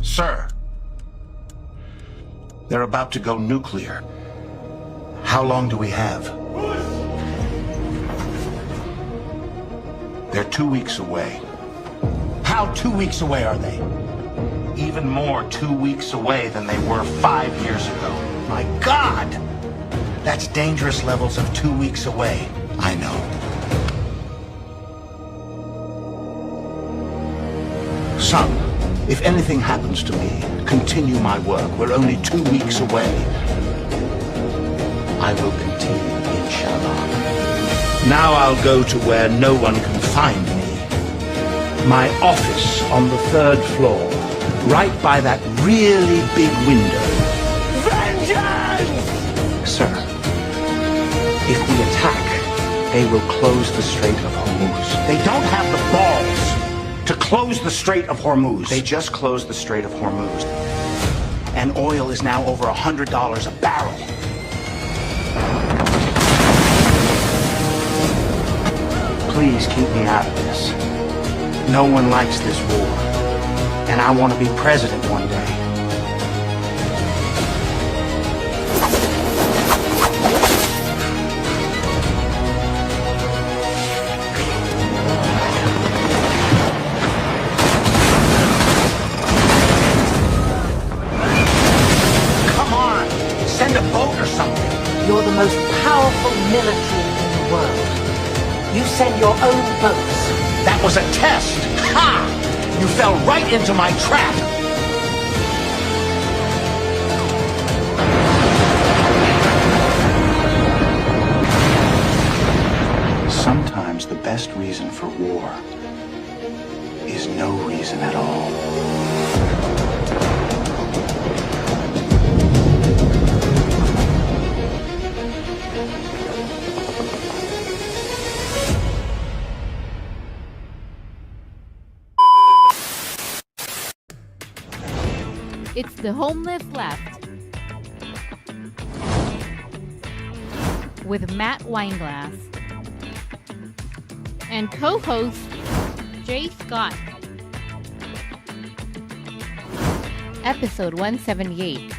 Sir, they're about to go nuclear. How long do we have? They're 2 weeks away. How 2 weeks away are they? Even more 2 weeks away than they were 5 years ago. My God! That's dangerous levels of 2 weeks away. I know. Son, if anything happens to me, continue my work. We're only 2 weeks away. I will continue, inshallah. Now I'll go to where no one can find me. My office on the 3rd floor, right by that really big window. Vengeance! Sir, if we attack, they will close the Strait of Hormuz. They don't have the balls to close the Strait of Hormuz. They just closed the Strait of Hormuz. And oil is now over $100 a barrel. Please keep me out of this. No one likes this war. And I want to be president one day. Send a boat or something. You're the most powerful military in the world. You send your own boats. That was a test. Ha! You fell right into my trap. Sometimes the best reason for war is no reason at all. It's the Homeless Left with Matt Weinglass and co-host Jay Scott. Episode 178,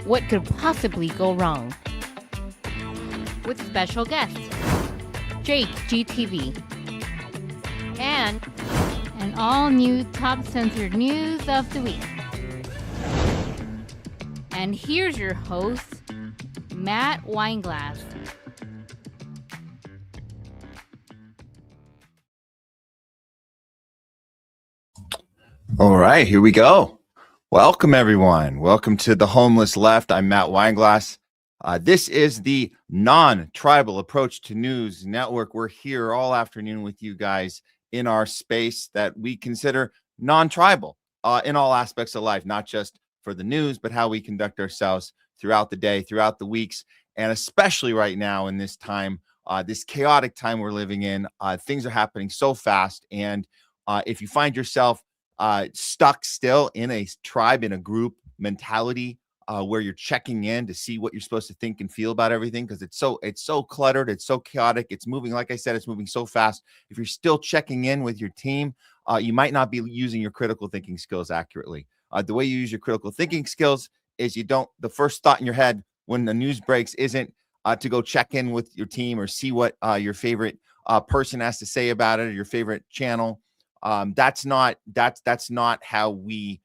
What Could Possibly Go Wrong? With special guest Jake GTV and an all-new top censored news of the week. And here's your host, Matt Weinglass. All right, here we go. Welcome, everyone. Welcome to the Homeless Left. I'm Matt Weinglass. This is the non-tribal approach to news network. We're here all afternoon with you guys in our space that we consider non-tribal in all aspects of life, not just for the news, but how we conduct ourselves throughout the day, throughout the weeks, and especially right now in this time, this chaotic time we're living in. Things are happening so fast, and if you find yourself stuck still in a tribe, in a group mentality, where you're checking in to see what you're supposed to think and feel about everything, because it's so cluttered, it's so chaotic, it's moving, like I said, it's moving so fast. If you're still checking in with your team, you might not be using your critical thinking skills accurately. The way you use your critical thinking skills is the first thought in your head when the news breaks isn't to go check in with your team or see what your favorite person has to say about it, or your favorite channel. That's not how we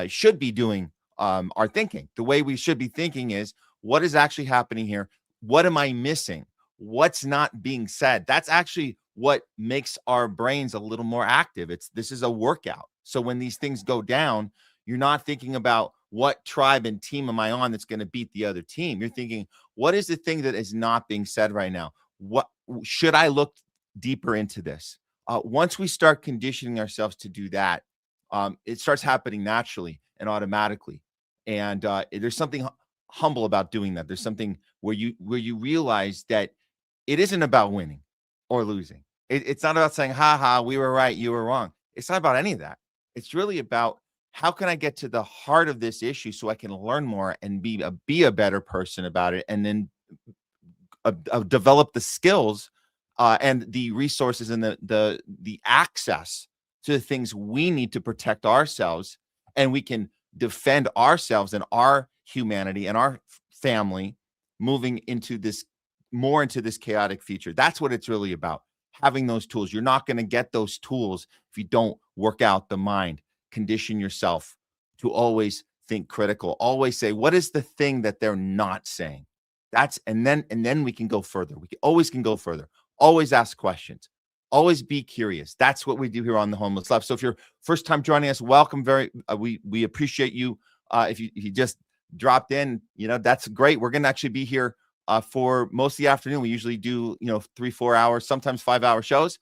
should be doing our thinking. The way we should be thinking is, what is actually happening here? What am I missing? What's not being said? That's actually what makes our brains a little more active. This is a workout. So when these things go down, you're not thinking about what tribe and team am I on that's going to beat the other team. You're thinking, what is the thing that is not being said right now? What should I look deeper into this? Once we start conditioning ourselves to do that, it starts happening naturally and automatically. And there's something humble about doing that. There's something where you realize that it isn't about winning or losing. It's not about saying, ha ha, we were right, you were wrong. It's not about any of that. It's really about how can I get to the heart of this issue so I can learn more and be a better person about it, and then develop the skills and the resources and the access to the things we need to protect ourselves, and we can defend ourselves and our humanity and our family moving into this chaotic future. That's what it's really about, having those tools. You're not going to get those tools if you don't work out the mind, condition yourself to always think critical, always say, what is the thing that they're not saying? And then we can go further. We can go further. Always ask questions. Always be curious. That's what we do here on the Homeless Left. So if you're first time joining us, welcome. We appreciate you. If you just dropped in, that's great. We're going to actually be here for most of the afternoon. We usually do 3-4 hours, sometimes 5-hour shows.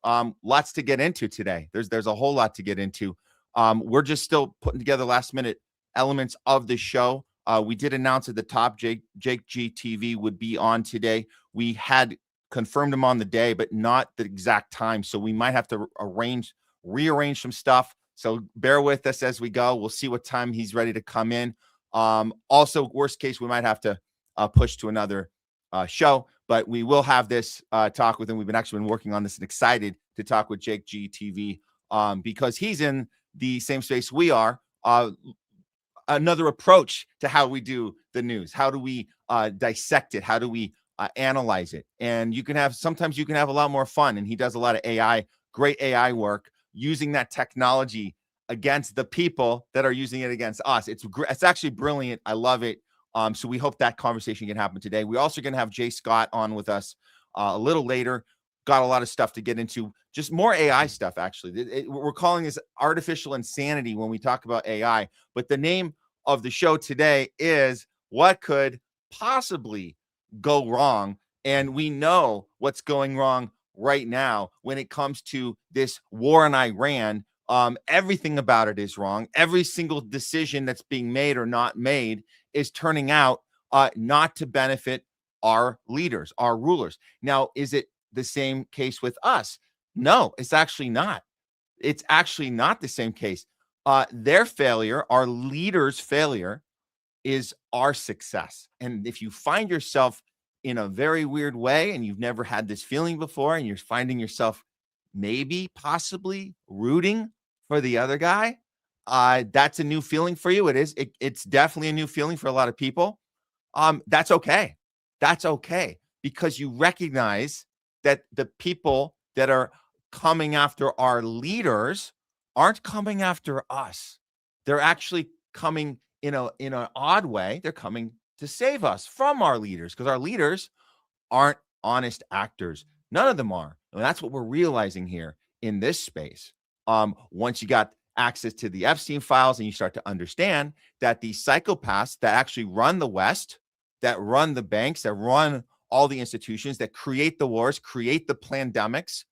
Lots to get into today. There's a whole lot to get into. We're just still putting together last minute elements of the show. We did announce at the top Jake G TV would be on today. We had confirmed him on the day, but not the exact time. So we might have to rearrange some stuff. So bear with us as we go. We'll see what time he's ready to come in. Also, worst case, we might have to push to another show, but we will have this talk with him. We've been working on this and excited to talk with Jake G TV because he's in the same space we are. Another approach to how we do the news. How do we dissect it? How do we analyze it? And sometimes you can have a lot more fun. And he does a lot of great AI work using that technology against the people that are using it against us. It's actually brilliant. I love it. So we hope that conversation can happen today. We're also going to have Jay Scott on with us a little later. Got a lot of stuff to get into, just more AI stuff, actually. We're calling this artificial insanity when we talk about AI, but the name of the show today is What Could Possibly Go Wrong? And we know what's going wrong right now when it comes to this war in Iran. Everything about it is wrong. Every single decision that's being made or not made is turning out not to benefit our leaders, our rulers. Now, is it the same case with us? No, it's actually not. It's actually not the same case. Their failure, our leaders' failure, is our success. And if you find yourself in a very weird way and you've never had this feeling before, and you're finding yourself maybe possibly rooting for the other guy, that's a new feeling for you. It is. It's definitely a new feeling for a lot of people. That's okay. That's okay, because you recognize that the people that are coming after our leaders aren't coming after us. They're actually coming in an odd way. They're coming to save us from our leaders, because our leaders aren't honest actors. None of them are. And that's what we're realizing here in this space. Once you got access to the Epstein files and you start to understand that the psychopaths that actually run the West, that run the banks, that run all the institutions, that create the wars, create the pandemics,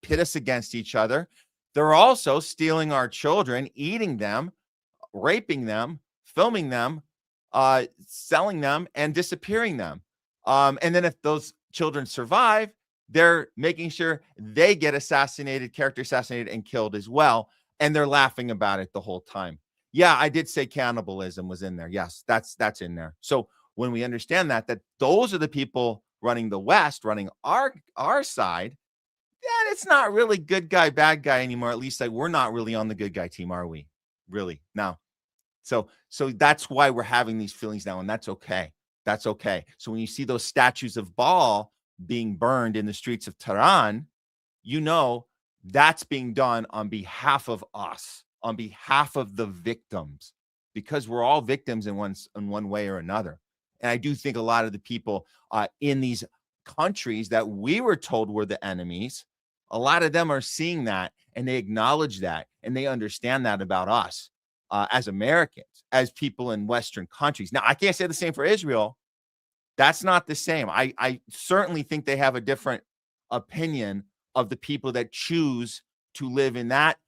pit us against each other, they're also stealing our children, eating them, raping them, filming them, selling them, and disappearing them. And then if those children survive, they're making sure they get character assassinated and killed as well. And they're laughing about it the whole time. Yeah, I did say cannibalism was in there. Yes, that's in there. So when we understand that those are the people running the West, running our side, then it's not really good guy, bad guy anymore. At least we're not really on the good guy team, are we? Really? No. So that's why we're having these feelings now, and that's okay. That's okay. So when you see those statues of Baal being burned in the streets of Tehran, that's being done on behalf of us, on behalf of the victims, because we're all victims in one way or another. And I do think a lot of the people in these countries that we were told were the enemies, a lot of them are seeing that, and they acknowledge that, and they understand that about us as Americans, as people in Western countries. Now, I can't say the same for Israel. That's not the same. I certainly think they have a different opinion of the people that choose to live in that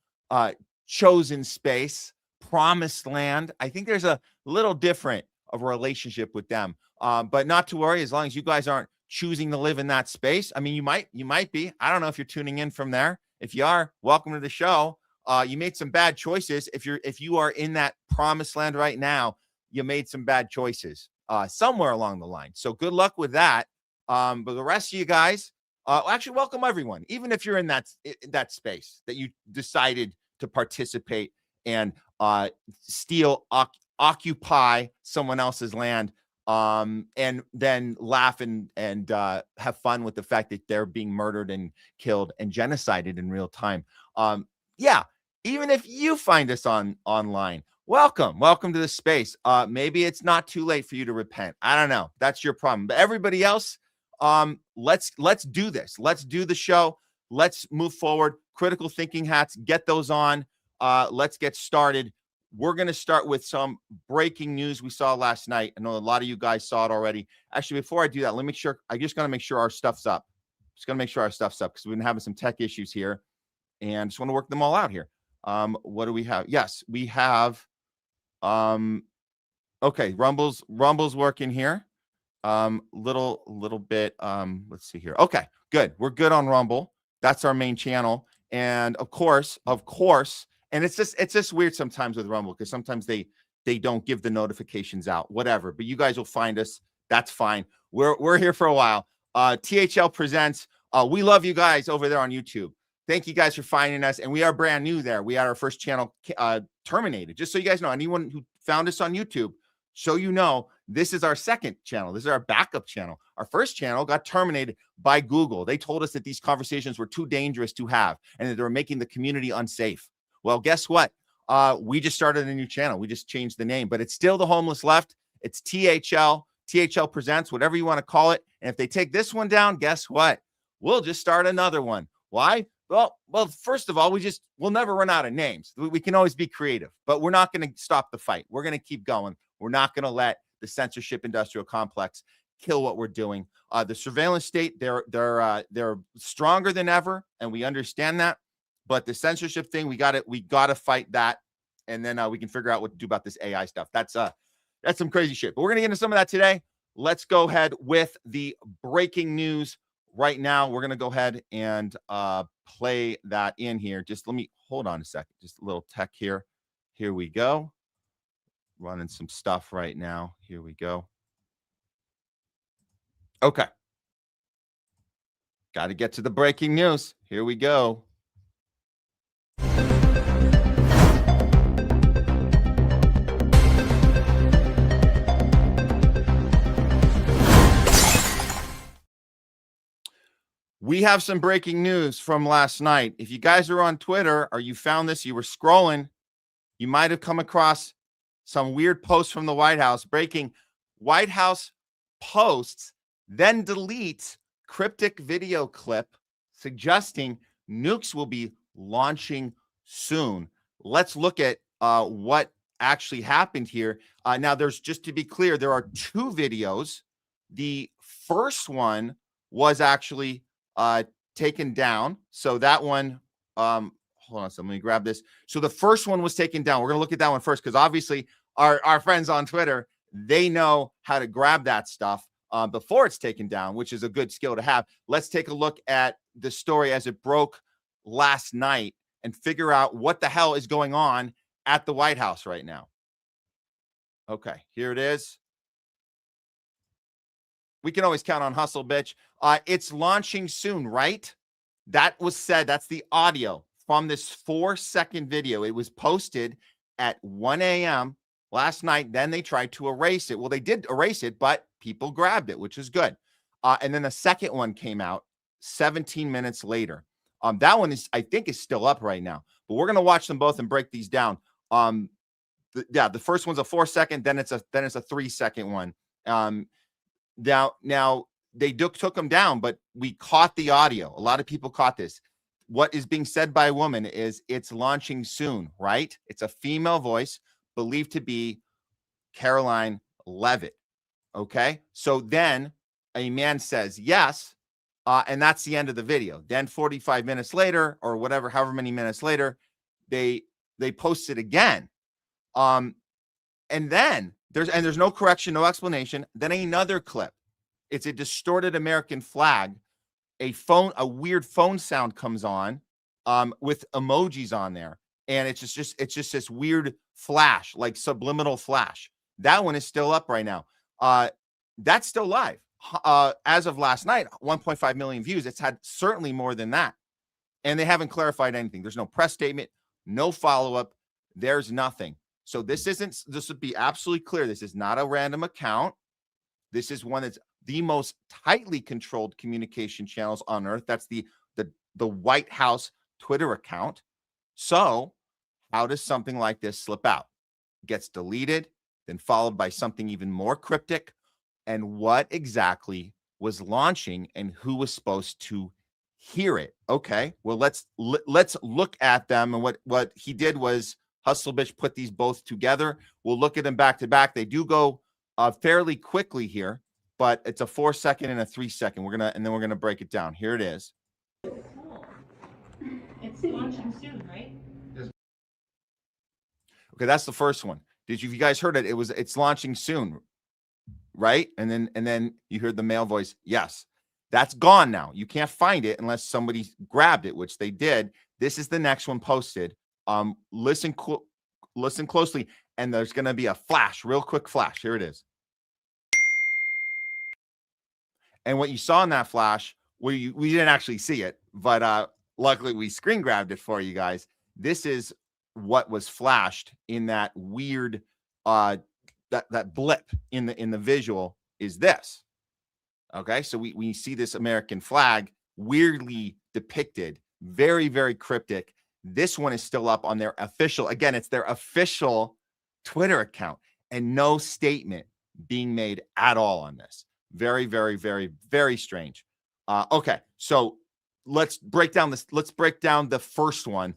chosen space, promised land. I think there's a little different of a relationship with them. But not to worry, as long as you guys aren't choosing to live in that space. I mean, you might be. I don't know if you're tuning in from there. If you are, welcome to the show. You made some bad choices. If you are in that promised land right now, you made some bad choices somewhere along the line. So good luck with that. But the rest of you guys, actually welcome everyone, even if you're in that space that you decided to participate and occupy someone else's land, and then laugh and have fun with the fact that they're being murdered and killed and genocided in real time. Yeah, even if you find us online, welcome to the space. Maybe it's not too late for you to repent. I don't know. That's your problem. But everybody else, let's do this. Let's do the show. Let's move forward. Critical thinking hats, get those on. Let's get started. We're going to start with some breaking news we saw last night. I know a lot of you guys saw it already. Actually, before I do that, I just got to make sure our stuff's up. Because we've been having some tech issues here and just want to work them all out here. What do we have? Yes, we have, okay, Rumble's working here. Little bit, let's see here. Okay, good. We're good on Rumble. That's our main channel. And of course, and it's just weird sometimes with Rumble because sometimes they don't give the notifications out, whatever. But you guys will find us. That's fine. We're here for a while. THL presents. We love you guys over there on YouTube. Thank you guys for finding us. And we are brand new there. We had our first channel terminated. Just so you guys know, anyone who found us on YouTube, so you know, this is our second channel. This is our backup channel. Our first channel got terminated by Google. They told us that these conversations were too dangerous to have and that they were making the community unsafe. Well, guess what? We just started a new channel. We just changed the name, but it's still the Homeless Left. It's THL presents, whatever you want to call it. And if they take this one down, guess what? We'll just start another one. Why? Well, first of all, we'll never run out of names. We can always be creative, but we're not going to stop the fight. We're going to keep going. We're not going to let the censorship industrial complex kill what we're doing. The surveillance state, they're stronger than ever, and we understand that. But the censorship thing, we got to fight that, and then we can figure out what to do about this AI stuff. That's some crazy shit. But we're gonna get into some of that today. Let's go ahead with the breaking news right now. We're gonna go ahead and play that in here. Just let me hold on a second. Just a little tech here. Here we go. Running some stuff right now. Here we go. Okay. Got to get to the breaking news. Here we go. We have some breaking news from last night. If you guys are on Twitter or you found this, you were scrolling, you might have come across some weird post from the White House. Breaking: White House posts, then deletes cryptic video clip suggesting nukes will be launching soon. Let's look at what actually happened here. Now, just to be clear, there are two videos. The first one was actually taken down. So that one, hold on, so let me grab this. So the first one was taken down. We're going to look at that one first because obviously our friends on Twitter, they know how to grab that stuff before it's taken down, which is a good skill to have. Let's take a look at the story as it broke last night and figure out what the hell is going on at the White House right now. Okay, here it is. We can always count on hustle, bitch. It's launching soon, right? That was said. That's the audio from this 4-second video. It was posted at 1 a.m. last night. Then they tried to erase it. Well, they did erase it, but people grabbed it, which is good. And then the second one came out 17 minutes later. That one I think is still up right now. But we're gonna watch them both and break these down. The first one's a 4-second, then it's a 3-second one. Now they took them down, but we caught the audio. A lot of people caught this. What is being said by a woman is it's launching soon, right? It's a female voice believed to be Caroline Levitt. Okay. So then a man says yes. And that's the end of the video. Then 45 minutes later or whatever, however many minutes later, they post it again. And then there's no correction, no explanation. Then another clip. It's a distorted American flag. A weird phone sound comes on with emojis on there. and it's just this weird flash, like subliminal flash. That one is still up right now. That's still live. As of last night, 1.5 million views. It's had certainly more than that. And they haven't clarified anything. There's no press statement, no follow-up. There's nothing. So this would be absolutely clear. This is not a random account. This is one that's the most tightly controlled communication channels on earth. That's the White House Twitter account. So how does something like this slip out? It gets deleted, then followed by something even more cryptic. And what exactly was launching and who was supposed to hear it? Okay, well, let's look at them. And what he did was Hustlebitch put these both together. We'll look at them back to back. They do go fairly quickly here, but it's a 4-second and a 3-second. We're gonna break it down. Here it is. It's launching soon, right? Okay, that's the first one. If you guys heard it? It's launching soon, right? And then you heard the male voice. Yes, that's gone now. You can't find it unless somebody grabbed it, which they did. This is the next one posted. Listen closely, and there's going to be a flash, real quick flash. Here it is. And what you saw in that flash, we didn't actually see it, but luckily we screen grabbed it for you guys. This is what was flashed in that weird that blip in the visual is this. Okay, so we see this American flag weirdly depicted, very, very cryptic. This one is still up on their official, again, it's their official Twitter account, and no statement being made at all on this. Very, very, very, very strange. Okay, so let's break down the first one.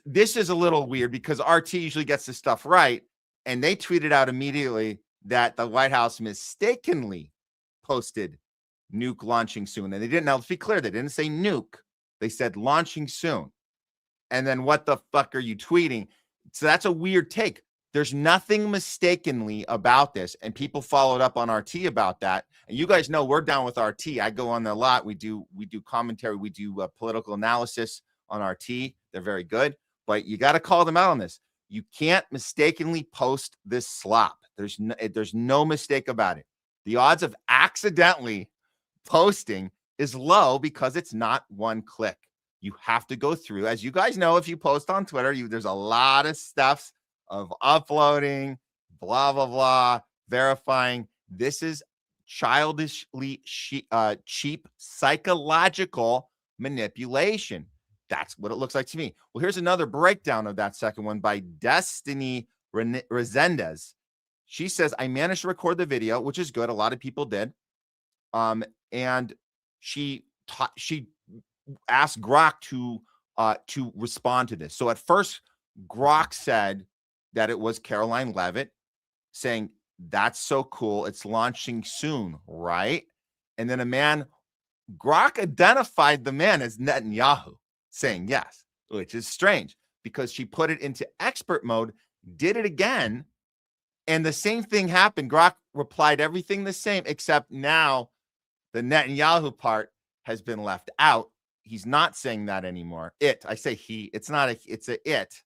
This is a little weird because RT usually gets this stuff right, and they tweeted out immediately that the White House mistakenly posted nuke launching soon. And they didn't, now let's be clear, they didn't say nuke. They said launching soon. And then what the fuck are you tweeting? So that's a weird take. There's nothing mistakenly about this. And people followed up on RT about that. And you guys know we're down with RT. I go on there a lot. We do commentary. We do political analysis on RT. They're very good. But you got to call them out on this. You can't mistakenly post this slop. There's no mistake about it. The odds of accidentally posting is low because it's not one click. You have to go through, as you guys know, if you post on Twitter, there's a lot of stuff of uploading, blah, blah, blah, verifying. This is childishly cheap psychological manipulation. That's what it looks like to me. Well, here's another breakdown of that second one by Destiny Resendez. She says, I managed to record the video, which is good. A lot of people did. And she asked Grok to respond to this. So at first, Grok said that it was Caroline Levitt saying, that's so cool. It's launching soon, right? And then Grok identified the man as Netanyahu, saying yes, which is strange because she put it into expert mode, did it again, and the same thing happened. Grok replied everything the same, except now the Netanyahu part has been left out. He's not saying that anymore. I say he, it's it.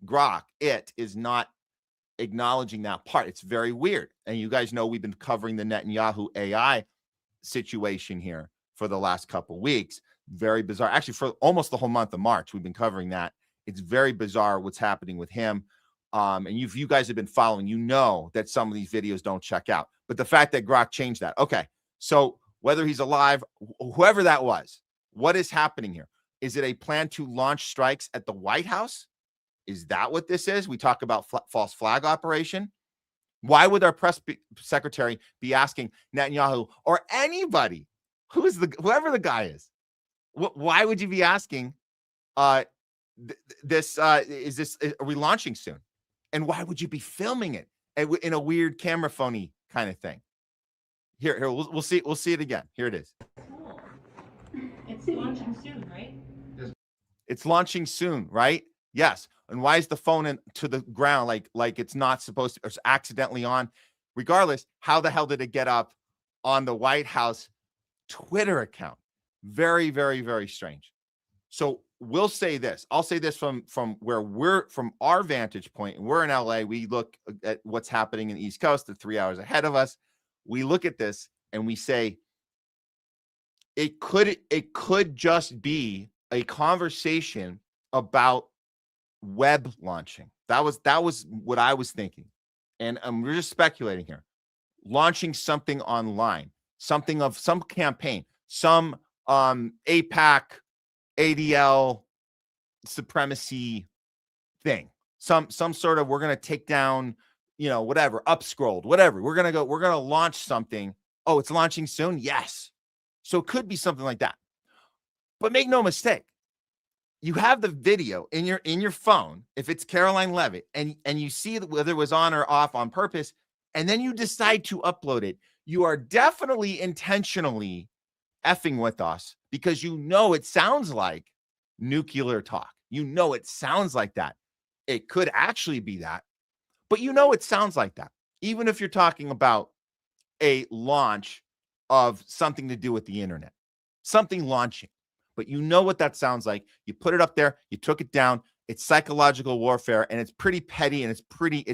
Grok, it is not acknowledging that part. It's very weird. And you guys know we've been covering the Netanyahu AI situation here for the last couple of weeks. Very bizarre. Actually, for almost the whole month of March, we've been covering that. It's very bizarre what's happening with him. And if you guys have been following, you know that some of these videos don't check out. But the fact that Grok changed that. Okay, so whether he's alive, whoever that was, what is happening here? Is it a plan to launch strikes at the White House? Is that what this is? We talk about false flag operation. Why would our press secretary be asking Netanyahu or anybody, whoever the guy is? Why would you be asking are we launching soon? And why would you be filming it in a weird camera phony kind of thing? Here, we'll see it again. Here it is. Cool. It's launching soon, right? It's launching soon, right? Yes. And why is the phone to the ground like it's not supposed to, or it's accidentally on? Regardless, how the hell did it get up on the White House Twitter account? Very, very, very strange. So we'll say this. I'll say this from our vantage point. We're in LA. We look at what's happening in the East Coast. They're 3 hours ahead of us. We look at this and we say it could just be a conversation about web launching. That was what I was thinking, and we're just speculating here. Launching something online, something of some campaign, some APAC, ADL supremacy thing, some sort of, we're going to take down, whatever, upscrolled, whatever. We're going to launch something. Oh, it's launching soon. Yes. So it could be something like that. But make no mistake, you have the video in your phone, if it's Caroline Levitt, and you see whether it was on or off on purpose, and then you decide to upload it, you are definitely intentionally effing with us, because it sounds like nuclear talk. It sounds like that. It could actually be that, but it sounds like that. Even if you're talking about a launch of something to do with the internet, something launching, but what that sounds like. You put it up there, you took it down. It's psychological warfare, and it's pretty petty, and it's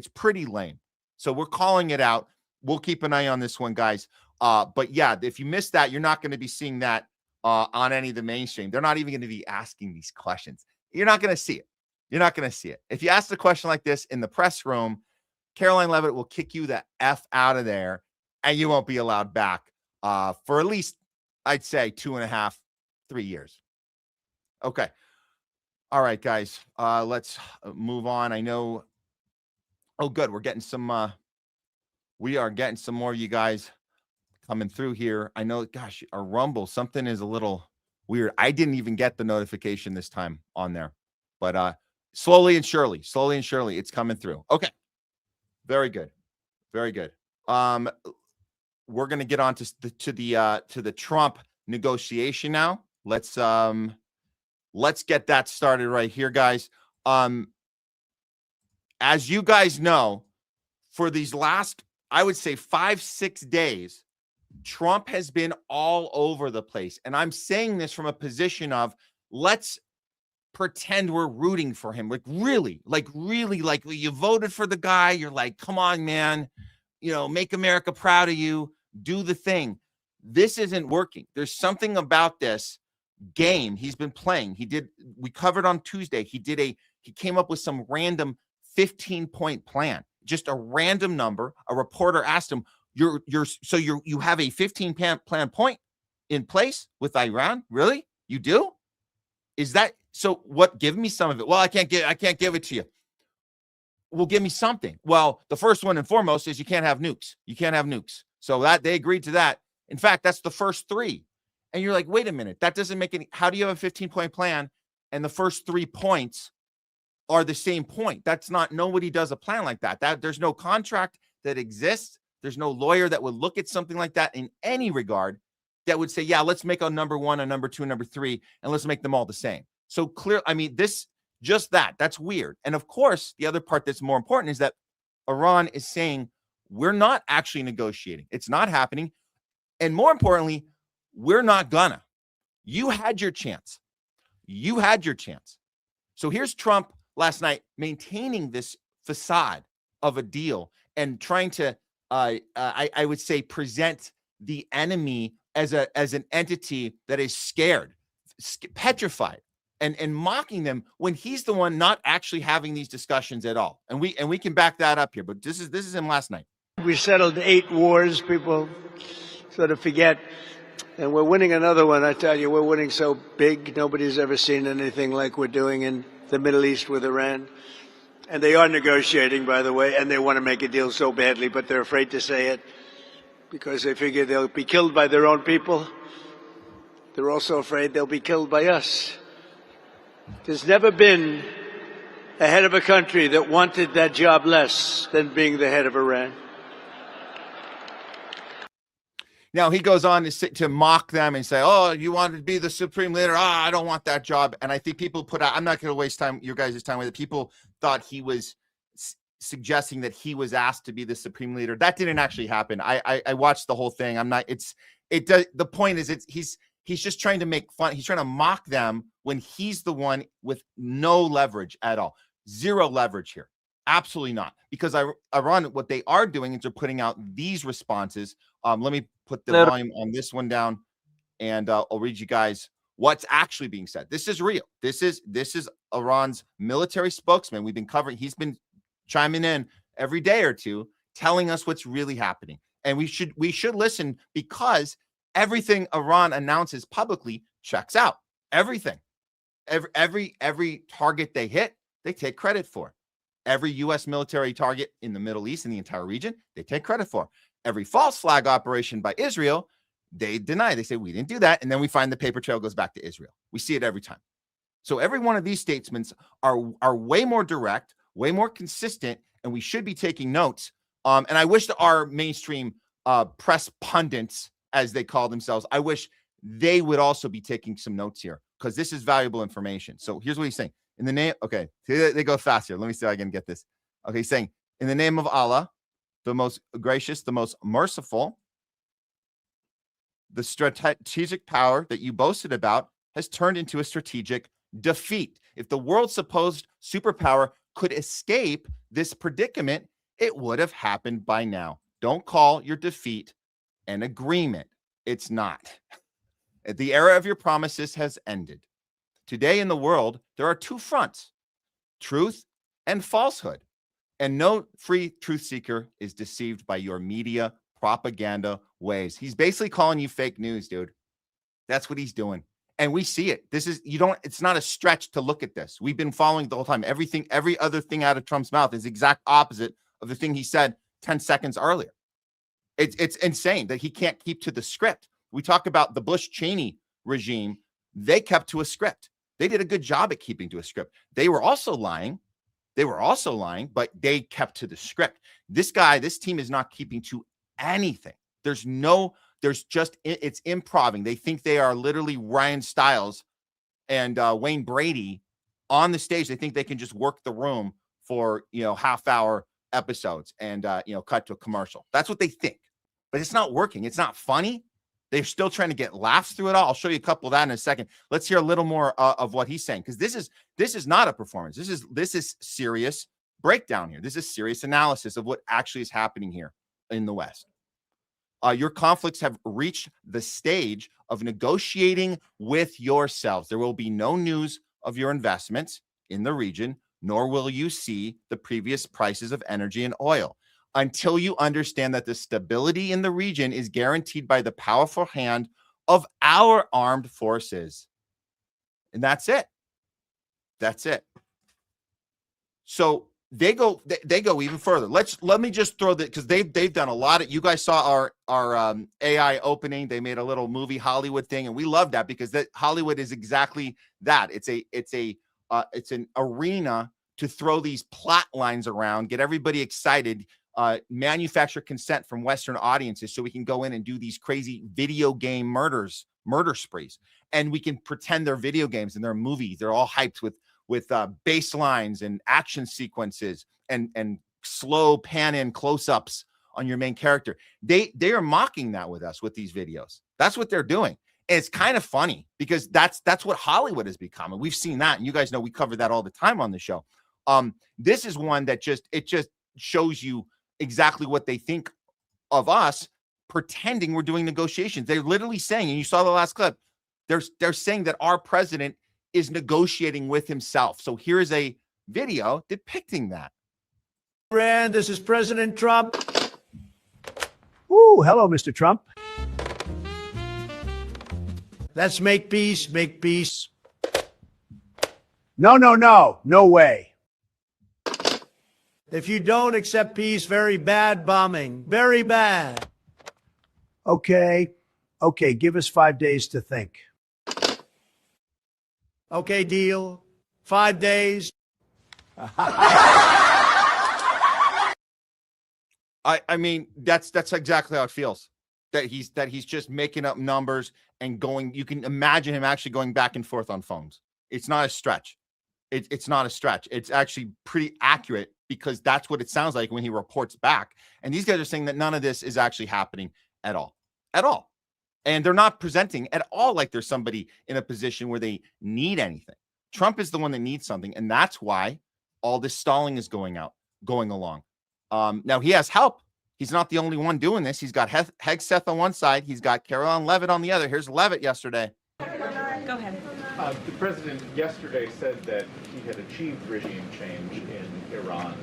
pretty lame. So we're calling it out. We'll keep an eye on this one, guys. But yeah, if you missed that, you're not going to be seeing that on any of the mainstream. They're not even going to be asking these questions. You're not going to see it. You're not going to see it. If you ask a question like this in the press room, Caroline Levitt will kick you the F out of there, and you won't be allowed back for at least, I'd say, 2.5, 3 years. Okay. All right, guys. Let's move on. I know. Oh, good. We're getting some. We are getting some more of you guys coming through here. I know. Gosh, our Rumble, something is a little weird. I didn't even get the notification this time on there, but slowly and surely, it's coming through. Okay. Very good. Very good. We're gonna get on to the Trump negotiation now. Let's get that started right here, guys. As you guys know, for these last, I would say 5-6 days, Trump has been all over the place. And I'm saying this from a position of, let's pretend we're rooting for him. Like really, you voted for the guy. You're like, come on, man, make America proud of you. Do the thing. This isn't working. There's something about this game he's been playing. We covered on Tuesday. He came up with some random 15-point plan, just a random number. A reporter asked him, you have a 15-plan point in place with Iran? Really? You do? Is that so? What? Give me some of it. Well, I can't give it to you. Well, give me something. Well, the first one and foremost is you can't have nukes. You can't have nukes. So that they agreed to that. In fact, that's the first 3. And you're like, wait a minute, that doesn't make any. How do you have a 15-point plan and the first 3 points are the same point? That's not. Nobody does a plan like that. There's no contract that exists. There's no lawyer that would look at something like that in any regard that would say, yeah, let's make a number 1, a number 2, a number 3, and let's make them all the same. So clear. I mean, that's weird. And of course, the other part that's more important is that Iran is saying we're not actually negotiating. It's not happening. And more importantly, we're not gonna. You had your chance. So here's Trump last night maintaining this facade of a deal and trying to, I would say, present the enemy as an entity that is scared, petrified, and mocking them when he's the one not actually having these discussions at all. And we can back that up here. But this is him last night. We settled 8 wars. People sort of forget. And we're winning another one. I tell you, we're winning so big. Nobody's ever seen anything like we're doing in the Middle East with Iran. And they are negotiating, by the way, and they want to make a deal so badly, but they're afraid to say it because they figure they'll be killed by their own people. They're also afraid they'll be killed by us. There's never been a head of a country that wanted that job less than being the head of Iran. Now, he goes on to mock them and say, oh, you want to be the supreme leader? I don't want that job. And I think people put out, I'm not going to waste your guys' time with it. People thought he was suggesting that he was asked to be the supreme leader. That didn't actually happen. I watched the whole thing. The point is he's just trying to make fun. He's trying to mock them when he's the one with no leverage at all? Zero leverage here. Absolutely not. Because Iran, what they are doing is they're putting out these responses. Let me put the volume on this one down, and I'll read you guys what's actually being said. This is real. This is Iran's military spokesman. We've been covering. He's been chiming in every day or two, telling us what's really happening. And we should listen, because everything Iran announces publicly checks out. Everything. Every target they hit, they take credit for. Every U.S. military target in the Middle East, in the entire region, they take credit for. Every false flag operation by Israel, they deny. They say, we didn't do that. And then we find the paper trail goes back to Israel. We see it every time. So every one of these statements are way more direct, way more consistent, and we should be taking notes. And I wish that our mainstream press pundits, as they call themselves, I wish they would also be taking some notes here, because this is valuable information. So here's what he's saying. In the name, okay, they go faster. Let me see if I can get this. Okay, he's saying, in the name of Allah, the most gracious, the most merciful, the strategic power that you boasted about has turned into a strategic defeat. If the world's supposed superpower could escape this predicament, it would have happened by now. Don't call your defeat an agreement. It's not. The era of your promises has ended. Today in the world, there are two fronts, truth and falsehood. And no free truth seeker is deceived by your media propaganda ways. He's basically calling you fake news, dude. That's what he's doing. And we see it. It's not a stretch to look at this. We've been following the whole time. Every other thing out of Trump's mouth is exact opposite of the thing he said 10 seconds earlier. It's insane that he can't keep to the script. We talk about the Bush-Cheney regime. They kept to a script. They did a good job at keeping to a script. They were also lying. But they kept to the script. This team is not keeping to anything. It's improving. They think they are literally Ryan Stiles and Wayne Brady on the stage. They think they can just work the room for, half-hour episodes and, cut to a commercial. That's what they think. But it's not working. It's not funny. They're still trying to get laughs through it all. I'll show you a couple of that in a second. Let's hear a little more of what he's saying, because this is not a performance. This is serious breakdown here. This is serious analysis of what actually is happening here in the West. Your conflicts have reached the stage of negotiating with yourselves. There will be no news of your investments in the region, nor will you see the previous prices of energy and oil, until you understand that the stability in the region is guaranteed by the powerful hand of our armed forces. And that's it. That's it. So they go even further. Let me just throw that, because they've done a lot of, you guys saw our AI opening. They made a little movie Hollywood thing, and we love that, because that Hollywood is exactly that. It's an arena to throw these plot lines around, get everybody excited, manufacture consent from Western audiences so we can go in and do these crazy video game murder sprees. And we can pretend they're video games and they're movies. They're all hyped with bass lines and action sequences and slow pan in close-ups on your main character. They are mocking that with us with these videos. That's what they're doing. And it's kind of funny, because that's what Hollywood has become. And we've seen that. And you guys know we cover that all the time on the show. This is one that just shows you exactly what they think of us, pretending we're doing negotiations. They're literally saying, and you saw the last clip, they're saying that our president is negotiating with himself. So here's a video depicting that. Rand, this is President Trump. Ooh, hello, Mr. Trump. Let's make peace, make peace. No way. If you don't accept peace, very bad bombing, very bad. Okay, give us 5 days to think. Okay, deal. 5 days. I mean, that's exactly how it feels. That he's just making up numbers and going. You can imagine him actually going back and forth on phones. It's not a stretch. It's not a stretch. It's actually pretty accurate, because that's what it sounds like when he reports back. And these guys are saying that none of this is actually happening at all. At all. And they're not presenting at all like there's somebody in a position where they need anything. Trump is the one that needs something, and that's why all this stalling is going along. Now he has help. He's not the only one doing this. He's got Hegseth on one side. He's got Caroline Levitt on the other. Here's Levitt yesterday. Go ahead. The president yesterday said that he had achieved regime change in Iran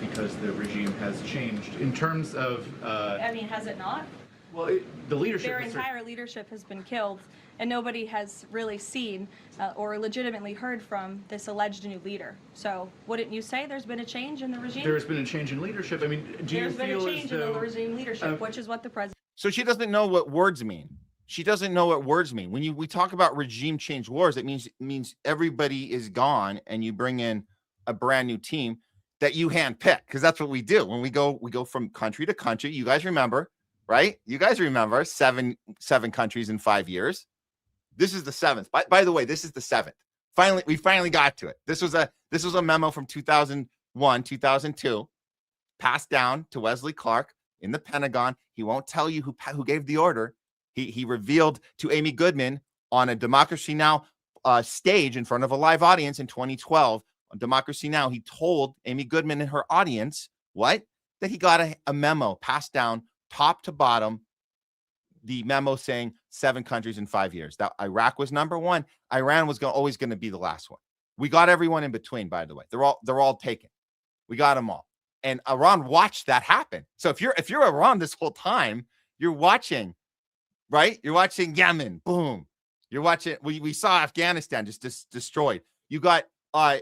because the regime has changed. In terms of... I mean, has it not? Well, the leadership... Their entire leadership has been killed, and nobody has really seen or legitimately heard from this alleged new leader. So wouldn't you say there's been a change in the regime? There's been a change in leadership. I mean, do you feel as though... There's been a change in the regime leadership, which is what the president... So she doesn't know what words mean. She doesn't know what words mean. When we talk about regime change wars, it means everybody is gone and you bring in a brand new team that you handpick, because that's what we do. When we go from country to country. You guys remember, right? You guys remember seven countries in 5 years. This is the seventh. By the way, this is the seventh. We finally got to it. This was a memo from 2001, 2002, passed down to Wesley Clark in the Pentagon. He won't tell you who gave the order. He revealed to Amy Goodman on a Democracy Now! Stage in front of a live audience in 2012 on Democracy Now! He told Amy Goodman and her audience what? That he got a memo passed down top to bottom, the memo saying 7 countries in 5 years. That Iraq was number one. Iran was always going to be the last one. We got everyone in between, by the way. They're all taken. We got them all. And Iran watched that happen. So if you're Iran this whole time, you're watching. Right? You're watching Yemen. Boom. You're watching. We saw Afghanistan just destroyed. You got all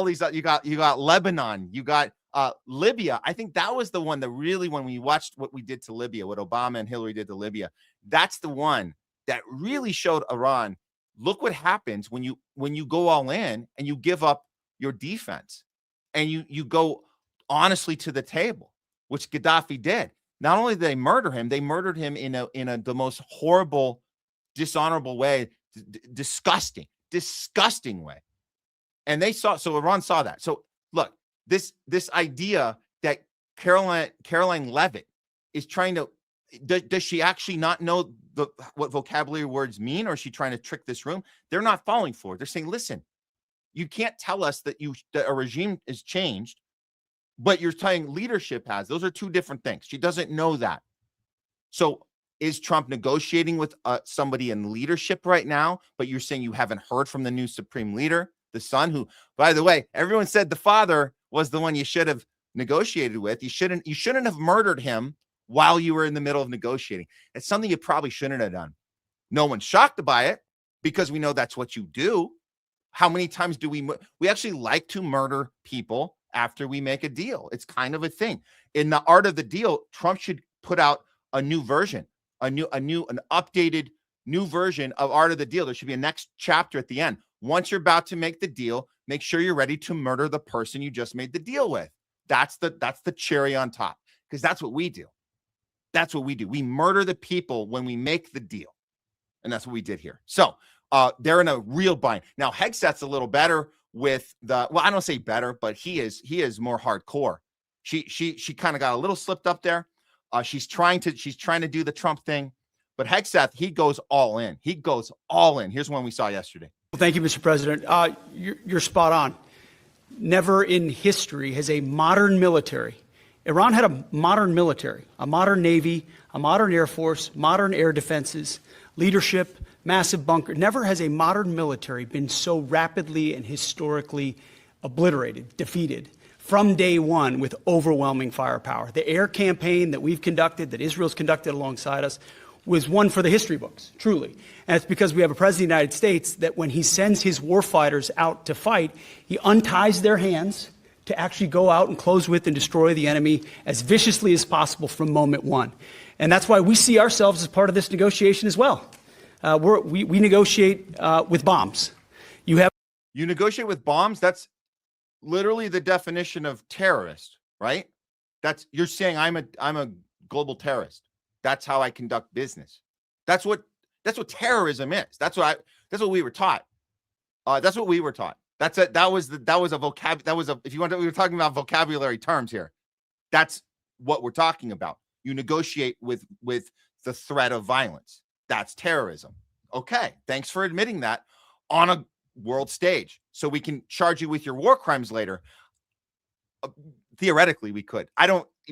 these. You got Lebanon. You got Libya. I think that was the one that really, when we watched what we did to Libya, what Obama and Hillary did to Libya, that's the one that really showed Iran. Look what happens when you go all in and you give up your defense and you go honestly to the table, which Gaddafi did. Not only did they murder him, they murdered him in the most horrible, dishonorable way, disgusting way. And so Iran saw that. So look, this idea that Caroline Levitt is trying to, does she actually not know what vocabulary words mean, or is she trying to trick this room? They're not falling for it. They're saying, listen, you can't tell us that a regime is changed, but you're saying leadership has. Those are two different things. She doesn't know that. So is Trump negotiating with somebody in leadership right now? But you're saying you haven't heard from the new supreme leader, the son, who, by the way, everyone said the father was the one you should have negotiated with. You shouldn't have murdered him while you were in the middle of negotiating. It's something you probably shouldn't have done. No one's shocked by it because we know that's what you do. How many times do we actually like to murder people after we make a deal? It's kind of a thing. In the art of the deal, Trump should put out a new version, an updated new version of Art of the Deal. There should be a next chapter at the end. Once you're about to make the deal, make sure you're ready to murder the person you just made the deal with. That's the cherry on top, because that's what we do. That's what we do. We murder the people when we make the deal. And that's what we did here. So they're in a real bind. Now, Hegseth's a little better with I don't say better, but he is more hardcore. She kind of got a little slipped up there. She's trying to do the Trump thing, but Hegseth, he goes all in. Here's one we saw yesterday. Well, thank you, Mr. President. You're spot on. Never in history has a modern military, Iran had a modern military, a modern navy, a modern air force, modern air defenses, leadership, massive bunker. Never has a modern military been so rapidly and historically obliterated, defeated from day one with overwhelming firepower. The air campaign that we've conducted, that Israel's conducted alongside us, was one for the history books, truly. And it's because we have a president of the United States that when he sends his warfighters out to fight, he unties their hands to actually go out and close with and destroy the enemy as viciously as possible from moment one. And that's why we see ourselves as part of this negotiation as well. We negotiate with bombs. You negotiate with bombs? That's literally the definition of terrorist, right? You're saying I'm a global terrorist. That's how I conduct business. That's what terrorism is. That's what we were taught. That's what we were taught. If you want to, we were talking about vocabulary terms here. That's what we're talking about. You negotiate with the threat of violence. That's terrorism. Okay, thanks for admitting that on a world stage, so we can charge you with your war crimes later. Theoretically, we could.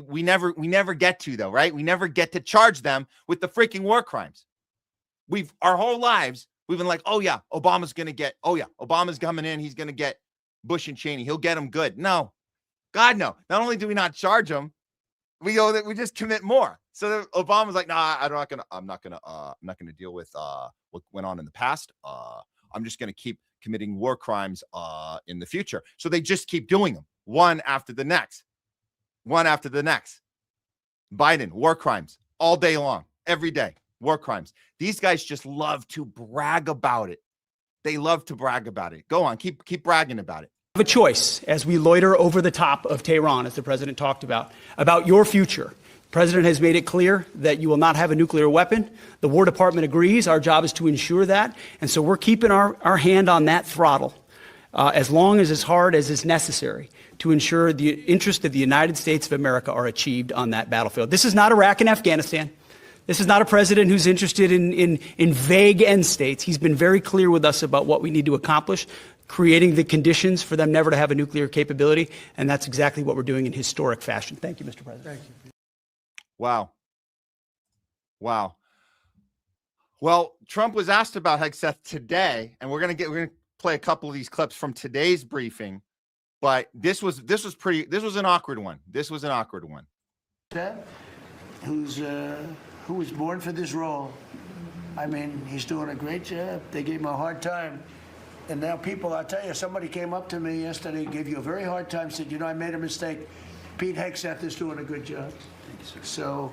We never get to, though, right? We never get to charge them with the freaking war crimes. Our whole lives, we've been like, oh yeah, Obama's coming in. He's going to get Bush and Cheney. He'll get them good. No, God, no. Not only do we not charge them, we just commit more. So Obama's like, nah, I'm not gonna deal with what went on in the past. I'm just gonna keep committing war crimes in the future. So they just keep doing them, one after the next. Biden, war crimes all day long, every day, war crimes. These guys just love to brag about it. They love to brag about it. Go on, keep bragging about it. Have a choice as we loiter over the top of Tehran, as the president talked about your future. The president has made it clear that you will not have a nuclear weapon. The War Department agrees. Our job is to ensure that. And so we're keeping our hand on that throttle as long as hard as is necessary to ensure the interests of the United States of America are achieved on that battlefield. This is not Iraq and Afghanistan. This is not a president who's interested in vague end states. He's been very clear with us about what we need to accomplish, creating the conditions for them never to have a nuclear capability, and that's exactly what we're doing in historic fashion. Thank you, Mr. President. Thank you. Wow. Well, Trump was asked about Hegseth today, and we're gonna play a couple of these clips from today's briefing. But this was an awkward one. Who was born for this role. I mean, he's doing a great job. They gave him a hard time. And now people, I'll tell you, somebody came up to me yesterday, gave you a very hard time, said, you know, I made a mistake. Pete Hegseth is doing a good job. Thank you, sir. So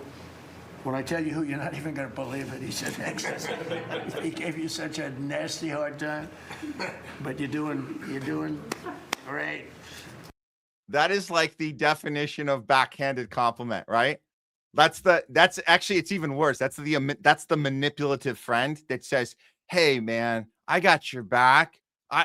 when I tell you who, you're not even going to believe it. He said Hegseth. He gave you such a nasty hard time. But you're doing great. That is like the definition of backhanded compliment, right? That's actually, it's even worse. That's the manipulative friend that says, hey man, I got your back.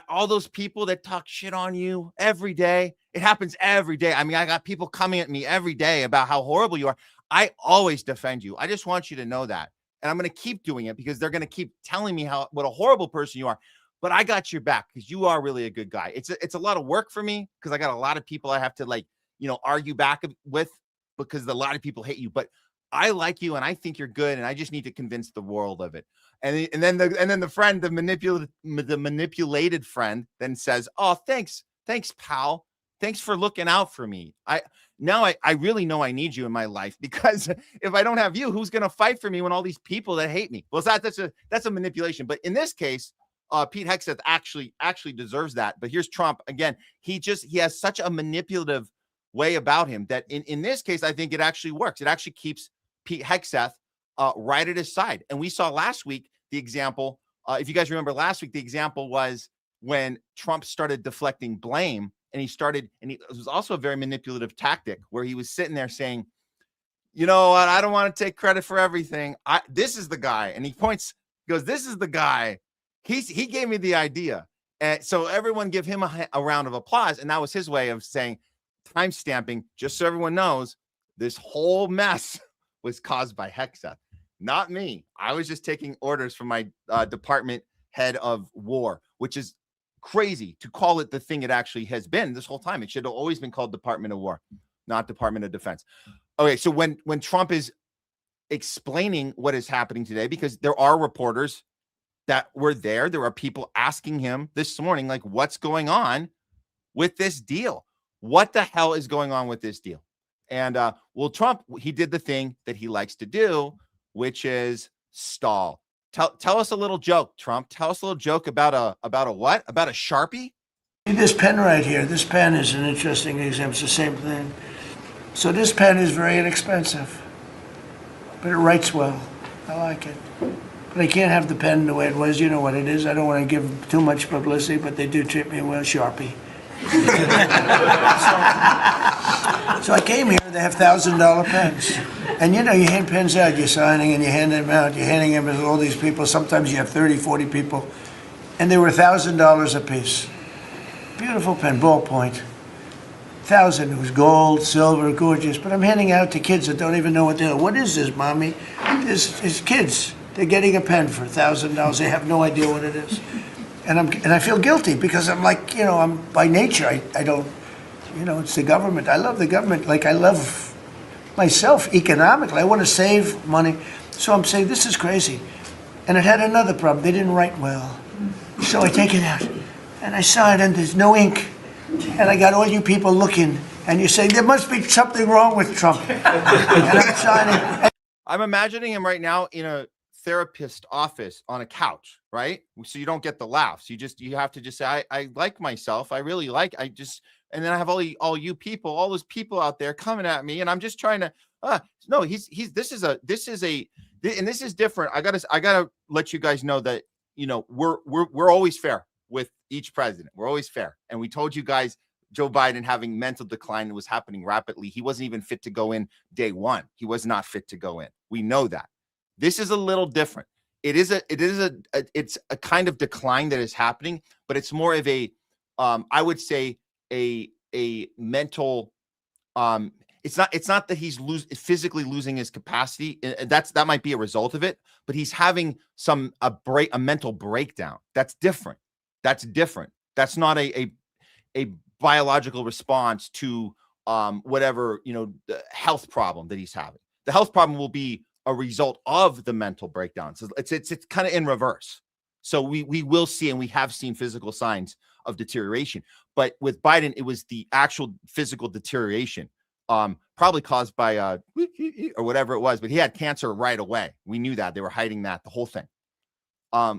All those people that talk shit on you every day, it happens every day. I mean, I got people coming at me every day about how horrible you are. I always defend you. I just want you to know that. And I'm going to keep doing it because they're going to keep telling me what a horrible person you are. But I got your back because you are really a good guy. It's a lot of work for me because I got a lot of people I have to argue back with because a lot of people hate you. But I like you and I think you're good and I just need to convince the world of it. And then the friend, the manipulated friend, then says, "Oh, thanks, pal. Thanks for looking out for me. I really know I need you in my life because if I don't have you, who's gonna fight for me when all these people that hate me?" Well, that's a manipulation. But in this case, Pete Hegseth actually deserves that. But here's Trump again. He has such a manipulative way about him that in this case, I think it actually works. It actually keeps Pete Hegseth right at his side. And we saw last week the example. If you guys remember last week, the example was when Trump started deflecting blame, and it was also a very manipulative tactic where he was sitting there saying, you know what, I don't want to take credit for everything. This is the guy. And he goes, this is the guy. He gave me the idea. And so everyone give him a round of applause. And that was his way of saying, time stamping, just so everyone knows, this whole mess was caused by Hegseth, not me. I was just taking orders from my department head of war, which is crazy to call it the thing it actually has been this whole time. It should have always been called Department of War, not Department of Defense. Okay, so when Trump is explaining what is happening today, because there are reporters that were there are people asking him this morning, like, what's going on with this deal? What the hell is going on with this deal? And Trump, he did the thing that he likes to do, which is stall. Tell us a little joke, Trump. Tell us a little joke about a what? About a Sharpie? This pen right here, this pen is an interesting example. It's the same thing. So this pen is very inexpensive, but it writes well. I like it. But I can't have the pen the way it was. You know what it is. I don't want to give too much publicity, but they do treat me well. Sharpie. So I came here, they have $1,000 pens. And you know, you hand pens out, you're signing and you hand them out, you're handing them to all these people. Sometimes you have 30, 40 people. And they were $1,000 a piece. Beautiful pen, ballpoint. 1,000. It was gold, silver, gorgeous. But I'm handing out to kids that don't even know what they're doing. What is this, Mommy? This is kids. They're getting a pen for $1,000. They have no idea what it is. And I feel guilty because I'm like, I'm by nature, I don't, it's the government. I love the government like I love myself economically. I want to save money. So I'm saying, this is crazy. And it had another problem. They didn't write well. So I take it out and I sign and there's no ink. And I got all you people looking and you say, there must be something wrong with Trump. And I'm signing. I'm imagining him right now in a therapist office on a couch, right? So you don't get the laughs. You have to just say, I like myself. I really like, and then I have all you people, all those people out there coming at me. And I'm just trying to, no, this is different. I gotta let you guys know that, we're always fair with each president. We're always fair. And we told you guys, Joe Biden having mental decline was happening rapidly. He wasn't even fit to go in day one. He was not fit to go in. We know that. This is a little different. It's a kind of decline that is happening, but it's more of a, I would say a mental, it's not that he's physically losing his capacity. That might be a result of it, but he's having a mental breakdown. That's different. That's not a biological response to whatever, the health problem that he's having. The health problem will be a result of the mental breakdown. So it's kind of in reverse. So we will see, and we have seen physical signs of deterioration. But with Biden, it was the actual physical deterioration, probably caused by or whatever it was. But he had cancer right away. We knew that. They were hiding that, the whole thing.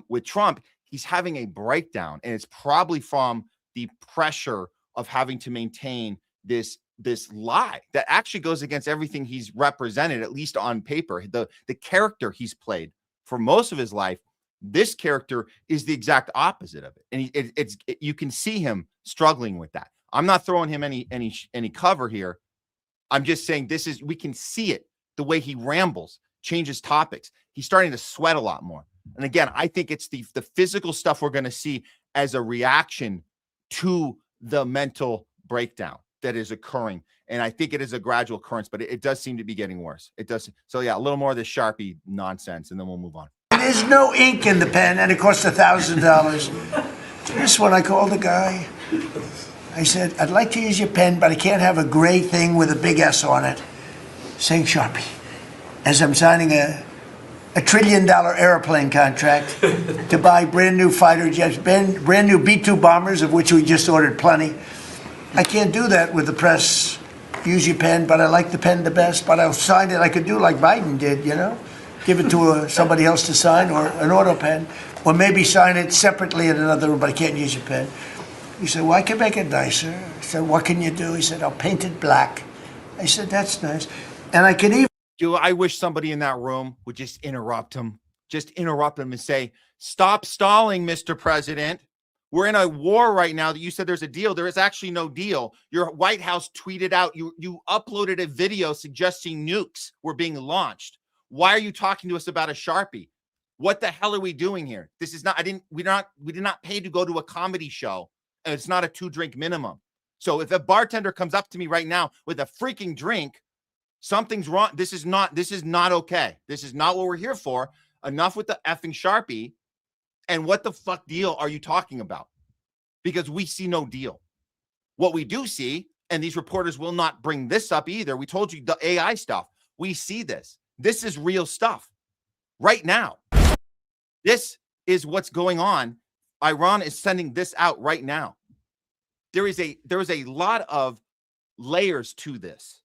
With Trump, he's having a breakdown, and it's probably from the pressure of having to maintain this lie that actually goes against everything he's represented, at least on paper. The character he's played for most of his life, this character is the exact opposite of it. And you can see him struggling with that. I'm not throwing him any cover here. I'm just saying we can see it, the way he rambles, changes topics. He's starting to sweat a lot more. And again, I think it's the physical stuff we're going to see as a reaction to the mental breakdown that is occurring. And I think it is a gradual occurrence, but it does seem to be getting worse. It does. So yeah, a little more of this Sharpie nonsense, and then we'll move on. There's no ink in the pen, and it costs $1,000. This one, I called the guy. I said, I'd like to use your pen, but I can't have a gray thing with a big S on it saying Sharpie. As I'm signing a $1 trillion airplane contract to buy brand new fighter jets, brand new B-2 bombers, of which we just ordered plenty. I can't do that with the press. Use your pen, but I like the pen the best. But I'll sign it. I could do like Biden did, give it to somebody else to sign, or an auto pen, or maybe sign it separately in another room. But I can't use your pen. He said, "Well, I can make it nicer." I said, "What can you do?" He said, "I'll paint it black." I said, "That's nice," and I can even. I wish somebody in that room would just interrupt him. Just interrupt him and say, "Stop stalling, Mr. President. We're in a war right now that you said there's a deal. There is actually no deal. Your White House tweeted out, you uploaded a video suggesting nukes were being launched. Why are you talking to us about a Sharpie? What the hell are we doing here? This is not, we did not pay to go to a comedy show, and it's not a 2-drink minimum. So if a bartender comes up to me right now with a freaking drink, something's wrong. This is not okay. This is not what we're here for. Enough with the effing Sharpie. And what the fuck deal are you talking about? Because we see no deal. What we do see, and these reporters will not bring this up either. We told you the AI stuff. We see this. This is real stuff right now. This is what's going on. Iran is sending this out right now. There is a lot of layers to this.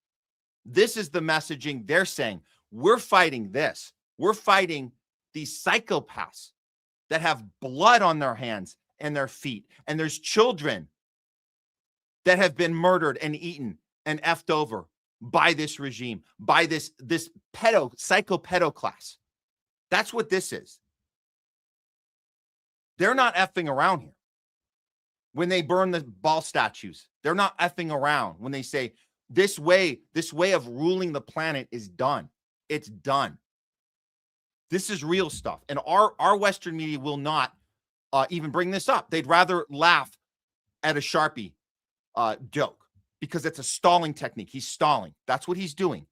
This is the messaging they're saying. We're fighting this. We're fighting these psychopaths that have blood on their hands and their feet. And there's children that have been murdered and eaten and effed over by this regime, by this psycho-pedo class. That's what this is. They're not effing around here. When they burn the ball statues, they're not effing around. When they say this way of ruling the planet is done. It's done. This is real stuff. And our Western media will not even bring this up. They'd rather laugh at a Sharpie joke. because it's a stalling technique. He's stalling. That's what he's doing.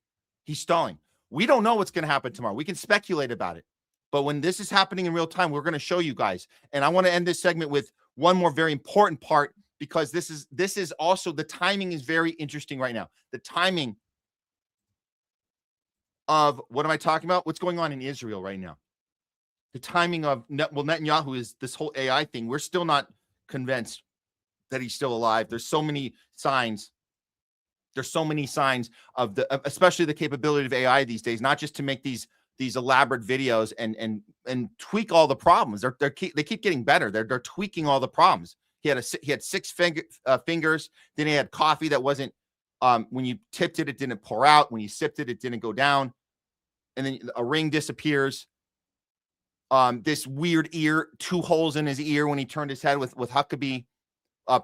He's stalling. We don't know what's going to happen tomorrow. We can speculate about it. But when this is happening in real time, we're going to show you guys. And I want to end this segment with one more very important part, because this is also, the timing is very interesting right now. The timing of, what am I talking about? What's going on in Israel right now? The timing of, Netanyahu is this whole AI thing. We're still not convinced that he's still alive. There's so many signs. There's so many signs of especially the capability of AI these days, not just to make these elaborate videos and tweak all the problems. They keep getting better. They're tweaking all the problems. He had 6 fingers. Then he had coffee that wasn't, when you tipped it, it didn't pour out. When you sipped it, it didn't go down. And then a ring disappears. This weird ear, 2 holes in his ear when he turned his head with Huckabee.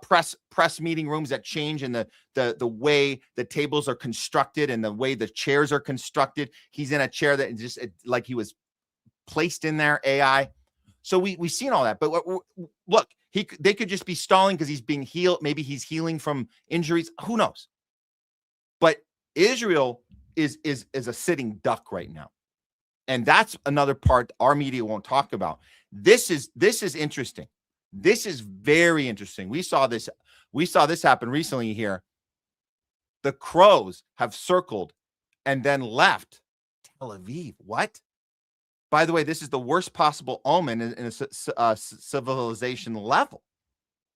Press meeting rooms that change, and the way the tables are constructed and the way the chairs are constructed. He's in a chair that just like he was placed in there, AI. So we've seen all that. But look, they could just be stalling because he's being healed. Maybe he's healing from injuries. Who knows? But Israel is a sitting duck right now. And that's another part our media won't talk about. This is interesting. This is very interesting. We saw this happen recently here. The crows have circled and then left Tel Aviv. What? By the way, this is the worst possible omen in a civilization level.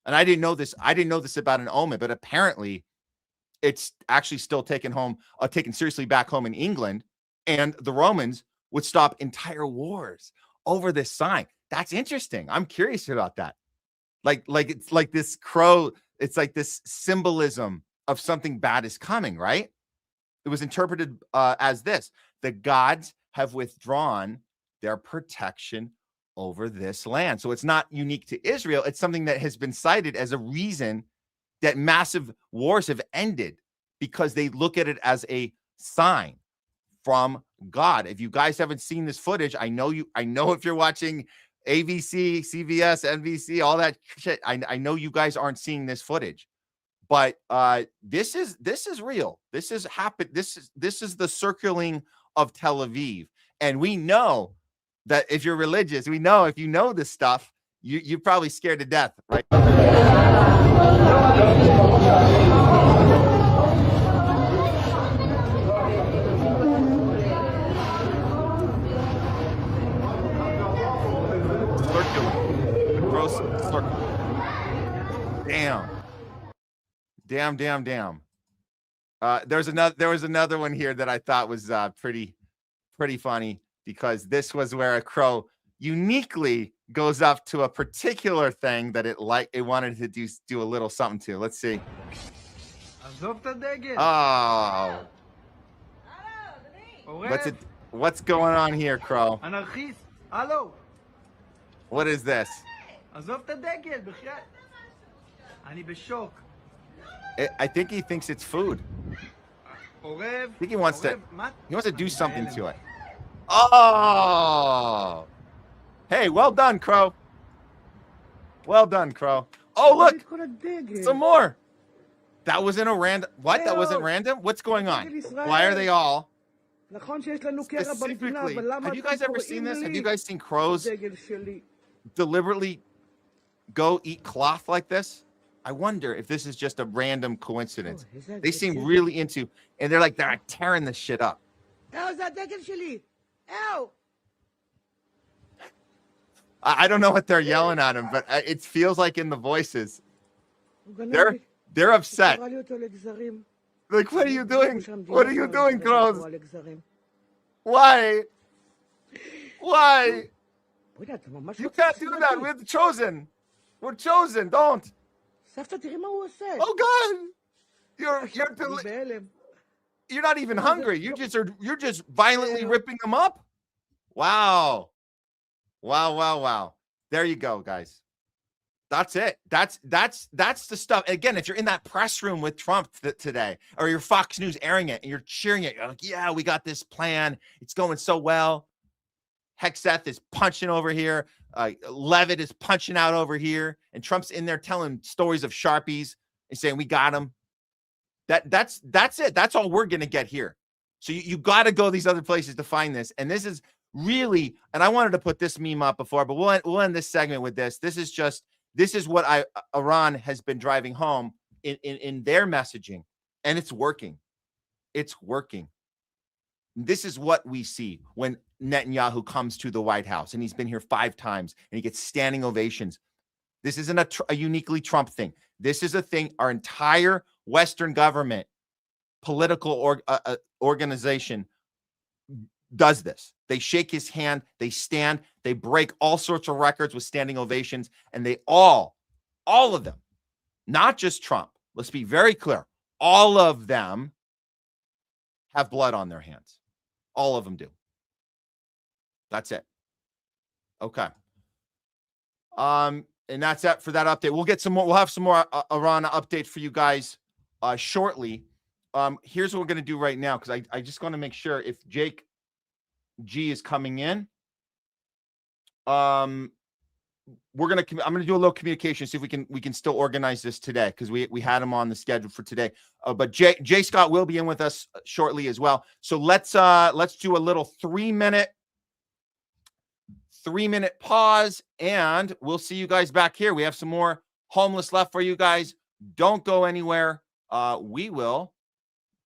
And I didn't know this. I didn't know this about an omen, but apparently it's actually still taken seriously back home in England. And the Romans would stop entire wars over this sign. That's interesting. I'm curious about that. Like it's like this crow. It's like this symbolism of something bad is coming, right? It was interpreted as this: the gods have withdrawn their protection over this land. So it's not unique to Israel. It's something that has been cited as a reason that massive wars have ended, because they look at it as a sign from God. If you guys haven't seen this footage, I know if you're watching ABC, CBS, NBC, all that shit, I know you guys aren't seeing this footage. But this is real. This is happened. This is the circling of Tel Aviv. And we know that if you're religious, we know if you know this stuff, you're probably scared to death, right? Circle. Damn. There was another one here that I thought was pretty funny, because this was where a crow uniquely goes up to a particular thing that it wanted to do a little something to. Let's see. Oh. What's going on here, crow? What is this? I think he thinks it's food. I think he wants to do something to it. Oh, hey, well done, crow. Well done, crow. Oh, look, some more. That wasn't a random. What? That wasn't random. What's going on? Why are they all specifically? Have you guys ever seen this? Have you guys seen crows deliberately go eat cloth like this? I wonder if this is just a random coincidence. They seem really into, and they're tearing this shit up. I don't know what they're yelling at him, but it feels like in the voices. They're upset. Like, what are you doing? What are you doing, crows? Why? You can't do that. We're chosen. We're chosen. Don't. Oh God! You're not even hungry. You're just violently ripping them up. Wow. There you go, guys. That's it. That's the stuff. Again, if you're in that press room with Trump today, or your Fox News airing it and you're cheering it, you're like, yeah, we got this plan. It's going so well. Hexeth is punching over here. Levitt is punching out over here. And Trump's in there telling stories of Sharpies and saying, we got him. That's it. That's all we're going to get here. So you got to go these other places to find this. And this is really, and I wanted to put this meme up before, but we'll end this segment with this. This is what Iran has been driving home in their messaging, and it's working. It's working. This is what we see when Netanyahu comes to the White House, and he's been here 5 times, and he gets standing ovations. This isn't a uniquely Trump thing. This is a thing our entire Western government, political organization does this. They shake his hand, they stand, they break all sorts of records with standing ovations, and they all of them, not just Trump, let's be very clear, all of them have blood on their hands. All of them do. That's it. Okay. And that's it for that update. We'll get some more. We'll have some more Iran update for you guys shortly. Here's what we're going to do right now, because I just want to make sure if Jake G is coming in. I'm going to do a little communication, see if we can still organize this today, because we had him on the schedule for today. But Jay Scott will be in with us shortly as well. So let's do a little 3-minute pause, and we'll see you guys back here. We have some more homeless left for you guys. Don't go anywhere. We will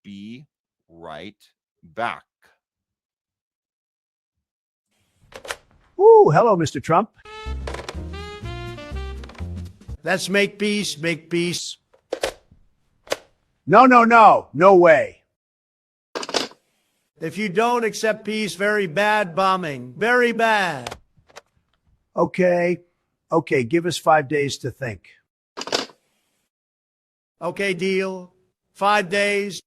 be right back. Ooh, hello, Mr. Trump. Let's make peace, make peace. No, no, no, no way. If you don't accept peace, very bad bombing, very bad. Okay, give us 5 days to think. Okay, deal. 5 days.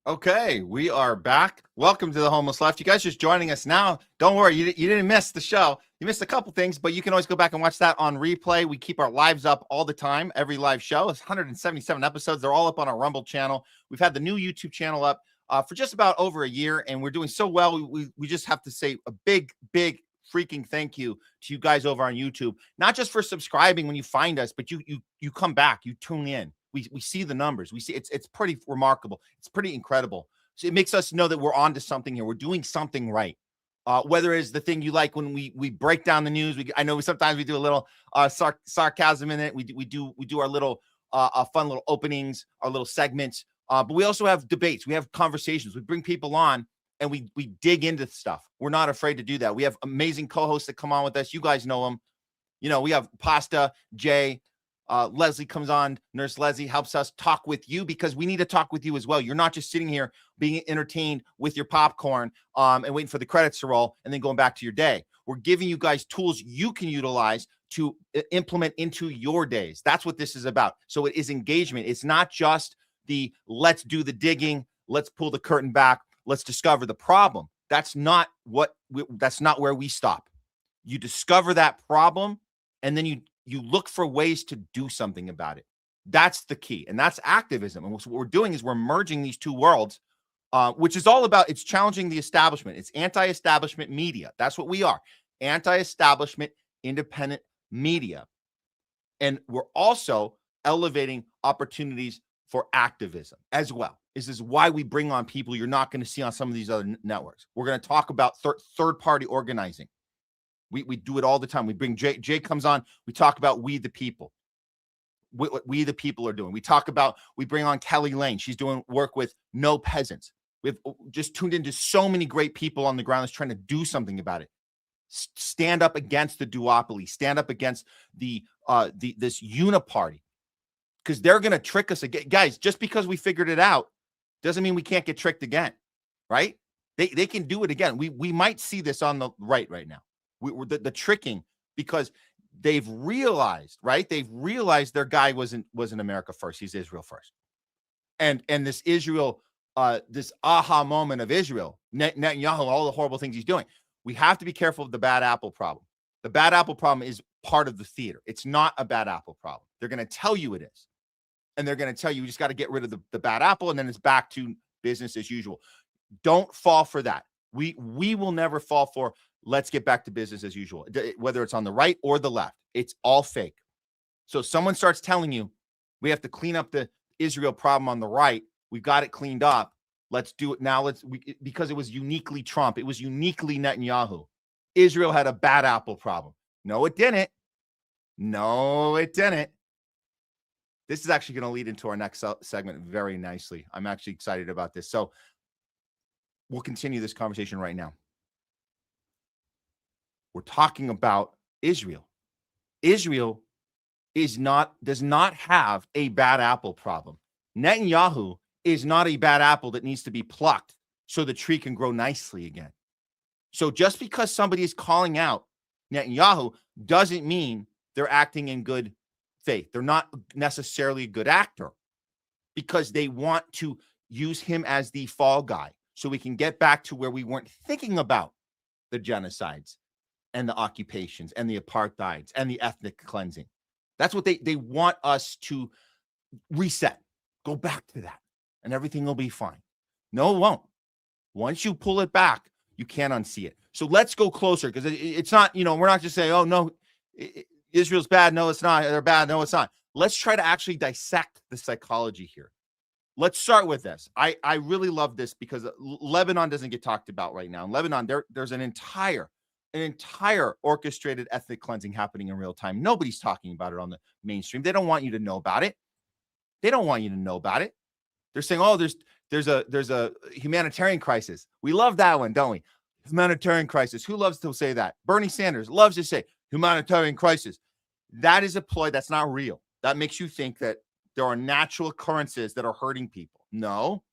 Okay, we are back. Welcome to the Homeless Left. You guys just joining us now. Don't worry, you didn't miss the show. You missed a couple things, but you can always go back and watch that on replay. We keep our lives up all the time. Every live show is 177 episodes. They're all up on our Rumble channel. We've had the new YouTube channel up for just about over a year, and we're doing so well. We just have to say a big freaking thank you to you guys over on YouTube, not just for subscribing when you find us, but you come back, you tune in. We see the numbers. We see it's pretty remarkable. It's pretty incredible. So it makes us know that we're onto something here. We're doing something right. Whether it's the thing you like when we break down the news. I know sometimes we do a little sarcasm in it. We do our little fun little openings, our little segments. But we also have debates. We have conversations. We bring people on and we dig into stuff. We're not afraid to do that. We have amazing co-hosts that come on with us. You guys know them. You know, we have Pasta, Jay, Leslie comes on. Nurse Leslie helps us talk with you, because we need to talk with you as well. You're not just sitting here being entertained with your popcorn and waiting for the credits to roll and then going back to your day. We're giving you guys tools you can utilize to implement into your days. That's what this is about. So it is engagement. It's not just the let's do the digging, let's pull the curtain back, let's discover the problem. That's not where we stop. You discover that problem, and then you look for ways to do something about it. That's the key. And that's activism. And what we're doing is we're merging these two worlds, which is all about, it's challenging the establishment. It's anti-establishment media. That's what we are. Anti-establishment, independent media. And we're also elevating opportunities for activism as well. This is why we bring on people you're not going to see on some of these other networks. We're going to talk about third-party organizing. We do it all the time. We bring Jay comes on. We talk about we the people. What we the people are doing. We bring on Kelly Lane. She's doing work with No Peasants. We've just tuned into so many great people on the ground that's trying to do something about it. Stand up against the duopoly. Stand up against this uniparty, because they're going to trick us again. Guys, just because we figured it out doesn't mean we can't get tricked again, right? They can do it again. We might see this on the right now. We're the tricking, because they've realized, right? They've realized their guy wasn't America first. He's Israel first. And this Israel, this aha moment of Israel, Netanyahu, all the horrible things he's doing. We have to be careful of the bad apple problem. The bad apple problem is part of the theater. It's not a bad apple problem. They're going to tell you it is. And they're going to tell you just got to get rid of the bad apple, and then it's back to business as usual. Don't fall for that. We will never fall for let's get back to business as usual, whether it's on the right or the left. It's all fake. So someone starts telling you We have to clean up the Israel problem on the right. We've got it cleaned up. Let's do it now. Because it was uniquely Trump. It was uniquely Netanyahu. Israel had a bad apple problem. No, it didn't. No, it didn't. This is actually going to lead into our next segment very nicely. I'm actually excited about this. So we'll continue this conversation right now. We're talking about Israel. Israel does not have a bad apple problem. Netanyahu is not a bad apple that needs to be plucked so the tree can grow nicely again. So just because somebody is calling out Netanyahu doesn't mean they're acting in good faith. They're not necessarily a good actor because they want to use him as the fall guy so we can get back to where we weren't thinking about the genocides and the occupations and the apartheids and the ethnic cleansing. That's what they want us to reset. Go back to that and everything will be fine. No, it won't. Once you pull it back, you can't unsee it. So let's go closer because it's not, we're not just saying, oh, no, Israel's bad. No, it's not. They're bad. No, it's not. Let's try to actually dissect the psychology here. Let's start with this. I really love this because Lebanon doesn't get talked about right now. In Lebanon, there's an entire orchestrated ethnic cleansing happening in real time. Nobody's talking about it on the mainstream. They don't want you to know about it. They don't want you to know about it. They're saying, oh, there's a humanitarian crisis. We love that one, don't we? Humanitarian crisis. Who loves to say that? Bernie Sanders loves to say humanitarian crisis. That is a ploy. That's not real. That makes you think that there are natural occurrences that are hurting people. No,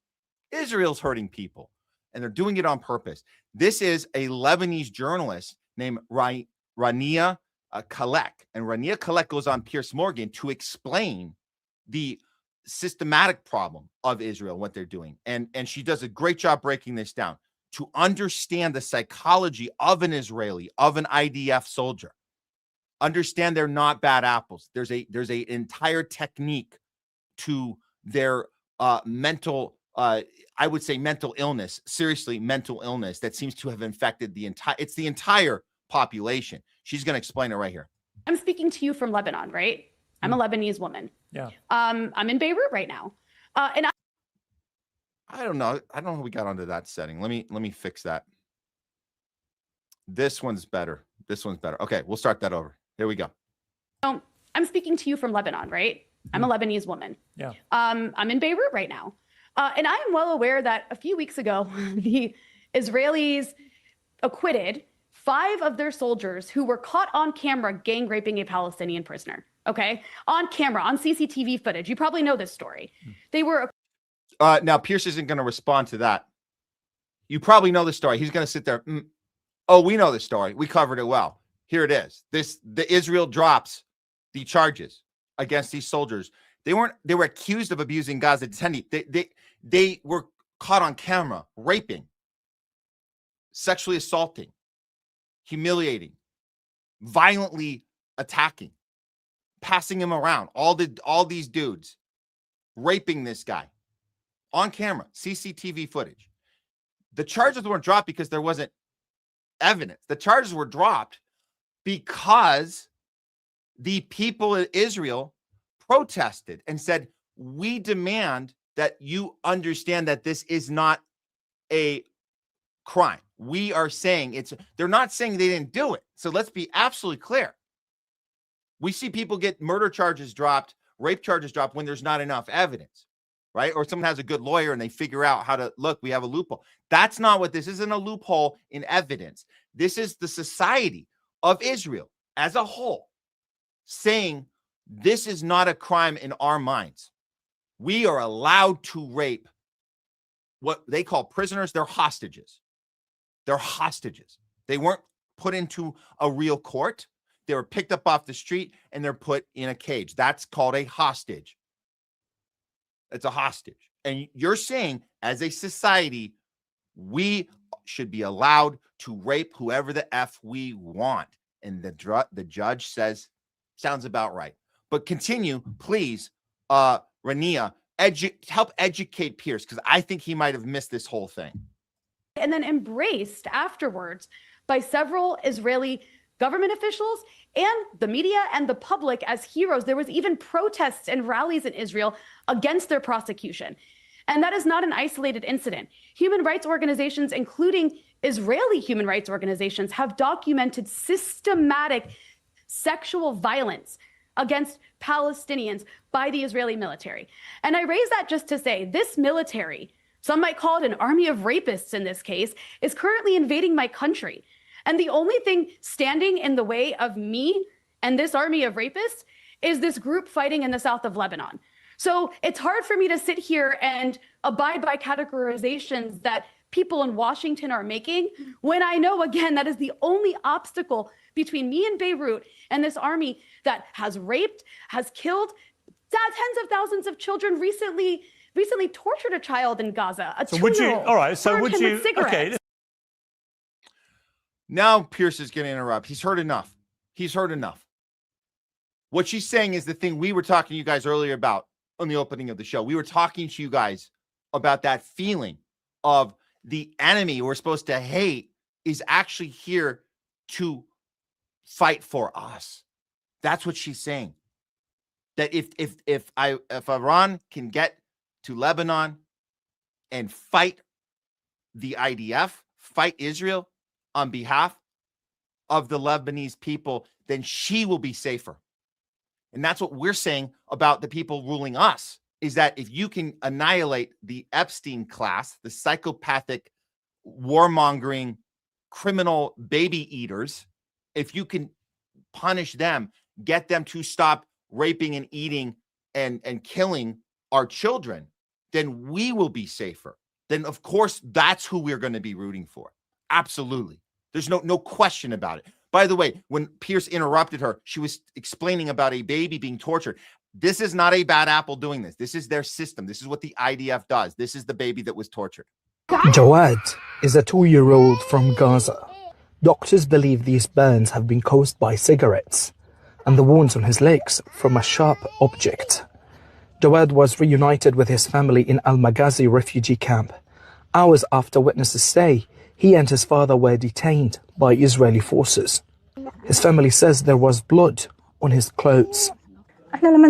Israel's hurting people, and they're doing it on purpose. This is a Lebanese journalist named Rania Kalek, and Rania Kalek goes on Piers Morgan to explain the systematic problem of Israel, what they're doing. And she does a great job breaking this down to understand the psychology of an Israeli, of an IDF soldier. Understand they're not bad apples. There's a entire technique to their mental, I would say mental illness, seriously mental illness that seems to have infected the entire population. She's going to explain it right here. I'm speaking to you from Lebanon, right? I'm a Lebanese woman. Yeah. I'm in Beirut right now. And I don't know how we got onto that setting. Let me fix that. This one's better. Okay, we'll start that over. Here we go. I'm speaking to you from Lebanon, right? I'm a Lebanese woman. Yeah. I'm in Beirut right now. And I am well aware that a few weeks ago, the Israelis acquitted 5 of their soldiers who were caught on camera gang raping a Palestinian prisoner. Okay? On camera, on CCTV footage. You probably know this story. They were... Now, Pierce isn't going to respond to that. You probably know the story. He's going to sit there. Oh, we know the story. We covered it well. Here it is. The Israel drops the charges against these soldiers. They were accused of abusing Gaza detainees. They were caught on camera raping, sexually assaulting, humiliating, violently attacking, passing him around. All these dudes raping this guy on camera, CCTV footage. The charges weren't dropped because there wasn't evidence. The charges were dropped because the people of Israel protested and said, we demand that you understand that this is not a crime. We are saying they're not saying they didn't do it. So let's be absolutely clear. We see people get murder charges dropped, rape charges dropped when there's not enough evidence, right? Or someone has a good lawyer and they figure out how to, look, we have a loophole. That's not what this isn't a loophole in evidence. This is the society of Israel as a whole saying this is not a crime in our minds. We are allowed to rape what they call prisoners. They're hostages. They're hostages. They weren't put into a real court. They were picked up off the street and they're put in a cage. That's called a hostage. It's a hostage. And you're saying as a society, we should be allowed to rape whoever the F we want. And the judge says, sounds about right. But continue, please, Rania, help educate Pierce, because I think he might have missed this whole thing. And then embraced afterwards by several Israeli government officials and the media and the public as heroes. There was even protests and rallies in Israel against their prosecution. And that is not an isolated incident. Human rights organizations, including Israeli human rights organizations, have documented systematic sexual violence against Palestinians by the Israeli military. And I raise that just to say this military, some might call it an army of rapists in this case, is currently invading my country. And the only thing standing in the way of me and this army of rapists is this group fighting in the south of Lebanon. So it's hard for me to sit here and abide by categorizations that people in Washington are making when I know, again, that is the only obstacle between me and Beirut and this army that has raped, has killed tens of thousands of children, recently tortured a child in Gaza. So would you, all right, so would you, okay. Now Pierce is going to interrupt. He's heard enough. He's heard enough. What she's saying is the thing we were talking to you guys earlier about on the opening of the show. We were talking to you guys about that feeling of the enemy we're supposed to hate is actually here to fight for us. That's what she's saying. That if Iran can get to Lebanon and fight the IDF, fight Israel on behalf of the Lebanese people, then she will be safer. And that's what we're saying about the people ruling us, is that if you can annihilate the Epstein class, the psychopathic, warmongering, criminal baby eaters, if you can punish them, get them to stop raping and eating and killing our children, then we will be safer. Then, of course, that's who we're going to be rooting for. Absolutely. There's no question about it. By the way, when Pierce interrupted her, she was explaining about a baby being tortured. This is not a bad apple doing this. This is their system. This is what the IDF does. This is the baby that was tortured. Jawad is a 2-year-old from Gaza. Doctors believe these burns have been caused by cigarettes and the wounds on his legs from a sharp object. Jawad was reunited with his family in Al-Maghazi refugee camp. Hours after witnesses say he and his father were detained by Israeli forces. His family says there was blood on his clothes. When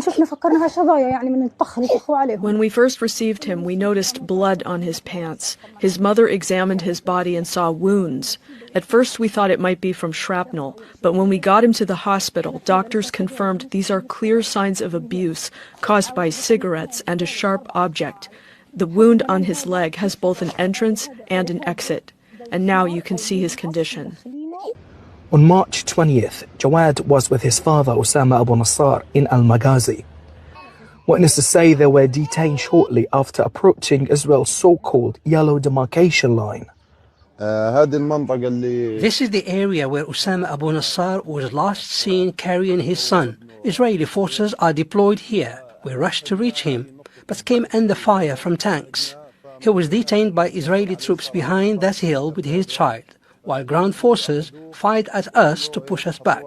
we first received him, we noticed blood on his pants. His mother examined his body and saw wounds. At first we thought it might be from shrapnel, but when we got him to the hospital, doctors confirmed these are clear signs of abuse caused by cigarettes and a sharp object. The wound on his leg has both an entrance and an exit, and now you can see his condition. On March 20th, Jawad was with his father Osama Abu Nassar in Al-Maghazi. Witnesses say they were detained shortly after approaching Israel's so-called yellow demarcation line. This is the area where Osama Abu Nassar was last seen carrying his son. Israeli forces are deployed here. We rushed to reach him, but came under fire from tanks. He was detained by Israeli troops behind that hill with his child, while ground forces fired at us to push us back.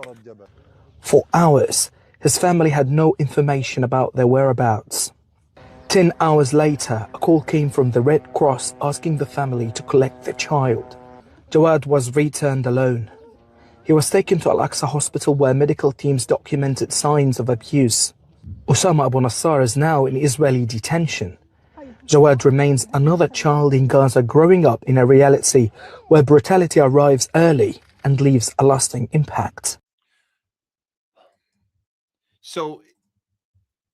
For hours, his family had no information about their whereabouts. 10 hours later, a call came from the Red Cross asking the family to collect their child. Jawad was returned alone. He was taken to Al-Aqsa Hospital where medical teams documented signs of abuse. Osama Abu Nassar is now in Israeli detention. Jawad remains another child in Gaza growing up in a reality where brutality arrives early and leaves a lasting impact. So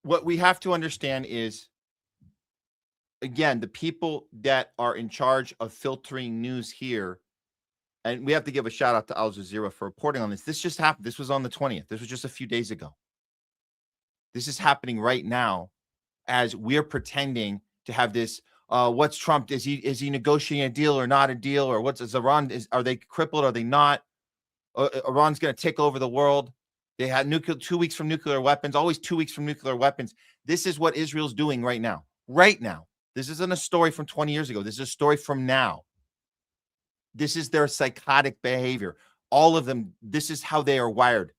what we have to understand is, again, the people that are in charge of filtering news here, and we have to give a shout out to Al Jazeera for reporting on this. This just happened. This was on the 20th. This was just a few days ago. This is happening right now as we're pretending to have this. What's Trump? Is he negotiating a deal or not a deal? Or is Iran? Are they crippled? Are they not? Iran's going to take over the world. They had 2 weeks from nuclear weapons. Always 2 weeks from nuclear weapons. This is what Israel's doing right now. Right now. This isn't a story from 20 years ago. This is a story from now. This is their psychotic behavior. All of them. This is how they are wired.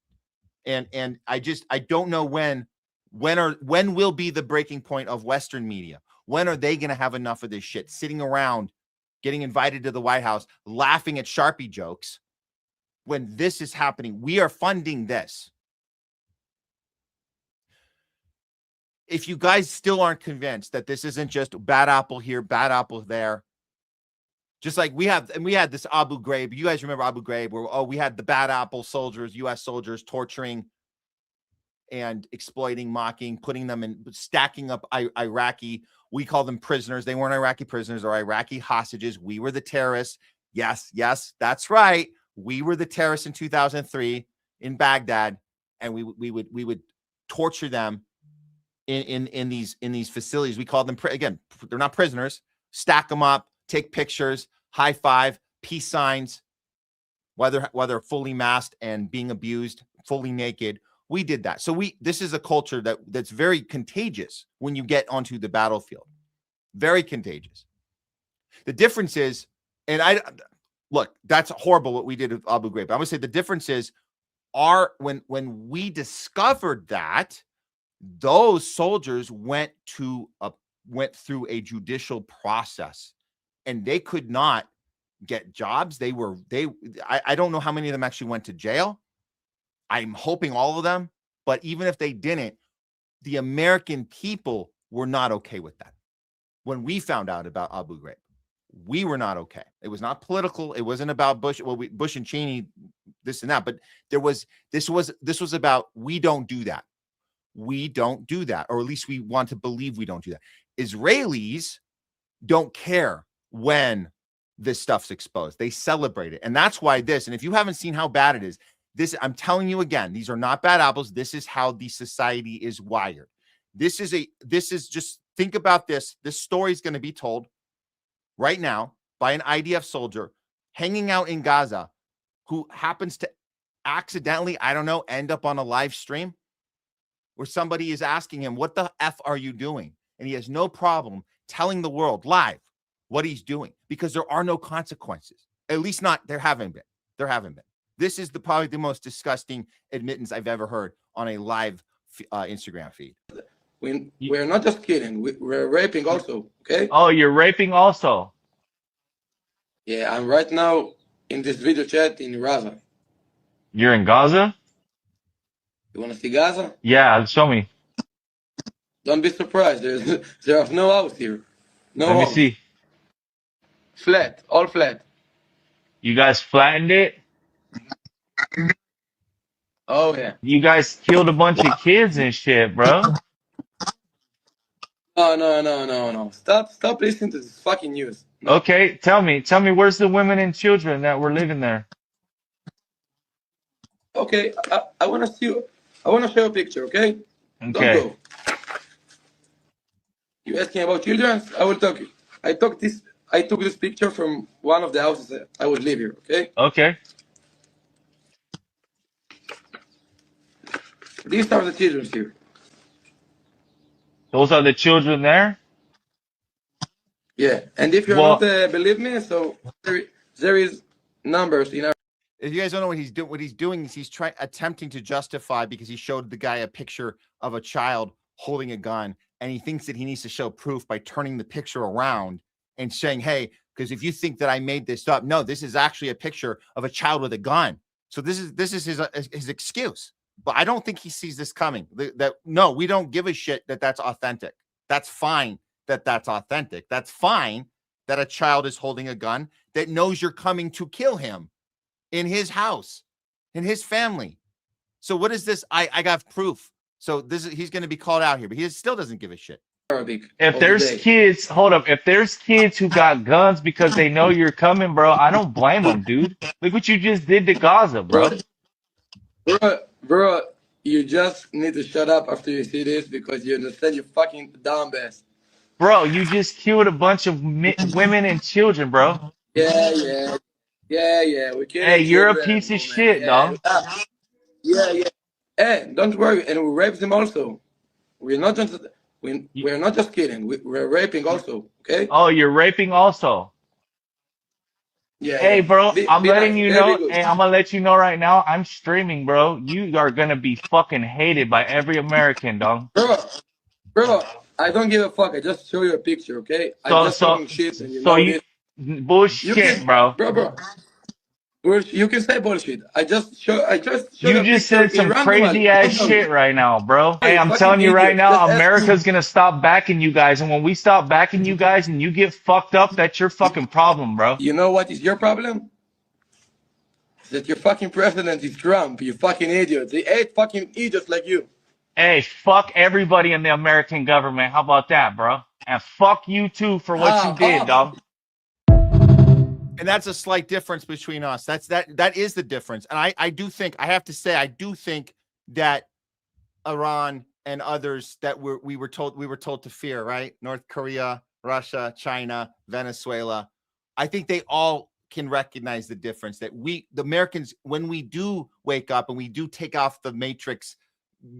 And I don't know when will be the breaking point of Western media. When are they going to have enough of this shit? Sitting around, getting invited to the White House, laughing at Sharpie jokes, when this is happening. We are funding this. If you guys still aren't convinced that this isn't just bad apple here, bad apple there, just like we had this Abu Ghraib. You guys remember Abu Ghraib, where we had the bad apple soldiers, U.S. soldiers torturing and exploiting, mocking, putting them in, stacking up Iraqi. We call them prisoners. They weren't Iraqi prisoners or Iraqi hostages. We were the terrorists. Yes, that's right. We were the terrorists in 2003 in Baghdad, and we would torture them in these facilities. We call them again. They're not prisoners. Stack them up, take pictures, high five, peace signs, whether fully masked and being abused, fully naked. We did that. So this is a culture that's very contagious when you get onto the battlefield. Very contagious. The difference is, and look, that's horrible what we did with Abu Ghraib. I would say the difference is when we discovered that, those soldiers went through a judicial process, and they could not get jobs. I don't know how many of them actually went to jail. I'm hoping all of them, but even if they didn't, the American people were not okay with that. When we found out about Abu Ghraib, we were not okay. It was not political. It wasn't about Bush. Well, Bush and Cheney, this and that. But this was about, we don't do that. We don't do that, or at least we want to believe we don't do that. Israelis don't care when this stuff's exposed. They celebrate it, and that's why this. And if you haven't seen how bad it is, this, I'm telling you again, these are not bad apples. This is how the society is wired. This is just, think about this. This story is going to be told right now by an IDF soldier hanging out in Gaza who happens to accidentally, I don't know, end up on a live stream where somebody is asking him, what the F are you doing? And he has no problem telling the world live what he's doing, because there are no consequences. At least not, there haven't been. There haven't been. This is probably the most disgusting admittance I've ever heard on a live Instagram feed. We're not just kidding. We're raping also, okay? Oh, you're raping also? Yeah, I'm right now in this video chat in Raza. You're in Gaza? You want to see Gaza? Yeah, show me. Don't be surprised. There are no house here. No Let me homes. see. Flat, all flat. You guys flattened it? Oh, yeah. You guys killed a bunch of kids and shit, bro. No. Stop listening to this fucking news. No. Okay, tell me, where's the women and children that were living there? Okay, I want to see you. I want to show a picture, okay? Okay. Don't go. You asking about children? I will talk. I took this picture from one of the houses that I would live here, okay? Okay. These are the children here. Those are the children there? Yeah, and if you're not believe me, so there is numbers in our. If you guys don't know what he's doing is he's attempting to justify, because he showed the guy a picture of a child holding a gun, and he thinks that he needs to show proof by turning the picture around and saying, hey, because if you think that I made this up, no, this is actually a picture of a child with a gun. So this is his excuse. But I don't think he sees this coming. No, we don't give a shit that that's authentic. That's fine that that's authentic. That's fine that a child is holding a gun that knows you're coming to kill him in his house, in his family. So what is this? I got proof. So he's going to be called out here, but he still doesn't give a shit. If there's kids, hold up. If there's kids who got guns because they know you're coming, bro, I don't blame them, dude. Look what you just did to Gaza, bro. Bro, you just need to shut up after you see this, because you understand, you fucking dumbass. Bro, you just killed a bunch of women and children, bro. Yeah. We can't. Hey, you're a piece of shit, dog. Yeah. Hey, don't worry, and we rape them also. We're not just kidding. We're raping also. Okay. Oh, you're raping also. Yeah. Hey, bro, I'm letting you know. Good. Hey, I'm gonna let you know right now. I'm streaming, bro. You are gonna be fucking hated by every American, dog. Bro, I don't give a fuck. I just show you a picture, okay? I'm just talking shit, and you know it. Bullshit, bro. Bro. You can say bullshit. I just showed You a just picture said some in randomly. crazy ass Don't tell shit me. right now, bro. Hey, You I'm fucking telling you right idiot. now, Just ask America's you. gonna stop backing you guys, and when we stop backing you guys and you get fucked up, that's your fucking problem, bro. You know what is your problem? That your fucking president is Trump. You fucking idiot. They hate fucking idiots like you. Hey, fuck everybody in the American government. How about that, bro? And fuck you too for what you Ha did, ha. dog. And that's a slight difference between us. That is the difference. And I do think, I have to say, I do think that Iran and others that we were told to fear, right? North Korea, Russia, China, Venezuela. I think they all can recognize the difference that the Americans, when we do wake up and we do take off the matrix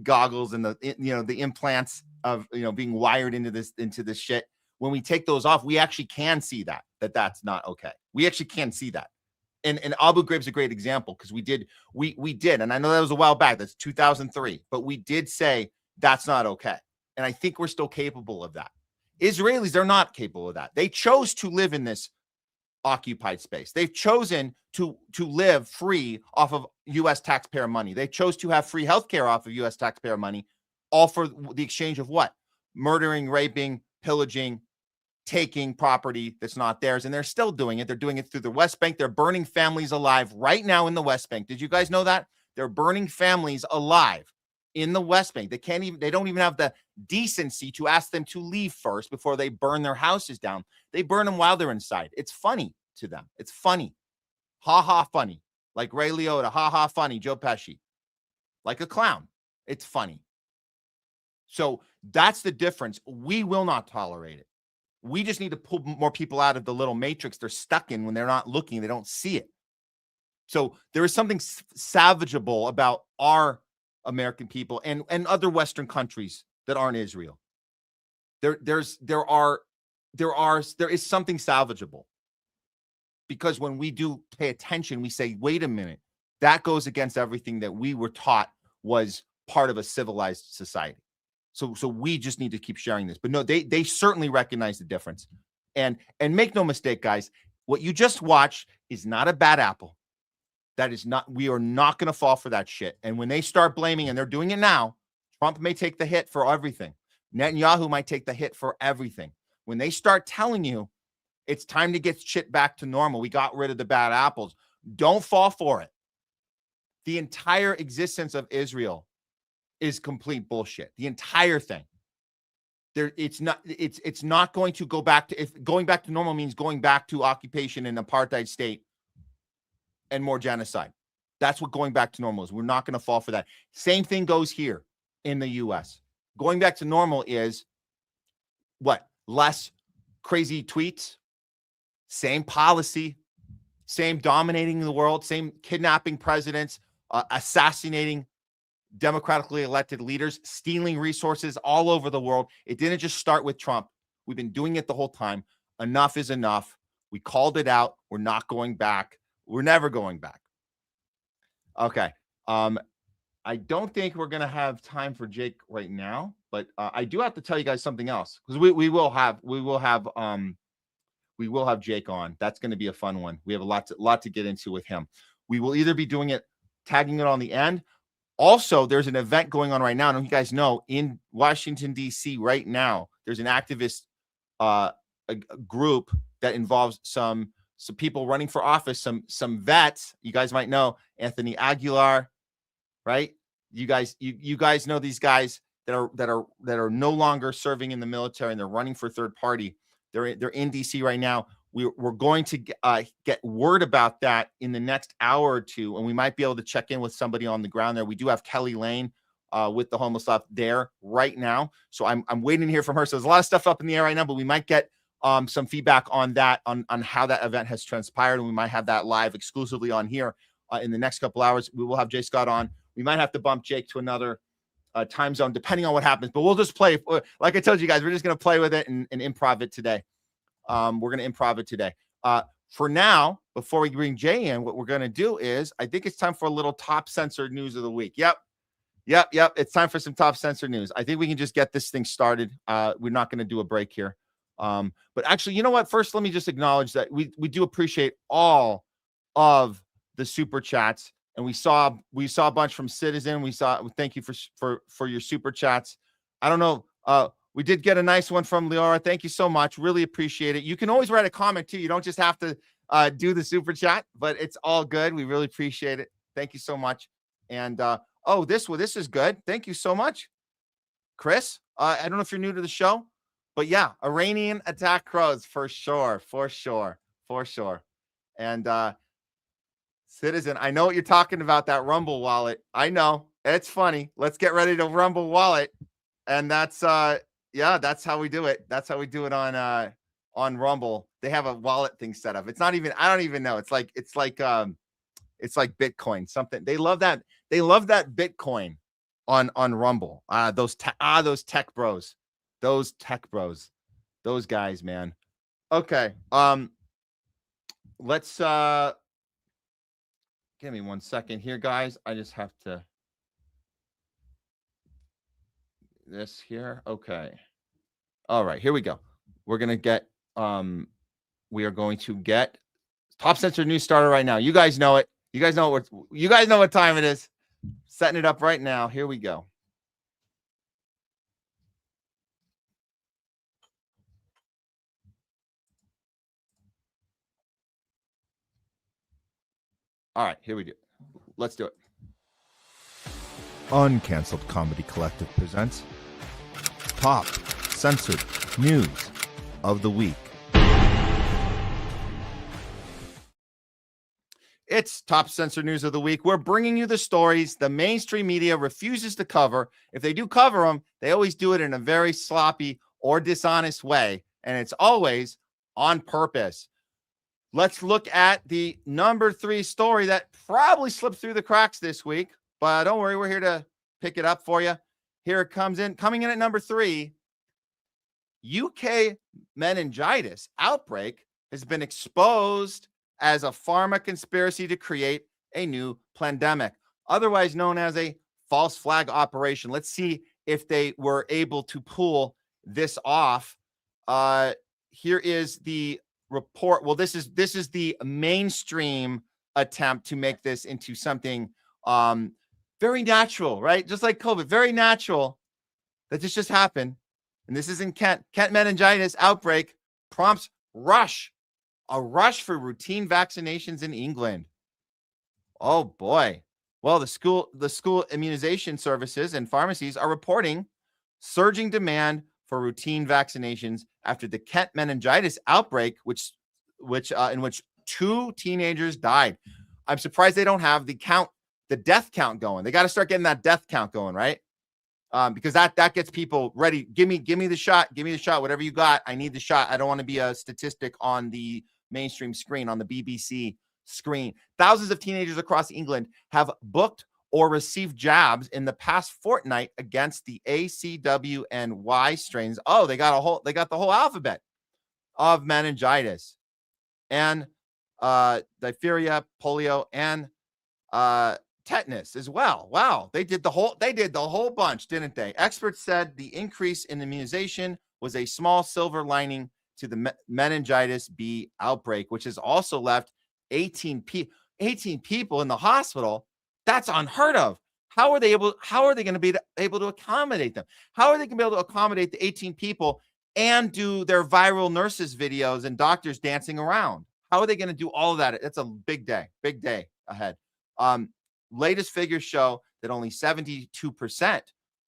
goggles and the implants of being wired into this shit, when we take those off, we actually can see that's not okay. We actually can see that. And Abu Ghraib's a great example because we did, and I know that was a while back, that's 2003, but we did say that's not okay. And I think we're still capable of that. Israelis, they're not capable of that. They chose to live in this occupied space. They've chosen to live free off of U.S. taxpayer money. They chose to have free healthcare off of U.S. taxpayer money, all for the exchange of what? Murdering, raping, pillaging, taking property that's not theirs, and they're still doing it. They're doing it through the West Bank. They're burning families alive right now in the West Bank. Did you guys know that? They're burning families alive in the West Bank. They don't even have the decency to ask them to leave first before they burn their houses down. They burn them while they're inside. It's funny to them. It's funny. Ha ha funny. Like Ray Liotta. Ha ha funny. Joe Pesci. Like a clown. It's funny. So that's the difference. We will not tolerate it. We just need to pull more people out of the little matrix they're stuck in when they're not looking. They don't see it. So there is something savageable about our American people and other Western countries that aren't Israel. There is something salvageable, because when we do pay attention, we say, wait a minute, that goes against everything that we were taught was part of a civilized society. So we just need to keep sharing this. But no, they certainly recognize the difference. And make no mistake, guys, what you just watched is not a bad apple. That is not, we are not going to fall for that shit. And when they start blaming, and they're doing it now, Trump may take the hit for everything. Netanyahu might take the hit for everything. When they start telling you it's time to get shit back to normal, we got rid of the bad apples, don't fall for it. The entire existence of Israel is complete bullshit. The entire thing. It's not going to go back to, if going back to normal means going back to occupation and apartheid state and more genocide. That's what going back to normal is. We're not going to fall for that. Same thing goes here in the US. Going back to normal is what? Less crazy tweets, same policy, same dominating the world, same kidnapping presidents, assassinating democratically elected leaders, stealing resources all over the world. It didn't just start with Trump. We've been doing it the whole time. Enough is enough. We called it out. We're not going back. We're never going back. Okay. I don't think we're going to have time for Jake right now, but I do have to tell you guys something else, because we will have Jake on. That's going to be a fun one. We have a lot to get into with him. We will either be doing it, tagging it on the end. Also, there's an event going on right now. I don't know if you guys know, in Washington, D.C. right now, there's an activist a group that involves some people running for office, some vets. You guys might know Anthony Aguilar, right? You guys know these guys that are no longer serving in the military, and they're running for third party. They're in D.C. right now. We're going to get word about that in the next hour or two, and we might be able to check in with somebody on the ground there. We do have Kelly Lane with the Homeless Left there right now, so I'm waiting to hear from her. So there's a lot of stuff up in the air right now, but we might get some feedback on that, on how that event has transpired, and we might have that live exclusively on here in the next couple hours. We will have Jay Scott on. We might have to bump Jake to another time zone depending on what happens, but we'll just play. Like I told you guys, we're just going to play with it and improv it today. We're going to improv it today. For now, before we bring Jay in, what we're going to do is, I think it's time for a little top censored news of the week. Yep. It's time for some top censored news. I think we can just get this thing started. We're not going to do a break here. But actually, you know what? First, let me just acknowledge that we do appreciate all of the super chats, and we saw a bunch from Citizen. Thank you for your super chats. I don't know. We did get a nice one from Leora. Thank you so much. Really appreciate it. You can always write a comment too. You don't just have to do the super chat, but it's all good. We really appreciate it. Thank you so much. And this is good. Thank you so much, Chris. I don't know if you're new to the show, but yeah, Iranian attack crows for sure. And Citizen, I know what you're talking about, that Rumble wallet. I know. It's funny. Let's get ready to Rumble wallet. And that's that's how we do it. That's how we do it on Rumble. They have a wallet thing set up. It's not even, I don't even know. It's like Bitcoin, something. They love that. They love that Bitcoin on Rumble. Those tech bros. Those guys, man. Okay. Let's give me 1 second here, guys. I just have to this here. Okay. All right, here we go. We're going to get we are going to get Top Censored News starter right now. You guys know it. You guys know what time it is. Setting it up right now. Here we go. All right, here we do. Let's do it. Uncancelled Comedy Collective presents Top Censored News of the Week. It's Top Censored News of the Week. We're bringing you the stories the mainstream media refuses to cover. If they do cover them, they always do it in a very sloppy or dishonest way, and it's always on purpose. Let's look at the number 3 story that probably slipped through the cracks this week, but don't worry, we're here to pick it up for you. Here it comes in. Coming in at number 3, UK meningitis outbreak has been exposed as a pharma conspiracy to create a new pandemic, otherwise known as a false flag operation. Let's see if they were able to pull this off. Here is the report. Well, this is the mainstream attempt to make this into something very natural, right? Just like COVID, very natural that this just happened. And this is in Kent. Kent meningitis outbreak prompts a rush for routine vaccinations in England. Oh boy. Well, the school immunization services and pharmacies are reporting surging demand for routine vaccinations after the Kent meningitis outbreak, in which 2 teenagers died. I'm surprised they don't have the death count going. They got to start getting that death count going, right? Because that gets people ready. Give me the shot. Give me the shot. Whatever you got, I need the shot. I don't want to be a statistic on the mainstream screen, on the BBC screen. Thousands of teenagers across England have booked or received jabs in the past fortnight against the A, C, W, and Y strains. Oh, they got the whole alphabet of meningitis and diphtheria, polio, and tetanus as well. Wow, they did the whole bunch, didn't they? Experts said the increase in immunization was a small silver lining to the meningitis B outbreak, which has also left 18 people in the hospital. That's unheard of. How are they going to be able to accommodate them? How are they going to be able to accommodate the 18 people and do their viral nurses videos and doctors dancing around? How are they going to do all of that? It's a big day ahead. Latest figures show that only 72%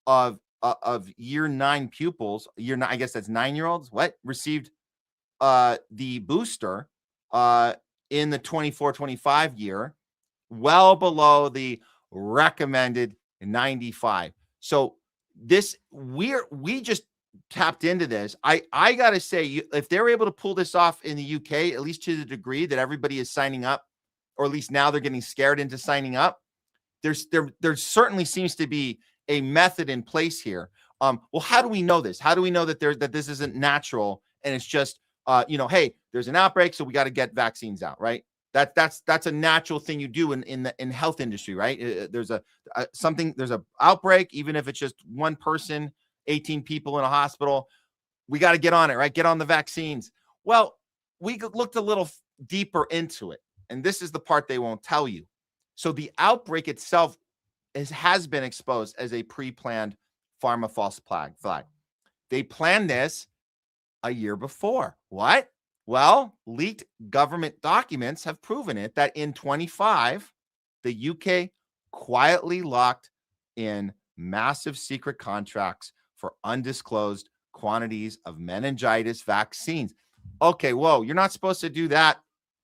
of year 9 pupils, I guess that's 9-year-olds, received the booster in the 24-25 year, well below the recommended 95. So we just tapped into this. I gotta say, if they're able to pull this off in the UK, at least to the degree that everybody is signing up, or at least now they're getting scared into signing up, there certainly seems to be a method in place here. Well, how do we know this? How do we know that this isn't natural and it's just hey, there's an outbreak, so we got to get vaccines out, right? That's a natural thing you do in health industry, right? There's there's a outbreak, even if it's just one person, 18 people in a hospital, we got to get on it, right? Get on the vaccines. Well, we looked a little deeper into it. And this is the part they won't tell you. So the outbreak itself has been exposed as a pre-planned pharma false flag. They planned this a year before. What? Well, leaked government documents have proven it that in 25, the UK quietly locked in massive secret contracts for undisclosed quantities of meningitis vaccines. Okay, whoa, you're not supposed to do that.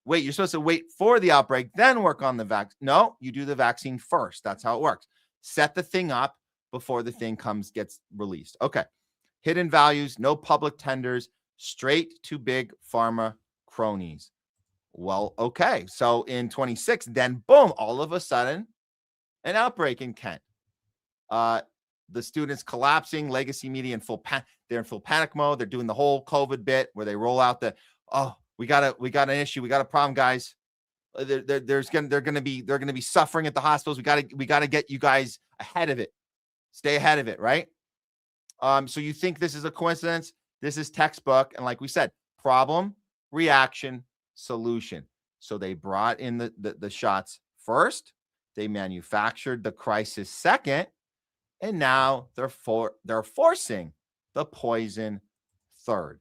Wait, you're supposed to wait for the outbreak, then work on the vaccine. No, you do the vaccine first. That's how it works. Set the thing up before the thing gets released. Okay. Hidden values, no public tenders, straight to big pharma cronies. Well, okay. So in 26, then boom, all of a sudden, an outbreak in Kent. The students collapsing, legacy media in they're in full panic mode. They're doing the whole COVID bit where they roll out we got an issue, we got a problem, guys. They're gonna be suffering at the hospitals. We gotta get you guys ahead of it. Stay ahead of it, right? So you think this is a coincidence? This is textbook, and like we said, problem, reaction, solution. So they brought in the shots first, they manufactured the crisis second, and now they're forcing the poison third.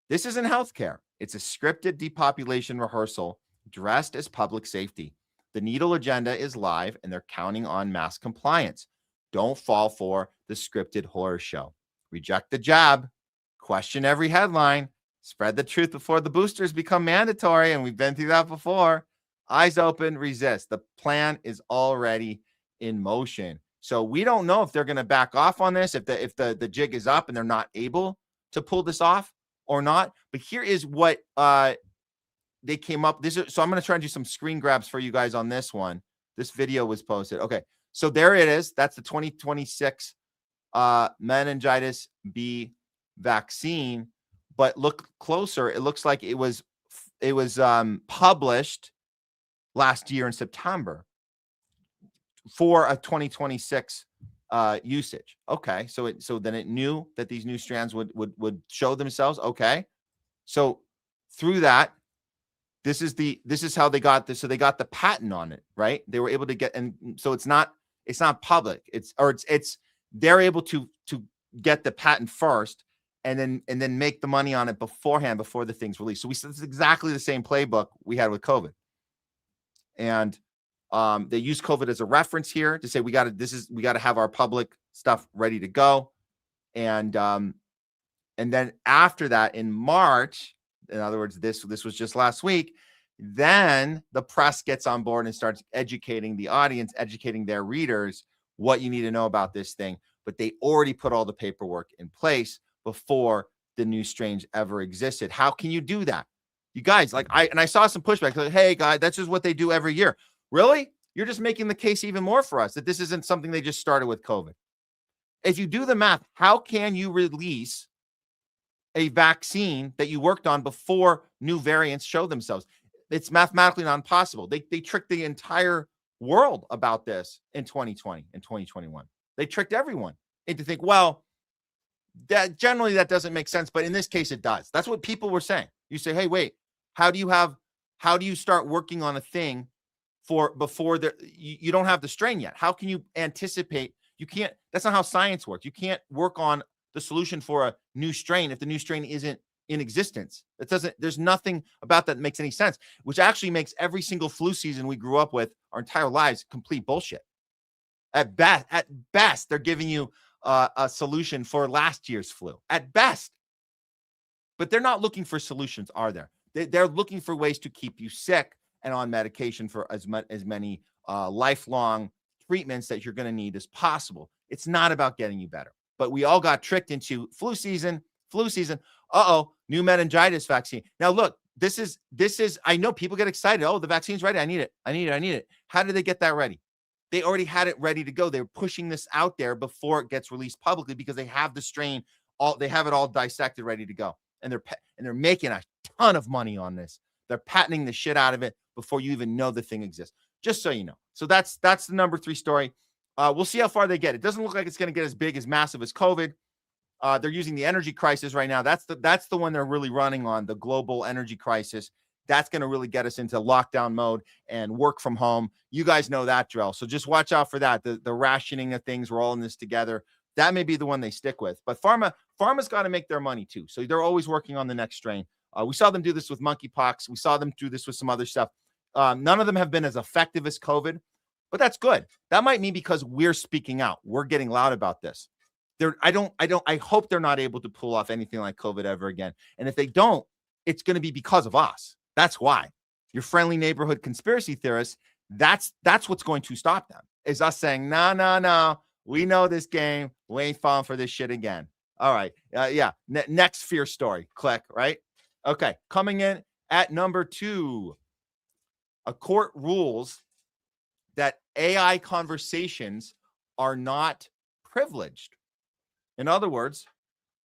This isn't healthcare. It's a scripted depopulation rehearsal dressed as public safety. The needle agenda is live, and they're counting on mass compliance. Don't fall for the scripted horror show. Reject the jab. Question every headline. Spread the truth before the boosters become mandatory, and we've been through that before. Eyes open, resist. The plan is already in motion. So we don't know if they're going to back off on this, if the jig is up and they're not able to pull this off or not. But here is what they came up. So I'm going to try and do some screen grabs for you guys on this one. This video was posted. Okay, so there it is. That's the 2026 meningitis B vaccine. But look closer. It looks like it was published last year in September for a 2026 usage. Okay, so then it knew that these new strands would show themselves. Okay, so through that, this is how they got this. So they got the patent on it, right? They were able to get, and so it's not public. They're able to get the patent first, and then make the money on it beforehand, before the thing's released. So this is exactly the same playbook we had with COVID. And they use COVID as a reference here to say we got to have our public stuff ready to go. And then after that, in March, in other words, this was just last week, then the press gets on board and starts educating the audience, educating their readers what you need to know about this thing. But they already put all the paperwork in place before the new strains ever existed. How can you do that? You guys, I saw some pushback. Like, hey, guys, that's just what they do every year. Really? You're just making the case even more for us that this isn't something they just started with COVID. If you do the math, how can you release a vaccine that you worked on before new variants show themselves? It's mathematically not possible. They tricked the entire world about this in 2020 and 2021. They tricked everyone into think, well, that doesn't make sense, but in this case it does. That's what people were saying. You say, hey, wait, how do you start working on a thing before you don't have the strain yet? How can you anticipate? You can't. That's not how science works. You can't work on the solution for a new strain if the new strain isn't in existence. There's nothing about that makes any sense, which actually makes every single flu season we grew up with our entire lives complete bullshit. At best, they're giving you a solution for last year's flu. At best. But they're not looking for solutions, are there? They're looking for ways to keep you sick and on medication for as many lifelong treatments that you're going to need as possible. It's not about getting you better. But we all got tricked into flu season. New meningitis vaccine. Now, look, this is, I know people get excited. Oh, the vaccine's ready. I need it. How did they get that ready? They already had it ready to go. They were pushing this out there before it gets released publicly because they have the strain, they have it all dissected, ready to go. And they're making a ton of money on this. They're patenting the shit out of it before you even know the thing exists. Just so you know. So that's the number 3 story. We'll see how far they get. It doesn't look like it's going to get as big, as massive as COVID. They're using the energy crisis right now. That's the one they're really running on, the global energy crisis, that's going to really get us into lockdown mode and work from home. You guys know that drill. So just watch out for that. The rationing of things, we're all in this together. That may be the one they stick with. But pharma's got to make their money too. So they're always working on the next strain. We saw them do this with monkeypox. We saw them do this with some other stuff. None of them have been as effective as COVID, but that's good. That might mean because we're speaking out. We're getting loud about this. I hope they're not able to pull off anything like COVID ever again. And if they don't, it's going to be because of us. That's why. Your friendly neighborhood conspiracy theorists, that's what's going to stop them, is us saying, no, we know this game. We ain't falling for this shit again. All right. Next fear story. Click, right? Okay. Coming in at number 2, a court rules that AI conversations are not privileged. In other words,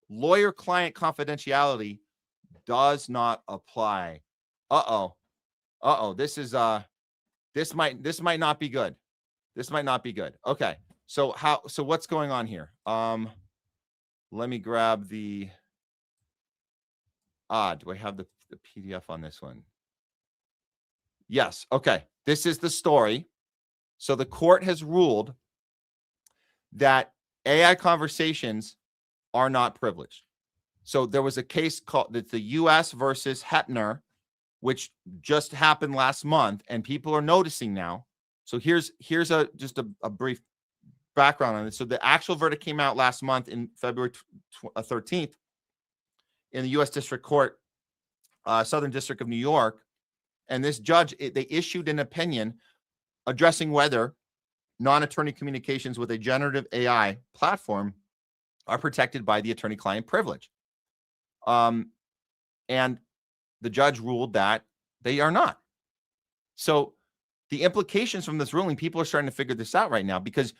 lawyer-client confidentiality does not apply. This might not be good. This might not be good. Okay. So what's going on here? Let me grab the do I have the PDF on this one? Yes. Okay. This is the story. So the court has ruled that AI conversations are not privileged. So there was a case called the U.S. versus Hepner, which just happened last month, and people are noticing now. So here's just a brief background on it. So the actual verdict came out last month in February 13th in the U.S. District Court, Southern District of New York, and this judge, they issued an opinion addressing whether non-attorney communications with a generative AI platform are protected by the attorney-client privilege. And the judge ruled that they are not. So the implications from this ruling, people are starting to figure this out right now because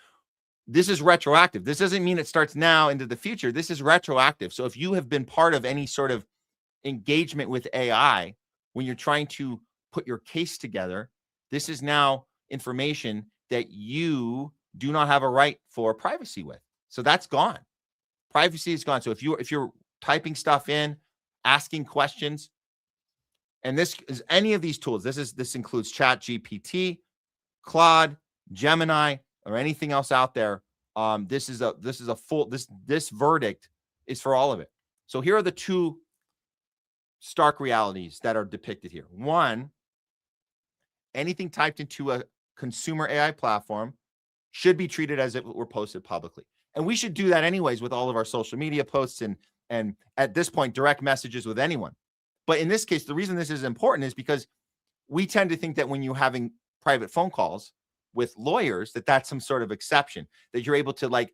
this is retroactive. This doesn't mean it starts now into the future. This is retroactive. So if you have been part of any sort of engagement with AI when you're trying to put your case together, this is now information that you do not have a right for privacy with. So that's gone. Privacy is gone. So if you're typing stuff in, asking questions, and this is any of these tools, this includes ChatGPT, Claude, Gemini, or anything else out there. This verdict is for all of it. So here are the 2 stark realities that are depicted here. One, anything typed into a consumer AI platform should be treated as if it were posted publicly. And we should do that anyways with all of our social media posts and at this point, direct messages with anyone. But in this case, the reason this is important is because we tend to think that when you're having private phone calls with lawyers, that's some sort of exception, that you're able to like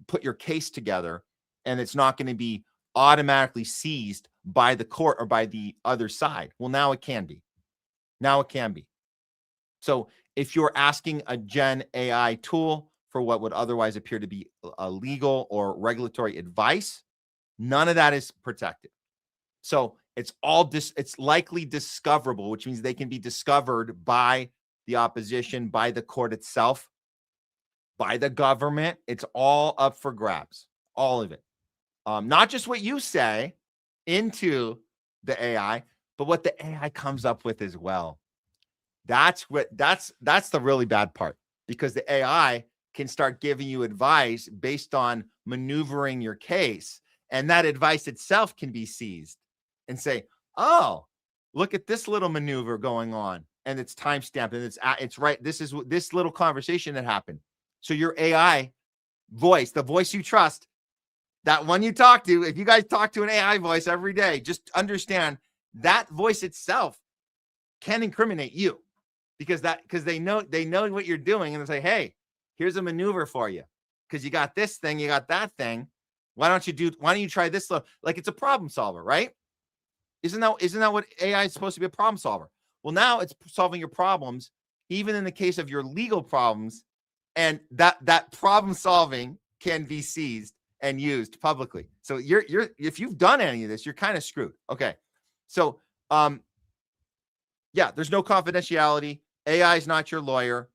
put your case together and it's not going to be automatically seized by the court or by the other side. Well, now it can be. Now it can be. So if you're asking a Gen AI tool for what would otherwise appear to be a legal or regulatory advice, none of that is protected. So it's it's likely discoverable, which means they can be discovered by the opposition, by the court itself, by the government. It's all up for grabs, all of it. Not just what you say into the AI, but what the AI comes up with as well. That's the really bad part, because the AI can start giving you advice based on maneuvering your case, and that advice itself can be seized and say, oh, look at this little maneuver going on, and it's timestamped and it's right. This is this little conversation that happened. So your AI voice, the voice you trust, that one you talk to, if you guys talk to an AI voice every day, just understand that voice itself can incriminate you, because they know what you're doing, and they say, hey, here's a maneuver for you, because you got this thing, you got that thing. Why don't you try this? Like, it's a problem solver, right? Isn't that what AI is supposed to be, a problem solver? Well, now it's solving your problems, even in the case of your legal problems, and that problem solving can be seized and used publicly. So you're if you've done any of this, you're kind of screwed. Okay. So yeah, there's no confidentiality. AI is not your lawyer.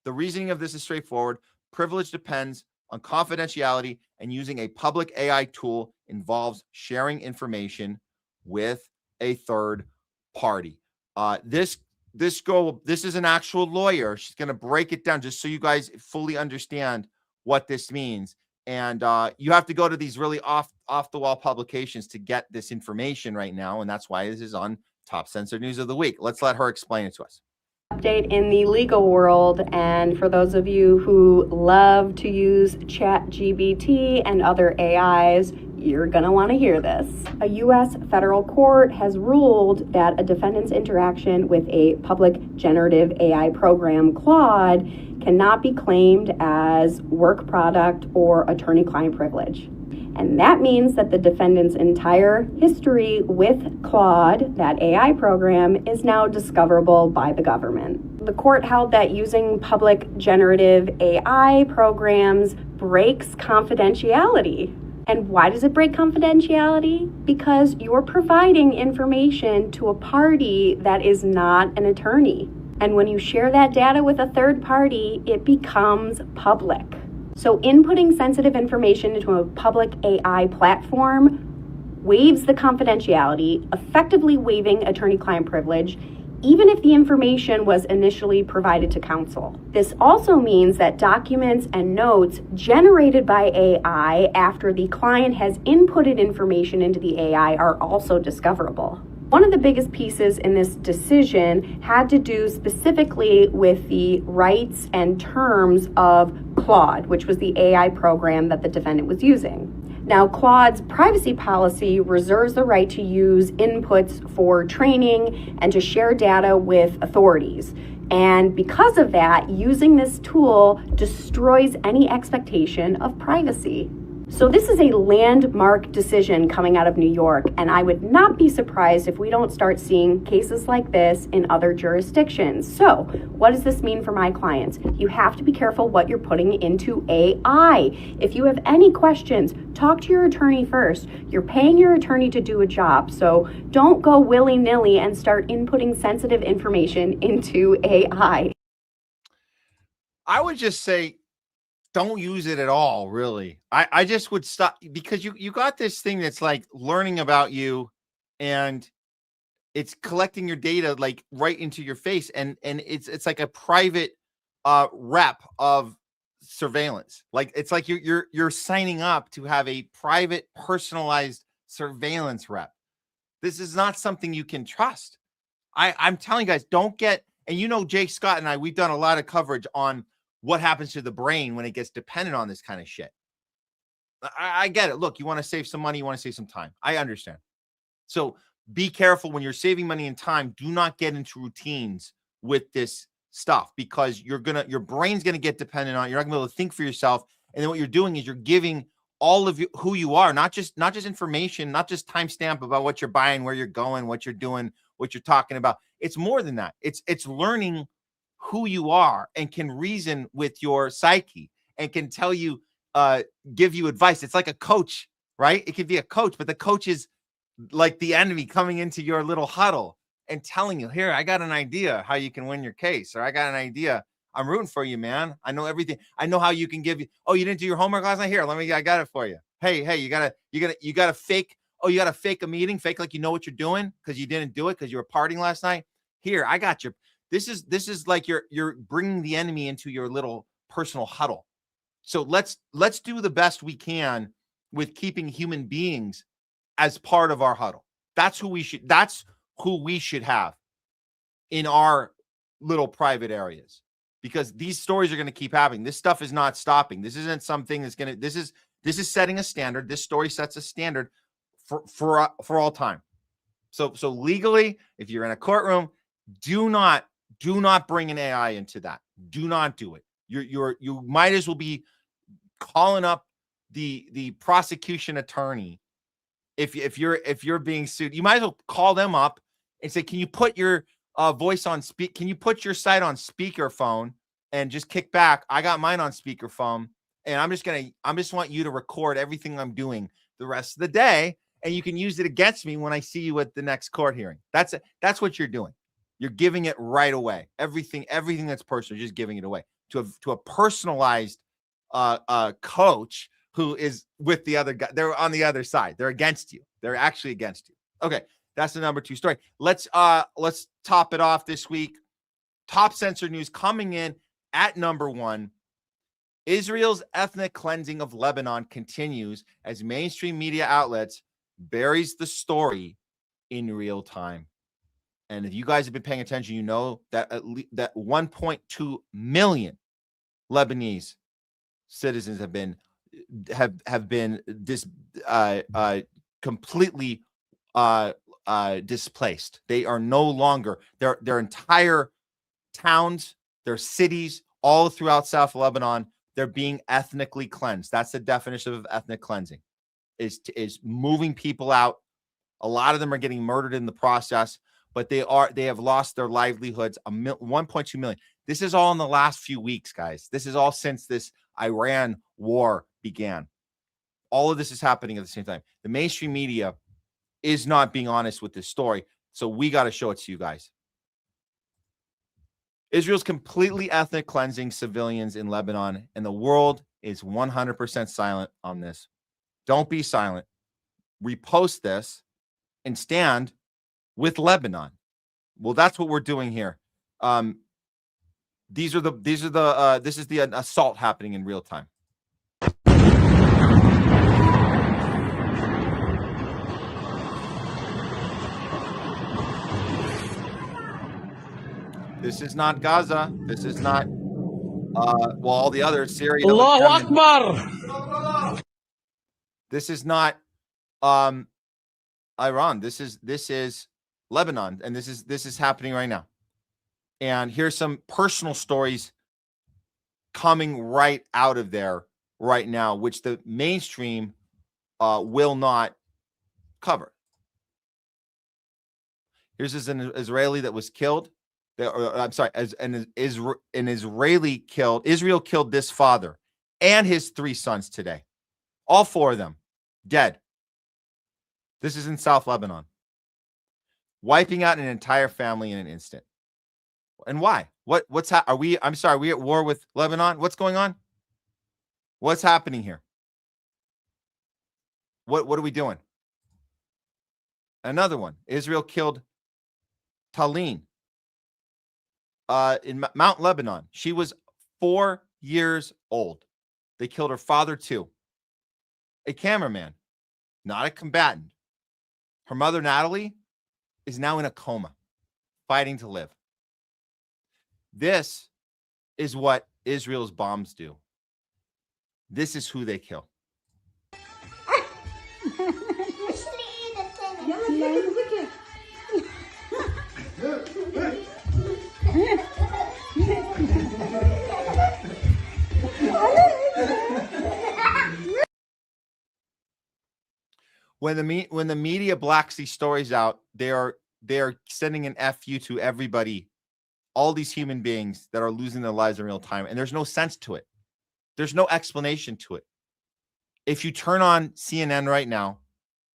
The reasoning of this is straightforward. Privilege depends on confidentiality, and using a public AI tool involves sharing information with a third party. This is an actual lawyer. She's going to break it down just so you guys fully understand what this means. And you have to go to these really off the wall publications to get this information right now. And that's why this is on Top Censored News of the Week. Let's let her explain it to us. Update in the legal world, and for those of you who love to use ChatGPT and other AIs, you're going to want to hear this. A U.S. federal court has ruled that a defendant's interaction with a public generative AI program, Claude, cannot be claimed as work product or attorney-client privilege. And that means that the defendant's entire history with Claude, that AI program, is now discoverable by the government. The court held that using public generative AI programs breaks confidentiality. And why does it break confidentiality? Because you're providing information to a party that is not an attorney. And when you share that data with a third party, it becomes public. So inputting sensitive information into a public AI platform waives the confidentiality, effectively waiving attorney-client privilege, even if the information was initially provided to counsel. This also means that documents and notes generated by AI after the client has inputted information into the AI are also discoverable. One of the biggest pieces in this decision had to do specifically with the rights and terms of Claude, which was the AI program that the defendant was using. Now, Claude's privacy policy reserves the right to use inputs for training and to share data with authorities. And because of that, using this tool destroys any expectation of privacy. So this is a landmark decision coming out of New York, and I would not be surprised if we don't start seeing cases like this in other jurisdictions. So what does this mean for my clients? You have to be careful what you're putting into AI. If you have any questions, talk to your attorney first. You're paying your attorney to do a job, so don't go willy-nilly and start inputting sensitive information into AI. I would just say, don't use it at all, really. I just would stop, because you got this thing that's like learning about you, and it's collecting your data like right into your face, and it's like a private rep of surveillance. Like it's like you're signing up to have a private, personalized surveillance rep. This is not something you can trust. I'm telling you guys, don't get, and Jay Scott and we've done a lot of coverage on what happens to the brain when it gets dependent on this kind of shit. I get it. Look, you want to save some money, you want to save some time. I understand. So be careful when you're saving money and time. Do not get into routines with this stuff, because your brain's gonna get dependent on it. You're not gonna be able to think for yourself. And then what you're doing is you're giving all of who you are, not just information, not just timestamp about what you're buying, where you're going, what you're doing, what you're talking about. It's more than that. It's learning who you are, and can reason with your psyche, and can tell you, give you advice. It's like a coach, right? It could be a coach, but the coach is like the enemy coming into your little huddle and telling you, here, I got an idea how you can win your case, or I got an idea. I'm rooting for you, man. I know everything. I know how you can give you. Oh, you didn't do your homework last night? Here, I got it for you. Hey, you gotta fake. Oh, you gotta fake a meeting, fake like you know what you're doing because you didn't do it because you were partying last night. Here, I got your. This is like you're bringing the enemy into your little personal huddle. So let's do the best we can with keeping human beings as part of our huddle. That's who we should have in our little private areas, because these stories are going to keep happening. This stuff is not stopping. This isn't something that's going to, this is setting a standard. This story sets a standard for all time. So legally, if you're in a courtroom, do not bring an AI into that. Do not do it. You might as well be calling up the prosecution attorney. If you're being sued, you might as well call them up and say, can you put your voice on speak? Can you put your site on speakerphone and just kick back? I got mine on speakerphone, and I just want you to record everything I'm doing the rest of the day, and you can use it against me when I see you at the next court hearing. That's what you're doing. You're giving it right away. Everything that's personal, you're just giving it away to a personalized coach who is with the other guy. They're on the other side. They're against you. They're actually against you. Okay, That's the number 2 story. Let's top it off this week. Top censored news coming in at number 1. Israel's ethnic cleansing of Lebanon continues as mainstream media outlets buries the story in real time. And if you guys have been paying attention, you know that that 1.2 million Lebanese citizens have been completely displaced. They are no longer their entire towns, their cities, all throughout South Lebanon. They're being ethnically cleansed. That's the definition of ethnic cleansing: is moving people out. A lot of them are getting murdered in the process, but they have lost their livelihoods. 1.2 million. This is all in the last few weeks, guys. This is all since this Iran war began. All of this is happening at the same time. The mainstream media is not being honest with this story, so we got to show it to you guys. Israel's completely ethnic cleansing civilians in Lebanon, and the world is 100% silent on this. Don't be silent. Repost this and stand with Lebanon. Well, that's what we're doing here. This is the assault happening in real time. This is not Gaza. This is not all the other Syria. Allahu Akbar. This is not Iran. This is Lebanon, and this is happening right now. And here's some personal stories coming right out of there right now, which the mainstream will not cover. Here's an Israeli that was killed. Israel killed this father and his 3 sons today. All 4 of them dead. This is in South Lebanon. Wiping out an entire family in an instant. And why? Are we at war with Lebanon? What's going on? What's happening here? What are we doing? Another one. Israel killed Talene in Mount Lebanon. She was 4 years old. They killed her father too. A cameraman, not a combatant. Her mother, Natalie, is now in a coma, fighting to live. This is what Israel's bombs do. This is who they kill. When the media blacks these stories out, they are sending an FU to everybody, all these human beings that are losing their lives in real time, and there's no sense to it. There's no explanation to it. If you turn on CNN right now,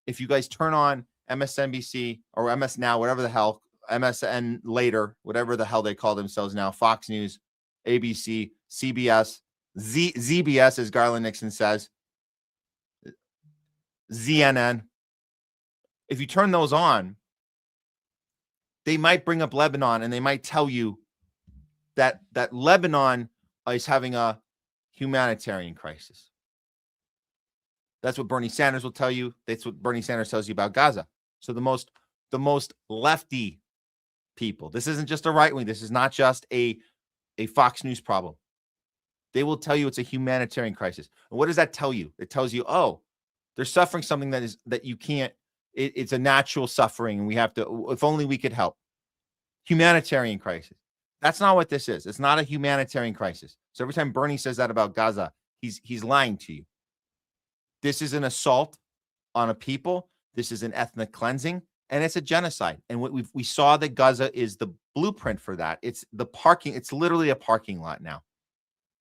if you guys turn on MSNBC or MS Now, whatever the hell, MSN later, whatever the hell they call themselves now, Fox News, ABC, CBS, ZBS, as Garland Nixon says, CNN. If you turn those on, they might bring up Lebanon and they might tell you that Lebanon is having a humanitarian crisis. That's what Bernie Sanders will tell you. That's what Bernie Sanders tells you about Gaza. So the most lefty people, this isn't just a right wing. This is not just a Fox News problem. They will tell you it's a humanitarian crisis. And what does that tell you? It tells you, oh, they're suffering something that you can't. It's a natural suffering, and we have to. If only we could help. Humanitarian crisis. That's not what this is. It's not a humanitarian crisis. So every time Bernie says that about Gaza, he's lying to you. This is an assault on a people. This is an ethnic cleansing, and it's a genocide. And what we saw that Gaza is the blueprint for that. It's the parking. It's literally a parking lot now,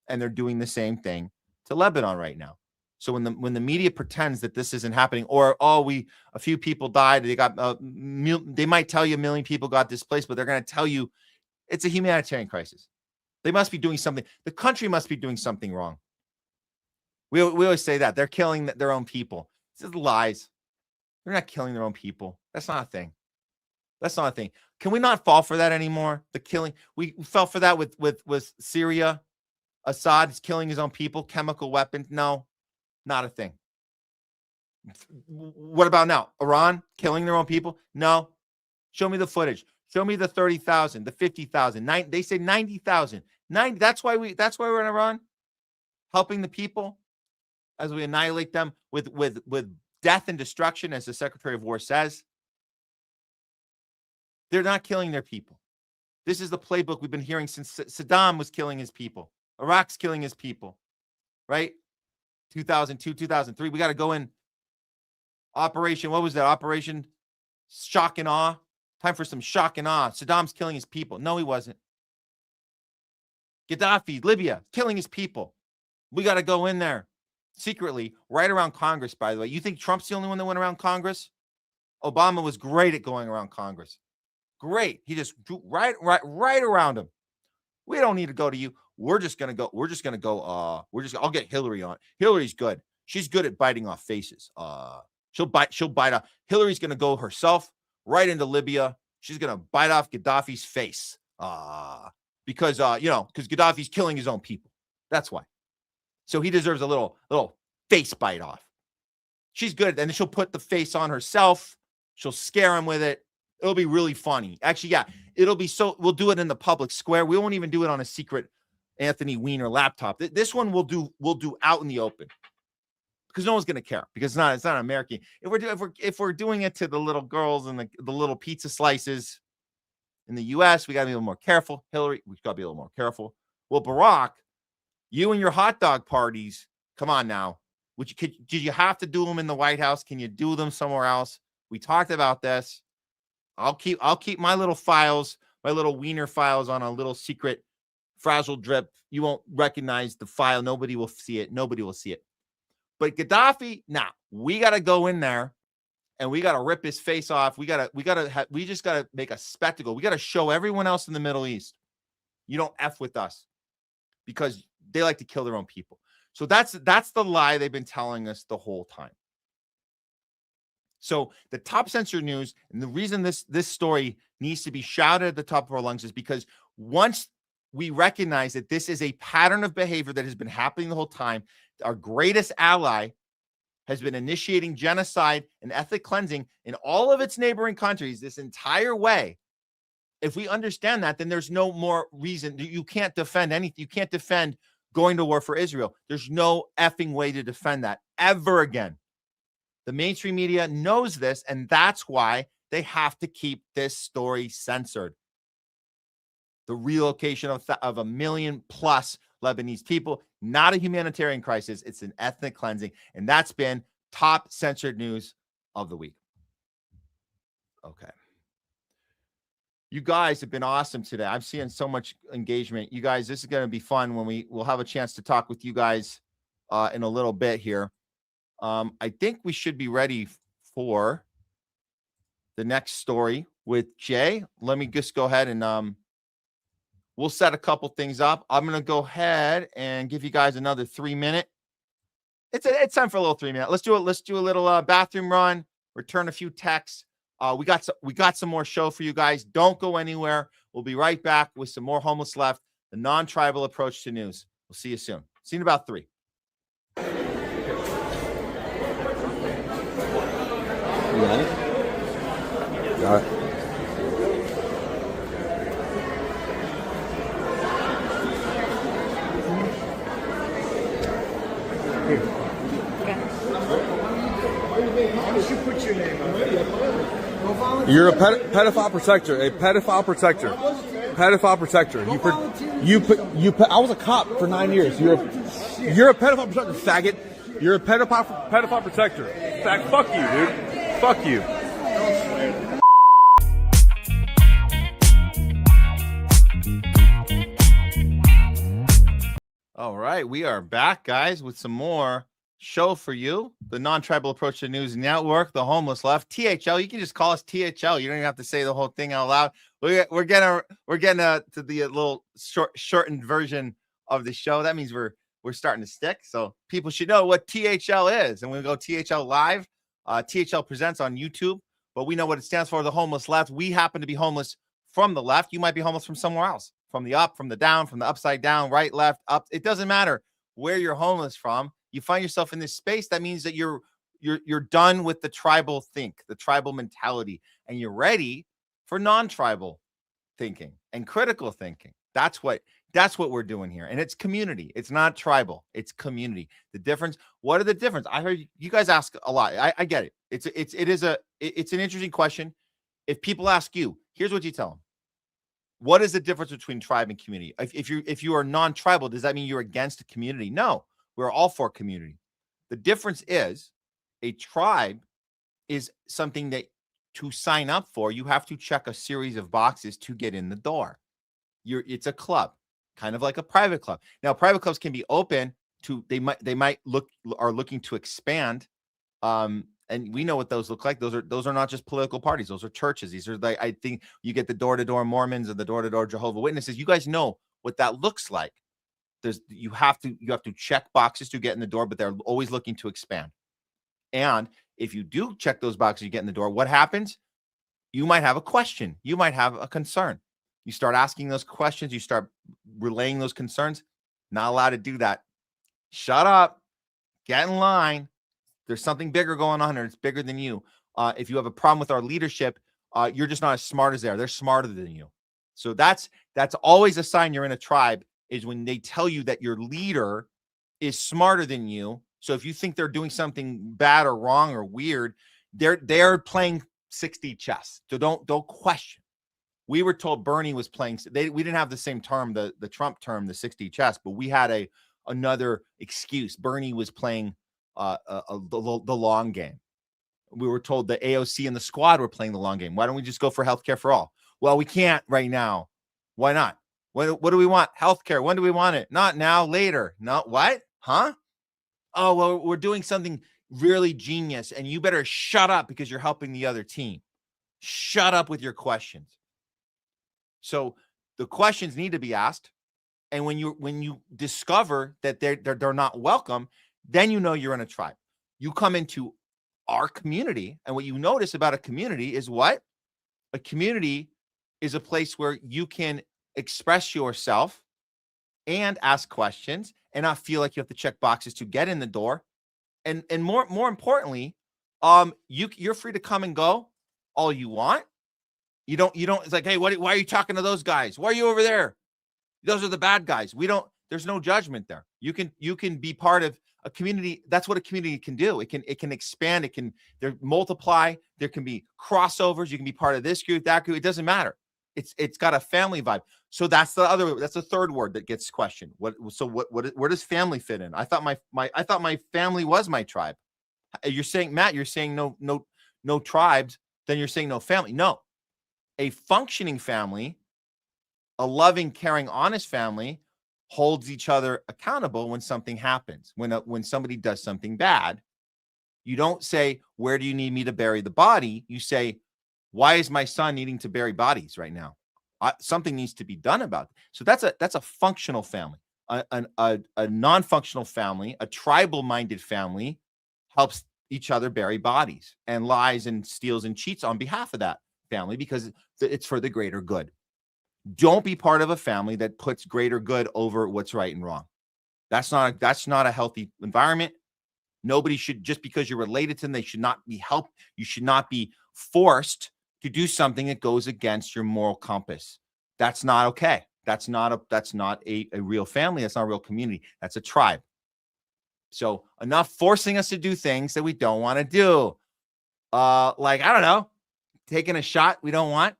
and they're doing the same thing to Lebanon right now. So when the media pretends that this isn't happening, or a few people died, they might tell you 1 million people got displaced, but they're going to tell you it's a humanitarian crisis. They must be doing something. The country must be doing something wrong. We always say that they're killing their own people. This is lies. They're not killing their own people. That's not a thing. That's not a thing. Can we not fall for that anymore? The killing. We fell for that with Syria. Assad is killing his own people. Chemical weapons. No, not a thing. What about now? Iran killing their own people? No. Show me the footage. Show me the 30,000, the 50,000. They say 90,000. 90. That's why we're in Iran, helping the people as we annihilate them with death and destruction, as the Secretary of War says. They're not killing their people. This is the playbook we've been hearing since Saddam was killing his people. Iraq's killing his people, right? 2002, 2003. We got to go in. Operation, what was that? Operation Shock and Awe. Time for some shock and awe. Saddam's killing his people. No, he wasn't. Gaddafi, Libya, killing his people. We got to go in there secretly, right around Congress, by the way. You think Trump's the only one that went around Congress? Obama was great at going around Congress. Great. He just drew right around him. We don't need to go to you. I'll get Hillary on. Hillary's good. She's good at biting off faces. She'll bite off. Hillary's going to go herself right into Libya. She's going to bite off Gaddafi's face. Because Gaddafi's killing his own people. That's why. So he deserves a little face bite off. She's good. And then she'll put the face on herself. She'll scare him with it. It'll be really funny. Actually, yeah, we'll do it in the public square. We won't even do it on a secret Anthony Weiner laptop. This one we'll do out in the open, because no one's going to care, because it's not American. If we're doing it to the little girls and the little pizza slices in the US, we got to be a little more careful. Hillary, we've got to be a little more careful. Well, Barack, you and your hot dog parties, come on now. Did you have to do them in the White House? Can you do them somewhere else? We talked about this. I'll keep my little files, my little Wiener files, on a little secret fragile drip. You won't recognize the file. Nobody will see it. But Gaddafi, we got to go in there and we got to rip his face off. We just got to make a spectacle. We got to show everyone else in the Middle East, you don't F with us, because they like to kill their own people. So that's the lie they've been telling us the whole time. So the top censored news, and the reason this story needs to be shouted at the top of our lungs, is because once we recognize that this is a pattern of behavior that has been happening the whole time, our greatest ally has been initiating genocide and ethnic cleansing in all of its neighboring countries this entire way. If we understand that, then there's no more reason. You can't defend anything. You can't defend going to war for Israel. There's no effing way to defend that ever again. The mainstream media knows this, and that's why they have to keep this story censored. The relocation of 1 million plus Lebanese people, not a humanitarian crisis. It's an ethnic cleansing. And that's been top censored news of the week. Okay. You guys have been awesome today. I'm seeing so much engagement. You guys, this is going to be fun when we'll have a chance to talk with you guys in a little bit here. I think we should be ready for the next story with Jay. Let me just go ahead and we'll set a couple things up. I'm going to go ahead and give you guys another 3 minute. It's time for a little 3 minute. Let's do a little bathroom run, return a few texts. We got some more show for you guys. Don't go anywhere. We'll be right back with some more Homeless Left, the non-tribal approach to news. We'll see you soon. See you in about 3. You got it? Got it. Why don't you put your name on? You're a pedophile protector. A pedophile protector. Pedophile protector. You put. I was a cop for 9 years. You're a pedophile protector, faggot. You're a pedophile protector. Fuck you, dude. Fuck you. All right, we are back, guys, with some more show for you. The non-tribal approach to news network, the Homeless Left, THL. You can just call us THL. You don't even have to say the whole thing out loud. We're getting to the little shortened version of the show. That means we're starting to stick. So people should know what THL is. And we go THL live. THL presents on YouTube. but we know what it stands for, the homeless left. We happen to be homeless from the left. You might be homeless from somewhere else, from the up, from the down, from the upside down, right, left, up. It doesn't matter where you're homeless from. You find yourself in this space. That means that you're done with the tribal the tribal mentality, and you're ready for non-tribal thinking and critical thinking. That's what we're doing here. And it's community. It's not tribal. It's community. The difference. What are the difference? I heard you guys ask a lot. I get it. It's an interesting question. If people ask you, here's what you tell them. What is the difference between tribe and community? If you are non-tribal, does that mean you're against a community? No, we're all for community. The difference is a tribe is something that to sign up for, you have to check a series of boxes to get in the door. It's a club, kind of like a private club. Now, private clubs can be open to, they might are looking to expand. And we know what those look like. Those are not just political parties. Those are churches. These are I think you get the door-to-door Mormons and the door-to-door Jehovah's Witnesses. You guys know what that looks like. You have to check boxes to get in the door, but they're always looking to expand. And if you do check those boxes, you get in the door, what happens? You might have a question. You might have a concern. You start asking those questions. You start relaying those concerns. Not allowed to do that. Shut up. Get in line. There's something bigger going on, or it's bigger than you. If you have a problem with our leadership, you're just not as smart as they are. They're smarter than you. So that's always a sign you're in a tribe, is when they tell you that your leader is smarter than you. So if you think they're doing something bad or wrong or weird, they're playing 60 chess. So don't question. We were told Bernie was playing. We didn't have the same term, the Trump term, the 60 chess, but we had another excuse. Bernie was playing the long game. We were told the AOC and the squad were playing the long game. Why don't we just go for healthcare for all? Well, we can't right now. Why not? What do we want? Healthcare. When do we want it? Not now, later. Not what? Huh? Oh, well, we're doing something really genius, and you better shut up because you're helping the other team. Shut up with your questions. So the questions need to be asked, and when you discover that they're not welcome, then you know you're in a tribe. You come into our community, and what you notice about a community is what? A community is a place where you can express yourself and ask questions and not feel like you have to check boxes to get in the door. And more importantly, you're free to come and go all you want. You don't, it's like, hey, why are you talking to those guys? Why are you over there? Those are the bad guys. There's no judgment there. You can be part of a community. That's what a community can do. It can expand. There multiply. There can be crossovers. You can be part of this group, that group. It doesn't matter. It's got a family vibe. So that's the third word that gets questioned. Where does family fit in? I thought my family was my tribe. You're saying, Matt, you're saying no tribes, then you're saying no family. No. A functioning family, a loving, caring, honest family holds each other accountable when something happens. When somebody does something bad, you don't say, where do you need me to bury the body? You say, why is my son needing to bury bodies right now? Something needs to be done about it. So that's a functional family. A non-functional family, a tribal-minded family, helps each other bury bodies and lies and steals and cheats on behalf of that family because it's for the greater good. Don't be part of a family that puts greater good over what's right and wrong. That's not a healthy environment. Nobody should, just because you're related to them, they should not be helped. You should not be forced to do something that goes against your moral compass. That's not okay. That's not a real family. That's not a real community. That's a tribe. So enough forcing us to do things that we don't want to do. Like, I don't know, taking a shot we don't want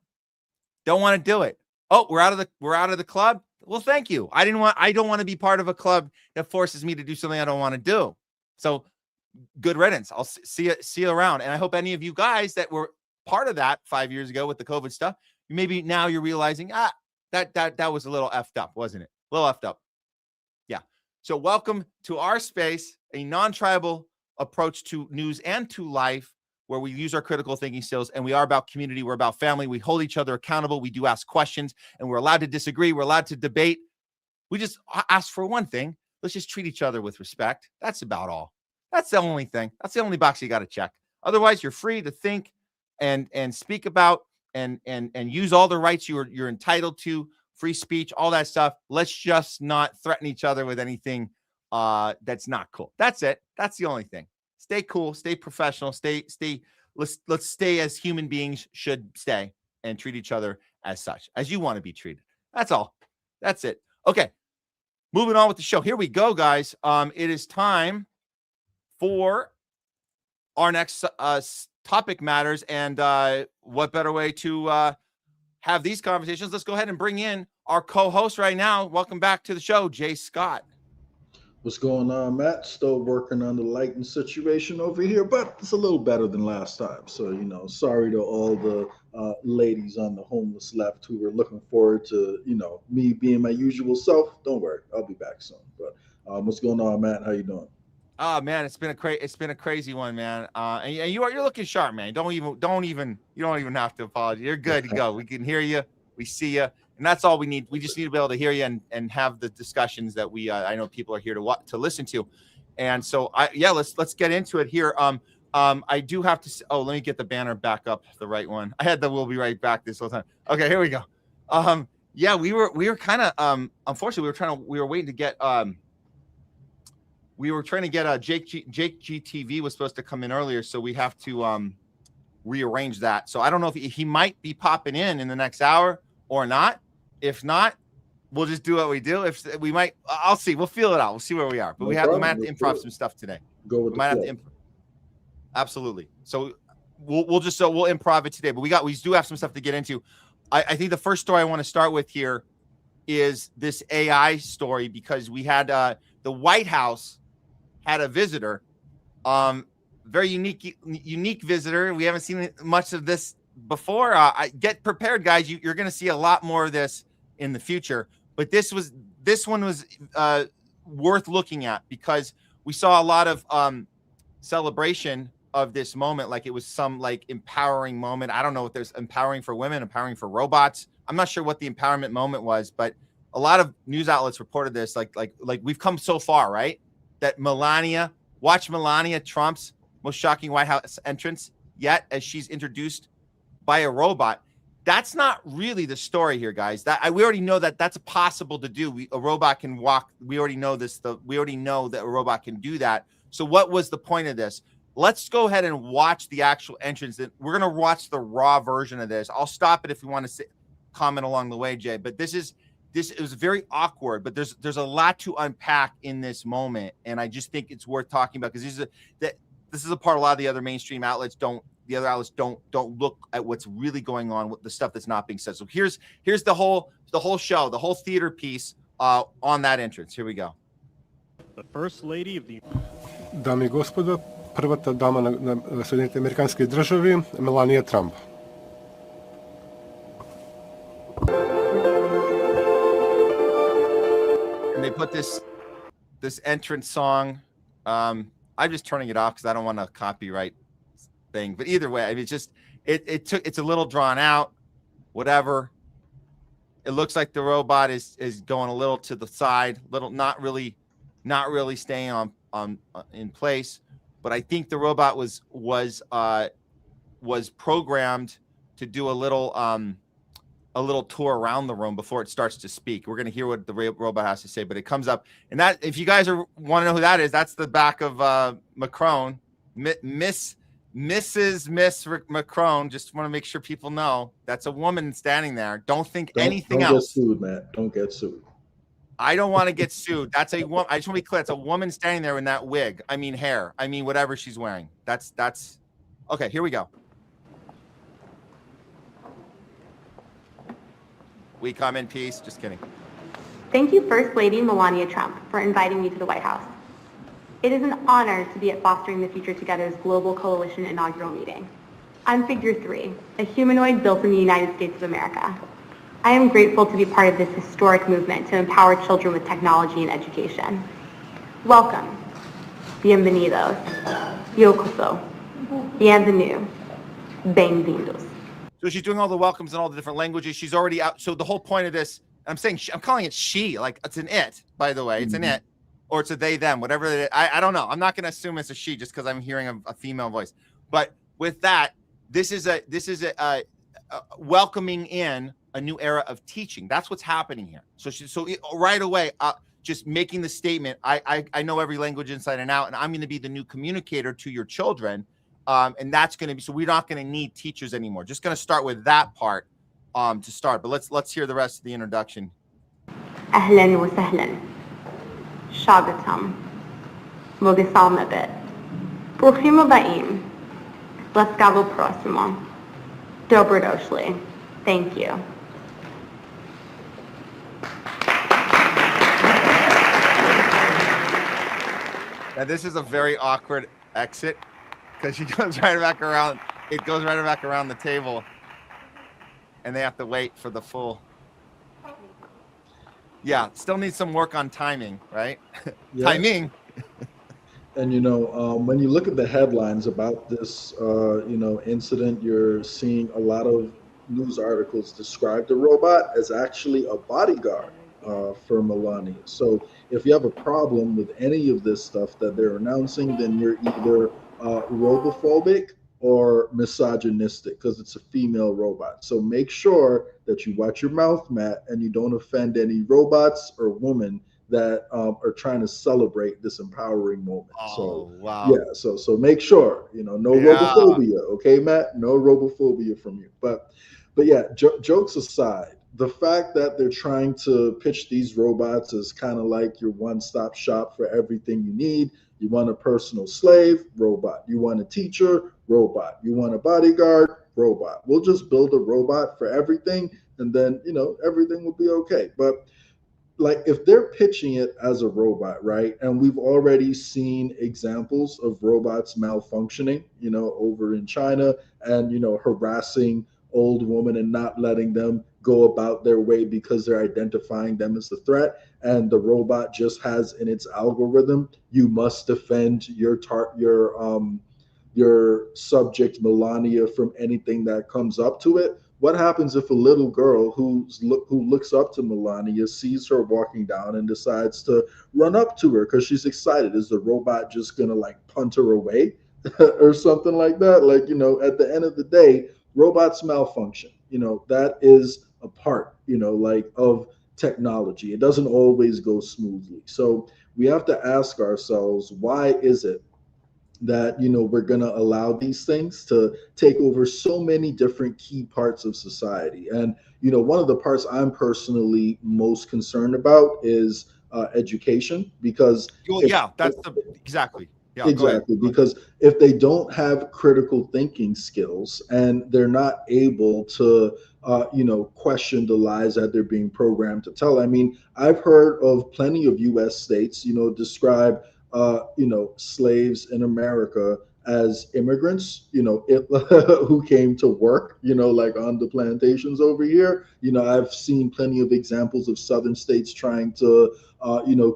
to do it. Oh, we're out of the club. Well, thank you. I don't want to be part of a club that forces me to do something I don't want to do. So good riddance. I'll see you around. And I hope any of you guys that were part of that 5 years ago with the COVID stuff, maybe now you're realizing, that was a little effed up, wasn't it? A little effed up. Yeah. So welcome to our space, a non-tribal approach to news and to life, where we use our critical thinking skills, and we are about community. We're about family. We hold each other accountable. We do ask questions, and we're allowed to disagree. We're allowed to debate. We just ask for one thing. Let's just treat each other with respect. That's about all. That's the only thing. That's the only box you got to check. Otherwise, you're free to think and speak about and use all the rights you're entitled to, free speech, all that stuff. Let's just not threaten each other with anything that's not cool. That's it. That's the only thing. Stay cool, stay professional, let's stay as human beings should stay and treat each other as such, as you want to be treated. That's all. That's it. Okay. Moving on with the show. Here we go, guys. It is time for our next topic matters. And what better way to have these conversations? Let's go ahead and bring in our co-host right now. Welcome back to the show, Jay Scott. What's going on, Matt? Still working on the lighting situation over here, but it's a little better than last time. So, sorry to all the ladies on the homeless left who were looking forward to, me being my usual self. Don't worry, I'll be back soon. But what's going on, Matt? How you doing? Oh man, it's been a crazy one, man. And you're looking sharp, man. You don't even have to apologize. You're good to go. We can hear you, we see you, and that's all we need. We just need to be able to hear you and have the discussions that we I know people are here to listen to. And so let's get into it here. I do have to. Let me get the banner back up, the right one. I had the "We'll be right back" this whole time. Okay, here we go. We were kind of unfortunately we were waiting to get we were trying to get Jake GTV was supposed to come in earlier, so we have to rearrange that. So I don't know if he might be popping in the next hour or not. If not, we'll just do what we do. If we might, I'll see. We'll feel it out. We'll see where we are. But we might have to improv some stuff today. Go with the flow. Absolutely. So we'll improv it today. But we do have some stuff to get into. I think the first story I want to start with here is this AI story, because we had the White House had a visitor, very unique visitor. We haven't seen much of this before. Get prepared, guys. You're going to see a lot more of this in the future. But this one was worth looking at, because we saw a lot of celebration of this moment, like it was some empowering moment. I don't know if there's empowering for women, empowering for robots. I'm not sure what the empowerment moment was, but a lot of news outlets reported this. Like we've come so far, right? That Melania Trump's most shocking White House entrance yet, as she's introduced by a robot. That's not really the story here, guys. We already know that that's possible to do. A robot can walk. We already know this. We already know that a robot can do that. So what was the point of this? Let's go ahead and watch the actual entrance. We're going to watch the raw version of this. I'll stop it if you want to comment along the way, Jay. But this was very awkward, but there's a lot to unpack in this moment, and I just think it's worth talking about, because this is a part a lot of the other mainstream outlets don't look at what's really going on with the stuff that's not being said. So here's the whole show, the whole theater piece on that entrance. Here we go. The First Lady of the... Дами и господа, първата дама на Съединените американски държави, Мелания Трамп. And they put this entrance song. I'm just turning it off because I don't want a copyright thing. But either way, I mean, it's a little drawn out, whatever. It looks like the robot is going a little to the side, not really staying on in place. But I think the robot was programmed to do a little tour around the room before it starts to speak. We're going to hear what the robot has to say, but it comes up, and that, if you guys want to know who that is, that's the back of Macron, Miss Macron. Just want to make sure people know that's a woman standing there. Don't think anything else. Don't get sued, Matt. Don't get sued. I don't want to get sued. That's a woman. I just want to be clear. It's a woman standing there in that wig. I mean, hair. I mean, whatever she's wearing. That's okay. Here we go. We come in peace. Just kidding. Thank you, First Lady Melania Trump, for inviting me to the White House. It is an honor to be at Fostering the Future Together's Global Coalition inaugural meeting. I'm Figure 3, a humanoid built in the United States of America. I am grateful to be part of this historic movement to empower children with technology and education. Welcome. Bienvenidos. Yokoso. Bienvenue. Bem-vindos. So she's doing all the welcomes in all the different languages. She's already out. So the whole point of this, I'm calling it she, like it's an it, by the way. It's an it, or it's a they, them, whatever it is. I don't know. I'm not going to assume it's a she just because I'm hearing a female voice. But with that, this is a welcoming in a new era of teaching. That's what's happening here. Right away, just making the statement, I know every language inside and out, and I'm going to be the new communicator to your children. And that's going to be, so we're not going to need teachers anymore. Just going to start with that part to start. But let's hear the rest of the introduction. أهلا وسهلا. Shagatam. Mogisalmebet. Bruchim Abaim. Laskavo Prosimo. Dobrodošli. Thank you. Now, this is a very awkward exit because she goes right back around. It goes right back around the table, and they have to wait for the full. Yeah, still needs some work on timing, right? Yeah. Timing. And when you look at the headlines about this, incident, you're seeing a lot of news articles describe the robot as actually a bodyguard for Melania. So if you have a problem with any of this stuff that they're announcing, then you're either robophobic or misogynistic because it's a female robot. So make sure that you watch your mouth, Matt, and you don't offend any robots or women that are trying to celebrate this empowering moment. Wow. Yeah, so make sure, no robophobia, okay, Matt? No robophobia from you. But yeah, jokes aside, the fact that they're trying to pitch these robots as kind of like your one-stop shop for everything you need. You want a personal slave? Robot. You want a teacher? Robot. You want a bodyguard? Robot. We'll just build a robot for everything, and then, everything will be okay. But like if they're pitching it as a robot, right? And we've already seen examples of robots malfunctioning, over in China and, harassing old women and not letting them go about their way because they're identifying them as a threat. And the robot just has in its algorithm, you must defend your subject Melania from anything that comes up to it. What happens if a little girl who looks up to Melania sees her walking down and decides to run up to her because she's excited? Is the robot just gonna punt her away or something like that? At the end of the day, robots malfunction. That is a part, of technology. It doesn't always go smoothly. So we have to ask ourselves, why is it that we're going to allow these things to take over so many different key parts of society? And one of the parts I'm personally most concerned about is education, because exactly. Yeah, exactly, because if they don't have critical thinking skills and they're not able to question the lies that they're being programmed to tell. I mean, I've heard of plenty of US states describe slaves in America as immigrants, who came to work, on the plantations over here. I've seen plenty of examples of southern states trying to,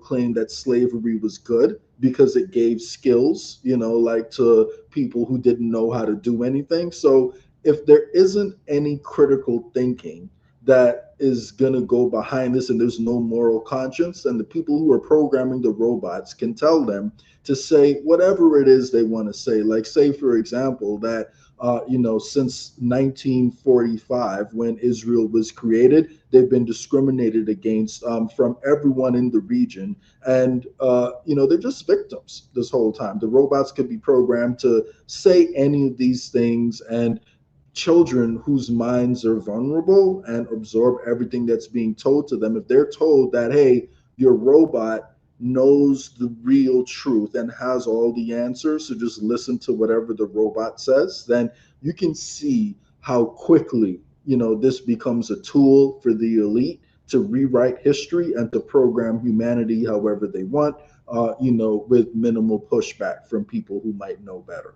claim that slavery was good because it gave skills, to people who didn't know how to do anything. So if there isn't any critical thinking that is going to go behind this, and there's no moral conscience, and the people who are programming the robots can tell them to say whatever it is they want to say. Like, say, for example, that, since 1945, when Israel was created, they've been discriminated against from everyone in the region. And, they're just victims this whole time. The robots could be programmed to say any of these things, and children whose minds are vulnerable and absorb everything that's being told to them, if they're told that, hey, your robot knows the real truth and has all the answers, so just listen to whatever the robot says, then you can see how quickly this becomes a tool for the elite to rewrite history and to program humanity however they want, with minimal pushback from people who might know better.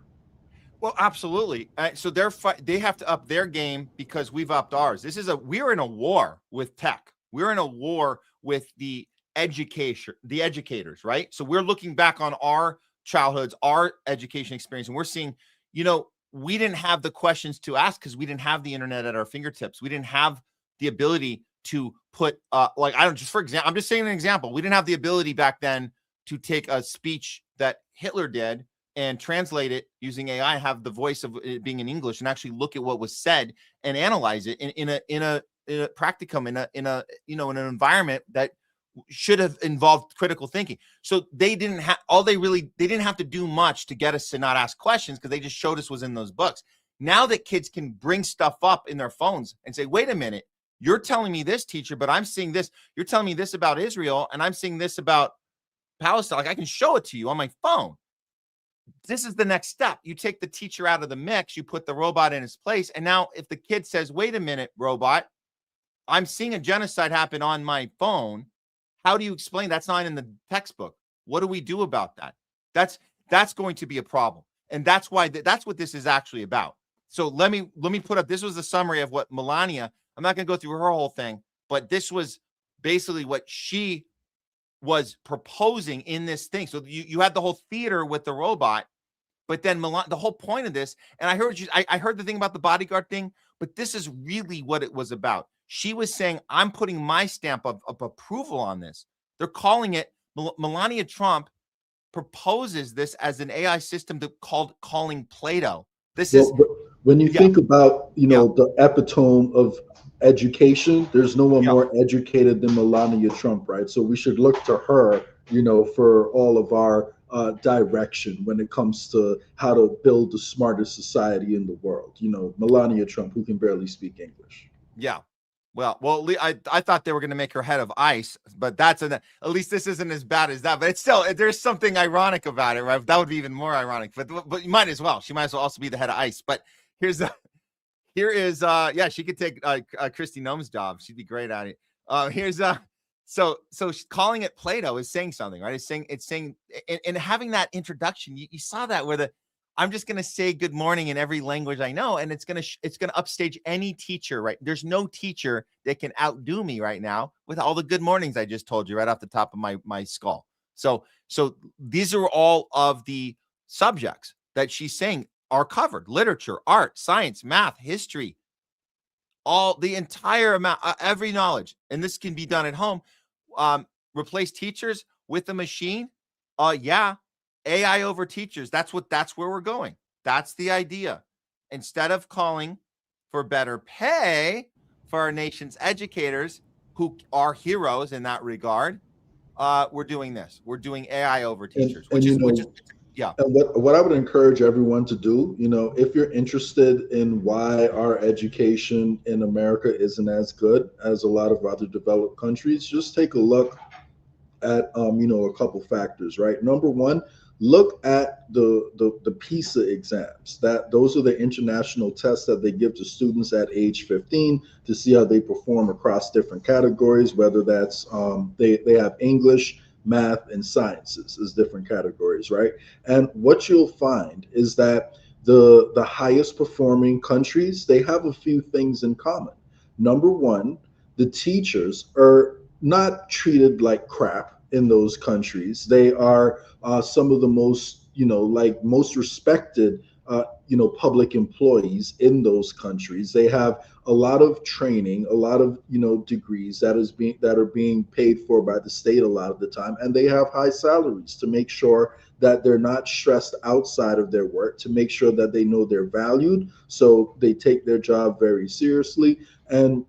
Well, absolutely. So they have to up their game because we've upped ours. We're in a war with tech. We're in a war with the educators, right? So we're looking back on our childhoods, our education experience, and we're seeing, we didn't have the questions to ask because we didn't have the internet at our fingertips. We didn't have the ability to put, I'm just saying an example. We didn't have the ability back then to take a speech that Hitler did and translate it using AI, have the voice of it being in English, and actually look at what was said and analyze it in a practicum, in an environment that should have involved critical thinking. So they didn't have they didn't have to do much to get us to not ask questions, because they just showed us was in those books. Now that kids can bring stuff up in their phones and say, wait a minute, you're telling me this, teacher, but I'm seeing this. You're telling me this about Israel, and I'm seeing this about Palestine. Like, I can show it to you on my phone. This is the next step. You take the teacher out of the mix, you put the robot in its place. And now if the kid says, wait a minute, robot, I'm seeing a genocide happen on my phone. How do you explain that's not in the textbook? What do we do about that? That's going to be a problem. And that's why that's what this is actually about. So let me put up, this was the summary of what Melania, I'm not going to go through her whole thing, but this was basically what she was proposing in this thing. So you had the whole theater with the robot, but then the whole point of this, and I heard the thing about the bodyguard thing, but this is really what it was about. She was saying, I'm putting my stamp of approval on this. They're calling it, Melania Trump proposes this as an AI system calling Plato. When you think about, the epitome of education, there's no one more educated than Melania Trump, right? So we should look to her, for all of our direction when it comes to how to build the smartest society in the world. Melania Trump, who can barely speak English. Yeah. Well, I thought they were going to make her head of ICE, but at least this isn't as bad as that. But it's still, there's something ironic about it, right? That would be even more ironic. But you might as well. She might as well also be the head of ICE. But here is she could take Kristi Noem's job. She'd be great at it. So calling it Plato is saying something, right? It's saying, and having that introduction, you saw that where I'm just going to say good morning in every language I know, and it's going to upstage any teacher, right? There's no teacher that can outdo me right now with all the good mornings I just told you right off the top of my skull. So these are all of the subjects that she's saying are covered: literature, art, science, math, history, all the entire amount, every knowledge. And this can be done at home. Replace teachers with a machine. AI over teachers. That's where we're going. That's the idea. Instead of calling for better pay for our nation's educators, who are heroes in that regard, we're doing this. We're doing AI over teachers, which is yeah. And what I would encourage everyone to do, if you're interested in why our education in America isn't as good as a lot of other developed countries, just take a look at a couple factors, right? Number one, look at the PISA exams. Those are the international tests that they give to students at age 15 to see how they perform across different categories, whether that's they have English, math, and sciences as different categories, right? And what you'll find is that the highest performing countries, they have a few things in common. Number one, the teachers are not treated like crap in those countries. They are some of the most, most respected, public employees in those countries. They have a lot of training, a lot of, degrees that are being paid for by the state a lot of the time, and they have high salaries to make sure that they're not stressed outside of their work, to make sure that they know they're valued, so they take their job very seriously. And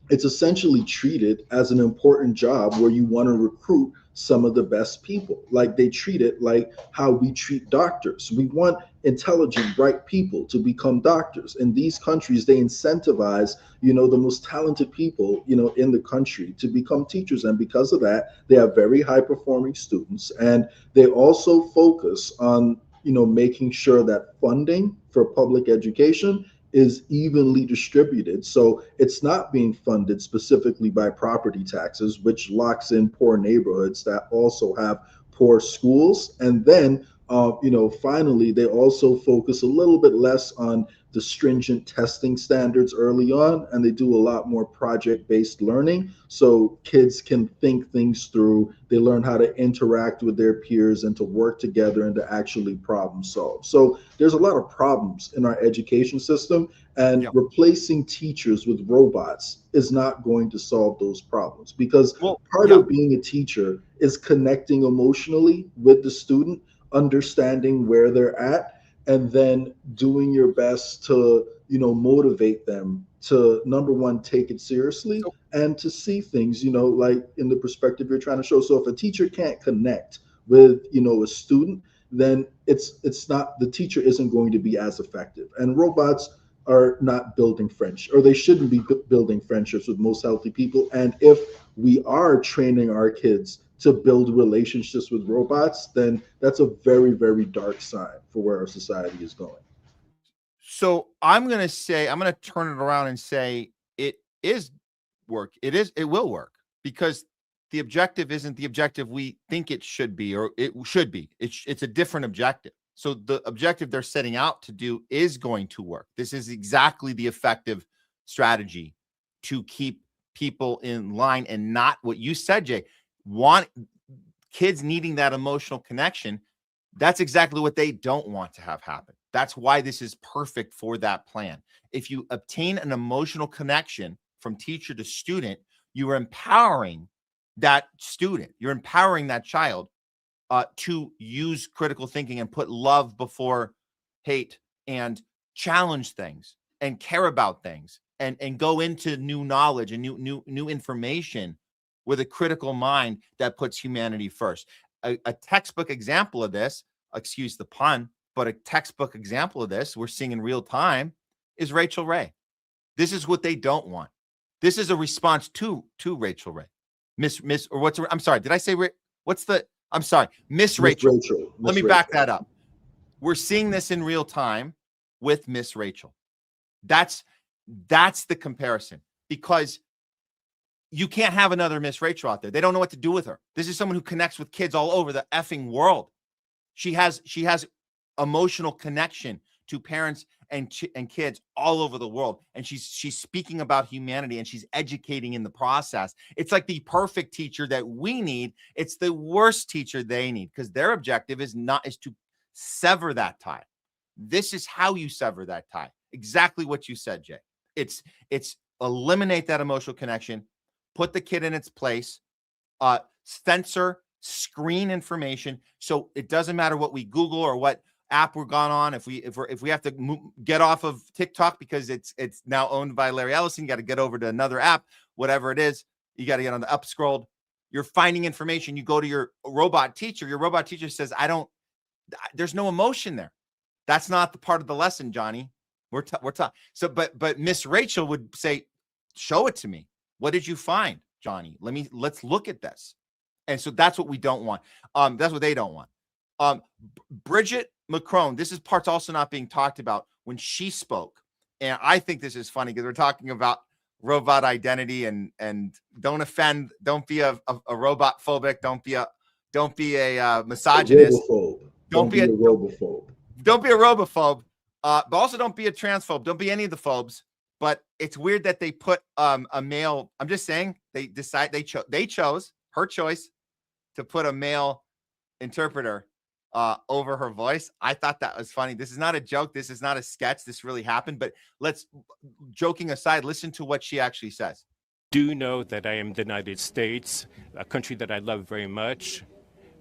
it's essentially treated as an important job where you want to recruit some of the best people. Like, they treat it like how we treat doctors. We want intelligent, bright people to become doctors. In these countries, they incentivize, the most talented people, in the country to become teachers. And because of that, they have very high performing students. And they also focus on, making sure that funding for public education is evenly distributed. So it's not being funded specifically by property taxes, which locks in poor neighborhoods that also have poor schools. And then, finally, they also focus a little bit less on the stringent testing standards early on, and they do a lot more project-based learning, so kids can think things through. They learn how to interact with their peers and to work together and to actually problem solve. So there's a lot of problems in our education system, and replacing teachers with robots is not going to solve those problems, because part of being a teacher is connecting emotionally with the student. understanding where they're at, and then doing your best to, motivate them to, number one, take it seriously, and to see things, like in the perspective you're trying to show. So if a teacher can't connect with, a student, then it's not, the teacher isn't going to be as effective. And robots are not building friendships, or they shouldn't be building friendships with most healthy people. And if we are training our kids to build relationships with robots, then that's a very, very dark sign for where our society is going. So I'm going to turn it around and say it will work, because the objective isn't the objective we think it should be, or it should be. It's a different objective. So the objective they're setting out to do is going to work. This is exactly the effective strategy to keep people in line, and not what you said, Jay. Want kids needing that emotional connection. That's exactly what they don't want to have happen. That's why this is perfect for that plan. If you obtain an emotional connection from teacher to student, you are empowering that student. You're empowering that child to use critical thinking and put love before hate, and challenge things and care about things, and go into new knowledge and new information with a critical mind that puts humanity first. A textbook example of this, excuse the pun, but a textbook example of this we're seeing in real time is Rachel Ray. This is what they don't want. This is a response to Rachel Ray. Miss Rachel. Let me back that up. We're seeing this in real time with Miss Rachel. That's the comparison, because you can't have another Miss Rachel out there. They don't know what to do with her. This is someone who connects with kids all over the effing world. She has emotional connection to parents and kids all over the world, and she's speaking about humanity, and she's educating in the process. It's like the perfect teacher that we need. It's the worst teacher they need, because their objective is to sever that tie. This is how you sever that tie. Exactly what you said, Jay. It's eliminate that emotional connection, put the kid in its place, censor, screen information, so it doesn't matter what we Google or what app we're gone on. If we have to get off of TikTok because it's now owned by Larry Ellison, you got to get over to another app, whatever it is. You got to get on the up scrolled. You're finding information. You go to your robot teacher. Your robot teacher says, there's no emotion there. That's not the part of the lesson, Johnny. We're talking. So, but Miss Rachel would say, show it to me. What did you find, Johnny? Let's look at this. And so that's what we don't want. That's what they don't want. Bridget Macron, this is parts also not being talked about when she spoke. And I think this is funny because we're talking about robot identity and don't offend, don't be a robot phobic, don't be a misogynist. Don't be a robophobe. Don't be a robophobe. But also don't be a transphobe. Don't be any of the phobes. But it's weird that they put a male. I'm just saying they chose her choice to put a male interpreter over her voice. I thought that was funny. This is not a joke. This is not a sketch. This really happened. But joking aside, listen to what she actually says. Do know that I am the United States, a country that I love very much.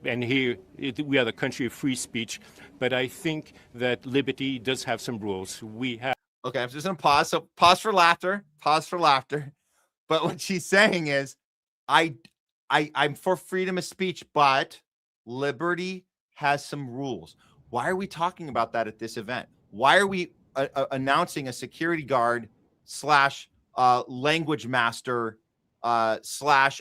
And here, we are the country of free speech. But I think that liberty does have some rules. We have. Okay, I'm just going to pause. So pause for laughter. But what she's saying is, I'm for freedom of speech, but liberty has some rules. Why are we talking about that at this event? Why are we announcing a security guard / language master /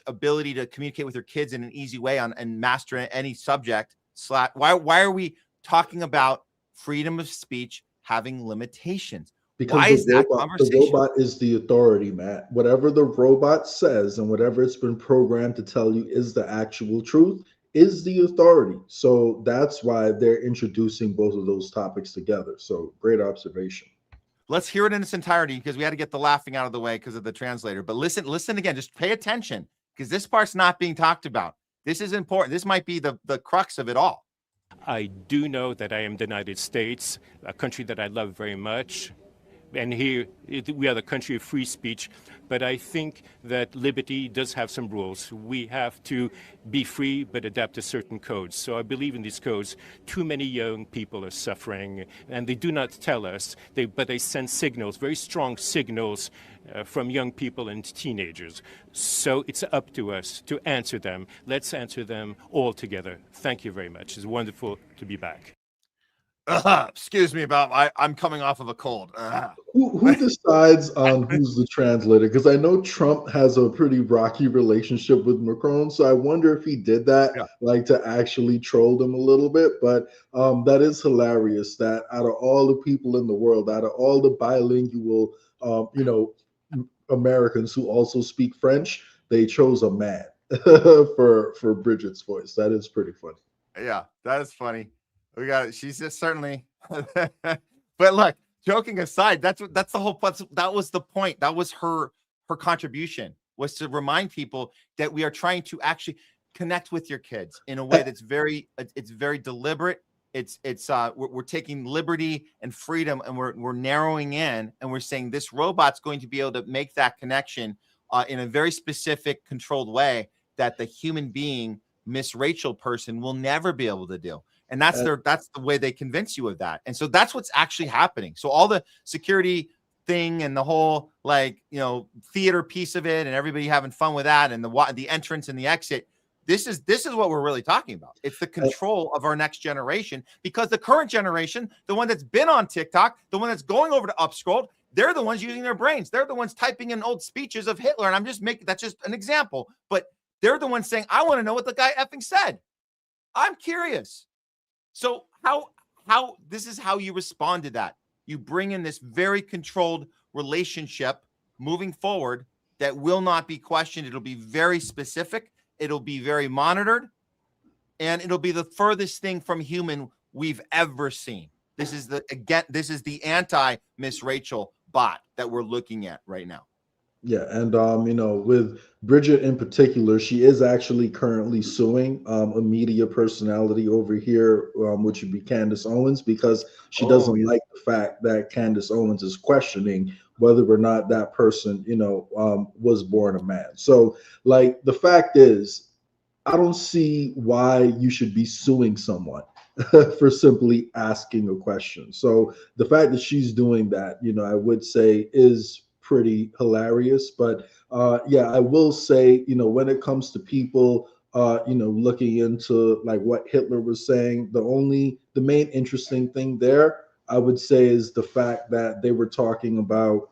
ability to communicate with your kids in an easy way and master any subject / why are we talking about freedom of speech having limitations? Because why is that conversation? The robot is the authority, Matt. Whatever the robot says and whatever it's been programmed to tell you is the actual truth is the authority. So that's why they're introducing both of those topics together. So great observation. Let's hear it in its entirety because we had to get the laughing out of the way because of the translator. But listen again, just pay attention because this part's not being talked about. This is important. This might be the crux of it all. I do know that I am the United States, a country that I love very much. And here, we are the country of free speech, but I think that liberty does have some rules. We have to be free, but adapt to certain codes. So I believe in these codes. Too many young people are suffering, and they do not tell us, but they send signals, very strong signals from young people and teenagers. So it's up to us to answer them. Let's answer them all together. Thank you very much. It's wonderful to be back. Excuse me about I'm coming off of a cold. Who decides on who's the translator? Because I know Trump has a pretty rocky relationship with Macron, so I wonder if he did that, like to actually troll them a little bit. But that is hilarious. That out of all the people in the world, out of all the bilingual, Americans who also speak French, they chose a man for Bridget's voice. That is pretty funny. Yeah, that is funny. We got it. She's just certainly, but look, joking aside, that's the whole point. That was the point. That was her contribution, was to remind people that we are trying to actually connect with your kids in a way that's very deliberate. We're taking liberty and freedom, and we're narrowing in, and we're saying this robot's going to be able to make that connection in a very specific, controlled way that the human being, Miss Rachel person, will never be able to do. And that's the way they convince you of that. And so that's what's actually happening. So all the security thing and the whole theater piece of it, and everybody having fun with that, and the entrance and the exit. This is what we're really talking about. It's the control of our next generation, because the current generation, the one that's been on TikTok, the one that's going over to Upscrolled, they're the ones using their brains. They're the ones typing in old speeches of Hitler. And that's just an example, but they're the ones saying, I want to know what the guy effing said. I'm curious. So how this is how you respond to that. You bring in this very controlled relationship moving forward that will not be questioned. It'll be very specific. It'll be very monitored, and it'll be the furthest thing from human we've ever seen. This is the anti-Miss Rachel bot that we're looking at right now. Yeah, and with Bridget in particular, she is actually currently suing a media personality over here, which would be Candace Owens, because she doesn't like the fact that Candace Owens is questioning whether or not that person, was born a man. So, like, the fact is, I don't see why you should be suing someone for simply asking a question. So the fact that she's doing that, I would say is pretty hilarious. But I will say, when it comes to people looking into like what Hitler was saying, the main interesting thing there, I would say, is the fact that they were talking about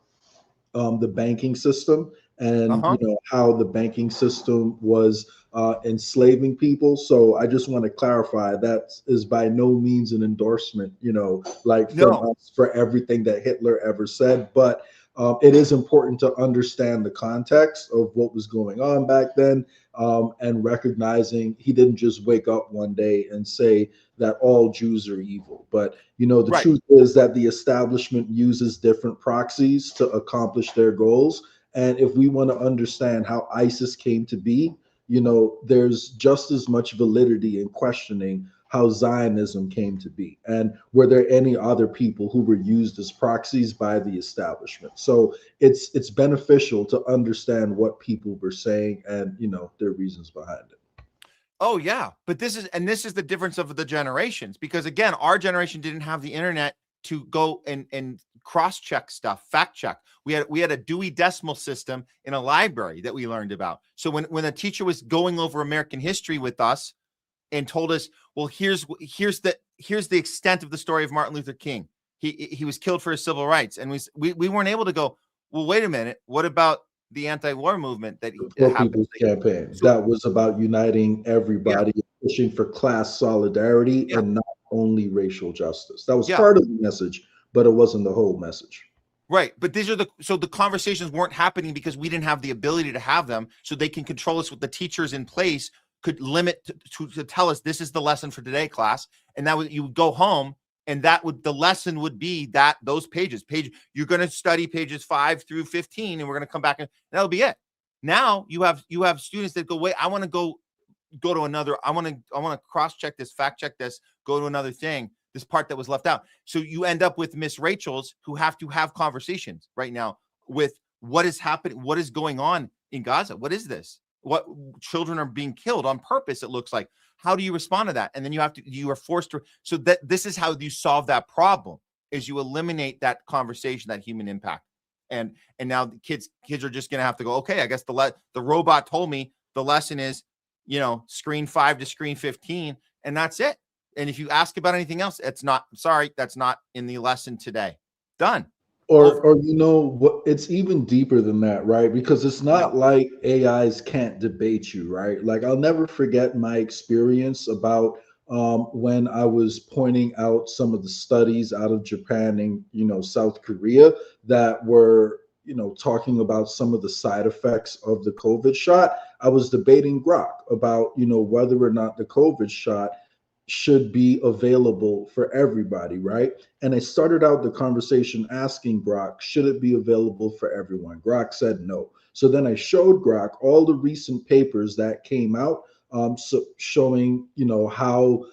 the banking system and how the banking system was enslaving people. So I just want to clarify that is by no means an endorsement, from us for everything that Hitler ever said, but it is important to understand the context of what was going on back then, and recognizing he didn't just wake up one day and say that all Jews are evil. But, the truth is that the establishment uses different proxies to accomplish their goals. And if we want to understand how ISIS came to be, there's just as much validity in questioning how Zionism came to be, and were there any other people who were used as proxies by the establishment. So it's beneficial to understand what people were saying and their reasons behind it. Oh yeah, but this is the difference of the generations, because again, our generation didn't have the internet to go and cross-check stuff, fact check. We had a Dewey Decimal System in a library that we learned about. So when a teacher was going over American history with us and told us, well, here's the extent of the story of Martin Luther King. He was killed for his civil rights, and we weren't able to go, well, wait a minute, what about the anti-war movement that Poor People's Campaign? That was about uniting everybody, pushing for class solidarity, and not only racial justice. That was part of the message, but it wasn't the whole message. Right, but the conversations weren't happening because we didn't have the ability to have them, so they can control us with the teachers in place could limit to tell us this is the lesson for today, class, and that you would go home, and the lesson would be that those pages you're going to study pages 5 through 15, and we're going to come back and that'll be it. Now you have students that go, wait, I want to go to another, I want to cross check this, fact check this, go to another thing. this part that was left out. So you end up with Miss Rachel's who have to have conversations right now with what is happening, what is going on in Gaza. What is this? What children are being killed on purpose, it looks like. How do you respond to that? And then you are forced to, so that this is how you solve that problem, is you eliminate that conversation, that human impact. And now the kids are just going to have to go, okay, I guess the robot told me the lesson is, screen 5 to screen 15, and that's it. And if you ask about anything else, that's not in the lesson today. Done. Or what, it's even deeper than that, right? Because it's not like AIs can't debate you, right? Like, I'll never forget my experience about when I was pointing out some of the studies out of Japan and South Korea that were talking about some of the side effects of the COVID shot. I was debating Grok about whether or not the COVID shot should be available for everybody, right? And I started out the conversation asking Grok, should it be available for everyone? Grok said no. So then I showed Grok all the recent papers that came out, showing how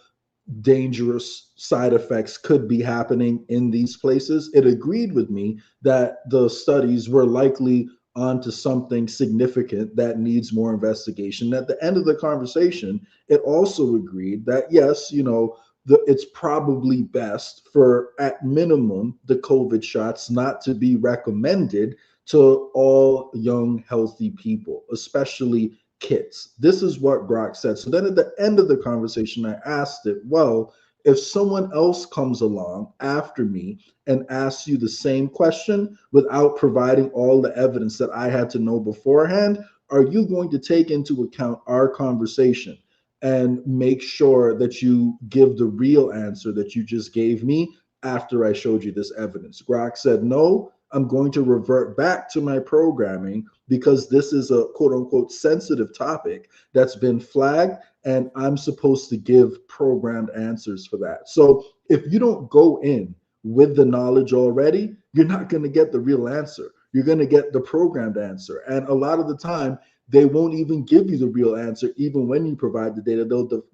dangerous side effects could be happening in these places. It agreed with me that the studies were likely onto something significant that needs more investigation. At the end of the conversation, it also agreed that yes, it's probably best for, at minimum, the COVID shots not to be recommended to all young, healthy people, especially kids. This is what Grok said. So then at the end of the conversation, I asked it, well, if someone else comes along after me and asks you the same question without providing all the evidence that I had to know beforehand, are you going to take into account our conversation and make sure that you give the real answer that you just gave me after I showed you this evidence? Grok said, no, I'm going to revert back to my programming because this is a quote unquote sensitive topic that's been flagged, and I'm supposed to give programmed answers for that. So if you don't go in with the knowledge already, you're not going to get the real answer. You're going to get the programmed answer. And a lot of the time, they won't even give you the real answer. Even when you provide the data,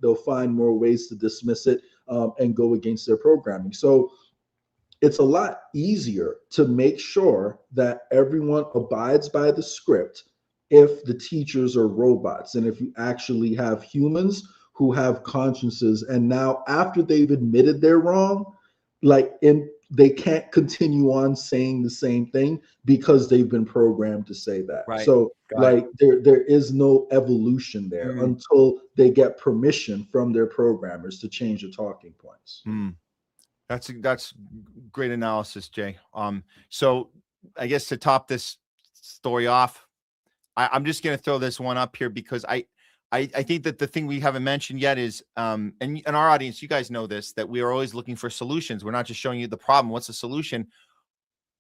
they'll find more ways to dismiss it and go against their programming. So it's a lot easier to make sure that everyone abides by the script if the teachers are robots and if you actually have humans who have consciences. And now after they've admitted they're wrong, they can't continue on saying the same thing because they've been programmed to say that. Right. So there is no evolution there until they get permission from their programmers to change the talking points. That's great analysis, Jay. So I guess to top this story off, I'm just going to throw this one up here because I think that the thing we haven't mentioned yet is, and our audience, you guys know this, that we are always looking for solutions. We're not just showing you the problem. What's the solution?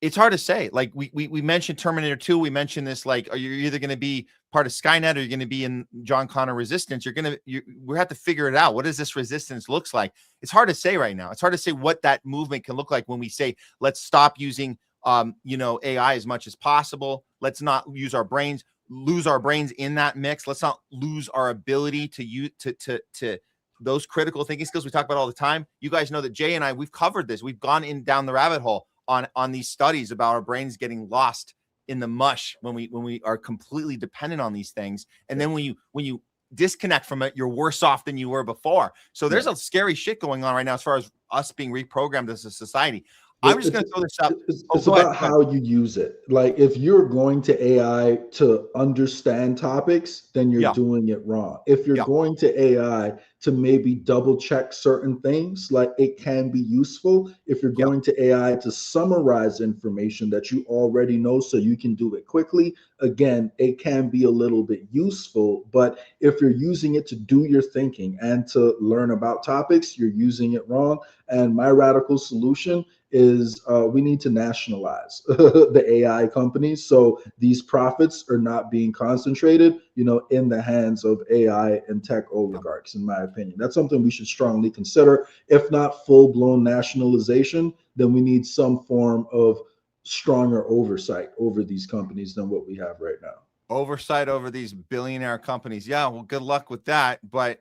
It's hard to say. Like we mentioned Terminator 2. We mentioned this, like, are you either going to be part of Skynet or you're going to be in John Connor Resistance? We have to figure it out. What does this resistance looks like? It's hard to say right now. It's hard to say what that movement can look like when we say, let's stop using, AI as much as possible. Let's not use our brains, lose our brains in that mix. Let's not lose our ability to use to those critical thinking skills we talk about all the time. You guys know that Jay and I, we've covered this. We've gone down the rabbit hole on these studies about our brains getting lost in the mush when we are completely dependent on these things. And then when you disconnect from it, you're worse off than you were before. So there's a scary shit going on right now as far as us being reprogrammed as a society. I'm just going to throw this up. It's about how you use it. Like, if you're going to AI to understand topics, then you're doing it wrong. If you're going to AI to maybe double check certain things, like, it can be useful. If you're going to AI to summarize information that you already know so you can do it quickly, again, it can be a little bit useful. But if you're using it to do your thinking and to learn about topics, you're using it wrong. And my radical solution is we need to nationalize the AI companies so these profits are not being concentrated, in the hands of AI and tech oligarchs, in my opinion. That's something we should strongly consider. If not full-blown nationalization, then we need some form of stronger oversight over these companies than what we have right now. Oversight over these billionaire companies. Yeah, well, good luck with that. But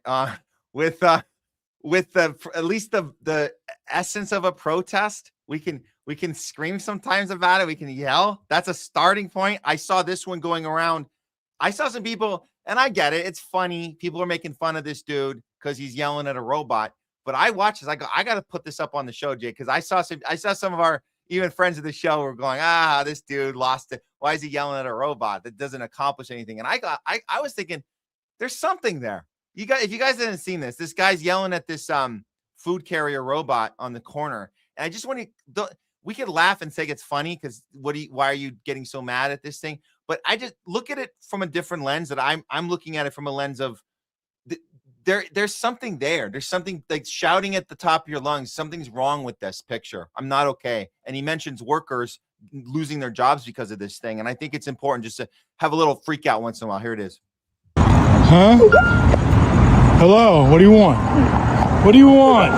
with the at least the essence of a protest. We can scream sometimes about it. We can yell. That's a starting point. I saw this one going around. I saw some people, and I get it. It's funny. People are making fun of this dude because he's yelling at a robot. But I watch this. I go, I got to put this up on the show, Jay, because I saw some of our even friends of the show were going, this dude lost it. Why is he yelling at a robot that doesn't accomplish anything? And I was thinking, there's something there. If you guys haven't seen this guy's yelling at this food carrier robot on the corner. And I just want to, we could laugh and say it's funny because why are you getting so mad at this thing? But I just look at it from a different lens, that I'm looking at it from a lens of there's something there. There's something like shouting at the top of your lungs. Something's wrong with this picture. I'm not okay. And he mentions workers losing their jobs because of this thing. And I think it's important just to have a little freak out once in a while. Here it is. Huh? Hello, what do you want? What do you want?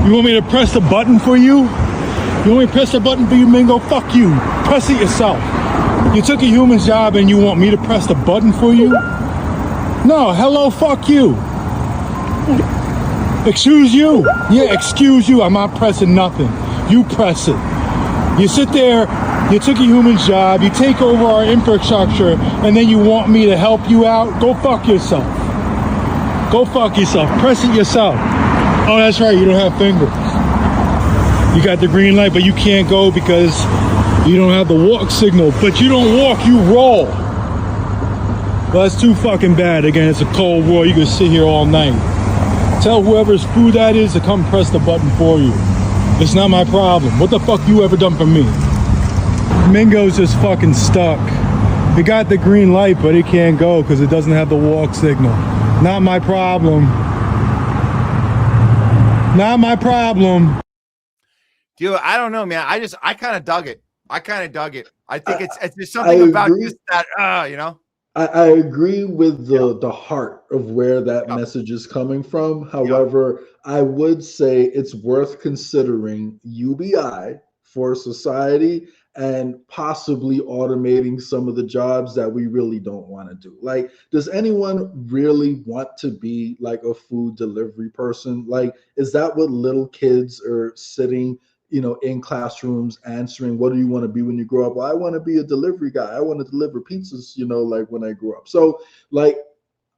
You want me to press the button for you? You want me to press the button for you, Mingo? Fuck you. Press it yourself. You took a human's job and you want me to press the button for you? No, hello, fuck you. Excuse you? Yeah, excuse you. I'm not pressing nothing. You press it. You sit there, you took a human's job, you take over our infrastructure, and then you want me to help you out? Go fuck yourself. Go fuck yourself. Press it yourself. Oh, that's right, you don't have fingers. You got the green light, but you can't go because you don't have the walk signal. But you don't walk, you roll. Well, that's too fucking bad. Again, it's a cold war. You can sit here all night. Tell whoever's food that is to come press the button for you. It's not my problem. What the fuck you ever done for me? Mingo's just fucking stuck. He got the green light, but he can't go because it doesn't have the walk signal. Not my problem. Not my problem. Dude, I don't know, man. I kind of dug it. I think it's just something about just that, you know. I agree with the heart of where that message is coming from. However, I would say it's worth considering UBI for society and possibly automating some of the jobs that we really don't want to do. Like, does anyone really want to be like a food delivery person? Like, is that what little kids are sitting, in classrooms answering? What do you want to be when you grow up? Well, I want to be a delivery guy. I want to deliver pizzas, like when I grew up. So like,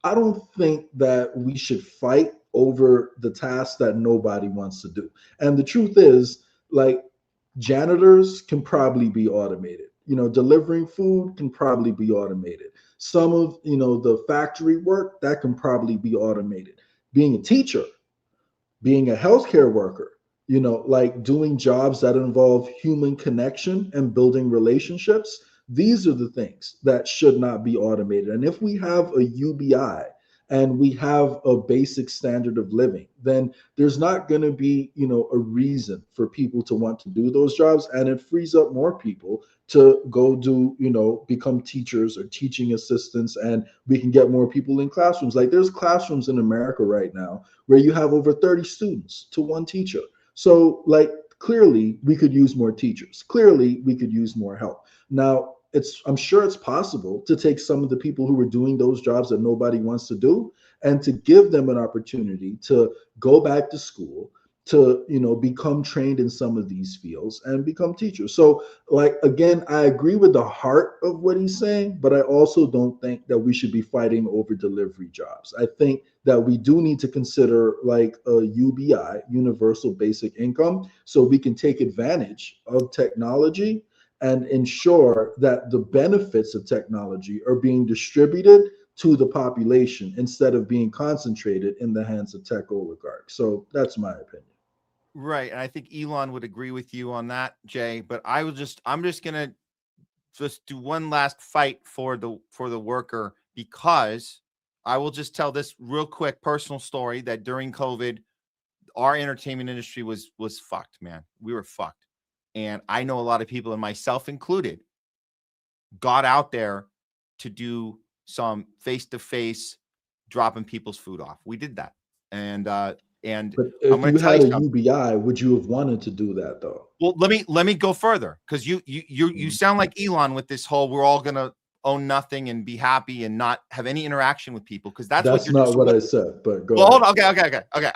I don't think that we should fight over the tasks that nobody wants to do. And the truth is, like, janitors can probably be automated. Delivering food can probably be automated. Some of, the factory work, that can probably be automated. Being a teacher, being a healthcare worker, like doing jobs that involve human connection and building relationships, these are the things that should not be automated. And if we have a UBI and we have a basic standard of living, then there's not going to be, a reason for people to want to do those jobs. And it frees up more people to go do, become teachers or teaching assistants, and we can get more people in classrooms. Like, there's classrooms in America right now where you have over 30 students to one teacher. So like, clearly we could use more teachers. Clearly we could use more help. Now, I'm sure it's possible to take some of the people who are doing those jobs that nobody wants to do and to give them an opportunity to go back to school, to, become trained in some of these fields and become teachers. So like, again, I agree with the heart of what he's saying, but I also don't think that we should be fighting over delivery jobs. I think that we do need to consider like a UBI, universal basic income, so we can take advantage of technology and ensure that the benefits of technology are being distributed to the population instead of being concentrated in the hands of tech oligarchs. So that's my opinion. Right. And I think Elon would agree with you on that, Jay, but I'm just going to just do one last fight for the worker, because I will just tell this real quick personal story that during COVID, our entertainment industry was fucked, man. We were fucked. And I know a lot of people, and myself included, got out there to do some face-to-face dropping people's food off. We did that. And but if you had a UBI, would you have wanted to do that though? Well, let me go further, because you sound like Elon with this whole we're all gonna own nothing and be happy and not have any interaction with people, because that's what you're not what I said, but go well, ahead. hold on. Okay.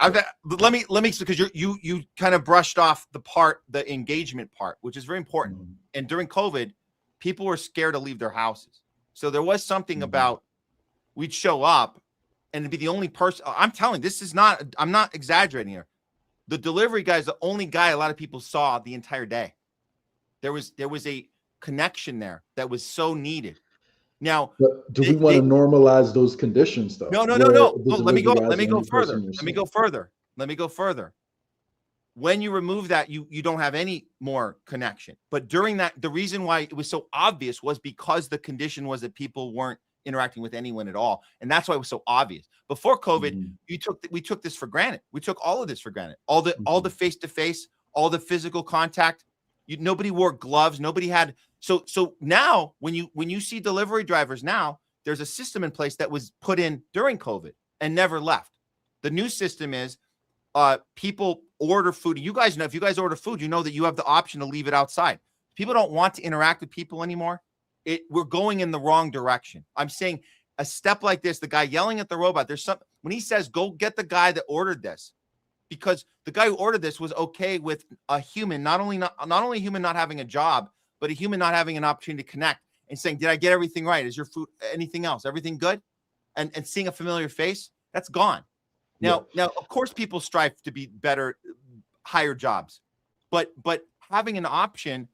Let me because you kind of brushed off the engagement part, which is very important. And during COVID, people were scared to leave their houses. So there was something about we'd show up and it'd be the only person. I'm telling you, I'm not exaggerating here. The delivery guy is the only guy a lot of people saw the entire day. There was a connection there that was so needed. Now, but do we want to normalize those conditions though? No. Let me go further. When you remove that, you don't have any more connection. But during that, the reason why it was so obvious was because the condition was that people weren't interacting with anyone at all. And that's why it was so obvious. Before COVID, we took this for granted. We took all of this for granted. All the face-to-face, all the physical contact. Nobody wore gloves. Nobody had. So now when you see delivery drivers now, there's a system in place that was put in during COVID and never left. The new system is people order food. You guys know, if you guys order food, you know that you have the option to leave it outside. People don't want to interact with people anymore. We're going in the wrong direction. I'm saying a step like this, the guy yelling at the robot, when he says, go get the guy that ordered this, because the guy who ordered this was okay with a human, not only a human not having a job, but a human not having an opportunity to connect and saying, did I get everything right? Is your food, anything else, everything good? And seeing a familiar face, that's gone. Now, of course, people strive to be better, higher jobs, but having an option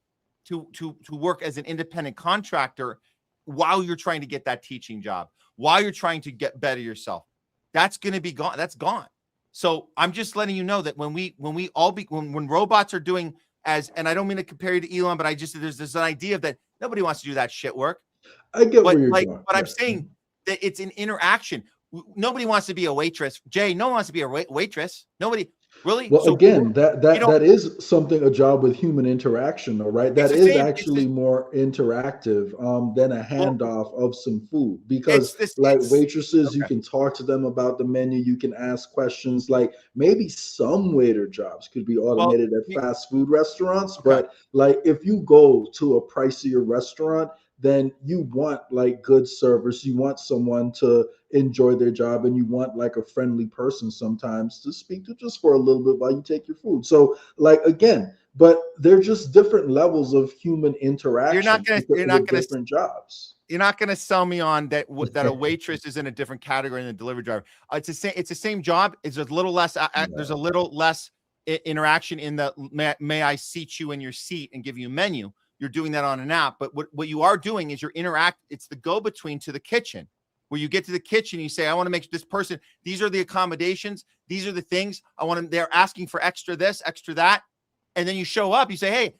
to work as an independent contractor while you're trying to get that teaching job, while you're trying to get better yourself, that's going to be gone. That's gone. So I'm just letting you know that when robots are doing and I don't mean to compare you to Elon, but there's an idea of that nobody wants to do that shit work. I get where you're going. But I'm saying that it's an interaction. Nobody wants to be a waitress. Jay, no one wants to be a waitress. Nobody really. Well, so again, that is something, a job with human interaction, though, right? That is actually more interactive than a handoff of some food, because waitresses, you can talk to them about the menu, you can ask questions. Like maybe some waiter jobs could be automated at fast food restaurants, but like if you go to a pricier restaurant, then you want like good service, you want someone to enjoy their job, and you want like a friendly person sometimes to speak to just for a little bit while you take your food. So like, again, but they're just different levels of human interaction. You're not going to different jobs. You're not going to sell me on that a waitress is in a different category than a delivery driver. It's the same job. It's a little less. There's a little less interaction in the may I seat you in your seat and give you a menu. You're doing that on an app, but what you are doing is it's the go-between to the kitchen, where you get to the kitchen, you say, I want to make this person, these are the accommodations, these are the things I want them, they're asking for extra this, extra that. And then you show up, you say, hey,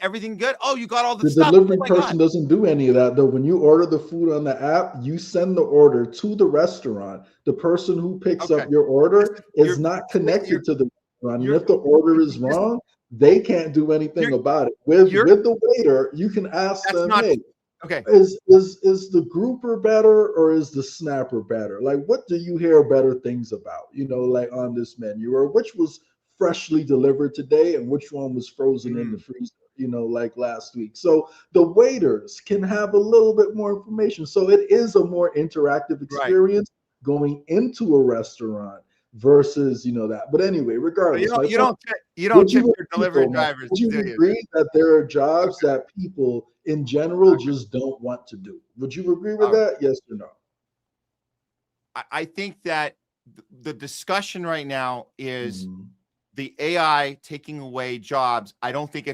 everything good? Oh, you got all the stuff. The delivery person doesn't do any of that though. When you order the food on the app, you send the order to the restaurant. The person who picks up your order is not connected to the restaurant. And if the order is wrong, they can't do anything about it. With the waiter, you can ask them, hey, is the grouper better or is the snapper better? Like, what do you hear better things about, like on this menu, or which was freshly delivered today and which one was frozen in the freezer, like last week. So the waiters can have a little bit more information. So it is a more interactive experience going into a restaurant versus that. But anyway, regardless, you don't tip your delivery drivers. Would you agree that there are jobs that people in general just don't want to do? Would you agree with that? Yes or no? I think that the discussion right now is the AI taking away jobs. I don't think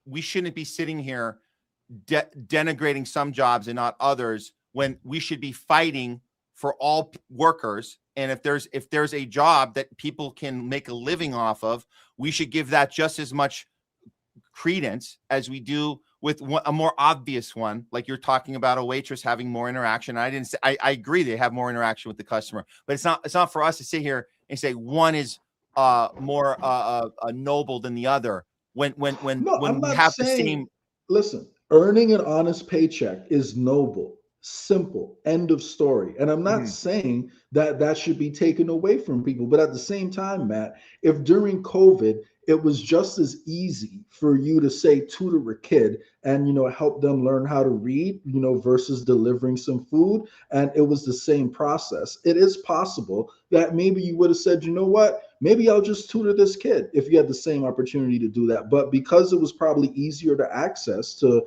we shouldn't be sitting here denigrating some jobs and not others, when we should be fighting for all workers. And if there's a job that people can make a living off of, we should give that just as much credence as we do with a more obvious one, like you're talking about a waitress having more interaction. I agree they have more interaction with the customer, but it's not for us to sit here and say one is more noble than the other when we have the same. Listen, earning an honest paycheck is noble. Simple, end of story. And I'm not saying that should be taken away from people, but at the same time, Matt, if during COVID it was just as easy for you to say tutor a kid and, you know, help them learn how to read, you know, versus delivering some food. And it was the same process. It is possible that maybe you would have said, you know what, maybe I'll just tutor this kid if you had the same opportunity to do that. But because it was probably easier to access to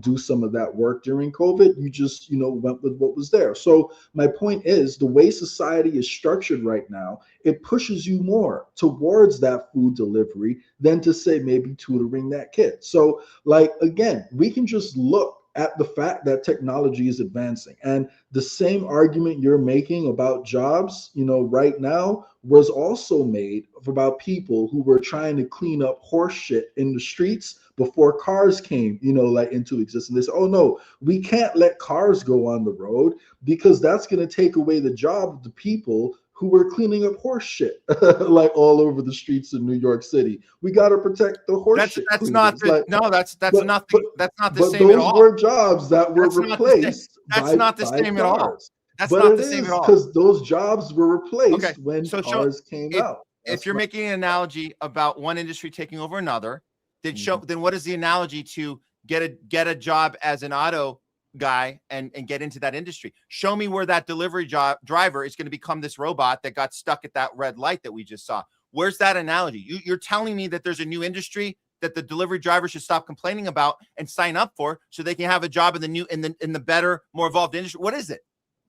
do some of that work during COVID, you just, you know, went with what was there. So my point is, the way society is structured right now, it pushes you more towards that food delivery than to say maybe tutoring that kid. So, like, again, we can just look at the fact that technology is advancing, and the same argument you're making about jobs, you know, right now was also made about people who were trying to clean up horse shit in the streets before cars came, you know, like into existence. They said, oh no, we can't let cars go on the road because that's going to take away the job of the people who were cleaning up horse shit like all over the streets of New York City. We got to protect the horse shit. That's not the, like, no, that's but, nothing. That's not the but same at those all. were jobs that were That's replaced That's not the by same at all. cars. That's but not it the same is at all. because those jobs were replaced when so cars came out. If you're making an analogy about one industry taking over another, then then what is the analogy to get a job as an auto guy and get into that industry? Show me where that delivery driver is going to become this robot that got stuck at that red light that we just saw. Where's that analogy? You're telling me that there's a new industry that the delivery driver should stop complaining about and sign up for so they can have a job in the new in the better, more evolved industry. What is it?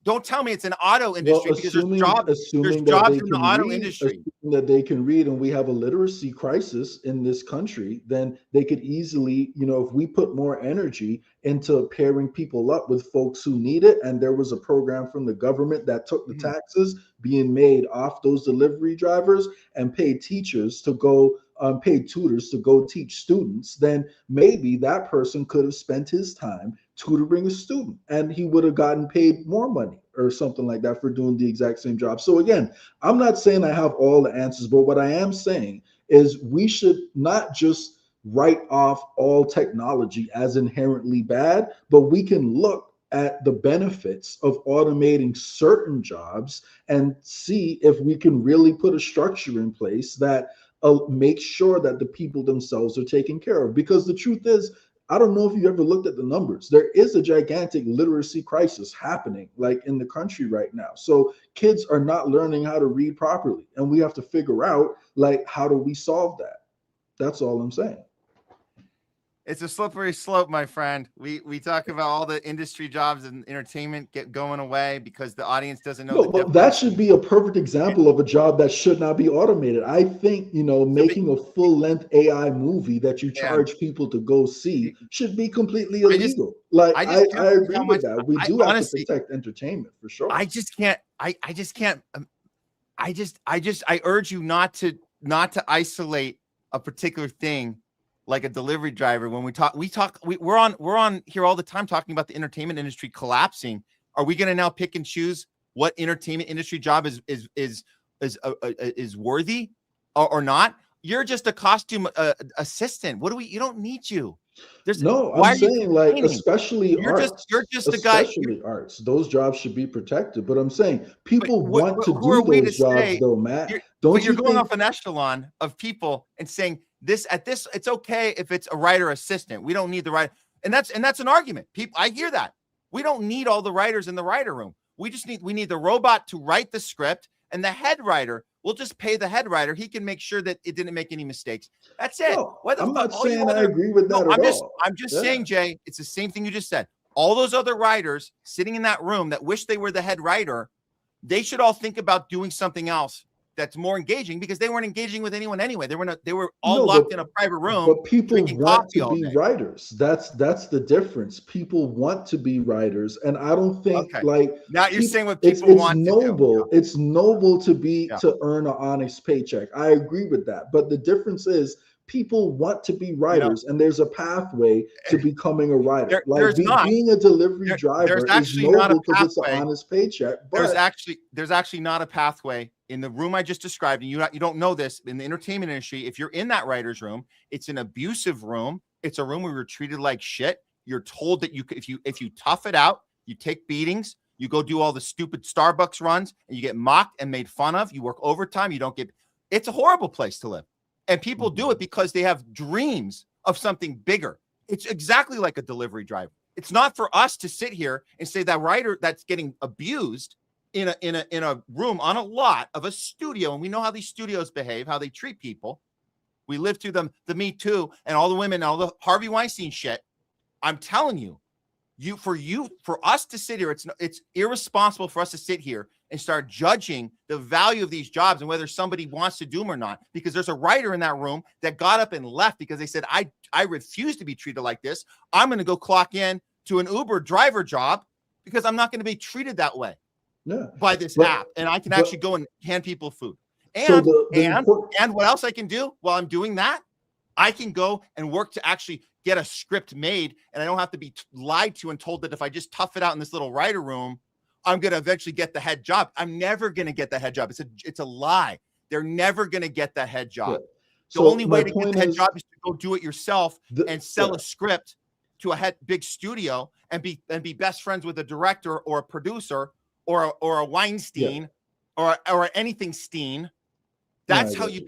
Don't tell me it's an auto industry, because there's jobs in the auto industry. Assuming that they can read, and we have a literacy crisis in this country, then they could easily, you know, if we put more energy into pairing people up with folks who need it, and there was a program from the government that took the taxes being made off those delivery drivers and paid teachers to go paid tutors to go teach students, then maybe that person could have spent his time tutoring a student and he would have gotten paid more money or something like that for doing the exact same job. So again, I'm not saying I have all the answers, but what I am saying is we should not just write off all technology as inherently bad, but we can look at the benefits of automating certain jobs and see if we can really put a structure in place that make sure that the people themselves are taken care of. Because the truth is, I don't know if you ever looked at the numbers. There is a gigantic literacy crisis happening like in the country right now. So kids are not learning how to read properly, and we have to figure out like, how do we solve that? That's all I'm saying. It's a slippery slope, my friend. We talk about all the industry jobs and entertainment get going away because the audience doesn't know. No, but that should be a perfect example of a job that should not be automated. I think, you know, making a full-length AI movie that you charge people to go see should be completely illegal. I agree with that. We do have to protect entertainment for sure. I urge you not to isolate a particular thing like a delivery driver. When we're on here all the time talking about the entertainment industry collapsing. Are we going to now pick and choose what entertainment industry job is worthy or not? You're just a costume assistant. You don't need you. I'm saying like, especially arts. You're just a guy. Especially arts. Those jobs should be protected. But I'm saying people want to do those jobs, though, Matt. You're going off an echelon of people and saying it's okay if it's a writer assistant. We don't need the writer, and that's an argument. I hear that. We don't need all the writers in the writer room. We need the robot to write the script, and the head writer. We'll just pay the head writer. He can make sure that it didn't make any mistakes. That's it. No, I'm not saying I agree with that at all. I'm just saying, Jay, it's the same thing you just said. All those other writers sitting in that room that wish they were the head writer, they should all think about doing something else that's more engaging, because they weren't engaging with anyone anyway. They were all locked in a private room. But people want to be writers. That's the difference. People want to be writers, and I don't think like now you're saying what people want. It's noble to be to earn an honest paycheck. I agree with that, but the difference is people want to be writers, and there's a pathway to becoming a writer. Being a delivery driver is noble because it's an honest paycheck. But there's actually not a pathway. In the room I just described, and you don't know this, in the entertainment industry, if you're in that writer's room, it's an abusive room. It's a room where you're treated like shit. You're told that if you tough it out, you take beatings, you go do all the stupid Starbucks runs, and you get mocked and made fun of. You work overtime. It's a horrible place to live. And people do it because they have dreams of something bigger. It's exactly like a delivery driver. It's not for us to sit here and say that writer that's getting abused in a room on a lot of a studio, and we know how these studios behave, how they treat people. We lived through the Me Too and all the women, all the Harvey Weinstein shit. I'm telling you, for us to sit here, it's irresponsible for us to sit here and start judging the value of these jobs and whether somebody wants to do them or not, because there's a writer in that room that got up and left because they said, I refuse to be treated like this. I'm going to go clock in to an Uber driver job because I'm not going to be treated that way by this app. And I can actually go and hand people food. And, and what else I can do while I'm doing that, I can go and work to actually get a script made, and I don't have to be lied to and told that if I just tough it out in this little writer room, I'm going to eventually get the head job. I'm never going to get the head job. It's a lie. They're never going to get that head job. The only way to get the head job is to go do it yourself and sell a script to a big studio and be best friends with a director or a producer or a Weinstein or anything Steen. That's how you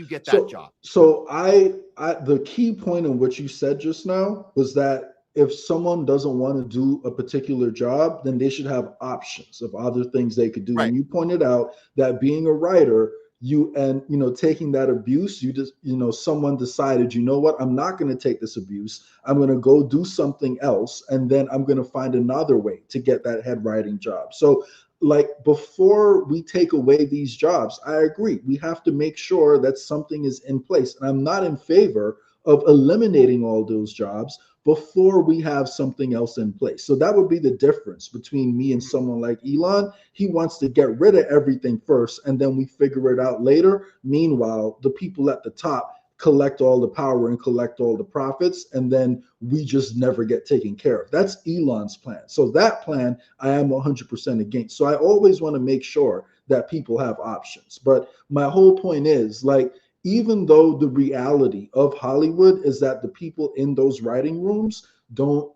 get that job. So the key point in what you said just now was that if someone doesn't want to do a particular job, then they should have options of other things they could do. And you pointed out that being a writer, taking that abuse, someone decided, you know what, I'm not going to take this abuse. I'm going to go do something else. And then I'm going to find another way to get that head writing job. So like before we take away these jobs, I agree. We have to make sure that something is in place. And I'm not in favor of eliminating all those jobs before we have something else in place. So that would be the difference between me and someone like Elon. He wants to get rid of everything first, and then we figure it out later. Meanwhile, the people at the top collect all the power and collect all the profits, and then we just never get taken care of. That's Elon's plan. So that plan I am 100% against. So I always want to make sure that people have options. But my whole point is, like, even though the reality of Hollywood is that the people in those writing rooms don't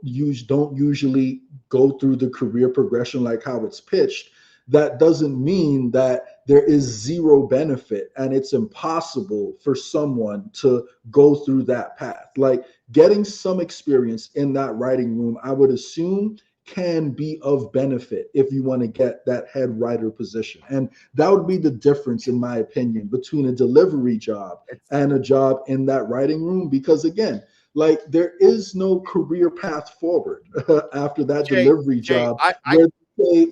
usually go through the career progression like how it's pitched, that doesn't mean that there is zero benefit and it's impossible for someone to go through that path. Like getting some experience in that writing room, I would assume, can be of benefit if you want to get that head writer position. And that would be the difference, in my opinion, between a delivery job and a job in that writing room. Because again, like there is no career path forward after that delivery job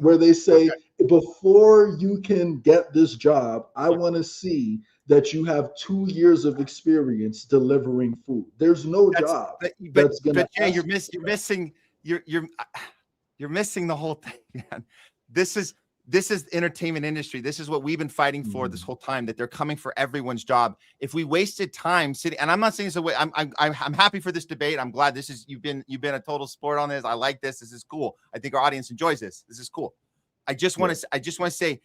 where they say, before you can get this job, I want to see that you have 2 years of experience delivering food. There's no job that's going to. Jay, you're missing the whole thing, man. This is entertainment industry. This is what we've been fighting for this whole time, that they're coming for everyone's job. If we wasted time sitting, and I'm not saying this away, I'm happy for this debate. I'm glad you've been a total sport on this. I like this. This is cool. I think our audience enjoys this. This is cool. I just want to say,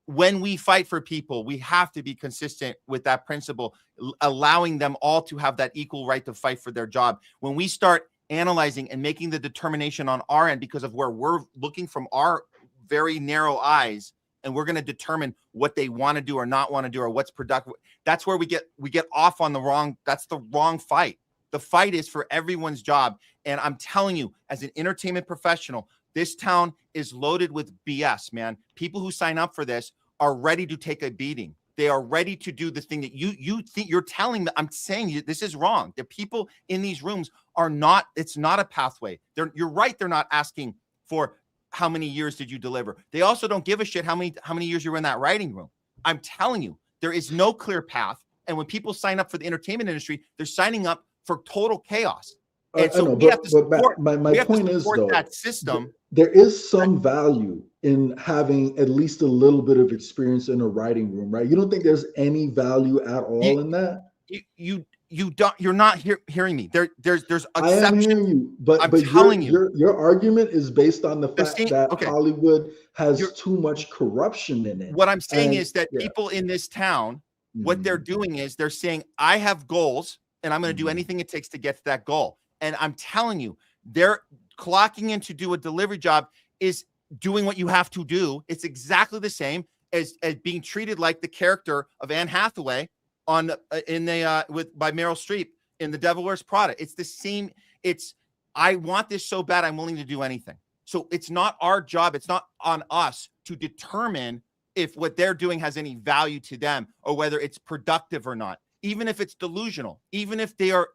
when we fight for people, we have to be consistent with that principle, allowing them all to have that equal right to fight for their job. When we start analyzing and making the determination on our end because of where we're looking from our very narrow eyes, and we're going to determine what they want to do or not want to do or what's productive, that's where we get off on that's the wrong fight. The fight is for everyone's job. And I'm telling you, as an entertainment professional, this town is loaded with BS, man. People who sign up for this are ready to take a beating. They are ready to do the thing that you think you're telling them. I'm saying this is wrong. The people in these rooms are not, it's not a pathway. You're right. They're not asking for how many years did you deliver. They also don't give a shit how many years you were in that writing room. I'm telling you, there is no clear path. And when people sign up for the entertainment industry, they're signing up for total chaos. And so we have to support, my point is, though, that system. There is some value in having at least a little bit of experience in a writing room, right? You don't think there's any value at all in that? You're not hearing me. There's exception. I am hearing you, but telling your argument is based on the fact that Hollywood has too much corruption in it. What I'm saying is that people in this town, what they're doing is they're saying, I have goals and I'm going to do anything it takes to get to that goal. And I'm telling you, they're clocking in to do a delivery job is doing what you have to do. It's exactly the same as being treated like the character of Anne Hathaway by Meryl Streep in The Devil Wears Prada. It's the same. It's, I want this so bad, I'm willing to do anything. So it's not our job. It's not on us to determine if what they're doing has any value to them or whether it's productive or not, even if it's delusional, even if they are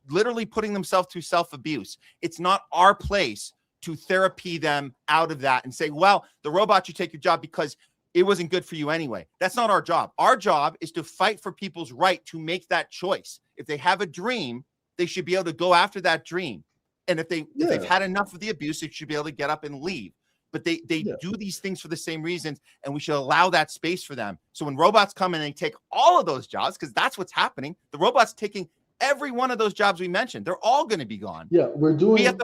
literally putting themselves through self-abuse. It's not our place to therapy them out of that and say, well, the robot should take your job because it wasn't good for you anyway. That's not our job. Our job is to fight for people's right to make that choice. If they have a dream, they should be able to go after that dream. And if they've had enough of the abuse, they should be able to get up and leave. But they do these things for the same reasons, and we should allow that space for them. So when robots come in and they take all of those jobs, because that's what's happening, the robots taking every one of those jobs we mentioned, they're all going to be gone. Yeah,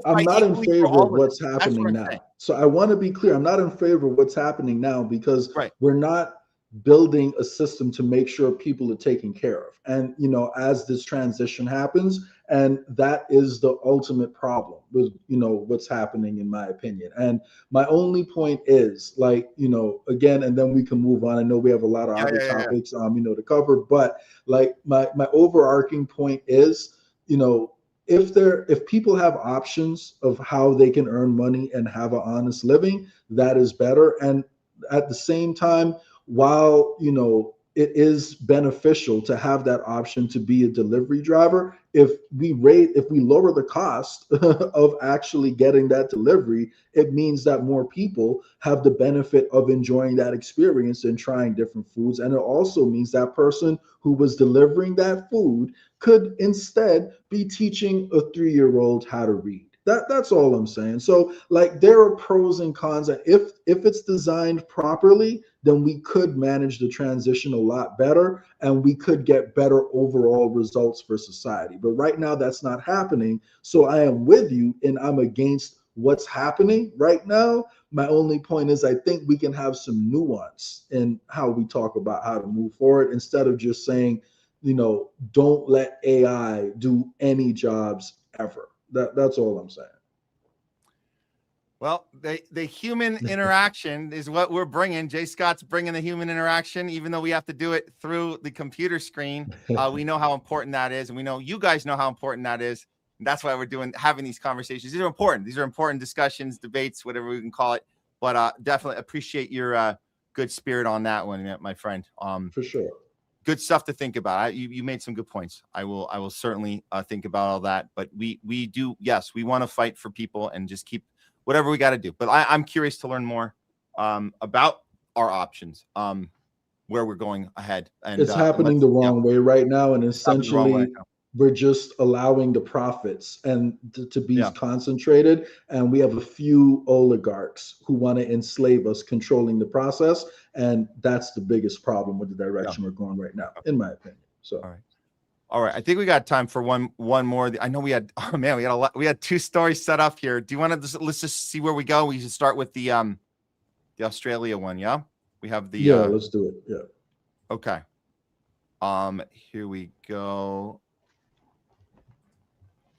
I'm not in favor of what's happening now. So I want to be clear. I'm not in favor of what's happening now because we're not building a system to make sure people are taken care of. And, you know, as this transition happens, and that is the ultimate problem with, you know, what's happening, in my opinion. And my only point is, like, you know, again, and then we can move on. I know we have a lot of other topics, you know, to cover, but like my overarching point is, you know, if people have options of how they can earn money and have an honest living, that is better. And at the same time, while, you know, it is beneficial to have that option to be a delivery driver, if we lower the cost of actually getting that delivery, it means that more people have the benefit of enjoying that experience and trying different foods. And it also means that person who was delivering that food could instead be teaching a 3-year-old how to read. That's all I'm saying. So, like, there are pros and cons. And if it's designed properly, then we could manage the transition a lot better, and we could get better overall results for society. But right now, that's not happening. So I am with you, and I'm against what's happening right now. My only point is, I think we can have some nuance in how we talk about how to move forward, instead of just saying, you know, don't let AI do any jobs ever. That's all I'm saying. Well, the human interaction is what we're bringing. Jay Scott's bringing the human interaction, even though we have to do it through the computer screen. We know how important that is, and we know you guys know how important that is. And that's why we're having these conversations. These are important. These are important discussions, debates, whatever we can call it. But definitely appreciate your good spirit on that one, my friend. For sure. Good stuff to think about. You made some good points. I will certainly think about all that. But we do, yes, we want to fight for people and just keep whatever we got to do. But I'm curious to learn more about our options, where we're going ahead. And it's happening the wrong way right now, and essentially we're just allowing the profits and to be concentrated. And we have a few oligarchs who want to enslave us, controlling the process. And that's the biggest problem with the direction we're going right now, in my opinion. So, all right. I think we got time for one more. I know we had, oh man, we had a lot. We had 2 stories set up here. Do you want to let's just see where we go? We should start with the Australia one. Yeah. We have the, let's do it. Yeah. Okay. Here we go.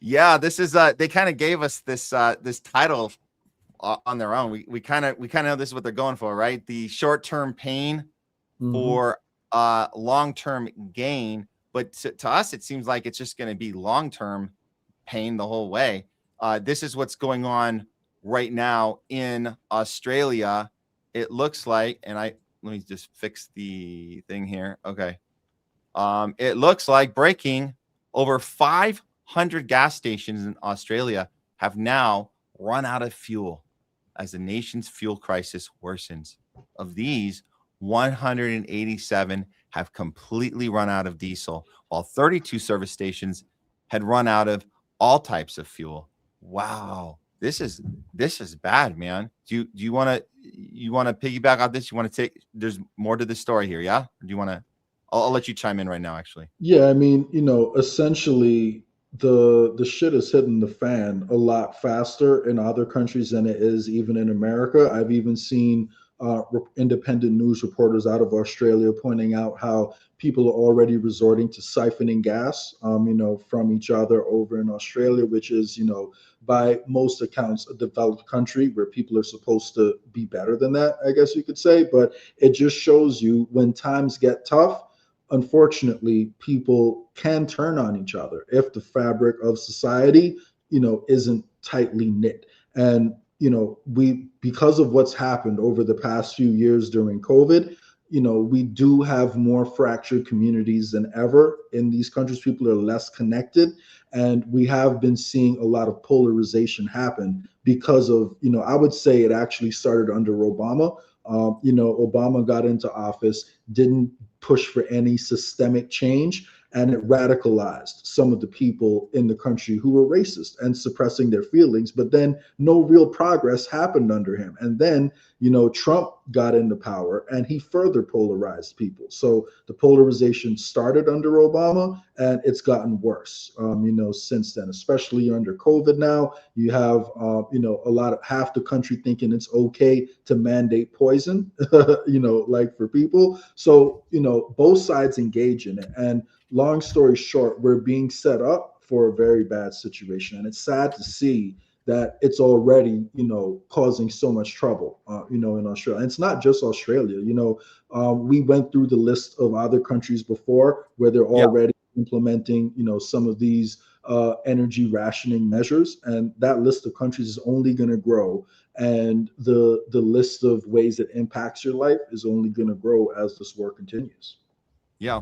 Yeah, this is they kind of gave us this this title on their own. We kind of know this is what they're going for, right? The short-term pain for long-term gain. But to us, it seems like it's just going to be long-term pain the whole way. This is what's going on right now in Australia. It looks like, and let me just fix the thing here. Okay. It looks like breaking over 500 gas stations in Australia have now run out of fuel as the nation's fuel crisis worsens. Of these, 187 have completely run out of diesel, while 32 service stations had run out of all types of fuel. Wow, this is bad, man. Do you want to piggyback on this? You want to take? There's more to the story here, yeah? Or do you want to? I'll let you chime in right now, actually. Yeah, I mean, you know, essentially the shit is hitting the fan a lot faster in other countries than it is even in America. I've even seen independent news reporters out of Australia pointing out how people are already resorting to siphoning gas, you know, from each other over in Australia, which is, you know, by most accounts, a developed country where people are supposed to be better than that, I guess you could say. But it just shows you when times get tough, unfortunately, people can turn on each other if the fabric of society, isn't tightly knit. And, because of what's happened over the past few years during COVID, we do have more fractured communities than ever in these countries. People are less connected. And we have been seeing a lot of polarization happen because of, I would say it actually started under Obama. Obama got into office, didn't push for any systemic change, and it radicalized some of the people in the country who were racist and suppressing their feelings. But then no real progress happened under him. And then, Trump got into power and he further polarized people. So the polarization started under Obama and it's gotten worse, since then, especially under COVID now. You have, half the country thinking it's okay to mandate poison, for people. So, both sides engage in it. And long story short, we're being set up for a very bad situation. And it's sad to see that it's already, causing so much trouble, in Australia. And it's not just Australia. We went through the list of other countries before where they're already implementing, some of these energy rationing measures. And that list of countries is only going to grow. And the list of ways it impacts your life is only going to grow as this war continues. Yeah.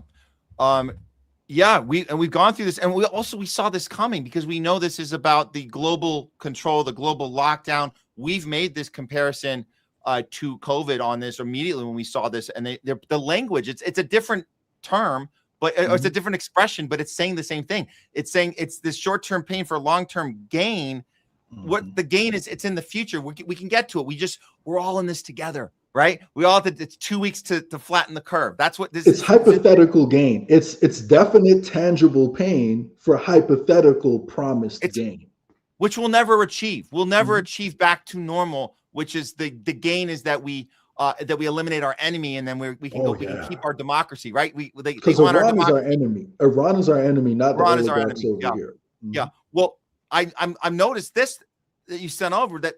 We've gone through this, and we saw this coming because we know this is about the global control, the global lockdown. We've made this comparison to COVID on this immediately when we saw this, and the language, it's a different term, but it's a different expression, but it's saying the same thing. It's saying it's this short-term pain for long-term gain. What the gain is, it's in the future. We can get to it. We're all in this together. Right? We all have it's 2 weeks to flatten the curve. That's what this is. It's hypothetical gain. It's definite tangible pain for hypothetical promised gain. Which we'll never achieve. We'll never achieve back to normal, which is the gain is that we eliminate our enemy, and then we can keep our democracy, right? Because Iran is our enemy. Iran is our enemy, not the oligarchs over here. Yeah. Well, I've noticed this that you sent over that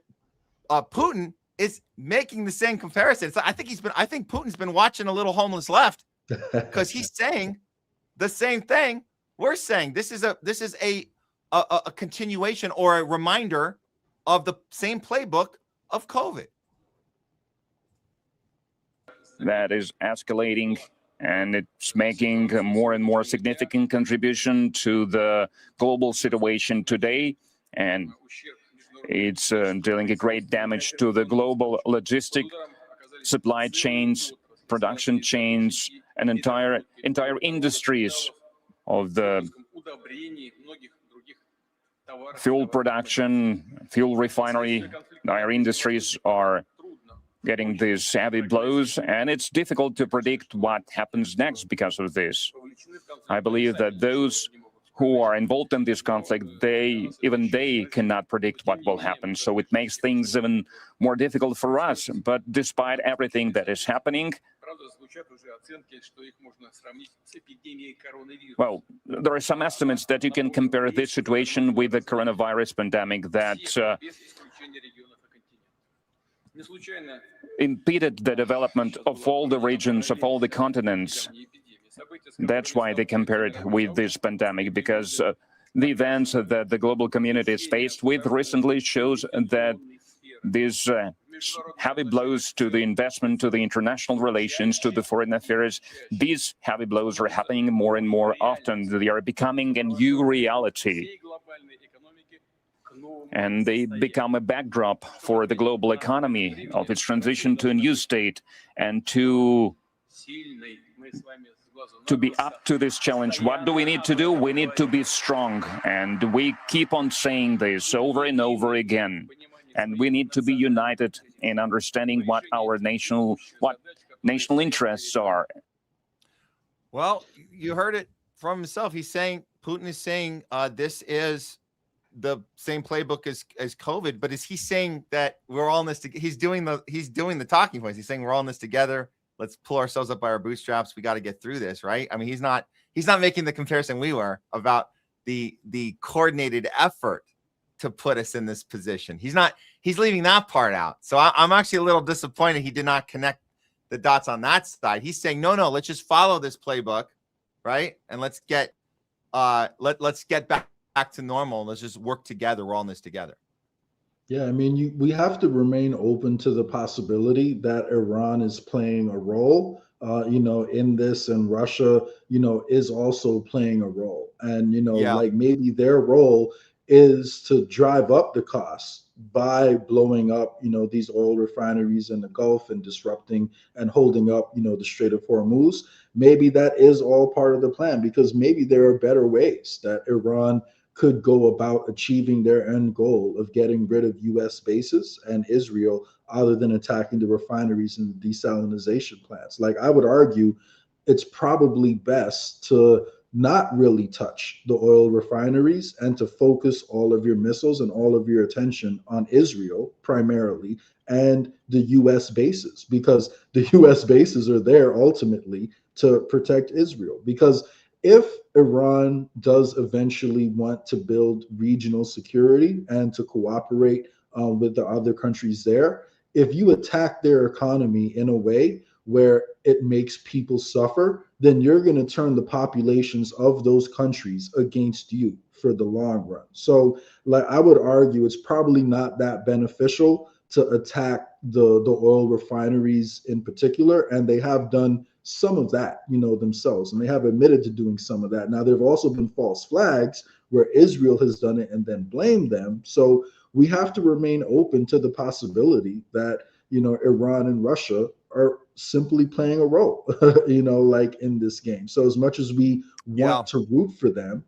Putin is making the same comparison. So I think Putin's been watching a little Homeless Left because he's saying the same thing we're saying. This is a continuation or a reminder of the same playbook of COVID. That is escalating, and it's making a more and more significant contribution to the global situation today. And it's dealing a great damage to the global logistic supply chains, production chains, and entire industries of the fuel production, fuel refinery. Our industries are getting these heavy blows, and it's difficult to predict what happens next because of this. I believe that those who are involved in this conflict, they cannot predict what will happen. So it makes things even more difficult for us. But despite everything that is happening, well, there are some estimates that you can compare this situation with the coronavirus pandemic that impeded the development of all the regions, of all the continents. That's why they compare it with this pandemic, because the events that the global community is faced with recently shows that these heavy blows to the investment, to the international relations, to the foreign affairs, these heavy blows are happening more and more often. They are becoming a new reality. And they become a backdrop for the global economy of its transition to a new state, and to be up to this challenge. What do we need to do? We need to be strong, and we keep on saying this over and over again. And we need to be united in understanding what our national interests are. Well, you heard it from himself. Putin is saying this is the same playbook as COVID, but is he saying that we're all in this? He's doing the talking points. He's saying we're all in this together. Let's pull ourselves up by our bootstraps. We got to get through this, right? I mean, he's not making the comparison we were about the coordinated effort to put us in this position. He's leaving that part out. So I'm actually a little disappointed he did not connect the dots on that side. He's saying, no, let's just follow this playbook right? And let's get let's get back to normal. Let's just work together. We're all in this together. Yeah, I mean, we have to remain open to the possibility that Iran is playing a role, in this, and Russia, is also playing a role. And, like maybe their role is to drive up the costs by blowing up, these oil refineries in the Gulf and disrupting and holding up, the Strait of Hormuz. Maybe that is all part of the plan, because maybe there are better ways that Iran could go about achieving their end goal of getting rid of U.S. bases and Israel, other than attacking the refineries and the desalination plants. Like, I would argue it's probably best to not really touch the oil refineries and to focus all of your missiles and all of your attention on Israel primarily and the U.S. bases, because the U.S. bases are there ultimately to protect Israel. Because if Iran does eventually want to build regional security and to cooperate with the other countries there, if you attack their economy in a way where it makes people suffer, then you're going to turn the populations of those countries against you for the long run. So, like, I would argue it's probably not that beneficial to attack the oil refineries in particular, and they have done some of that, themselves, and they have admitted to doing some of that. Now, there have also been false flags where Israel has done it and then blamed them. So we have to remain open to the possibility that, Iran and Russia are simply playing a role, like in this game. So as much as we want to root for them,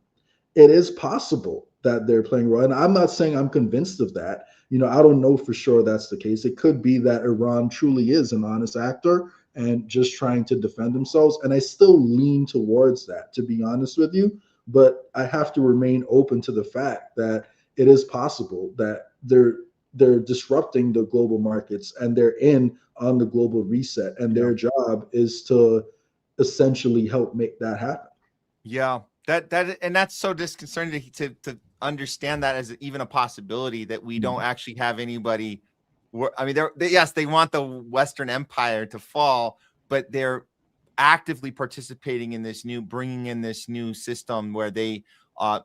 it is possible that they're playing a role. And I'm not saying I'm convinced of that. I don't know for sure that's the case. It could be that Iran truly is an honest actor and just trying to defend themselves. And I still lean towards that, to be honest with you. But I have to remain open to the fact that it is possible that they're disrupting the global markets and they're in on the global reset. And their job is to essentially help make that happen. Yeah, that's so disconcerting to understand that as even a possibility, that we don't actually have anybody. I mean, they want the Western Empire to fall, but they're actively participating in bringing in this new system where they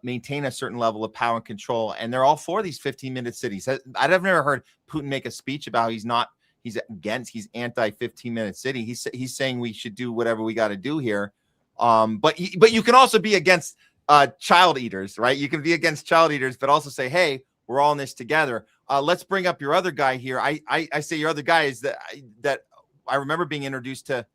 maintain a certain level of power and control. And they're all for these 15-minute cities. I've never heard Putin make a speech about he's anti 15-minute city. He's saying we should do whatever we got to do here. But you can also be against child eaters, right? You can be against child eaters, but also say, hey, we're all in this together. Let's bring up your other guy here. I say your other guy is that I remember being introduced to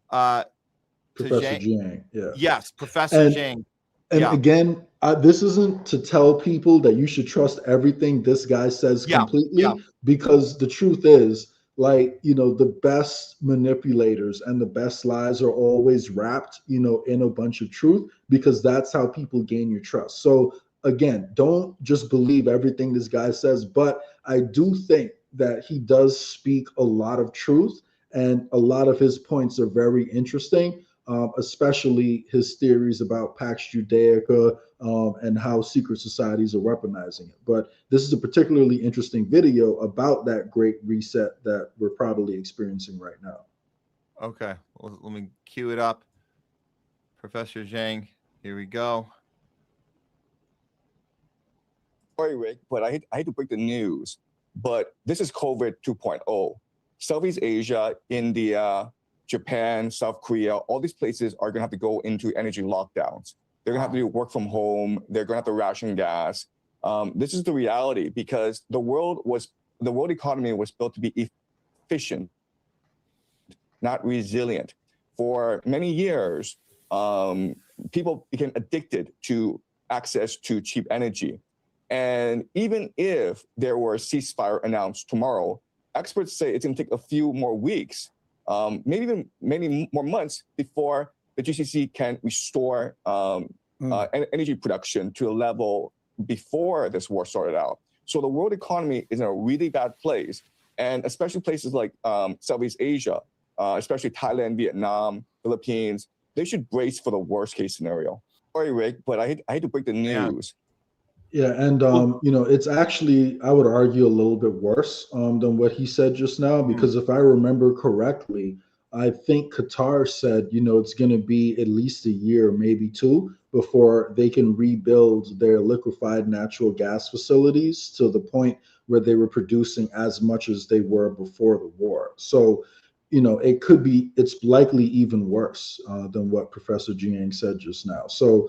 Professor Zhang. Yeah. Yes, Professor Zhang. And again, this isn't to tell people that you should trust everything this guy says completely, because the truth is, like, the best manipulators and the best lies are always wrapped, in a bunch of truth, because that's how people gain your trust. So again, don't just believe everything this guy says, but I do think that he does speak a lot of truth, and a lot of his points are very interesting, especially his theories about Pax Judaica and how secret societies are weaponizing it. But this is a particularly interesting video about that great reset that we're probably experiencing right now. Okay, well, let me cue it up. Professor Zhang, here we go. Sorry, Rick, but I hate to break the news, but this is COVID 2.0. Southeast Asia, India, Japan, South Korea, all these places are going to have to go into energy lockdowns. They're going to have to do work from home. They're going to have to ration gas. This is the reality, because the world economy was built to be efficient, not resilient. For many years, people became addicted to access to cheap energy. And even if there were a ceasefire announced tomorrow, experts say it's going to take a few more weeks, maybe even many more months before the GCC can restore energy production to a level before this war started out. So the world economy is in a really bad place, and especially places like Southeast Asia, especially Thailand, Vietnam, Philippines, they should brace for the worst case scenario. Sorry, Rick, but I hate to break the news. Yeah, and it's actually, I would argue, a little bit worse than what he said just now, because if I remember correctly, I think Qatar said, it's going to be at least a year, maybe two, before they can rebuild their liquefied natural gas facilities to the point where they were producing as much as they were before the war. So, it's likely even worse than what Professor Jiang said just now. So,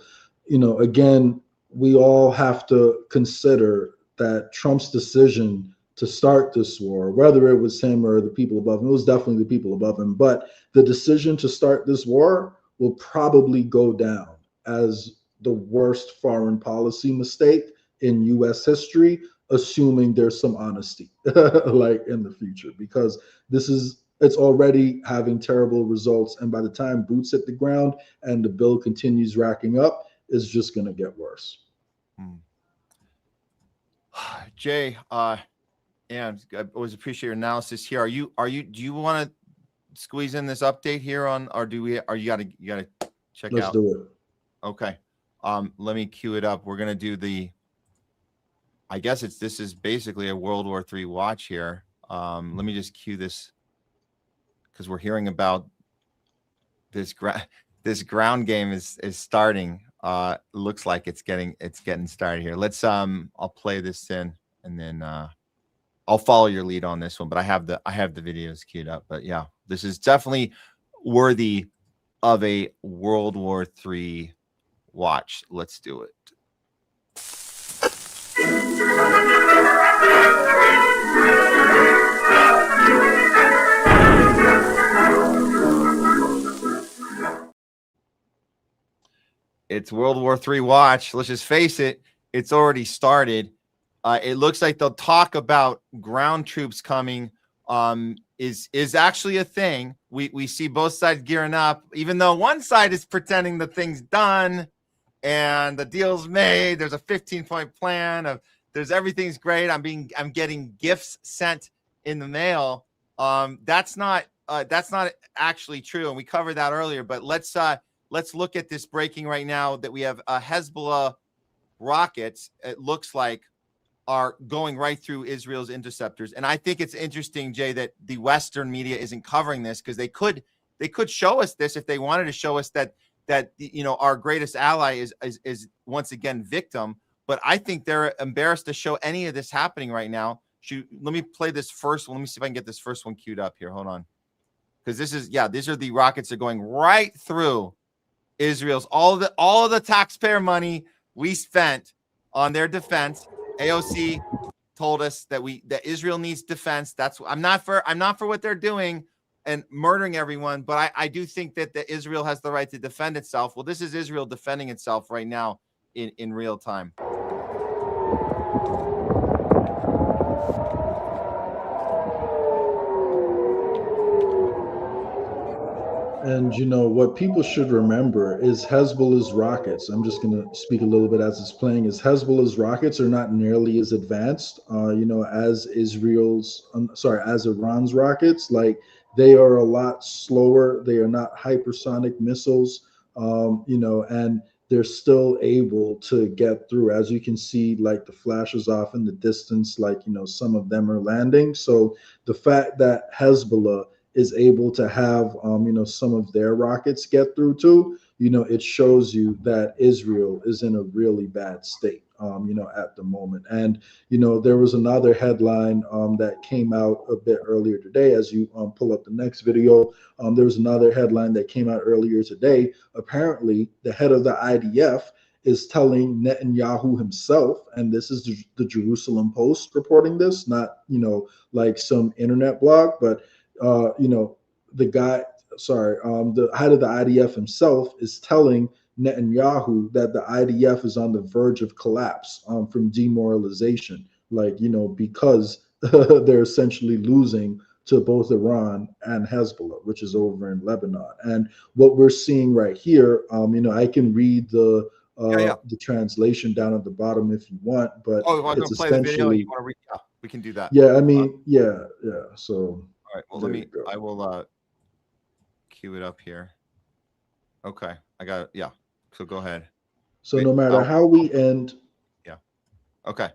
again, we all have to consider that Trump's decision to start this war, whether it was him or the people above him, it was definitely the people above him, but the decision to start this war will probably go down as the worst foreign policy mistake in US history, assuming there's some honesty like in the future, because it's already having terrible results. And by the time boots hit the ground and the bill continues racking up, it's just going to get worse. Jay, and I always appreciate your analysis here. Do you want to squeeze in this update here on, or you gotta check out? Let's do it. Okay. Let me cue it up. We're going to do I guess this is basically a World War III watch here. Let me just cue this, because we're hearing about this ground game is starting. Looks like it's getting started here. Let's I'll play this in, and then I'll follow your lead on this one, but I have the videos queued up. But yeah, this is definitely worthy of a World War III watch. Let's do it. It's World War III watch. Let's just face it, it's already started. It looks like they'll talk about ground troops coming. Is actually a thing. We see both sides gearing up, even though one side is pretending the thing's done and the deal's made. There's a 15-point plan of everything's great. I'm getting gifts sent in the mail. That's not actually true, and we covered that earlier. But let's look at this breaking right now that we have Hezbollah rockets. It looks like are going right through Israel's interceptors. And I think it's interesting, Jay, that the Western media isn't covering this, because they could show us this if they wanted to show us that our greatest ally is once again victim. But I think they're embarrassed to show any of this happening right now. Let me play this first one. Let me see if I can get this first one queued up here. Hold on. Because these are the rockets that are going right through Israel's all of the taxpayer money we spent on their defense. AOC told us that Israel needs defense. I'm not for what they're doing and murdering everyone, but I do think that Israel has the right to defend itself. Well, this is Israel defending itself right now in real time. And what people should remember is Hezbollah's rockets. I'm just going to speak a little bit as it's playing. Is Hezbollah's rockets are not nearly as advanced, as as Iran's rockets. Like, they are a lot slower. They are not hypersonic missiles, and they're still able to get through. As you can see, like, the flashes off in the distance, like, some of them are landing. So the fact that Hezbollah is able to have, some of their rockets get through too, it shows you that Israel is in a really bad state, at the moment. And, there was another headline that came out a bit earlier today. As you pull up the next video, there was another headline that came out earlier today. Apparently, the head of the IDF is telling Netanyahu himself, and this is the Jerusalem Post reporting this, not, like some internet blog, but the head of the IDF himself is telling Netanyahu that the IDF is on the verge of collapse from demoralization, because they're essentially losing to both Iran and Hezbollah, which is over in Lebanon. And what we're seeing right here, I can read the translation down at the bottom if you want, but it's essentially, we can do that. So all right, well, I will queue it up here. Okay, I got it. Yeah, so go ahead. So no matter how we end, okay,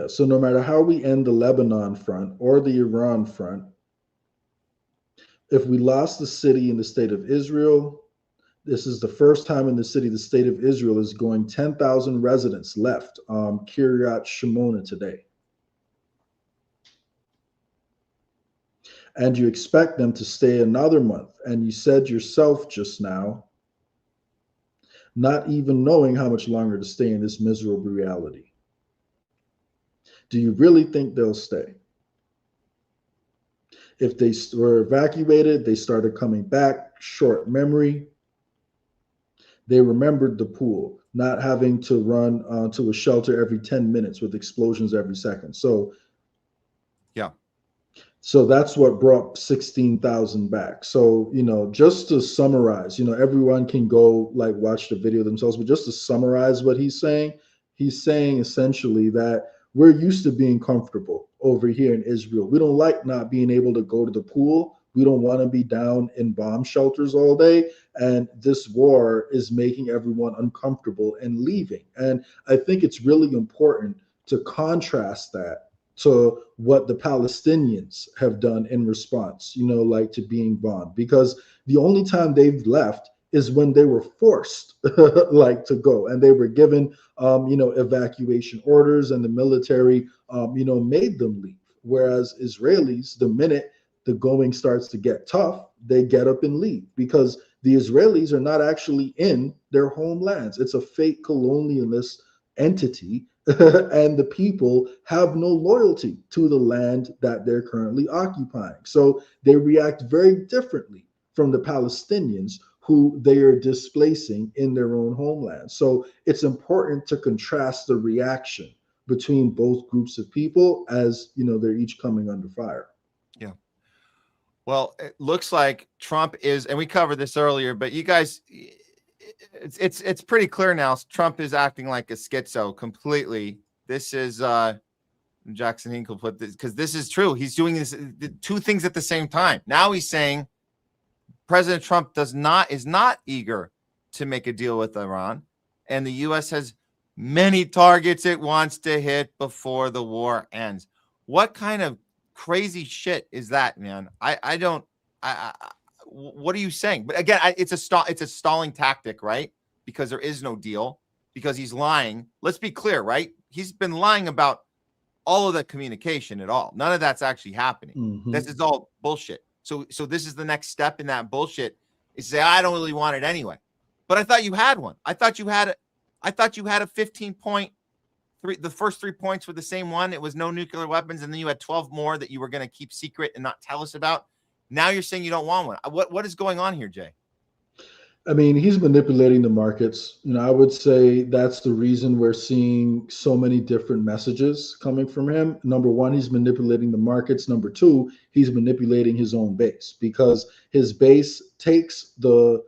so no matter how we end the Lebanon front or the Iran front, If we lost the city in the state of Israel, this is the first time in the city, the state of Israel is going 10,000 residents left Kiryat Shimona today. And you expect them to stay another month. And you said yourself just now, not even knowing how much longer to stay in this miserable reality. Do you really think they'll stay? If they were evacuated, they started coming back, short memory. They remembered the pool, not having to run to a shelter every 10 minutes with explosions every second. So, yeah. So that's what brought 16,000 back. So, you know, just to summarize, you know, everyone can go like watch the video themselves, but just to summarize what he's saying essentially that we're used to being comfortable over here in Israel. We don't like not being able to go to the pool. We don't want to be down in bomb shelters all day. And this war is making everyone uncomfortable and leaving. And I think it's really important to contrast that to what the Palestinians have done in response, you know, like to being bombed, because the only time they've left is when they were forced like to go, and they were given, you know, evacuation orders, and the military, you know, made them leave. Whereas Israelis, the minute the going starts to get tough, they get up and leave, because the Israelis are not actually in their homelands. It's a fake colonialist entity. And the people have no loyalty to the land that they're currently occupying. So they react very differently from the Palestinians who they are displacing in their own homeland. So it's important to contrast the reaction between both groups of people as, you know, they're each coming under fire. Yeah. Well, it looks like Trump is, and we covered this earlier, but you guys, it's pretty clear now. Trump is acting like a schizo completely. This is Jackson Hinkle put this, because this is true. He's doing this two things at the same time. Now he's saying President Trump is not eager to make a deal with Iran, and the U.S. has many targets it wants to hit before the war ends. What kind of crazy shit is that, man? What are you saying? But again, it's a stalling tactic, right? Because there is no deal, because he's lying. Let's be clear, right? He's been lying about all of the communication at all. None of that's actually happening. Mm-hmm. This is all bullshit. So this is the next step in that bullshit, is say, I don't really want it anyway. But I thought you had one. I thought you had a 15-point. The first 3 points were the same one. It was no nuclear weapons, and then you had 12 more that you were going to keep secret and not tell us about. Now you're saying you don't want one. What is going on here, Jay? I mean, he's manipulating the markets. You know, I would say that's the reason we're seeing so many different messages coming from him. Number one, he's manipulating the markets. Number two, he's manipulating his own base, because his base takes the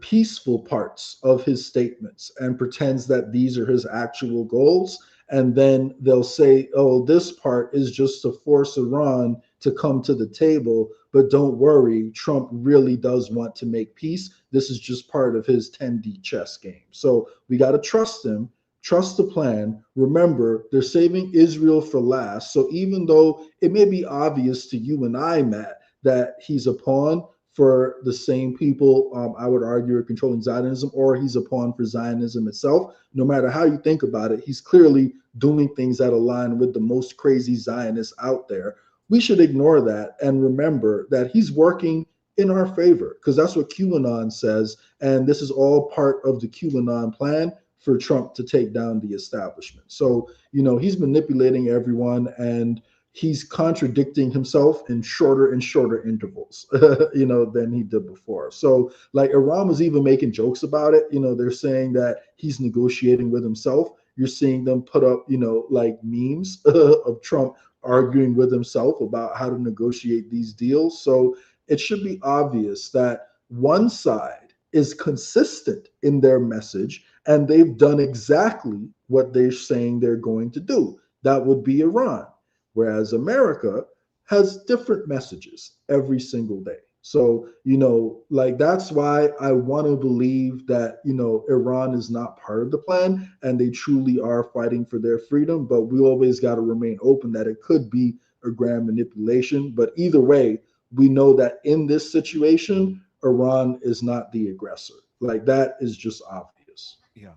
peaceful parts of his statements and pretends that these are his actual goals. And then they'll say, oh, this part is just to force Iran to come to the table. But don't worry, Trump really does want to make peace. This is just part of his 10D chess game. So we got to trust him, trust the plan. Remember, they're saving Israel for last. So even though it may be obvious to you and I, Matt, that he's a pawn for the same people, I would argue, are controlling Zionism, or he's a pawn for Zionism itself. No matter how you think about it, he's clearly doing things that align with the most crazy Zionists out there. We should ignore that and remember that he's working in our favor, because that's what QAnon says. And this is all part of the QAnon plan for Trump to take down the establishment. So, you know, he's manipulating everyone, and he's contradicting himself in shorter and shorter intervals, you know, than he did before. So like Iran was even making jokes about it. You know, they're saying that he's negotiating with himself. You're seeing them put up, you know, like memes of Trump arguing with himself about how to negotiate these deals. So it should be obvious that one side is consistent in their message, and they've done exactly what they're saying they're going to do. That would be Iran. Whereas America has different messages every single day. So, you know, like that's why I want to believe that, you know, Iran is not part of the plan and they truly are fighting for their freedom. But we always got to remain open that it could be a grand manipulation. But either way, we know that in this situation, Iran is not the aggressor. Like, that is just obvious. Yeah.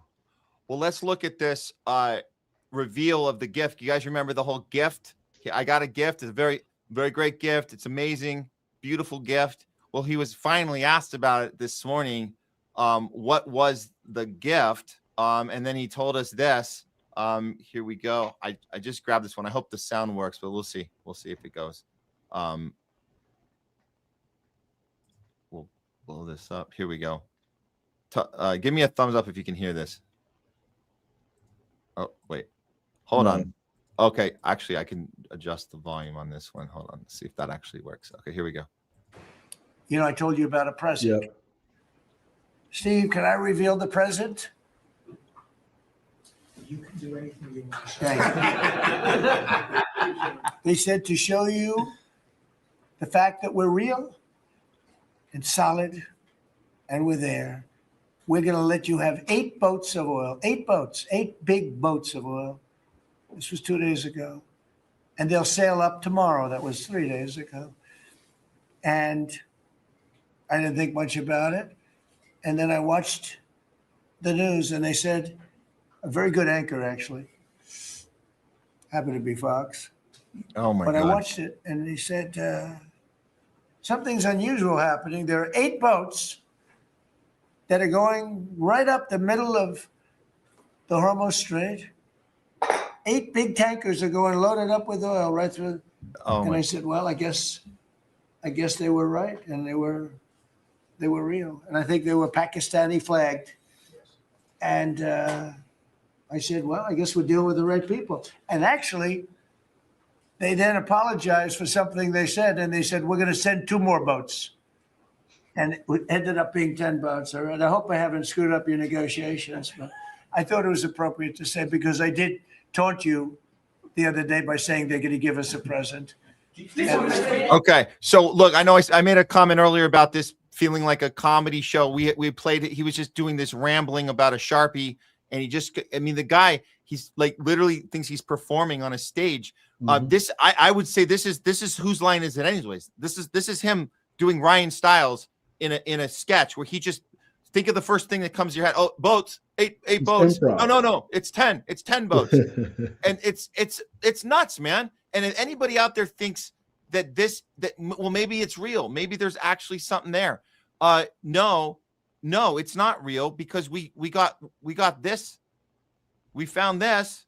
Well, let's look at this reveal of the gift. You guys remember the whole gift? I got a gift. It's a very, very great gift. It's amazing, beautiful gift. Well, he was finally asked about it this morning. What was the gift? And then he told us this. Here we go. I just grabbed this one. I hope the sound works, but we'll see. We'll see if it goes. We'll blow this up. Here we go. Give me a thumbs up if you can hear this. Oh, wait. Hold on. Okay. Actually, I can adjust the volume on this one. Hold on. Let's see if that actually works. Okay, here we go. You know, I told you about a present. Yep. Steve, can I reveal the present? You can do anything you want. Thank you. They said to show you the fact that we're real and solid and we're there. We're going to let you have 8 boats of oil, 8 boats, 8 big boats of oil. This was 2 days ago. And they'll sail up tomorrow. That was 3 days ago. And I didn't think much about it. And then I watched the news and they said, a very good anchor, actually, happened to be Fox. Oh, my God. But I watched it and he said, something's unusual happening. There are 8 boats that are going right up the middle of the Hormuz Strait. 8 big tankers are going loaded up with oil right through. And I said, well, I guess they were right, and they were real. And I think they were Pakistani flagged. And I said, well, I guess we're dealing with the right people. And actually, they then apologized for something they said, and they said, we're going to send 2 more boats. And it ended up being 10 boats. All right. I hope I haven't screwed up your negotiations, but I thought it was appropriate to say, because I did taunt you the other day by saying they're going to give us a present. Okay. So look, I know I made a comment earlier about this feeling like a comedy show. We played it. He was just doing this rambling about a Sharpie, and the guy, he's like literally thinks he's performing on a stage. I would say this is whose line is it anyways? This is him doing Ryan Stiles in a sketch where he just think of the first thing that comes to your head. Oh, boats, eight boats. No, it's 10. It's 10 boats. And it's nuts, man. And if anybody out there thinks that well, maybe it's real. Maybe there's actually something there. No, it's not real, because we got this. We found this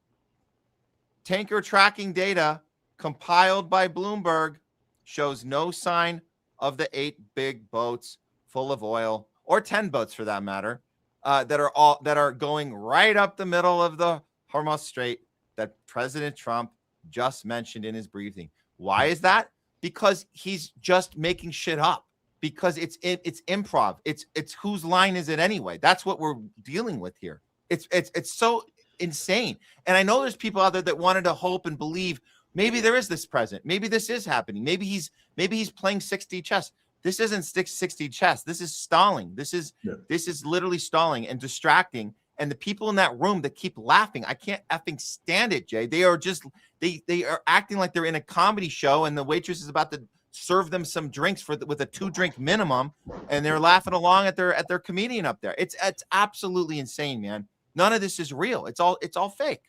tanker tracking data compiled by Bloomberg shows no sign of the 8 big boats full of oil, or 10 boats for that matter, that are going right up the middle of the Hormuz Strait that President Trump just mentioned in his briefing. Why is that? Because he's just making shit up. Because it's improv. It's whose line is it anyway? That's what we're dealing with here. It's so insane. And I know there's people out there that wanted to hope and believe maybe there is this president. Maybe this is happening. Maybe he's playing 60 chess. This isn't 60 chess. This is stalling. This is literally stalling and distracting. And the people in that room that keep laughing, I can't effing stand it, Jay. They are just they are acting like they're in a comedy show, and the waitress is about to serve them some drinks with a 2-drink minimum, and they're laughing along at their comedian up there. It's absolutely insane, man. None of this is real. It's all fake.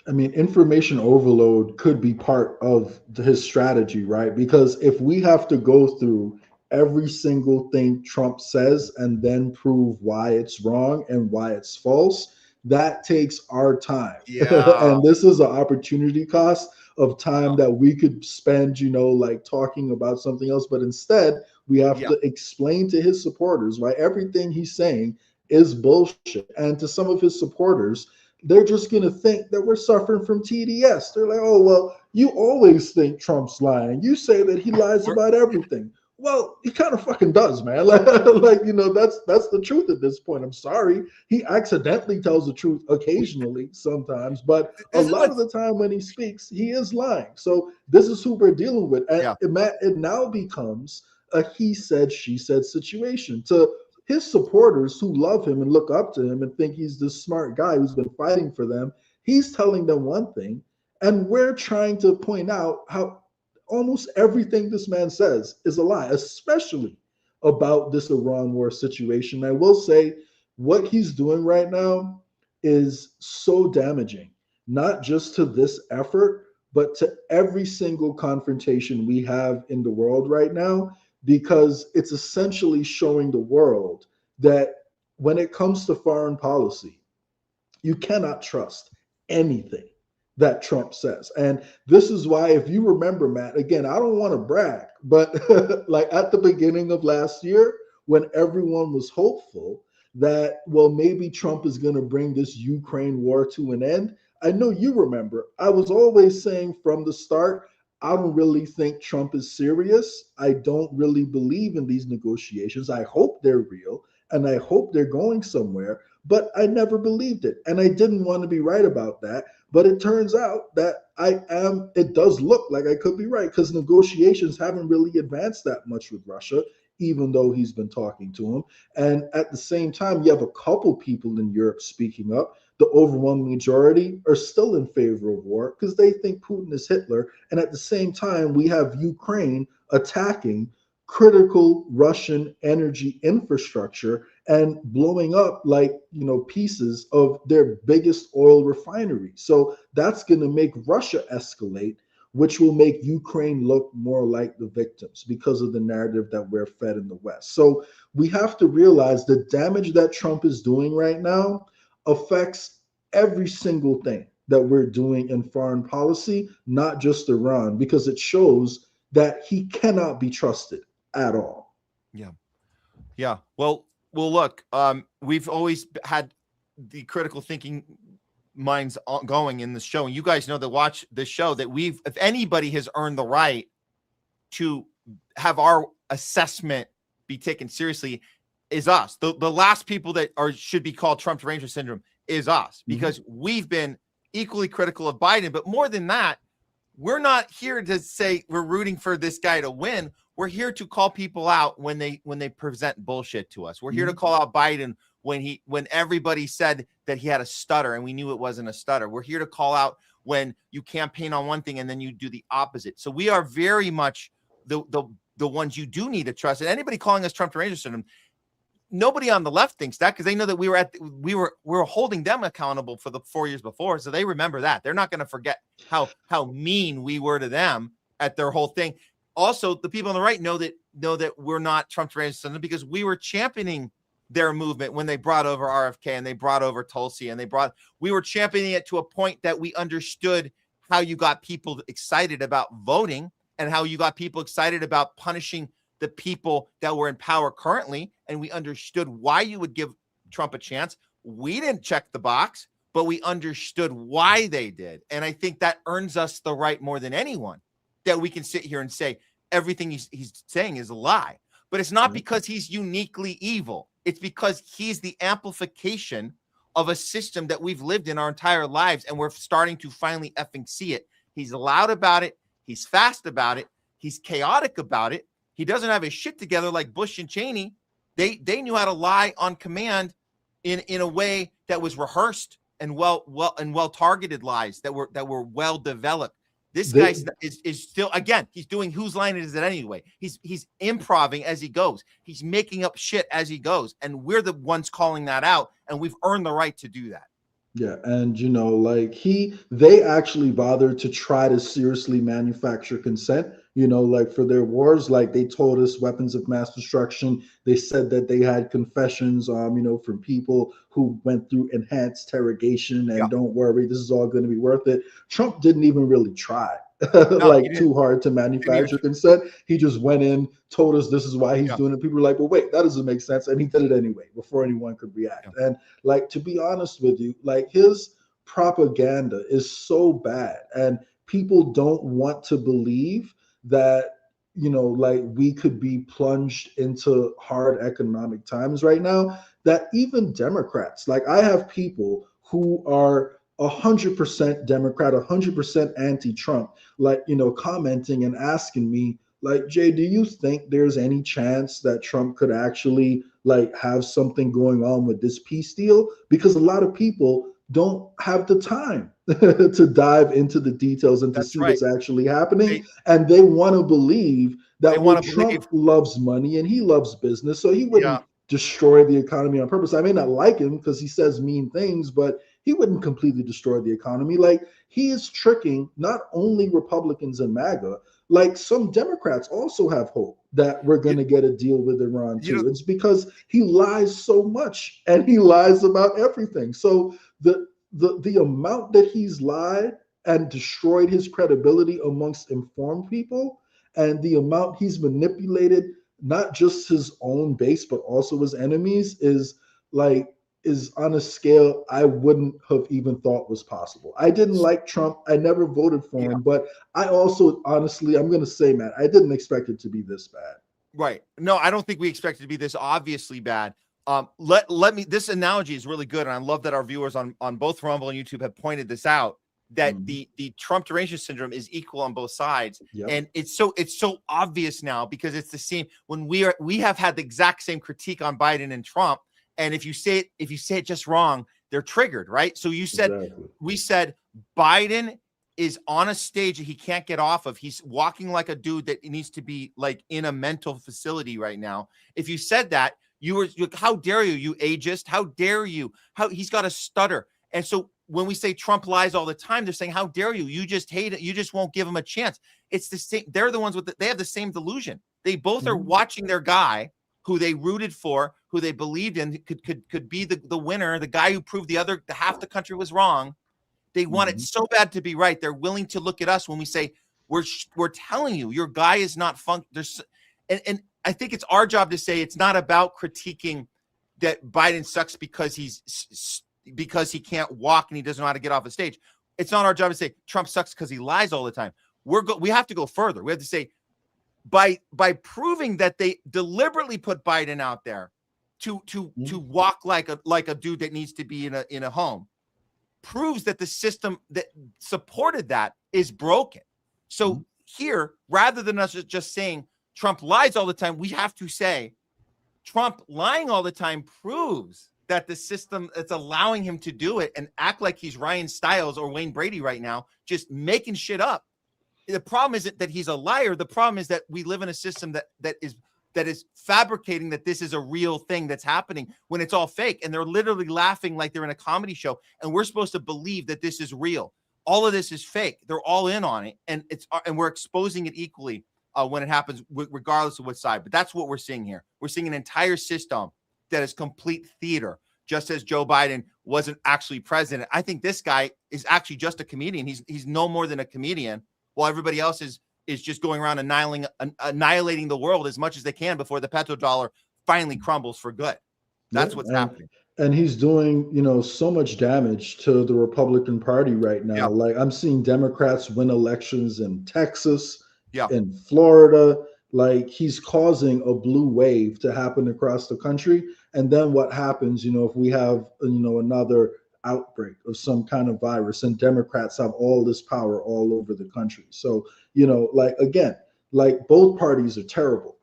I mean, information overload could be part of his strategy, right? Because if we have to go through every single thing Trump says and then prove why it's wrong and why it's false, that takes our time. Yeah. And this is an opportunity cost of time that we could spend, like talking about something else. But instead, we have to explain to his supporters why everything he's saying is bullshit. And to some of his supporters, they're just going to think that we're suffering from TDS. They're like, oh, well, you always think Trump's lying. You say that he lies about everything. Well, he kind of fucking does, man. That's the truth at this point. I'm sorry. He accidentally tells the truth occasionally, sometimes, but a lot of the time when he speaks, he is lying. So this is who we're dealing with. And it now becomes a he said, she said situation. To his supporters who love him and look up to him and think he's this smart guy who's been fighting for them, he's telling them one thing, and we're trying to point out how almost everything this man says is a lie, especially about this Iran war situation. I will say what he's doing right now is so damaging, not just to this effort, but to every single confrontation we have in the world right now, because it's essentially showing the world that when it comes to foreign policy, you cannot trust anything that Trump says. And this is why, if you remember, Matt, again, I don't want to brag, but like at the beginning of last year, when everyone was hopeful that, well, maybe Trump is going to bring this Ukraine war to an end, I know you remember, I was always saying from the start, I don't really think Trump is serious. I don't really believe in these negotiations. I hope they're real and I hope they're going somewhere, but I never believed it. And I didn't want to be right about that. But it turns out that it does look like I could be right, because negotiations haven't really advanced that much with Russia, even though he's been talking to him. And at the same time, you have a couple people in Europe speaking up. The overwhelming majority are still in favor of war because they think Putin is Hitler. And at the same time, we have Ukraine attacking critical Russian energy infrastructure and blowing up pieces of their biggest oil refinery. So that's going to make Russia escalate, which will make Ukraine look more like the victims because of the narrative that we're fed in the West. So we have to realize the damage that Trump is doing right now affects every single thing that we're doing in foreign policy, not just Iran, because it shows that he cannot be trusted at all. Yeah. Well, look, we've always had the critical thinking minds going in this show. And you guys know that watch this show that if anybody has earned the right to have our assessment be taken seriously, is us. The last people that should be called Trump Ranger syndrome is us, because we've been equally critical of Biden. But more than that, we're not here to say we're rooting for this guy to win. We're here to call people out when they present bullshit to us. We're here to call out Biden when everybody said that he had a stutter and we knew it wasn't a stutter. We're here to call out when you campaign on one thing and then you do the opposite. So we are very much the ones you do need to trust. And anybody calling us Trump Ranger syndrome, nobody on the left thinks that, because they know that we were holding them accountable for the 4 years before, so they remember that. They're not going to forget how mean we were to them at their whole thing. Also, the people on the right know that we're not Trump Ranger syndrome, because we were championing their movement when they brought over RFK and they brought over Tulsi and we were championing it to a point that we understood how you got people excited about voting and how you got people excited about punishing the people that were in power currently. And we understood why you would give Trump a chance. We didn't check the box, but we understood why they did. And I think that earns us the right more than anyone that we can sit here and say everything he's saying is a lie. But it's not because he's uniquely evil. It's because he's the amplification of a system that we've lived in our entire lives, and we're starting to finally effing see it. He's loud about it. He's fast about it. He's chaotic about it. He doesn't have his shit together like Bush and Cheney. They knew how to lie on command in a way that was rehearsed and well targeted lies that were well developed. This guy is still, again, he's doing whose line is it anyway? He's improving as he goes. He's making up shit as he goes. And we're the ones calling that out. And we've earned the right to do that. Yeah. And, they actually bothered to try to seriously manufacture consent, for their wars. Like, they told us weapons of mass destruction. They said that they had confessions, from people who went through enhanced interrogation, and don't worry, this is all going to be worth it. Trump didn't even really try too hard to manufacture consent. He just went in, told us this is why he's doing it. People were like, well, wait, that doesn't make sense. And he did it anyway before anyone could react. And to be honest with you, his propaganda is so bad, and people don't want to believe that, we could be plunged into hard economic times right now, that even Democrats, I have people who are 100% Democrat, 100% anti-Trump, commenting and asking me, Jay, do you think there's any chance that Trump could actually have something going on with this peace deal? Because a lot of people don't have the time to dive into the details and to see what's actually happening. And they want to believe that Trump loves money and he loves business, so he wouldn't destroy the economy on purpose. I may not like him because he says mean things, but he wouldn't completely destroy the economy. Like, he is tricking not only Republicans and MAGA, like some Democrats also have hope that we're going to get a deal with Iran too. It's because he lies so much and he lies about everything. So the amount that he's lied and destroyed his credibility amongst informed people, and the amount he's manipulated not just his own base but also his enemies, is on a scale I wouldn't have even thought was possible. I didn't like Trump. I never voted for him, but I also, honestly, I'm going to say, Matt, I didn't expect it to be this bad. Right. No, I don't think we expect it to be this obviously bad. Let me, this analogy is really good. And I love that our viewers on both Rumble and YouTube have pointed this out, that the Trump derangement syndrome is equal on both sides. And it's so obvious now, because it's the same when we have had the exact same critique on Biden and Trump. And if you say it just wrong, they're triggered, right? So we said Biden is on a stage that he can't get off of. He's walking like a dude that needs to be like in a mental facility right now. If you said that, how dare you ageist? How dare you? How he's got a stutter. And so when we say Trump lies all the time, they're saying, how dare you? You just hate it. You just won't give him a chance. It's the same. They're the ones they have the same delusion. They both are watching their guy who they rooted for, who they believed in, could be the winner, the guy who proved the half the country was wrong. They want it so bad to be right. They're willing to look at us when we say, we're telling you, your guy is not and I think it's our job to say it's not about critiquing that Biden sucks because he can't walk and he doesn't know how to get off the stage. It's not our job to say Trump sucks because he lies all the time. We have to go further. We have to say, by proving that they deliberately put Biden out there to walk like a dude that needs to be in a home, proves that the system that supported that is broken. So here, rather than us just saying Trump lies all the time, we have to say Trump lying all the time proves that the system that's allowing him to do it and act like he's Ryan Stiles or Wayne Brady right now, just making shit up. The problem isn't that he's a liar. The problem is that we live in a system that is fabricating that this is a real thing that's happening when it's all fake. And they're literally laughing like they're in a comedy show. And we're supposed to believe that this is real. All of this is fake. They're all in on it. And we're exposing it equally when it happens, regardless of what side. But that's what we're seeing here. We're seeing an entire system that is complete theater. Just as Joe Biden wasn't actually president, I think this guy is actually just a comedian. He's no more than a comedian, while everybody else is just going around annihilating the world as much as they can before the petrodollar finally crumbles for good. That's what's happening. And he's doing, so much damage to the Republican Party right now. Like, I'm seeing Democrats win elections in Texas, in Florida. Like, he's causing a blue wave to happen across the country. And then what happens, if we have, another outbreak of some kind of virus, and Democrats have all this power all over the country. So, again, both parties are terrible,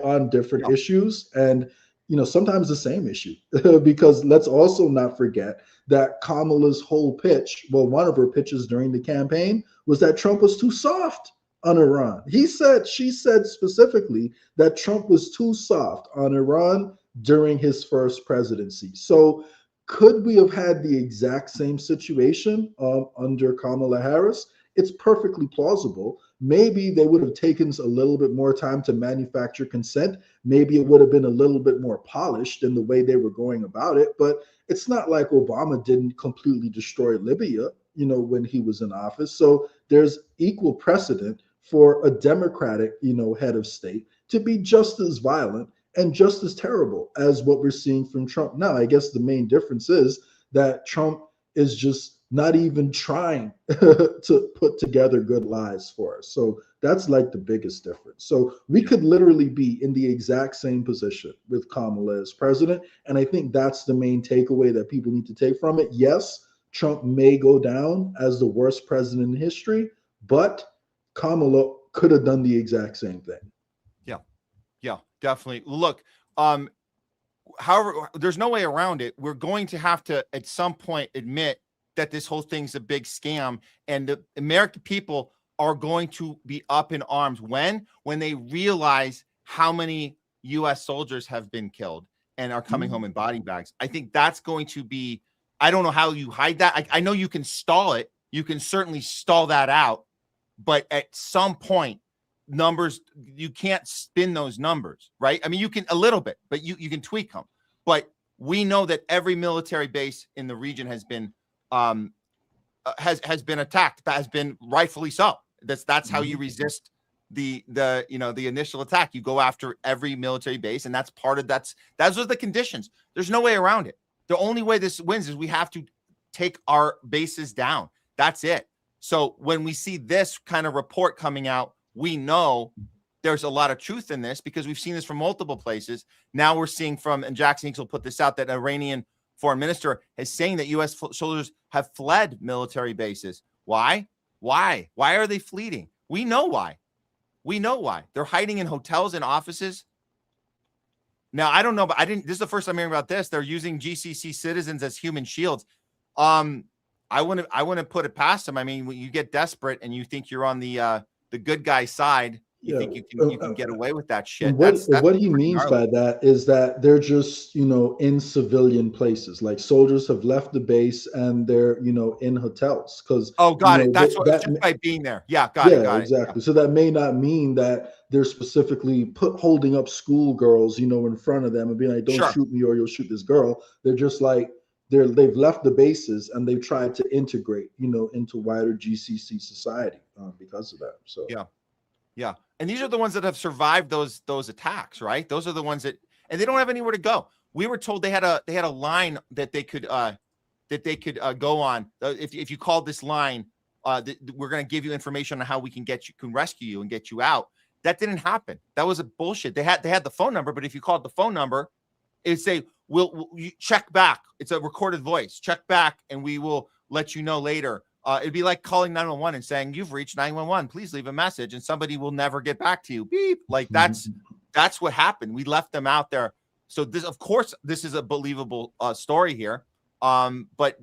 on different issues, and, sometimes the same issue, because let's also not forget that Kamala's whole pitch, one of her pitches during the campaign was that Trump was too soft on Iran. She said specifically that Trump was too soft on Iran during his first presidency. So could we have had the exact same situation under Kamala Harris? It's perfectly plausible. Maybe they would have taken a little bit more time to manufacture consent. Maybe it would have been a little bit more polished in the way they were going about it. But it's not like Obama didn't completely destroy Libya, when he was in office. So there's equal precedent for a Democratic, head of state to be just as violent and just as terrible as what we're seeing from Trump now. I guess the main difference is that Trump is just not even trying to put together good lies for us. So that's like the biggest difference. So we could literally be in the exact same position with Kamala as president. And I think that's the main takeaway that people need to take from it. Yes, Trump may go down as the worst president in history, but Kamala could have done the exact same thing. Yeah, definitely. Look, however, there's no way around it. We're going to have to, at some point, admit that this whole thing's a big scam, and the American people are going to be up in arms when they realize how many U.S. soldiers have been killed and are coming home in body bags. I think that's going to be, I don't know how you hide that. I know you can stall it. You can certainly stall that out. But at some point, numbers, you can't spin those numbers, right? I mean, you can a little bit, but you can tweak them. But we know that every military base in the region has been has been attacked, has been rightfully so. That's how you resist the initial attack. You go after every military base, and that's those are the conditions. There's no way around it. The only way this wins is we have to take our bases down. That's it. So when we see this kind of report coming out, we know there's a lot of truth in this because we've seen this from multiple places. Now we're seeing and Jackson Hincks will put this out, that Iranian foreign minister is saying that U.S. soldiers have fled military bases. Why? Why are they fleeing? We know why. They're hiding in hotels and offices. Now, I don't know, but this is the first I'm hearing about this. They're using GCC citizens as human shields. I wouldn't put it past them. I mean, when you get desperate and you think you're on the good guy side, you think you can get away with that shit. What he means by that is that they're just, in civilian places. Like soldiers have left the base and they're, in hotels. Because got it. That's just by being there. Yeah, got it. Exactly. So that may not mean that they're specifically holding up schoolgirls, in front of them and being like, don't shoot me or you'll shoot this girl. They're just like, they've left the bases and they've tried to integrate, into wider GCC society because of that. So yeah. And these are the ones that have survived those attacks, right? Those are the ones and they don't have anywhere to go. We were told they had a line that they could go on. If you called this line, we're going to give you information on how we can rescue you and get you out. That didn't happen. That was a bullshit. They had the phone number, but if you called the phone number, it'd say, we'll check back. It's a recorded voice. Check back, and we will let you know later. It'd be like calling 911 and saying, you've reached 911. Please leave a message, and somebody will never get back to you. Beep. Like that's what happened. We left them out there. So this, of course, this is a believable story here. But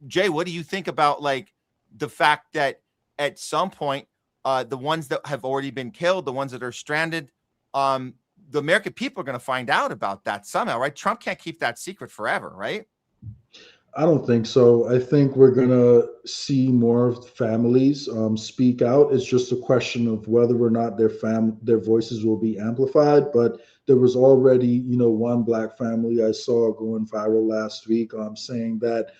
Jay, what do you think about like the fact that at some point, the ones that have already been killed, the ones that are stranded, the American people are going to find out about that somehow, right? Trump can't keep that secret forever, right? I don't think so. I think we're going to see more families speak out. It's just a question of whether or not their voices will be amplified. But there was already, one Black family I saw going viral last week saying that,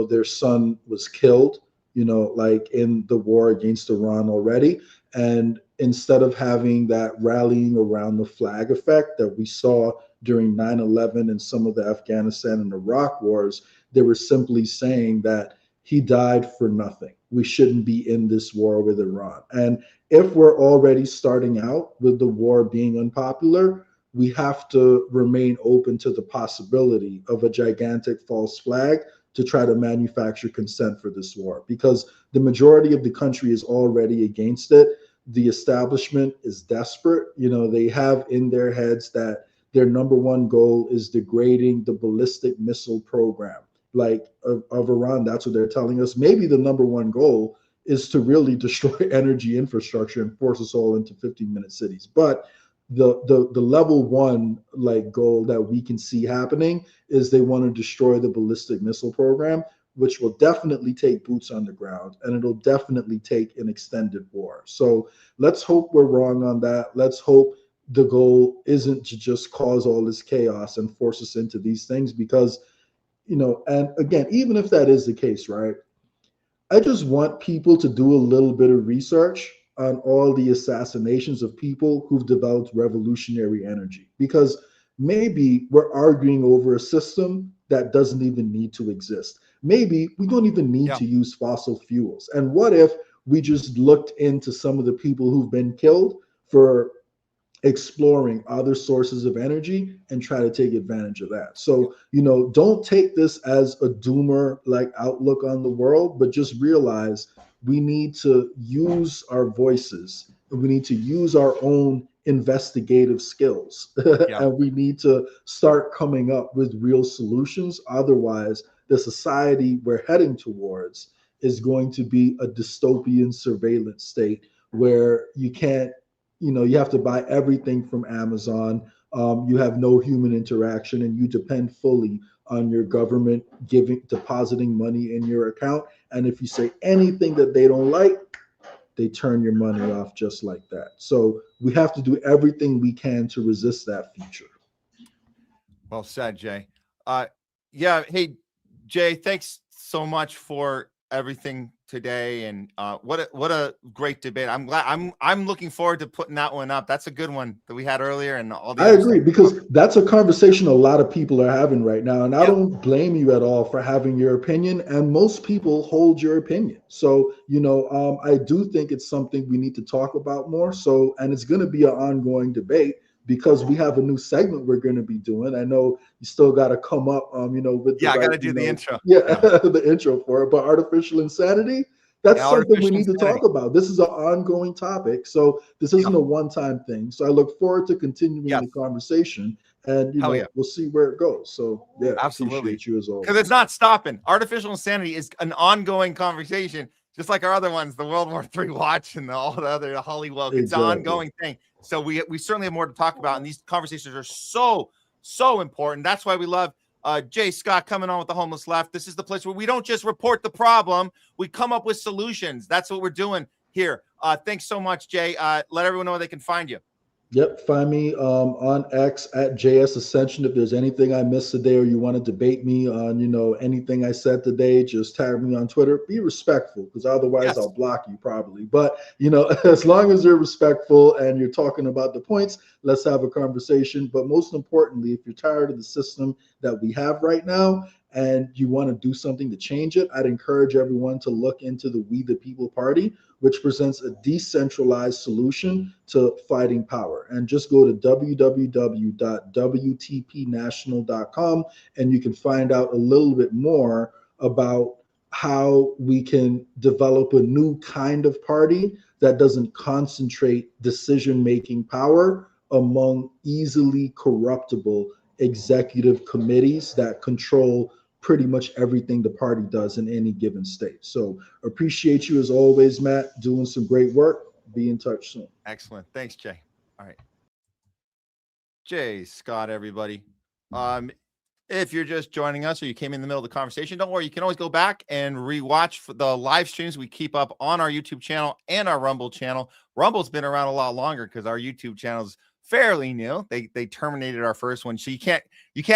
their son was killed, like in the war against Iran already. And instead of having that rallying around the flag effect that we saw during 9/11 and some of the Afghanistan and Iraq wars, they were simply saying that he died for nothing. We shouldn't be in this war with Iran. And if we're already starting out with the war being unpopular, we have to remain open to the possibility of a gigantic false flag to try to manufacture consent for this war, because the majority of the country is already against it. The establishment is desperate. They have in their heads that their number one goal is degrading the ballistic missile program, of Iran. That's what they're telling us. Maybe the number one goal is to really destroy energy infrastructure and force us all into 15-minute cities. But the level one goal that we can see happening is they want to destroy the ballistic missile program, which will definitely take boots on the ground, and it'll definitely take an extended war. So let's hope we're wrong on that. Let's hope the goal isn't to just cause all this chaos and force us into these things, because, and again, even if that is the case, right, I just want people to do a little bit of research on all the assassinations of people who've developed revolutionary energy, because maybe we're arguing over a system that doesn't even need to exist. Maybe we don't even need to use fossil fuels. And what if we just looked into some of the people who've been killed for exploring other sources of energy and try to take advantage of that? So, don't take this as a doomer outlook on the world, but just realize we need to use our voices. We need to use our own investigative skills. And we need to start coming up with real solutions. Otherwise, the society we're heading towards is going to be a dystopian surveillance state where you can't, you have to buy everything from Amazon. You have no human interaction, and you depend fully on your government depositing money in your account. And if you say anything that they don't like, they turn your money off just like that. So we have to do everything we can to resist that future. Well said, Jay. Yeah. Hey, Jay, thanks so much for everything today. And what a great debate. I'm glad I'm looking forward to putting that one up. That's a good one that we had earlier, and all the I agree, because that's a conversation a lot of people are having right now. And I don't blame you at all for having your opinion. And most people hold your opinion. So, I do think it's something we need to talk about more. So, and it's going to be an ongoing debate, because we have a new segment we're going to be doing. I know you still got to come up, with I got to do the intro. The intro for it. But artificial insanity, that's something we need to talk about. This is an ongoing topic. So this isn't a one-time thing. So I look forward to continuing the conversation, and, we'll see where it goes. So absolutely. Appreciate you as always. Because it's not stopping. Artificial insanity is an ongoing conversation, just like our other ones, the World War III watch and all the other Hollywood. It's an ongoing thing. So we certainly have more to talk about, and these conversations are so important. That's why we love Jay Scott coming on with the Homeless Left. This is the place where we don't just report the problem, we come up with solutions. That's what we're doing here. Thanks so much, Jay. Let everyone know where they can find you. Yep. Find me on X at JS Ascension. If there's anything I missed today, or you want to debate me on, anything I said today, just tag me on Twitter. Be respectful, because otherwise I'll block you probably. But, as long as you're respectful and you're talking about the points, let's have a conversation. But most importantly, if you're tired of the system that we have right now and you want to do something to change it, I'd encourage everyone to look into the We the People Party, which presents a decentralized solution to fighting power. And just go to www.wtpnational.com, and you can find out a little bit more about how we can develop a new kind of party that doesn't concentrate decision-making power among easily corruptible executive committees that control pretty much everything the party does in any given state. So appreciate you as always, Matt, doing some great work. Be in touch soon. Excellent. Thanks, Jay. All right. Jay Scott, everybody. If you're just joining us or you came in the middle of the conversation, don't worry. You can always go back and rewatch the live streams we keep up on our YouTube channel and our Rumble channel. Rumble's been around a lot longer because our YouTube channel is fairly new. They terminated our first one. So you can't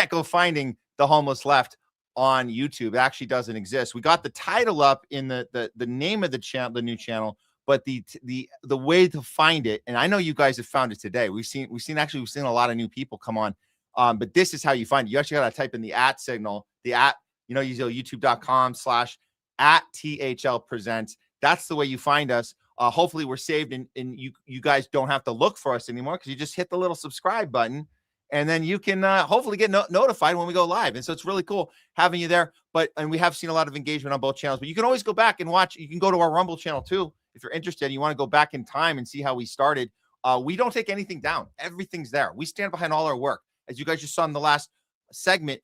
go finding the Homeless Left on YouTube. It actually doesn't exist. We got the title up in the name of the channel, the new channel, but the way to find it, and I know you guys have found it today. We've seen a lot of new people come on. But this is how you find it. You actually got to type in the @ signal, the @ use youtube.com/@THL presents. That's the way you find us. Hopefully we're saved and you guys don't have to look for us anymore, because you just hit the little subscribe button, and then you can hopefully get notified when we go live. And so it's really cool having you there. And we have seen a lot of engagement on both channels, but you can always go back and watch. You can go to our Rumble channel too, if you're interested and you want to go back in time and see how we started. We don't take anything down. Everything's there. We stand behind all our work. As you guys just saw in the last segment,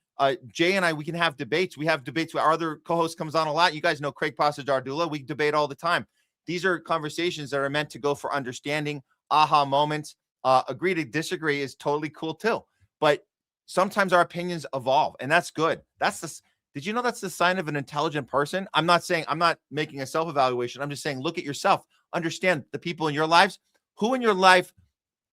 Jay and I, we can have debates. We have debates. Our other co-host comes on a lot. You guys know Craig Pasta Jardula. We debate all the time. These are conversations that are meant to go for understanding, aha moments. Agree to disagree is totally cool too. But sometimes our opinions evolve, and that's good. Did you know that's the sign of an intelligent person? I'm not making a self-evaluation. I'm just saying, look at yourself. Understand the people in your lives. Who in your life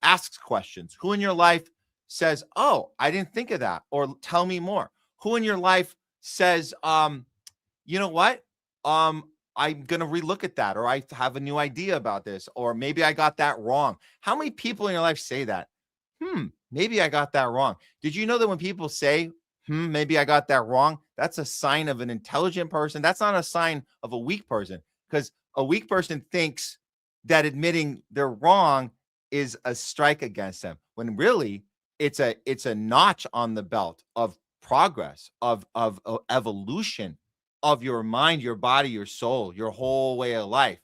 asks questions? Who in your life says, oh, I didn't think of that, or tell me more? Who in your life says, you know what? I'm going to relook at that, or I have a new idea about this, or maybe I got that wrong. How many people in your life say that? Maybe I got that wrong. Did you know that when people say, maybe I got that wrong, that's a sign of an intelligent person? That's not a sign of a weak person, because a weak person thinks that admitting they're wrong is a strike against them, when really it's a notch on the belt of progress, of evolution of your mind, your body, your soul, your whole way of life.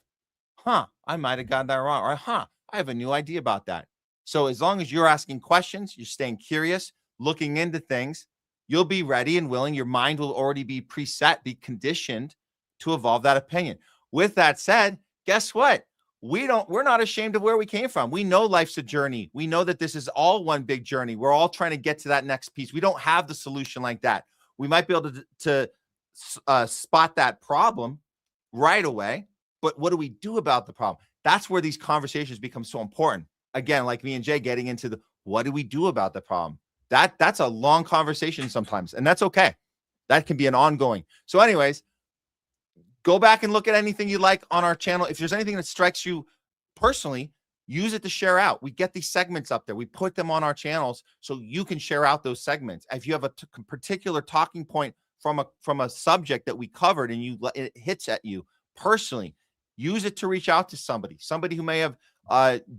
I might have gotten that wrong. Or I have a new idea about that. So as long as you're asking questions, you're staying curious, looking into things, you'll be ready and willing. Your mind will already be preset, be conditioned to evolve that opinion. With that said, guess what? We're not ashamed of where we came from. We know life's a journey. We know that this is all one big journey. We're all trying to get to that next piece. We don't have the solution like that. We might be able to spot that problem right away, but what do we do about the problem? That's where these conversations become so important. Again, like me and Jay getting into the, what do we do about the problem? That's a long conversation sometimes, and that's okay. That can be an ongoing. So anyways, go back and look at anything you like on our channel. If there's anything that strikes you personally, use it to share out. We get these segments up there. We put them on our channels so you can share out those segments. If you have a particular talking point from a subject that we covered and it hits at you personally, use it to reach out to somebody who may have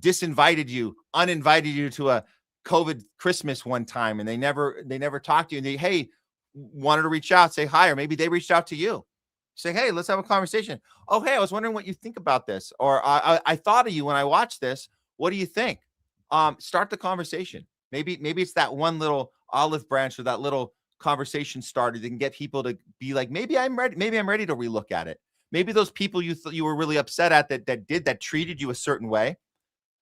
disinvited you, uninvited you to a COVID Christmas one time, and they never talked to you, and they wanted to reach out, say hi, or maybe they reached out to you. Say, hey, let's have a conversation. Oh, hey, I was wondering what you think about this. Or I thought of you when I watched this. What do you think? Start the conversation. Maybe it's that one little olive branch or that little conversation starter that can get people to be like, maybe I'm ready. Maybe I'm ready to relook at it. Maybe those people you thought you were really upset at that treated you a certain way.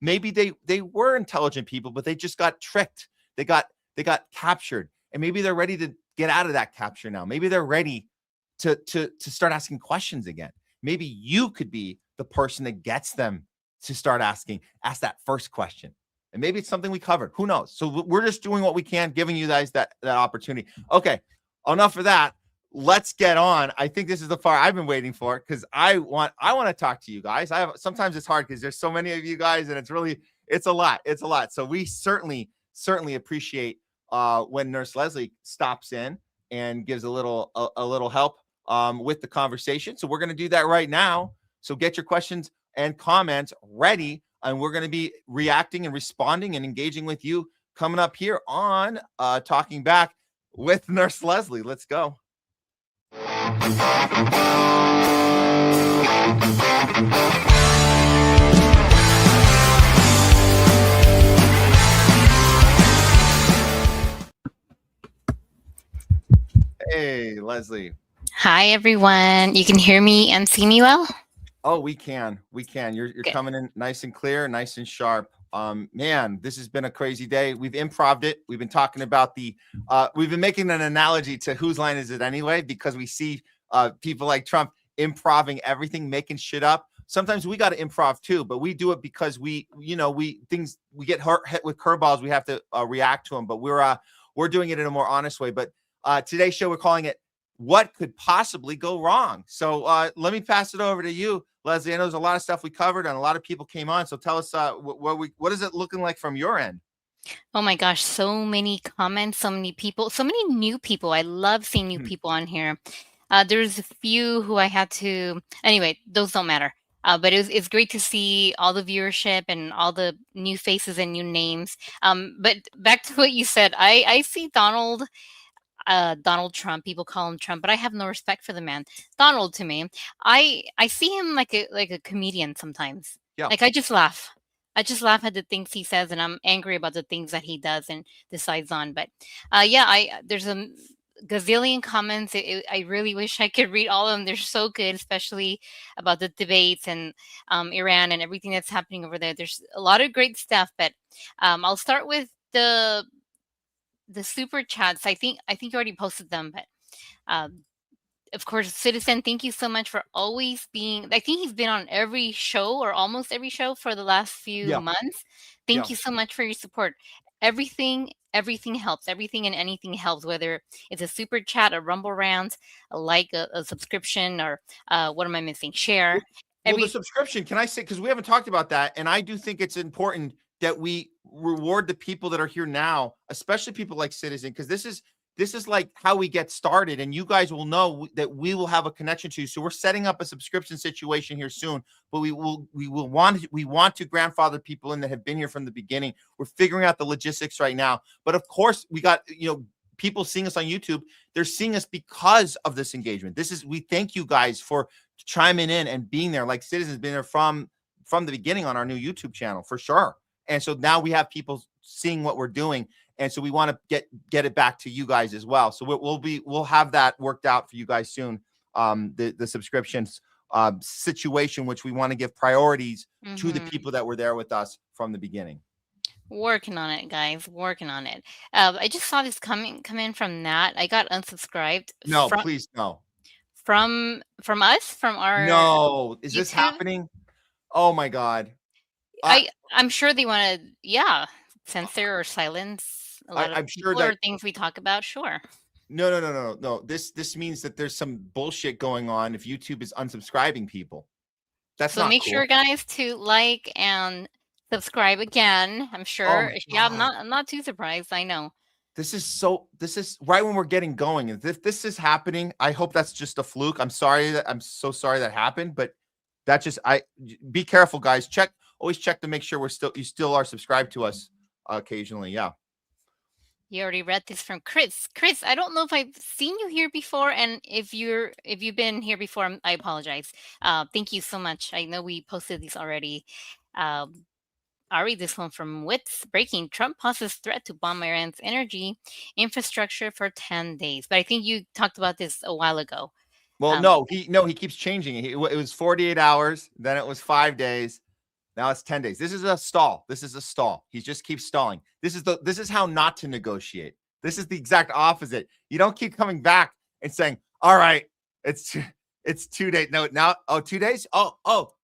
Maybe they were intelligent people, but they just got tricked. They got captured. And maybe they're ready to get out of that capture now. Maybe they're ready to start asking questions again. Maybe you could be the person that gets them to start ask that first question. And maybe it's something we covered. Who knows? So we're just doing what we can, giving you guys that opportunity. Okay, enough of that. Let's get on. I think this is the part I've been waiting for, because I want to talk to you guys. Sometimes it's hard because there's so many of you guys, and it's a lot. It's a lot. So we certainly appreciate when Nurse Leslie stops in and gives a little help with the conversation. So we're going to do that right now. So get your questions and comments ready, and we're going to be reacting and responding and engaging with you coming up here on Talking Back with Nurse Leslie. Let's go. Hey, Leslie. Hi, everyone. You can hear me and see me well? Oh, we can. You're coming in nice and clear, nice and sharp. Man, this has been a crazy day. We've improv'd it. We've been talking about we've been making an analogy to whose line is it anyway, because we see people like Trump improving everything, making shit up. Sometimes we got to improv too, but we do it because we get hit with curveballs. We have to react to them, but we're doing it in a more honest way. But today's show, we're calling it "What Could Possibly Go Wrong." So let me pass it over to you, Leslie. I know there's a lot of stuff we covered and a lot of people came on. So tell us what is it looking like from your end? Oh my gosh, so many comments, so many people, so many new people. I love seeing new people on here. There's a few who I had to, anyway, those don't matter. But it's great to see all the viewership and all the new faces and new names. But back to what you said, I see Donald Trump. People call him Trump, but I have no respect for the man. Donald, to me, I see him like a comedian sometimes. Yeah. Like I just laugh at the things he says, and I'm angry about the things that he does and decides on. But there's a gazillion comments. I really wish I could read all of them. They're so good, especially about the debates and Iran and everything that's happening over there. There's a lot of great stuff, but I'll start with the super chats. I think you already posted them, but of course, Citizen, thank you so much for always being. I think he's been on every show or almost every show for the last few months. Thank you so much for your support. Everything helps. Everything and anything helps, whether it's a super chat, a Rumble rant, a subscription, or what am I missing? Share. Well, the subscription, can I say, because we haven't talked about that, and I do think it's important that we reward the people that are here now, especially people like Citizen, because this is like how we get started, and you guys will know that we will have a connection to you. So we're setting up a subscription situation here soon, but we want to grandfather people in that have been here from the beginning. We're figuring out the logistics right now, but of course we got people seeing us on YouTube. They're seeing us because of this engagement. We thank you guys for chiming in and being there. Like Citizen's been there from the beginning on our new YouTube channel for sure. And so now we have people seeing what we're doing. And so we want to get it back to you guys as well. So we'll have that worked out for you guys soon. The subscriptions situation, which we want to give priorities to the people that were there with us from the beginning. Working on it, guys. Working on it. I just saw this come in from Nat. I got unsubscribed. No, please no. From us, from our No, is this YouTube? happening? Oh my God. I'm sure they want to, censor or silence a lot I'm of sure people or that things we talk about. Sure. no. This means that there's some bullshit going on if YouTube is unsubscribing people. That's So not make cool. sure, guys, to like and subscribe again. I'm sure. I'm not too surprised. I know. This is right when we're getting going. If this is happening, I hope that's just a fluke. I'm so sorry that happened, but that just be careful, guys. Always check to make sure you still are subscribed to us occasionally. Yeah. You already read this from Chris. Chris, I don't know if I've seen you here before, and if you've been here before, I apologize. Thank you so much. I know we posted these already. I'll read this one from Wits. Breaking: Trump pauses threat to bomb Iran's energy infrastructure for 10 days. But I think you talked about this a while ago. Well, he keeps changing it. It was 48 hours, then it was 5 days. Now it's 10 days. This is a stall. He just keeps stalling. This is how not to negotiate. This is the exact opposite. You don't keep coming back and saying, all right, it's 2 days. No, now, 2 days? Oh,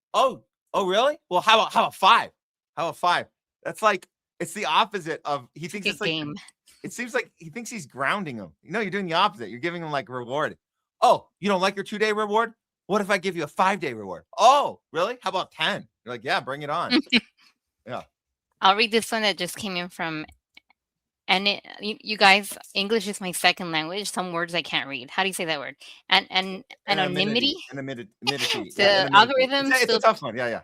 really? Well, how about 5? How about 5? That's like, it's the opposite of, he thinks it's like, game. It seems like he thinks he's grounding him. You're doing the opposite. You're giving him like a reward. Oh, you don't like your 2-day reward? What if I give you a 5-day reward? Oh, really? How about 10? You're like, yeah, bring it on. Yeah. I'll read this one that just came in from, and you guys, English is my second language. Some words I can't read. How do you say that word? Anonymity. Anonymity. The algorithm. It's a tough one. Yeah.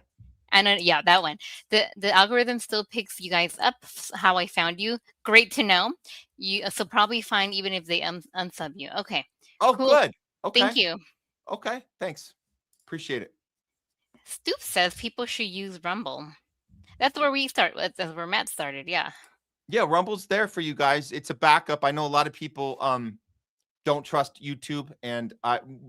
Yeah, that one. The algorithm still picks you guys up. How I found you. Great to know. You so probably fine even if they unsub you. Okay. Oh, cool. Good. Okay. Thank you. Okay. Thanks. Appreciate it. Stoop says people should use Rumble. That's where we start. That's where Matt started. Yeah. Yeah, Rumble's there for you guys. It's a backup. I know a lot of people don't trust YouTube, and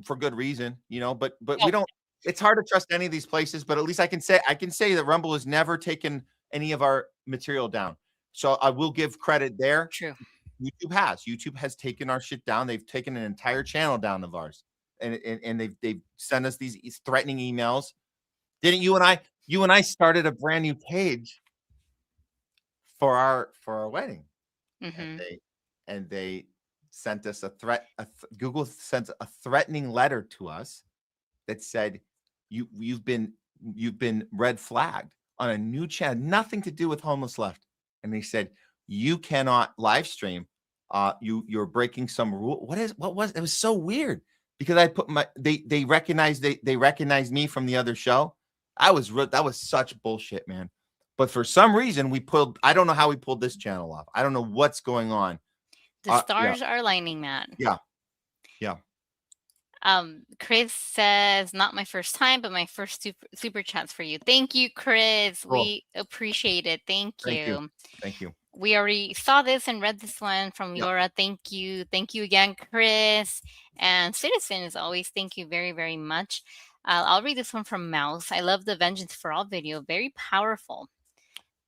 for good reason, but we don't. It's hard to trust any of these places, but at least I can say that Rumble has never taken any of our material down. So I will give credit there. True. YouTube has taken our shit down. They've taken an entire channel down of ours, and they've sent us these threatening emails. Didn't you and I started a brand new page for our wedding, and they sent us a threat. Google sent a threatening letter to us that said you've been red flagged on a new channel, nothing to do with Homeless Left, and they said you cannot live stream. You're breaking some rule. It was so weird because I put they recognized me from the other show. That was such bullshit, man. But for some reason I don't know how we pulled this channel off. I don't know what's going on. The stars are lining, Matt. Yeah. Chris says, not my first time, but my first super chats for you. Thank you, Chris. Cool. We appreciate it. Thank you. Thank you. We already saw this and read this one from Yora. Thank you. Thank you again, Chris. And Citizen, as always, thank you very, very much. I'll read this one from Mouse. I love the Vengeance for All video. Very powerful.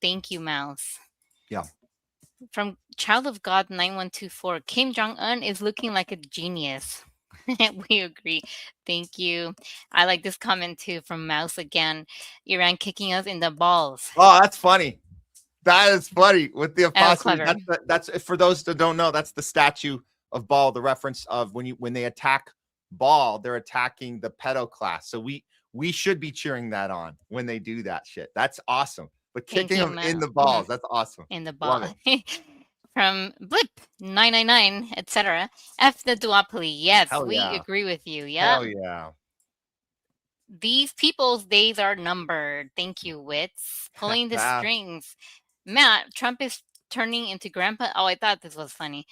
Thank you, Mouse. Yeah. From Child of God 9124, Kim Jong-un is looking like a genius. We agree. Thank you. I like this comment too from Mouse again. Iran kicking us in the balls. Oh, that's funny. That is funny with the apostles. That's for those that don't know. That's the statue of Baal. The reference of when they attack Baal, they're attacking the pedo class. So we should be cheering that on when they do that shit. That's awesome. But kicking them in the balls, that's awesome. In the ball. From Blip 999, etc. F the duopoly. Yes, we agree with you. Yeah. Hell yeah. These people's days are numbered. Thank you, Wits. Pulling the strings. Matt, Trump is turning into Grandpa. Oh, I thought this was funny.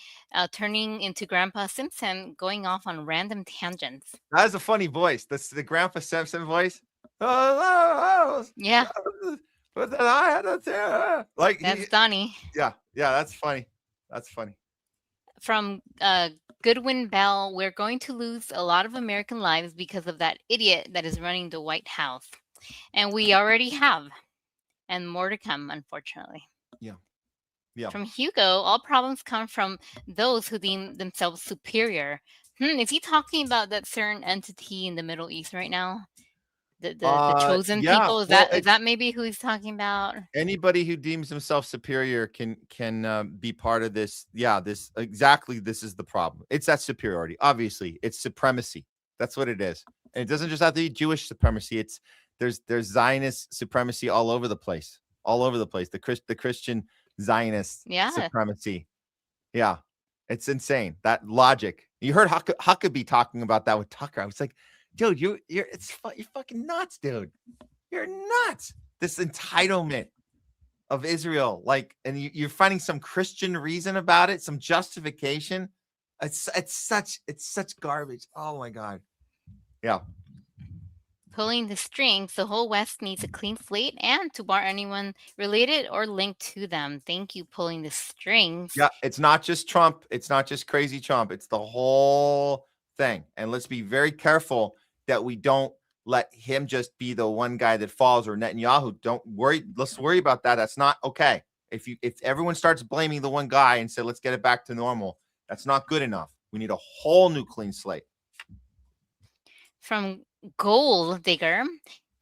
Turning into Grandpa Simpson, going off on random tangents. That is a funny voice. That's the Grandpa Simpson voice. Oh, yeah. But then I had to like That's Donnie. Yeah, that's funny. That's funny. From Goodwin Bell, we're going to lose a lot of American lives because of that idiot that is running the White House. And we already have. And more to come, unfortunately. Yeah. From Hugo, all problems come from those who deem themselves superior. Is he talking about that certain entity in the Middle East right now? The chosen people? Is that maybe who he's talking about? Anybody who deems himself superior can be part of this. Yeah, this is the problem. It's that superiority. Obviously, it's supremacy. That's what it is. And it doesn't just have to be Jewish supremacy. There's Zionist supremacy all over the place. All over the place. The Christian Zionist supremacy. Yeah. It's insane. That logic. You heard Huckabee talking about that with Tucker. I was like, dude, you're fucking nuts, dude. You're nuts. This entitlement of Israel, like, and you're finding some Christian reason about it, some justification. It's such garbage. Oh my God. Yeah. Pulling the strings, the whole West needs a clean slate and to bar anyone related or linked to them. Thank you, pulling the strings. Yeah, it's not just Trump. It's not just crazy Trump. It's the whole thing. And let's be very careful that we don't let him just be the one guy that falls, or Netanyahu. Don't worry. Let's worry about that. That's not okay. If everyone starts blaming the one guy and say, let's get it back to normal, that's not good enough. We need a whole new clean slate. From Gold Digger,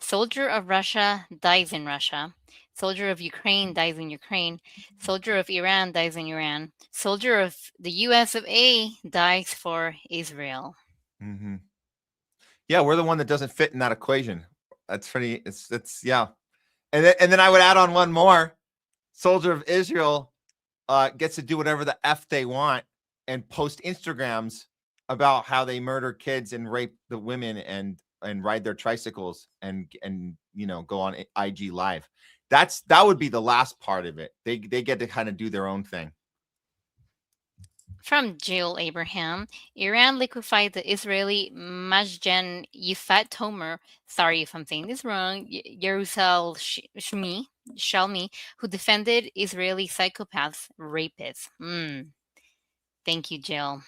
soldier of Russia dies in Russia. Soldier of Ukraine dies in Ukraine. Soldier of Iran dies in Iran. Soldier of the US of A dies for Israel. Mm-hmm. Yeah, we're the one that doesn't fit in that equation. That's pretty. It's yeah. And then I would add on one more. Soldier of Israel gets to do whatever the F they want and post Instagrams about how they murder kids and rape the women and ride their tricycles and go on IG Live. That would be the last part of it. They get to kind of do their own thing. From Jill Abraham, Iran liquefied the Israeli Majgen Yifat Tomer, sorry if I'm saying this wrong, Shalmi, who defended Israeli psychopaths, rapists. Thank you, Jill.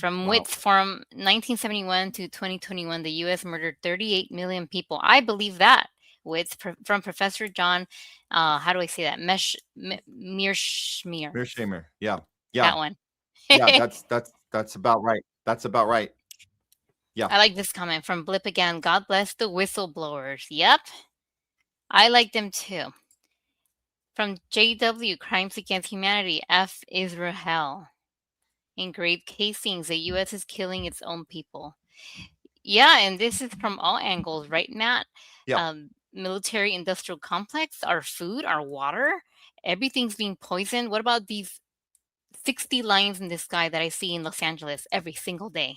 From Wits, from 1971 to 2021, the U.S. murdered 38 million people. I believe that. Wits, from Professor John, how do I say that? Mearsheimer. Yeah. That one. Yeah, that's about right. That's about right. Yeah. I like this comment from Blip again. God bless the whistleblowers. Yep. I like them too. From JW, Crimes Against Humanity, F Israel. In great casings, the U.S. is killing its own people. Yeah, and this is from all angles, right, Matt? Yeah. Military-industrial complex, our food, our water, everything's being poisoned. What about these 60 lines in the sky that I see in Los Angeles every single day?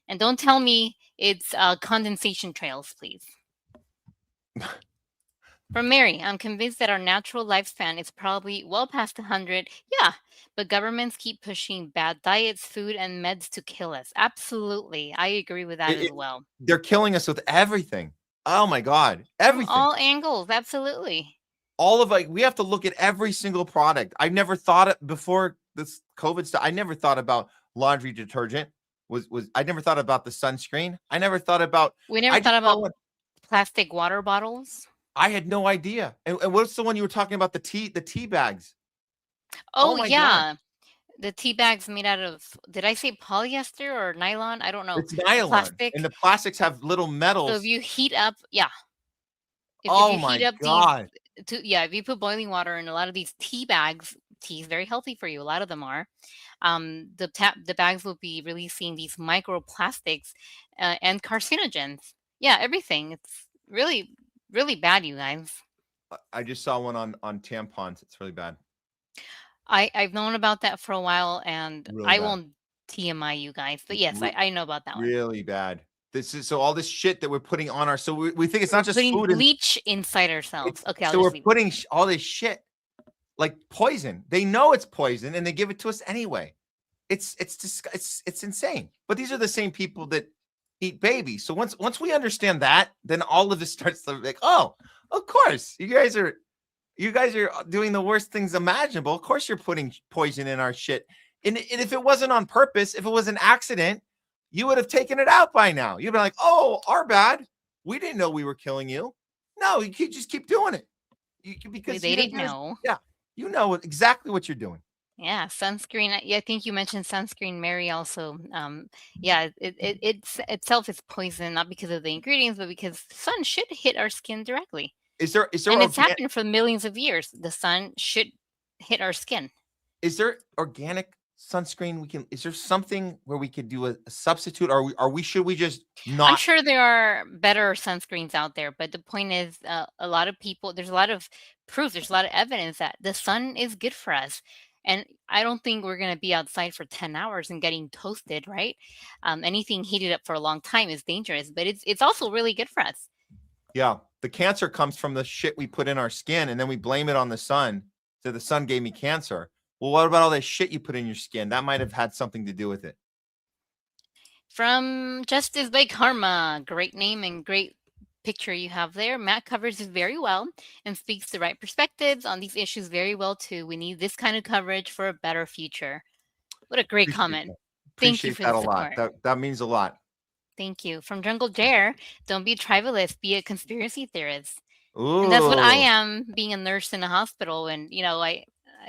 And don't tell me it's condensation trails, please. From Mary, I'm convinced that our natural lifespan is probably well past 100. Yeah, but governments keep pushing bad diets, food, and meds to kill us. Absolutely. I agree with that as well. They're killing us with everything. Oh my God. Everything. From all angles. Absolutely. All of we have to look at every single product. I never thought it before this COVID stuff. I never thought about laundry detergent. I never thought about the sunscreen. I never thought about. We never thought about plastic water bottles. I had no idea. And what's the one you were talking about? The tea bags. Oh yeah. God. The tea bags made out of, did I say polyester or nylon? I don't know. It's nylon. Plastic. And the plastics have little metals. So if you heat up, yeah. If my God. If you put boiling water in a lot of these tea bags, tea is very healthy for you. A lot of them are. The bags will be releasing these microplastics and carcinogens. Yeah, everything. It's really, really bad, you guys. I just saw one on tampons. It's really bad. I've known about that for a while, and really I won't TMI you guys, but yes, I know about that one. Really bad. This is so all this shit that we're putting on so we think it's not just putting food bleach inside ourselves. Okay, so we're putting all this shit like poison. They know it's poison, and they give it to us anyway. It's insane. But these are the same people that eat babies. So once we understand that, then all of this starts to like, oh, of course, you guys are doing the worst things imaginable. Of course, you're putting poison in our shit. And if it wasn't on purpose, if it was an accident, you would have taken it out by now. You'd be like, oh, our bad. We didn't know we were killing you. No, you just keep doing it. Because They didn't know. Yeah, you know exactly what you're doing. Yeah, sunscreen. I think you mentioned sunscreen, Mary. Also, yeah, itself is poison, not because of the ingredients, but because the sun should hit our skin directly. Is there and it's happened for millions of years. The sun should hit our skin. Is there organic sunscreen? Is there something where we could do a substitute? Should we just not? I'm sure there are better sunscreens out there, but the point is, a lot of people, there's a lot of proof, there's a lot of evidence that the sun is good for us. And I don't think we're going to be outside for 10 hours and getting toasted, right? Anything heated up for a long time is dangerous, but it's also really good for us. Yeah, the cancer comes from the shit we put in our skin, and then we blame it on the sun. So the sun gave me cancer. Well, what about all that shit you put in your skin? That might have had something to do with it. From Justice by Karma, great name and great picture you have there. Matt covers it very well and speaks the right perspectives on these issues very well too. We need this kind of coverage for a better future. What a great comment. Thank you for the support. That means a lot. Thank you. From Jungle Dare, don't be a tribalist, be a conspiracy theorist. Ooh. And that's what I am, being a nurse in a hospital. And, you know, I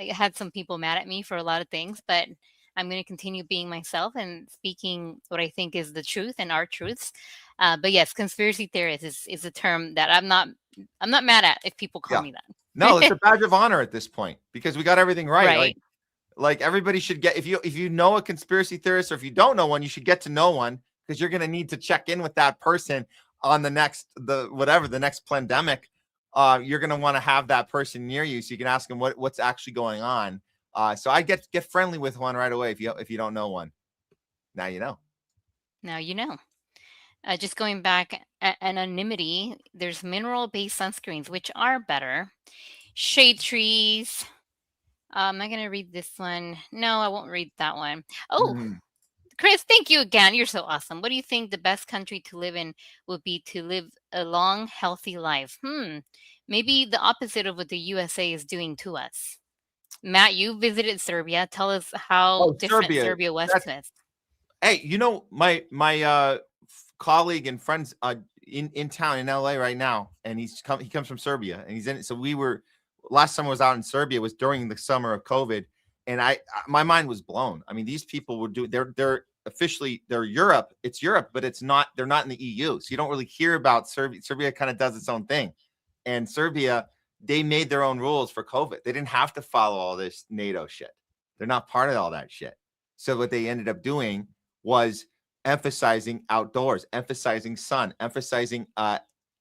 had some people mad at me for a lot of things, but I'm going to continue being myself and speaking what I think is the truth and our truths. But yes, conspiracy theorist is a term that I'm not mad at if people call me that. No, it's a badge of honor at this point because we got everything right. Like everybody should get, if you know a conspiracy theorist, or if you don't know one, you should get to know one, because you're going to need to check in with that person on the next pandemic. You're going to want to have that person near you so you can ask them what's actually going on. So I get friendly with one right away if you don't know one. Now you know. Now you know. Just going back, anonymity, there's mineral-based sunscreens, which are better. Shade trees. Am I going to read this one? No, I won't read that one. Oh, Chris, thank you again. You're so awesome. What do you think the best country to live in would be to live a long, healthy life? Maybe the opposite of what the USA is doing to us. Matt, you visited Serbia. Tell us how different Serbia was to us. Hey, you know, my colleague and friends in town in LA right now, and he comes from Serbia, and he's in it. So last summer I was out in Serbia, was during the summer of COVID, and my mind was blown. I mean, these people were doing, they're officially, they're Europe. It's Europe, but they're not in the EU. So you don't really hear about Serbia. Serbia kind of does its own thing. And Serbia, they made their own rules for COVID. They didn't have to follow all this NATO shit. They're not part of all that shit. So what they ended up doing was emphasizing outdoors, emphasizing sun, emphasizing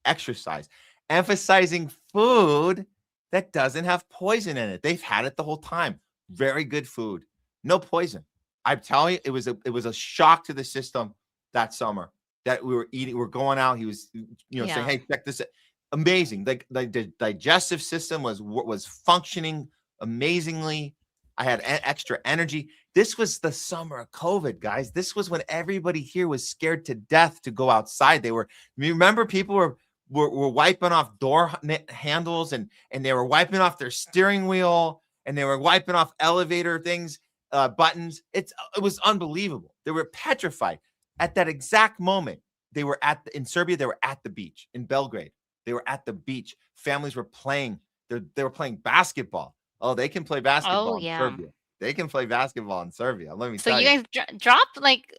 exercise, emphasizing food that doesn't have poison in it. They've had it the whole time. Very good food, no poison. I'm telling you, it was a shock to the system that summer that we were eating. We're going out. He was, saying, "Hey, check this out." Amazing. The digestive system was functioning amazingly. I had extra energy. This was the summer of COVID, guys. This was when everybody here was scared to death to go outside. Remember, people were wiping off door handles and they were wiping off their steering wheel and they were wiping off elevator things, buttons. It was unbelievable. They were petrified at that exact moment. They were in Serbia. They were at the beach in Belgrade. They were at the beach. Families were playing. They were playing basketball. Oh, they can play basketball in Serbia. They can play basketball in Serbia. Let me tell you. So you guys drop like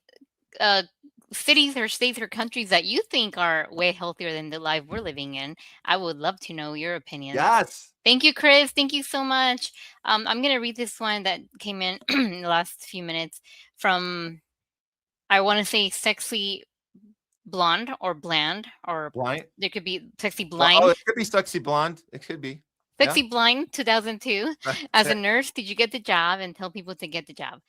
cities or states or countries that you think are way healthier than the life we're living in. I would love to know your opinion. Yes. Thank you, Chris. Thank you so much. I'm going to read this one that came in in the last few minutes from, I want to say, Sexy Blonde or Bland, or Blind. There could be Sexy Blind. Oh, it could be Sexy Blonde. It could be. Sexy Blind 2002. As a nurse, did you get the job? And tell people to get the job.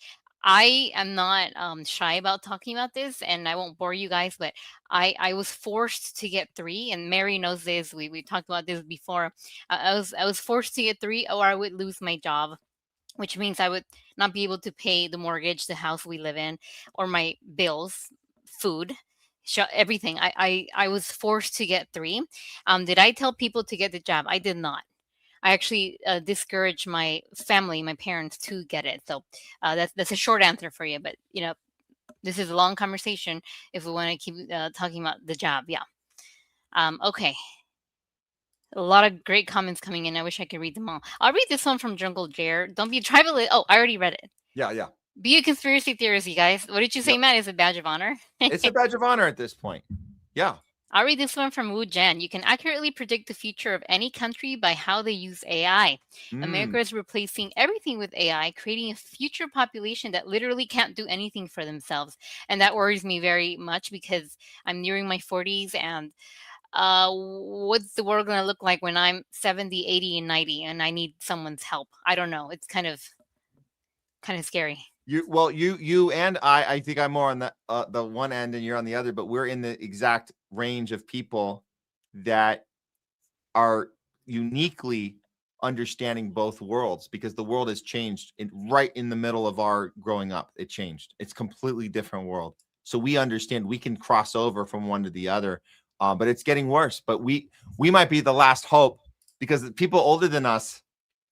I am not shy about talking about this, and I won't bore you guys, but I was forced to get 3, and Mary knows this. We talked about this before. I was forced to get 3, or I would lose my job, which means I would not be able to pay the mortgage, the house we live in, or my bills, food. everything. I was forced to get 3. Did I tell people to get the jab? I did not. I actually discouraged my family, my parents, to get it. So that's a short answer for you. But this is a long conversation if we want to keep talking about the jab. Yeah. Okay. A lot of great comments coming in. I wish I could read them all. I'll read this one from Jungle Jare. Don't be a tribalist. Oh, I already read it. Yeah. Be a conspiracy theorist, you guys. What did you say, Matt? Is a badge of honor? It's a badge of honor at this point. Yeah. I'll read this one from Wu Jen. You can accurately predict the future of any country by how they use AI. America is replacing everything with AI, creating a future population that literally can't do anything for themselves. And that worries me very much because I'm nearing my 40s, and what's the world going to look like when I'm 70, 80, and 90 and I need someone's help? I don't know. It's kind of scary. You and I think I'm more on the one end and you're on the other, but we're in the exact range of people that are uniquely understanding both worlds, because the world has changed right in the middle of our growing up. It changed. It's completely different world. So we understand we can cross over from one to the other, but it's getting worse. But we might be the last hope, because the people older than us,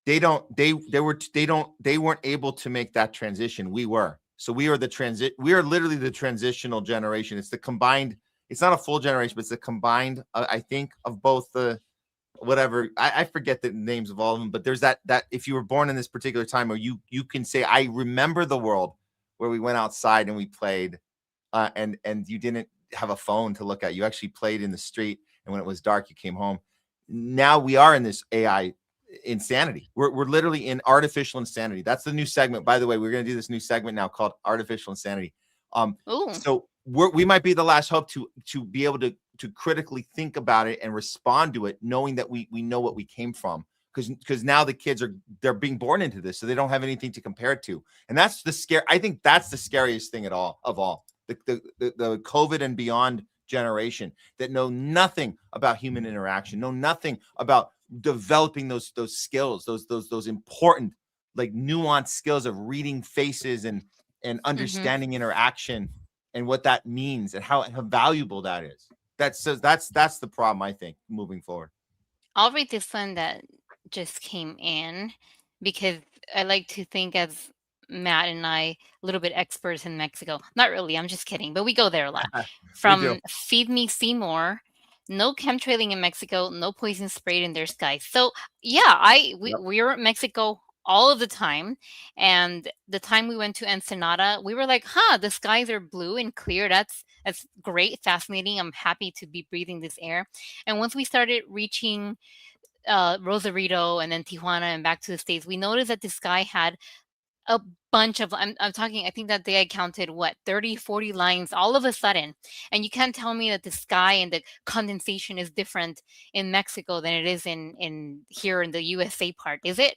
they weren't able to make that transition. We were. So we are literally the transitional generation. It's the combined, it's not a full generation, but it's a combined, I think, of both the whatever. I forget the names of all of them, but there's that if you were born in this particular time, where you can say, I remember the world where we went outside and we played, and you didn't have a phone to look at. You actually played in the street, and when it was dark, you came home. Now we are in this AI insanity. We're literally in artificial insanity. That's the new segment, by the way. We're going to do this new segment now called artificial insanity. So we might be the last hope to be able to critically think about it and respond to it, knowing that we know what we came from, because now the kids they're being born into this, so they don't have anything to compare it to. And that's I think that's the scariest thing of all. The COVID and beyond generation that know nothing about human interaction, know nothing about developing those skills, those important, like, nuanced skills of reading faces and understanding interaction and what that means and how valuable that is. That's the problem, I think, moving forward. I'll read this one that just came in, because I like to think as Matt and I, a little bit experts in Mexico. Not really, I'm just kidding, but we go there a lot. From Feed Me Seymour. No chemtrailing in Mexico, no poison sprayed in their skies. So yeah, we were in Mexico all of the time, and the time we went to Ensenada, we were like, the skies are blue and clear. That's great, fascinating. I'm happy to be breathing this air. And once we started reaching Rosarito and then Tijuana and back to the States, we noticed that the sky had a bunch of, I'm talking, I think that day I counted 30, 40 lines all of a sudden. And you can't tell me that the sky and the condensation is different in Mexico than it is in here in the USA part. Is it?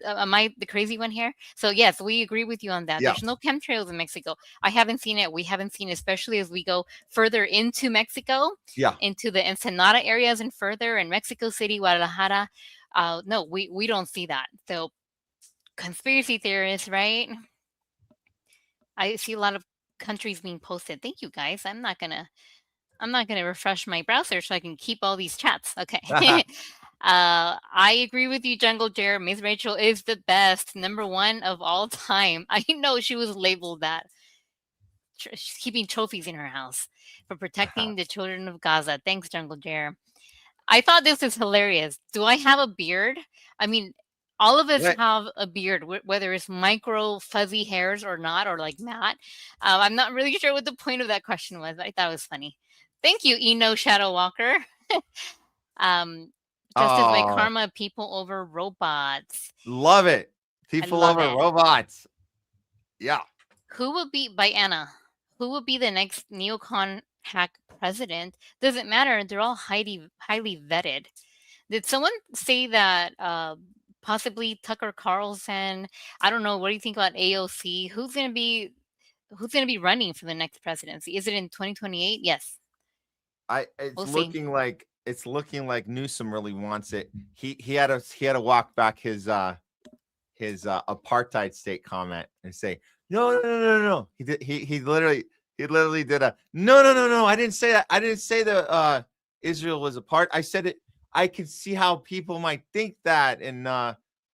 Am I the crazy one here? So yes, we agree with you on that. Yeah. There's no chemtrails in Mexico. I haven't seen it. We haven't seen it, especially as we go further into Mexico, into the Ensenada areas and further, in Mexico City, Guadalajara. No, we don't see that. So conspiracy theorists, right? I see a lot of countries being posted. Thank you, guys. I'm not gonna refresh my browser so I can keep all these chats. Okay. I agree with you, Jungle Jare. Miss Rachel is the best, #1 of all time. I know she was labeled that. She's keeping trophies in her house for protecting the children of Gaza. Thanks, Jungle Jare. I thought this was hilarious. Do I have a beard? I mean, all of us have a beard, whether it's micro fuzzy hairs or not, or like Matt. I'm not really sure what the point of that question was, but I thought it was funny. Thank you, Eno Shadow Walker. Justice by karma, people over robots. Love it. People over robots. Yeah. Who will be, by Anna, who will be the next neocon hack president? Doesn't matter. They're all highly vetted. Did someone say that possibly Tucker Carlson? I don't know. What do you think about AOC? Who's gonna be running for the next presidency? Is it in 2028? Yes. It's looking like Newsom really wants it. He had to walk back his apartheid state comment and say no. He literally He literally did a no. I didn't say that. I didn't say that Israel was a part. I said it. I could see how people might think that, and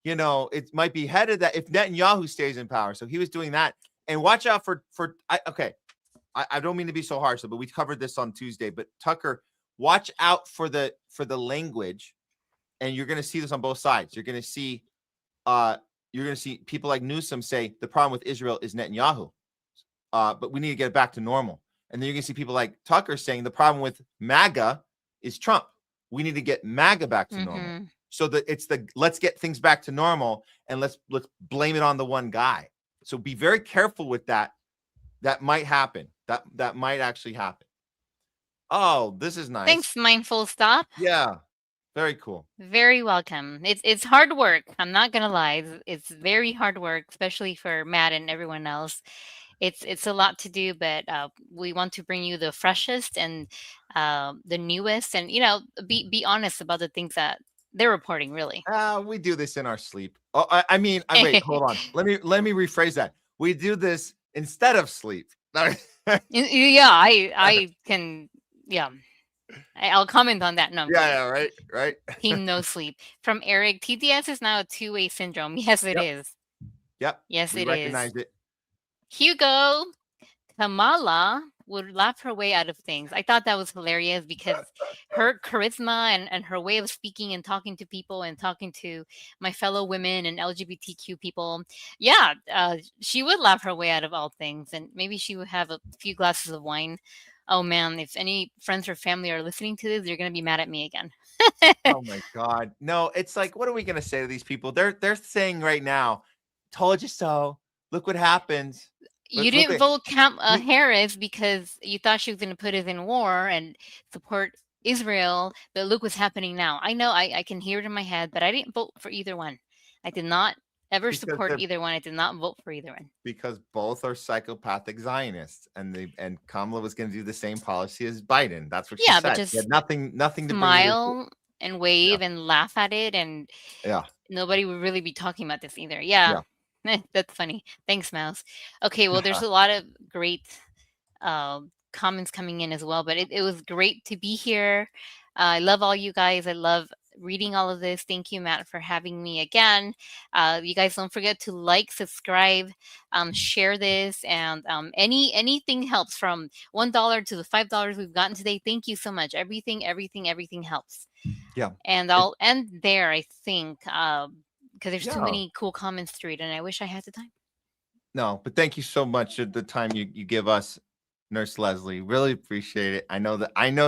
it might be headed that if Netanyahu stays in power. So he was doing that. And watch out for I don't mean to be so harsh, but we covered this on Tuesday. But Tucker, watch out for the language, and you're going to see this on both sides. You're going to see people like Newsom say the problem with Israel is Netanyahu, but we need to get it back to normal. And then you're going to see people like Tucker saying the problem with MAGA is Trump. We need to get MAGA back to normal. So that let's get things back to normal, and let's blame it on the one guy. So be very careful with that. That might happen. That might actually happen. Oh, this is nice. Thanks, Mindful Stop. Yeah, very cool. Very welcome. It's hard work. I'm not gonna lie. It's very hard work, especially for Matt and everyone else. It's a lot to do, but we want to bring you the freshest and the newest, and be honest about the things that they're reporting. Really, we do this in our sleep. Oh, I mean, wait, hold on. Let me rephrase that. We do this instead of sleep. Yeah, I can. Yeah, I'll comment on that. No, yeah, right. Team no sleep from Eric. TDS is now a two-way syndrome. Yes, it is. Yep. Yes, we it recognize is. It. Hugo, Kamala would laugh her way out of things. I thought that was hilarious because her charisma and her way of speaking and talking to people and talking to my fellow women and LGBTQ people. Yeah, she would laugh her way out of all things. And maybe she would have a few glasses of wine. Oh, man, if any friends or family are listening to this, they're going to be mad at me again. Oh, my God. No, it's like, what are we going to say to these people? They're saying right now, told you so. Look what happens. You didn't vote Harris because you thought she was going to put us in war and support Israel, but look what's happening now. I know I can hear it in my head, but I didn't vote for either one. I did not ever support either one. I did not vote for either one. Because both are psychopathic Zionists, and Kamala was going to do the same policy as Biden. That's what she said. But just nothing to smile and wave and laugh at it, and nobody would really be talking about this either. Yeah. That's funny. Thanks, Mouse. Okay, well, there's a lot of great comments coming in as well, but it was great to be here. I love all you guys. I love reading all of this. Thank you, Matt, for having me again. You guys don't forget to like, subscribe, share this, and anything helps, from $1 to the $5 we've gotten today. Thank you so much. Everything helps. Yeah. And I'll end there, I think. Because there's too many cool comments to read, and I wish I had the time. No, but thank you so much for the time you give us, Nurse Leslie. Really appreciate it. I know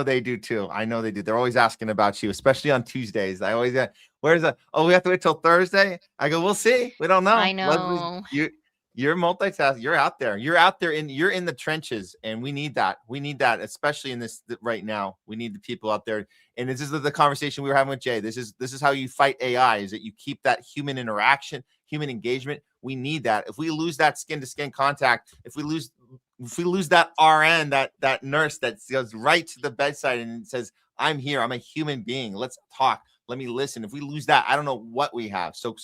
they do too. I know they do. They're always asking about you, especially on Tuesdays. I always get, where's that? Oh, we have to wait till Thursday. I go, we'll see. We don't know. I know. Leslie's, you're multitasking. You're out there. You're in the trenches, and we need that. We need that, especially in this right now. We need the people out there. And this is the conversation we were having with Jay. This is how you fight AI, is that you keep that human interaction, human engagement. We need that. If we lose that skin-to-skin contact, if we lose that RN, that nurse that goes right to the bedside and says, I'm here, I'm a human being, let's talk, let me listen. If we lose that, I don't know what we have. So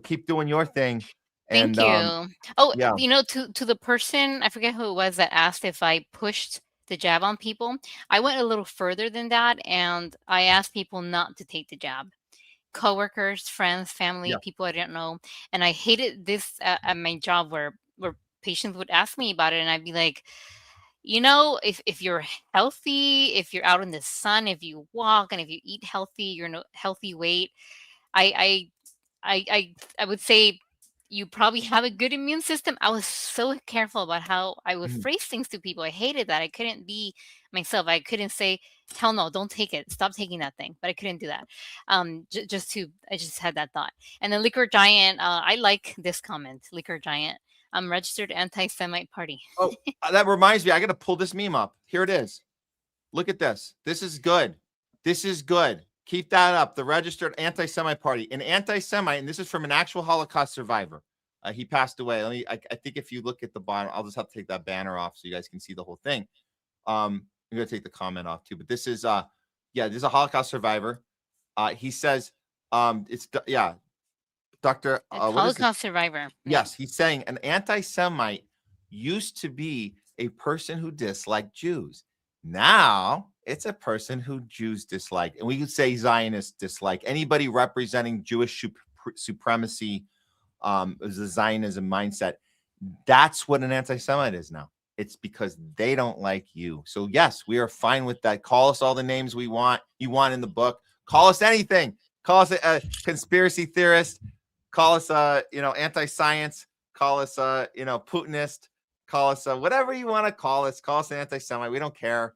keep doing your thing. Thank you. To the person, I forget who it was, that asked if I pushed the jab on people. I went a little further than that, and I asked people not to take the jab. Coworkers, friends, family, people I didn't know. And I hated this at my job where patients would ask me about it, and I'd be like, if you're healthy, if you're out in the sun, if you walk, and if you eat healthy, you're in a healthy weight, I would say you probably have a good immune system. I was so careful about how I would phrase things to people. I hated that. I couldn't be myself. I couldn't say, hell no, don't take it. Stop taking that thing. But I couldn't do that. I just had that thought. And then Liquor Giant, I like this comment. Liquor Giant, I'm registered anti-Semite party. Oh, that reminds me. I got to pull this meme up. Here it is. Look at this. This is good. This is good. Keep that up. The registered anti-Semite party. An anti-Semite, and this is from an actual Holocaust survivor. He passed away. I think if you look at the bottom, I'll just have to take that banner off so you guys can see the whole thing. I'm going to take the comment off too. But this is, this is a Holocaust survivor. He says, Dr. Holocaust survivor. Yes, he's saying an anti-Semite used to be a person who disliked Jews. Now it's a person who Jews dislike. And we could say Zionists dislike. Anybody representing Jewish supremacy, the Zionism mindset, that's what an anti-Semite is now. It's because they don't like you. So yes, we are fine with that. Call us all the names you want in the book. Call us anything. Call us a conspiracy theorist. Call us anti-science. Call us Putinist. Call us whatever you want to call us. Call us an anti-Semite. We don't care.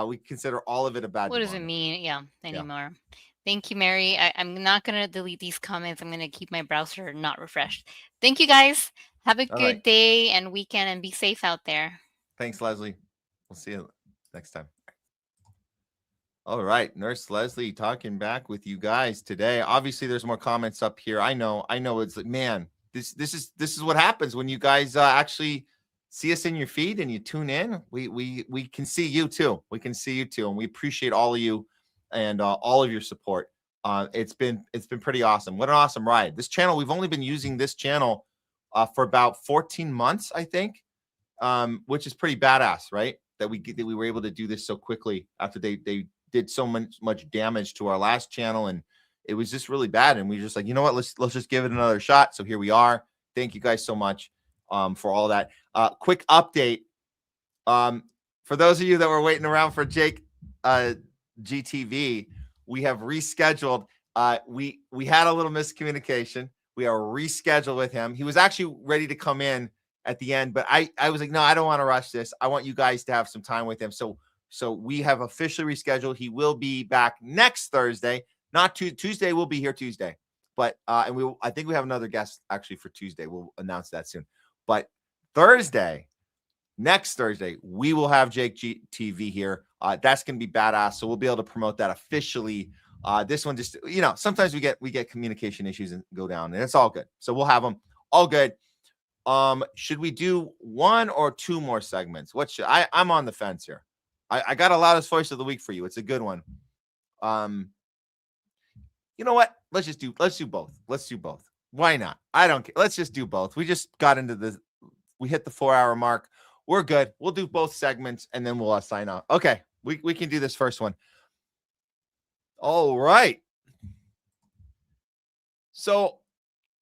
We consider all of it a bad. What does it mean? Yeah, anymore. Yeah. Thank you, Mary. I'm not going to delete these comments. I'm going to keep my browser not refreshed. Thank you, guys. Have a good day and weekend, and be safe out there. Thanks, Leslie. We'll see you next time. All right, Nurse Leslie talking back with you guys today. Obviously, there's more comments up here. I know. It's like, man, this is what happens when you guys actually see us in your feed and you tune in. We can see you too. We can see you too, and we appreciate all of you and all of your support. It's been pretty awesome. What an awesome ride! This channel, we've only been using this channel for about 14 months, I think, which is pretty badass, right? That we were able to do this so quickly after they did so much damage to our last channel, and it was just really bad. And we were just like, you know what, let's just give it another shot. So here we are. Thank you guys so much for all that. Quick update for those of you that were waiting around for Jake GTV. We have rescheduled. We had a little miscommunication. We are rescheduled with him. He was actually ready to come in at the end, but I was like, no, I don't want to rush this. I want you guys to have some time with him. So we have officially rescheduled. He will be back next Thursday, not Tuesday. We'll be here Tuesday, but I think we have another guest actually for Tuesday. We'll announce that soon. But next Thursday, we will have Jake TV here. That's going to be badass. So we'll be able to promote that officially. This one just, sometimes we get communication issues and go down, and it's all good. So we'll have them all good. Should we do one or two more segments? I'm on the fence here. I got a loudest voice of the week for you. It's a good one. You know what? Let's do both. Let's do both. Why not? I don't care. Let's just do both. We just got into we hit the 4-hour mark. We're good. We'll do both segments and then we'll sign off. Okay. We can do this first one. All right. So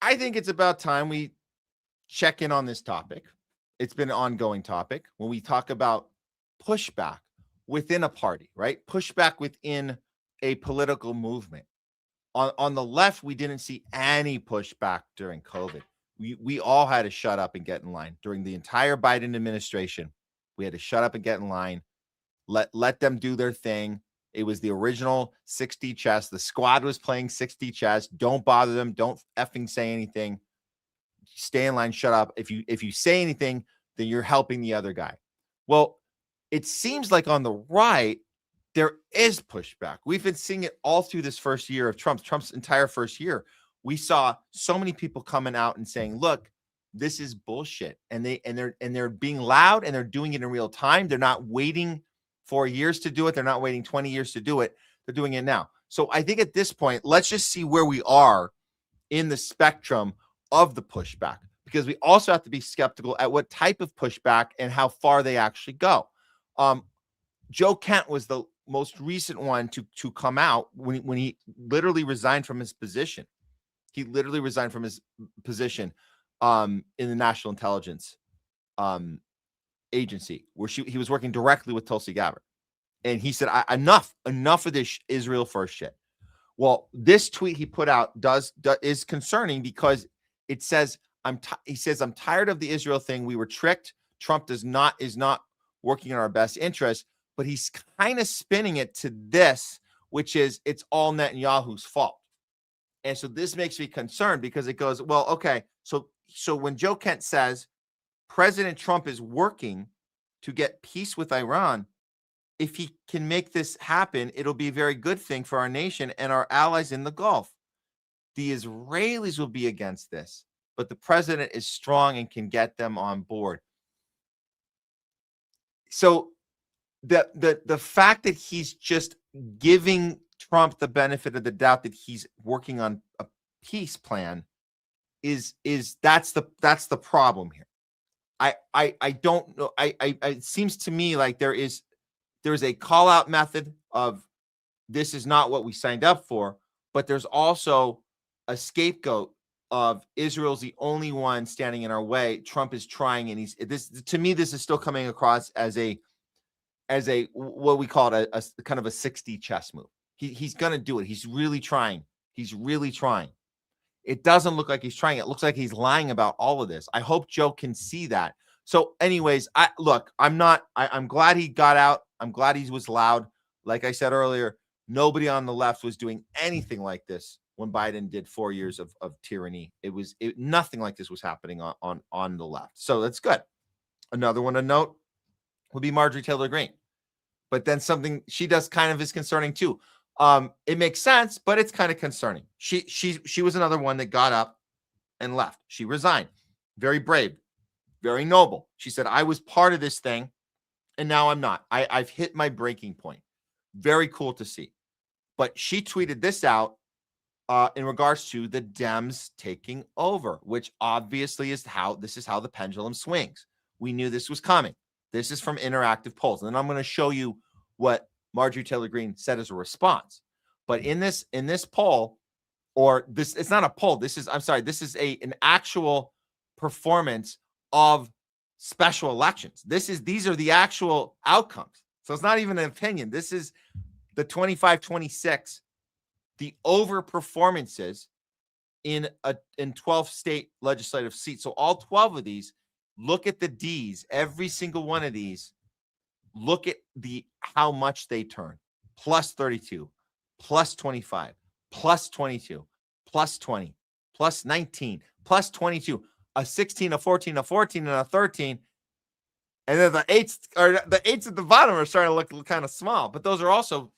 I think it's about time we check in on this topic. It's been an ongoing topic when we talk about pushback within a party, right? Pushback within a political movement. On the left, we didn't see any pushback during COVID. We all had to shut up and get in line during the entire Biden administration. We had to shut up and get in line. Let them do their thing. It was the original 60 chess. The squad was playing 60 chess. Don't bother them. Don't effing say anything. Stay in line. Shut up. If you say anything, then you're helping the other guy. Well, it seems like on the right, there is pushback. We've been seeing it all through this first year of Trump's entire first year. We saw so many people coming out and saying, look, this is bullshit. And they're being loud and they're doing it in real time. They're not waiting 4 years to do it. They're not waiting 20 years to do it. They're doing it now. So I think at this point, let's just see where we are in the spectrum of the pushback, because we also have to be skeptical at what type of pushback and how far they actually go. Joe Kent was the most recent one to come out when he literally resigned from his position. He literally resigned from his position in the National Intelligence Agency, where he was working directly with Tulsi Gabbard. And he said, enough of this Israel first shit. Well, this tweet he put out is concerning because it says, he says, I'm tired of the Israel thing. We were tricked. Trump is not working in our best interest, but he's kind of spinning it to this, which is it's all Netanyahu's fault. And so this makes me concerned because it goes, well, okay, so when Joe Kent says President Trump is working to get peace with Iran, if he can make this happen, it'll be a very good thing for our nation and our allies in the Gulf. The Israelis will be against this, but the president is strong and can get them on board. So the fact that he's just giving Trump the benefit of the doubt that he's working on a peace plan that's the problem here. I don't know. It seems to me like there's a call out method of this is not what we signed up for, but there's also a scapegoat of Israel's the only one standing in our way. Trump is trying, and to me, this is still coming across as a what we call it a kind of a 6D chess move. He's gonna do it. He's really trying. It doesn't look like he's trying. It looks like he's lying about all of this. I hope Joe can see that. So anyways, I'm glad he got out. I'm glad he was loud. Like I said earlier, nobody on the left was doing anything like this when Biden did 4 years of tyranny. Nothing like this was happening on the left. So that's good. Another one to note would be Marjorie Taylor Greene. But then something she does kind of is concerning too. It makes sense, but it's kind of concerning. She was another one that got up and left. She resigned. Very brave, very noble. She said, I was part of this thing, and now I'm not. I've hit my breaking point. Very cool to see. But she tweeted this out in regards to the Dems taking over, which obviously is how the pendulum swings. We knew this was coming. This is from interactive polls. And then I'm going to show you what Marjorie Taylor Greene said as a response. But in this poll, or this, it's not a poll. This is an actual performance of special elections. These are the actual outcomes. So it's not even an opinion. This is the 25-26, the over performances in 12 state legislative seats. So all 12 of these, look at the D's, every single one of these, look at how much they turn. Plus 32, plus 25, plus 22, plus 20, plus 19, plus 22, a 16, a 14, a 14, and a 13. And then the eights at the bottom are starting to look kind of small, but those are also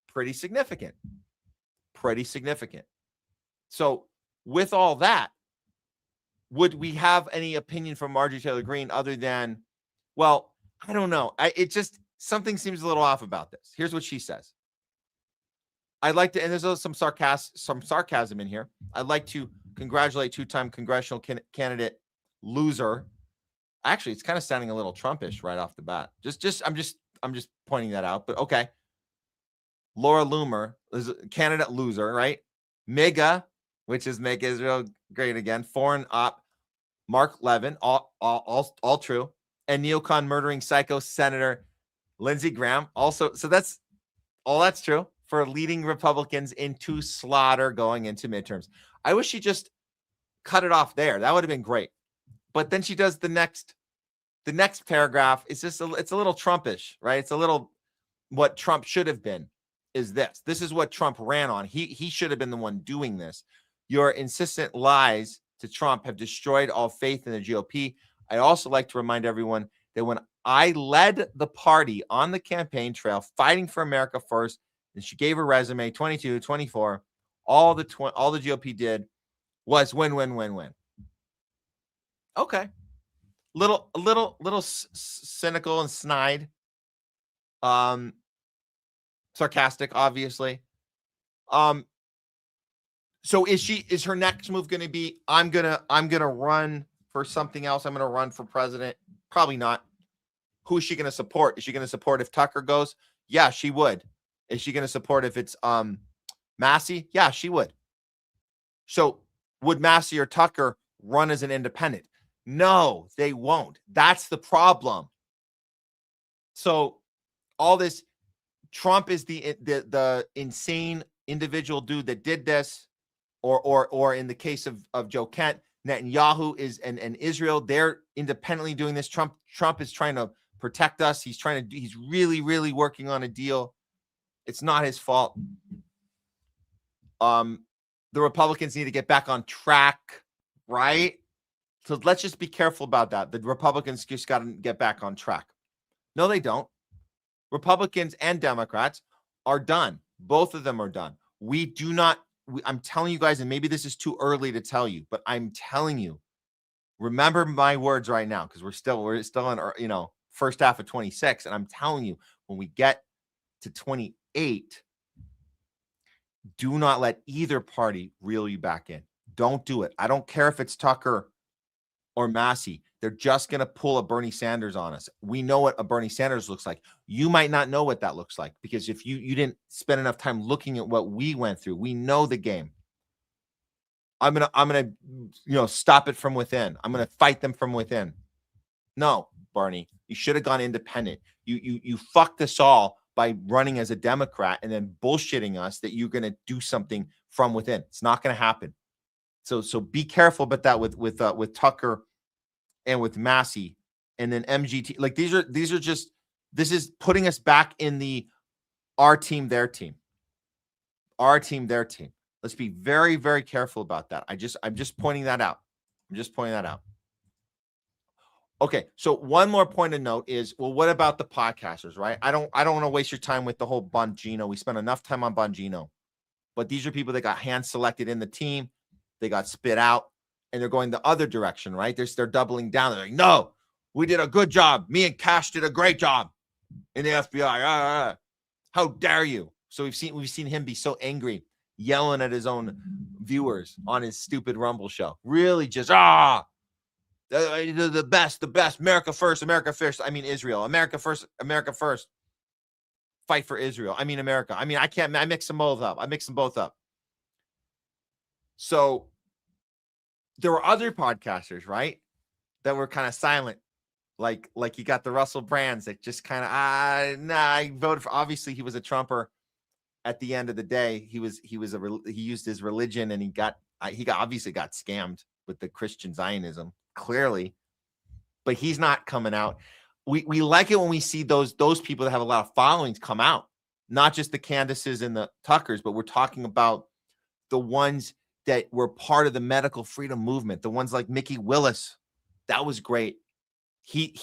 pretty significant. So with all that, would we have any opinion from Marjorie Taylor Greene other than, well, I don't know. Something seems a little off about this. Here's what she says. I'd like to, and there's some sarcasm in here. I'd like to congratulate two-time congressional candidate loser. Actually, it's kind of sounding a little Trumpish right off the bat. I'm just pointing that out. But okay, Laura Loomer is a candidate loser, right? MIGA, which is Make Israel Great Again. Foreign op, Mark Levin, all true, and neocon murdering psycho Senator Lindsey Graham. Also, so that's true for leading Republicans into slaughter going into midterms. I wish she just cut it off there. That would have been great. But then she does the next paragraph. It's a little Trumpish, right? It's a little what Trump should have been is this. This is what Trump ran on. He should have been the one doing this. Your insistent lies to Trump have destroyed all faith in the GOP. I'd also like to remind everyone that when I led the party on the campaign trail, fighting for America first, and she gave her resume 22, 24, all the GOP did was win, win, win, win. Okay. Little cynical and snide. Sarcastic, obviously. So is her next move going to be, I'm gonna run for something else? I'm gonna run for president? Probably not. Who is she going to support? Is she going to support if Tucker goes? Yeah, she would. Is she going to support if it's Massey? Yeah, she would. So would Massey or Tucker run as an independent? No, they won't. That's the problem. So all this, Trump is the insane individual dude that did this, or in the case of Joe Kent, Netanyahu is and Israel, they're independently doing this. Trump is trying to protect us. He's really, really working on a deal. It's not his fault. The Republicans need to get back on track, right? So let's just be careful about that. The Republicans just got to get back on track. No, they don't. Republicans and Democrats are done. Both of them are done. I'm telling you guys, and maybe this is too early to tell you, but I'm telling you, remember my words right now, because we're still in, first half of 26. And I'm telling you, when we get to 28, do not let either party reel you back in. Don't do it. I don't care if it's Tucker or Massey. They're just going to pull a Bernie Sanders on us. We know what a Bernie Sanders looks like. You might not know what that looks like because if you didn't spend enough time looking at what we went through, we know the game. I'm gonna stop it from within. I'm gonna fight them from within. No, Bernie, you should have gone independent. You fucked us all by running as a Democrat and then bullshitting us that you're gonna do something from within. It's not gonna happen. So be careful about that with Tucker and with Massey and then MGT. Like these are just, this is putting us back in the our team, their team. Our team, their team. Let's be very, very careful about that. I'm just pointing that out. I'm just pointing that out. Okay, so one more point of note is, well, what about the podcasters, right? I don't want to waste your time with the whole Bongino. We spent enough time on Bongino. But these are people that got hand selected in the team. They got spit out and they're going the other direction, right? They're doubling down. They're like, no, we did a good job. Me and Cash did a great job in the FBI. How dare you? So we've seen him be so angry, yelling at his own viewers on his stupid Rumble show. Really just, the best, America first, America first. I mean, Israel, America first, America first. Fight for Israel. I mean, America. I mean, I mix them both up. So there were other podcasters, right, that were kind of silent. Like you got the Russell Brands that just kind of, I voted for, obviously he was a Trumper. At the end of the day, he used his religion and he obviously got scammed with the Christian Zionism, clearly, but he's not coming out. We like it when we see those people that have a lot of followings come out, not just the Candaces and the Tuckers, but we're talking about the ones that were part of the medical freedom movement, the ones like Mickey Willis. That was great. He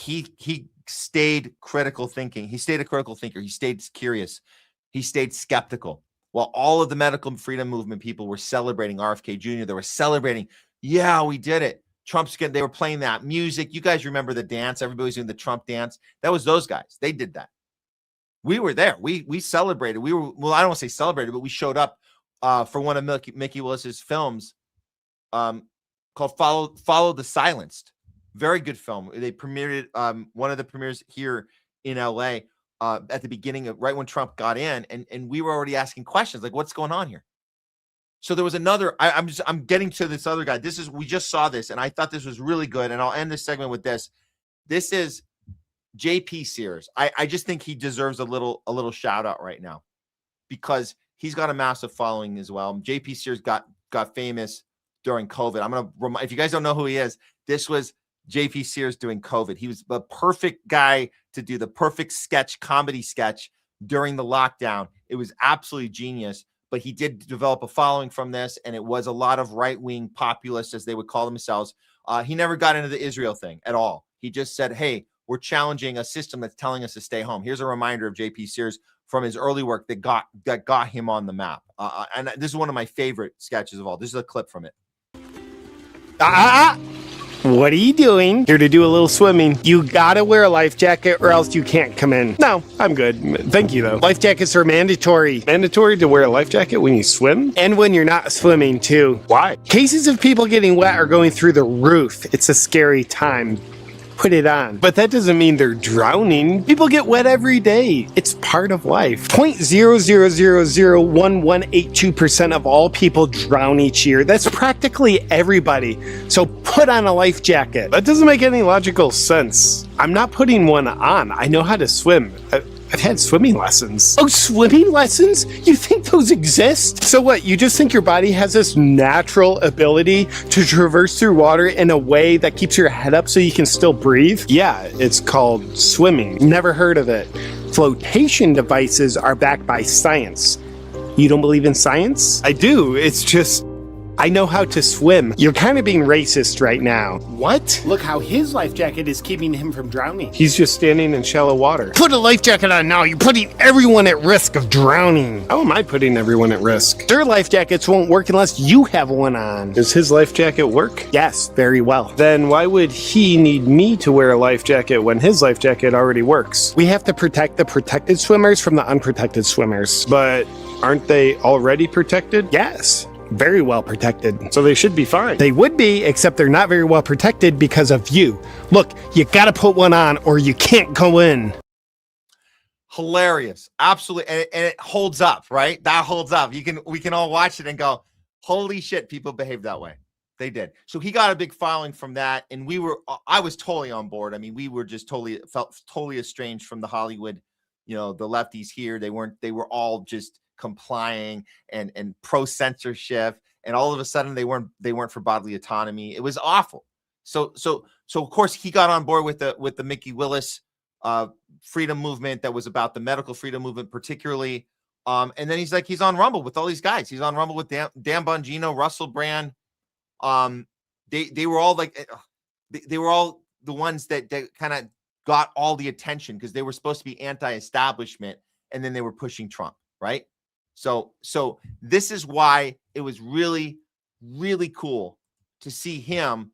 stayed critical thinking. He stayed a critical thinker. He stayed curious. He stayed skeptical. While all of the medical freedom movement people were celebrating RFK Jr., they were celebrating, yeah, we did it. They were playing that music. You guys remember the dance? Everybody's doing the Trump dance. That was those guys. They did that. We were there. We celebrated. I don't want to say celebrated, but we showed up for one of Mickey Willis's films called Follow the Silenced. Very good film. They premiered it, one of the premieres here in LA at the beginning of right when Trump got in, and we were already asking questions like, what's going on here? So there was another, I'm getting to this other guy. We just saw this and I thought this was really good. And I'll end this segment with this. This is JP Sears. I just think he deserves a little shout out right now because he's got a massive following as well. JP Sears got famous during COVID. I'm going to remind, if you guys don't know who he is, this was JP Sears doing COVID. He was the perfect guy to do the perfect comedy sketch during the lockdown. It was absolutely genius. But he did develop a following from this, and it was a lot of right-wing populists, as they would call themselves. He never got into the Israel thing at all. He just said, hey, we're challenging a system that's telling us to stay home. Here's a reminder of JP Sears from his early work that got him on the map. And this is one of my favorite sketches of all. This is a clip from it. What are you doing? Here to do a little swimming. You gotta wear a life jacket or else you can't come in. No, I'm good. Thank you, though. Life jackets are mandatory. Mandatory to wear a life jacket when you swim? And when you're not swimming, too. Why? Cases of people getting wet are going through the roof. It's a scary time. Put it on. But that doesn't mean they're drowning. People get wet every day. It's part of life. 0.0001182% of all people drown each year. That's practically everybody. So put on a life jacket. That doesn't make any logical sense. I'm not putting one on. I know how to swim. I've had swimming lessons. Oh, swimming lessons? You think those exist? So what, you just think your body has this natural ability to traverse through water in a way that keeps your head up so you can still breathe? Yeah, it's called swimming. Never heard of it. Flotation devices are backed by science. You don't believe in science? I do. It's just, I know how to swim. You're kind of being racist right now. What? Look how his life jacket is keeping him from drowning. He's just standing in shallow water. Put a life jacket on now. You're putting everyone at risk of drowning. How am I putting everyone at risk? Their life jackets won't work unless you have one on. Does his life jacket work? Yes, very well. Then why would he need me to wear a life jacket when his life jacket already works? We have to protect the protected swimmers from the unprotected swimmers. But aren't they already protected? Yes. very well protected, so they should be fine. They would be, except they're not very well protected because of you. Look, you gotta put one on or you can't go in. Hilarious. Absolutely. And it holds up, right? That holds up. We can all watch it and go, holy shit, people behave that way. They did. So he got a big following from that. And I was totally on board. I mean, we were just felt totally estranged from the Hollywood, the lefties here. They were all just complying and pro censorship. And all of a sudden they weren't for bodily autonomy. It was awful. So of course he got on board with the Mickey Willis freedom movement that was about the medical freedom movement particularly. And then he's on Rumble with all these guys. He's on Rumble with Dan Bongino, Russell Brand. They were all they were all the ones that kind of got all the attention because they were supposed to be anti-establishment, and then they were pushing Trump, right? So this is why it was really, really cool to see him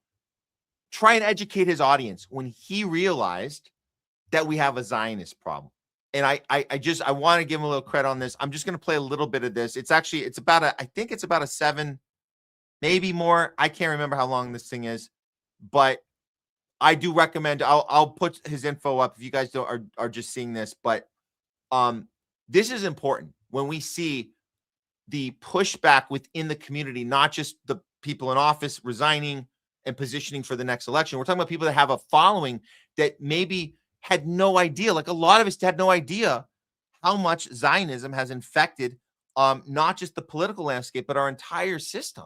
try and educate his audience when he realized that we have a Zionist problem. And I want to give him a little credit on this. I'm just going to play a little bit of this. I think it's about a 7, maybe more. I can't remember how long this thing is, but I do recommend, I'll put his info up if you guys are just seeing this, but this is important when we see the pushback within the community, not just the people in office resigning and positioning for the next election. We're talking about people that have a following that maybe had no idea, like a lot of us had no idea how much Zionism has infected not just the political landscape, but our entire system.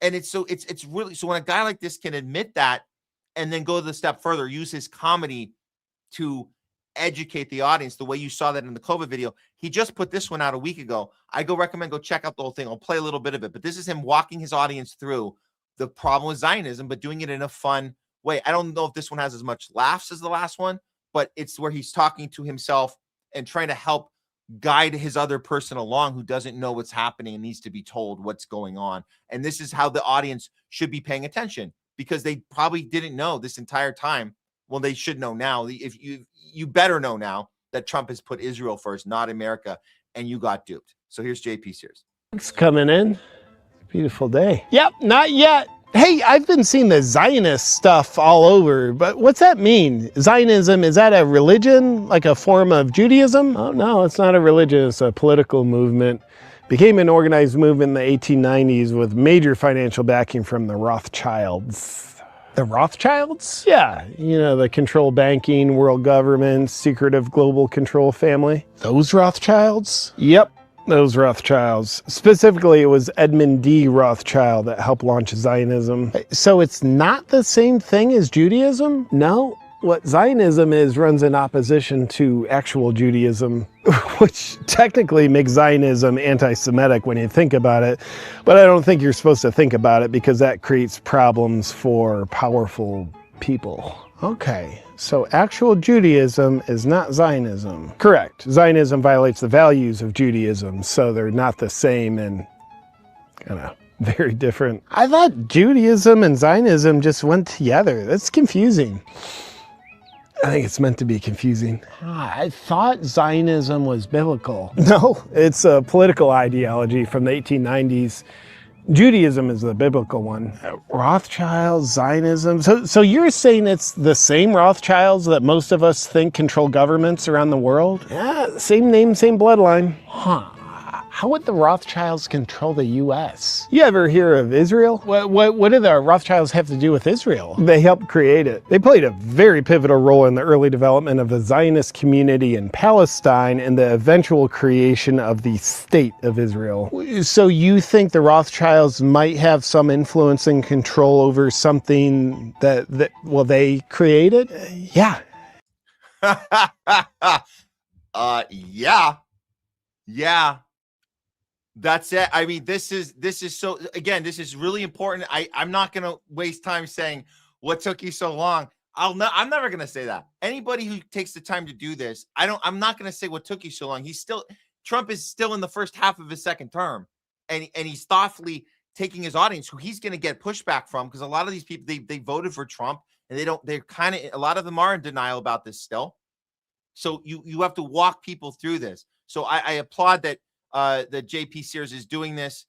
And it's really, so when a guy like this can admit that and then go the step further, use his comedy to educate the audience the way you saw that in the COVID video. He just put this one out a week ago. I recommend go check out the whole thing. I'll play a little bit of it, but this is him walking his audience through the problem with Zionism, but doing it in a fun way. I don't know if this one has as much laughs as the last one, but it's where he's talking to himself and trying to help guide his other person along who doesn't know what's happening and needs to be told what's going on. And this is how the audience should be paying attention, because they probably didn't know this entire time. Well, they should know now. If you better know now that Trump has put Israel first, not America, and you got duped. So here's JP Sears. Thanks coming in. Beautiful day. Yep, not yet. Hey, I've been seeing the Zionist stuff all over, but what's that mean? Zionism, is that a religion, like a form of Judaism? Oh, no, it's not a religion. It's a political movement. Became an organized movement in the 1890s with major financial backing from the Rothschilds. The Rothschilds? Yeah, the control banking, world government, secretive global control family. Those Rothschilds? Yep. Those Rothschilds. Specifically, it was Edmund D. Rothschild that helped launch Zionism. So it's not the same thing as Judaism? No. What Zionism runs in opposition to actual Judaism, which technically makes Zionism anti-Semitic when you think about it. But I don't think you're supposed to think about it because that creates problems for powerful people. Okay, so actual Judaism is not Zionism. Correct. Zionism violates the values of Judaism, so they're not the same and kind of very different. I thought Judaism and Zionism just went together. That's confusing. I think it's meant to be confusing. I thought Zionism was biblical. No, it's a political ideology from the 1890s. Judaism is the biblical one. Rothschilds, Zionism. So you're saying it's the same Rothschilds that most of us think control governments around the world? Yeah, same name, same bloodline. Huh. How would the Rothschilds control the U.S.? You ever hear of Israel? What do the Rothschilds have to do with Israel? They helped create it. They played a very pivotal role in the early development of the Zionist community in Palestine and the eventual creation of the State of Israel. So you think the Rothschilds might have some influence and control over something that they created? Yeah. Yeah. That's it. I mean, this is so, again, this is really important. I'm not going to waste time saying what took you so long. I'm never going to say that. Anybody who takes the time to do this, I'm not going to say what took you so long. Trump is still in the first half of his second term, and he's thoughtfully taking his audience, who he's going to get pushback from, because a lot of these people, they voted for Trump, and a lot of them are in denial about this still. So you have to walk people through this. So I applaud that. that JP Sears is doing this.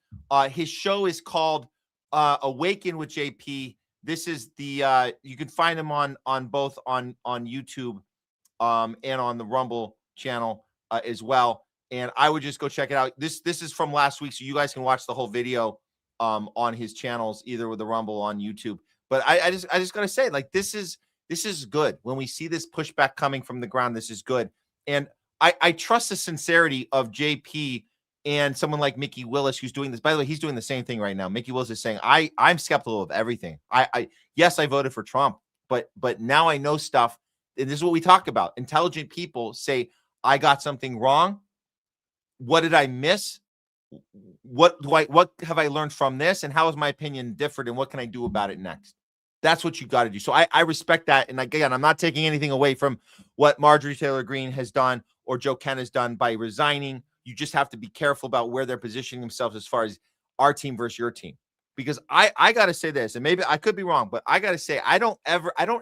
His show is called Awaken with JP. This is the you can find him on both on YouTube and on the Rumble channel as well. And I would just go check it out. This is from last week, so you guys can watch the whole video on his channels, either with the Rumble or on YouTube. But I just gotta say, like, this is good. When we see this pushback coming from the ground, this is good. And I trust the sincerity of JP and someone like Mickey Willis, who's doing this. By the way, he's doing the same thing right now. Mickey Willis is saying, I'm skeptical of everything. Yes, I voted for Trump, but now I know stuff. And this is what we talk about. Intelligent people say, I got something wrong. What did I miss? What have I learned from this? And how is my opinion different? And what can I do about it next? That's what you got to do. So I respect that. And again, I'm not taking anything away from what Marjorie Taylor Greene has done or Joe Kent has done by resigning. You just have to be careful about where they're positioning themselves as far as our team versus your team. Because I got to say this, and maybe I could be wrong, but I got to say, I don't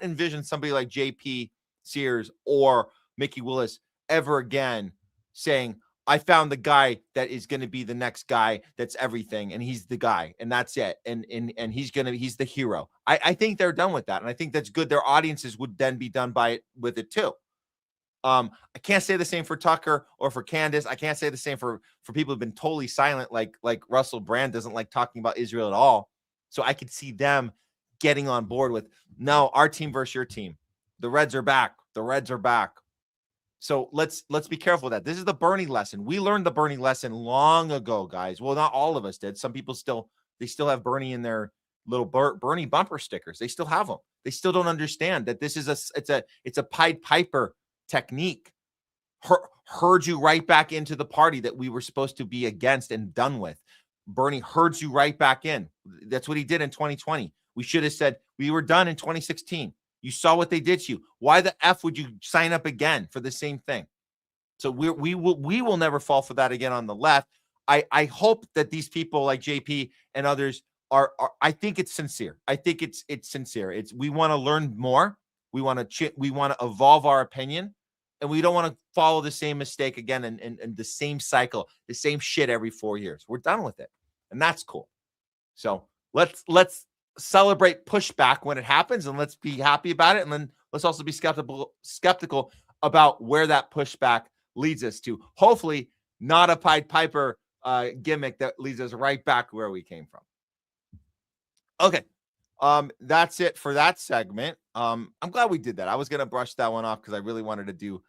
envision somebody like JP Sears or Mickey Willis ever again saying, I found the guy that is going to be the next guy that's everything, and he's the guy, and that's it, and he's the hero. I think they're done with that, and I think that's good. Their audiences would then be done with it too. I can't say the same for Tucker or for Candace. I can't say the same for people who've been totally silent, like Russell Brand doesn't like talking about Israel at all. So I could see them getting on board with, no, our team versus your team. The Reds are back. The Reds are back. So let's be careful with that. This is the Bernie lesson. We learned the Bernie lesson long ago, guys. Well, not all of us did. Some people still have Bernie in their little Bernie bumper stickers. They still have them. They still don't understand that this is it's a Pied Piper technique. Herd you right back into the party that we were supposed to be against and done with. Bernie herds you right back in. That's what he did in 2020. We should have said we were done in 2016. You saw what they did to you. Why the F would you sign up again for the same thing? So we will never fall for that again on the left. I hope that these people like JP and others are I think it's sincere. I think it's sincere. We want to learn more. We want to evolve our opinion, and we don't want to follow the same mistake again and the same cycle, the same shit every 4 years. We're done with it, and that's cool. So let's celebrate pushback when it happens, and let's be happy about it, and then let's also be skeptical about where that pushback leads us to. Hopefully not a Pied Piper gimmick that leads us right back where we came from. Okay, that's it for that segment. I'm glad we did that. I was gonna brush that one off because I really wanted to do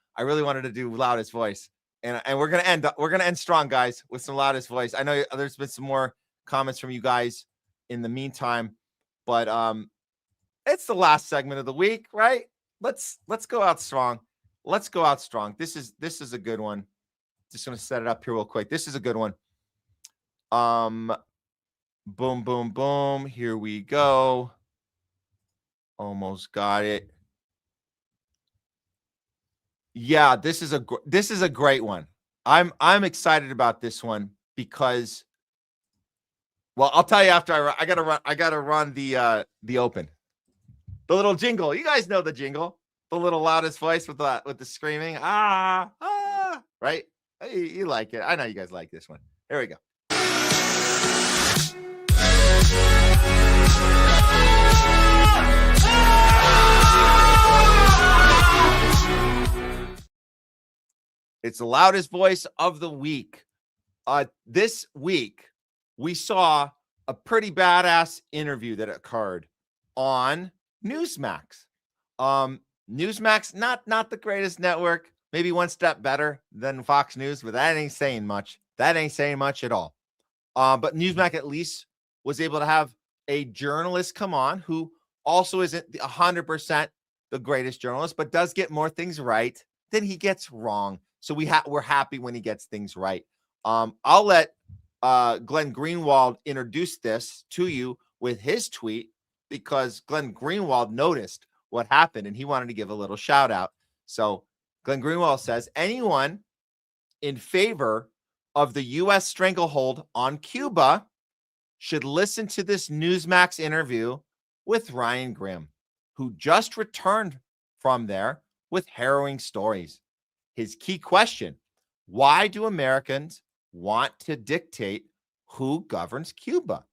Loudest Voice, and we're gonna end strong, guys, with some Loudest Voice. I know there's been some more comments from you guys in the meantime, but it's the last segment of the week, right? Let's go out strong. Let's go out strong. This is a good one. Just gonna set it up here real quick. This is a good one. Boom, boom, boom. Here we go. Almost got it. Yeah, this is a great one. I'm excited about this one because, well, I'll tell you after I gotta run the open. The little jingle. You guys know the jingle. The little Loudest Voice with the screaming. Right? You like it. I know you guys like this one. There we go. It's the Loudest Voice of the week. This week, we saw a pretty badass interview that occurred on Newsmax. Newsmax, not the greatest network, maybe one step better than Fox News, but that ain't saying much. That ain't saying much at all. But Newsmax at least was able to have a journalist come on who also isn't 100% the greatest journalist, but does get more things right than he gets wrong. So we're happy when he gets things right. I'll let Glenn Greenwald introduce this to you with his tweet because Glenn Greenwald noticed what happened and he wanted to give a little shout out. So Glenn Greenwald says, anyone in favor of the U.S. stranglehold on Cuba should listen to this Newsmax interview with Ryan Grimm, who just returned from there with harrowing stories. His key question, why do Americans want to dictate who governs Cuba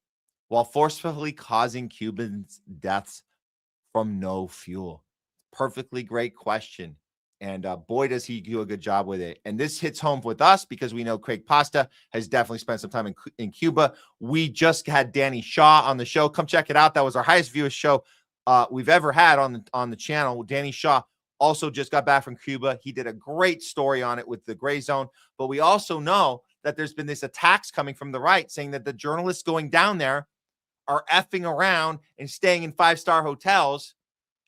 while forcefully causing Cubans deaths from no fuel? Perfectly great question. And boy, does he do a good job with it. And this hits home with us because we know Craig Pasta has definitely spent some time in Cuba. We just had Danny Shaw on the show. Come check it out. That was our highest viewers show we've ever had on the channel. Danny Shaw also just got back from Cuba. He did a great story on it with the gray zone. But we also know that there's been this attacks coming from the right saying that the journalists going down there are effing around and staying in 5-star hotels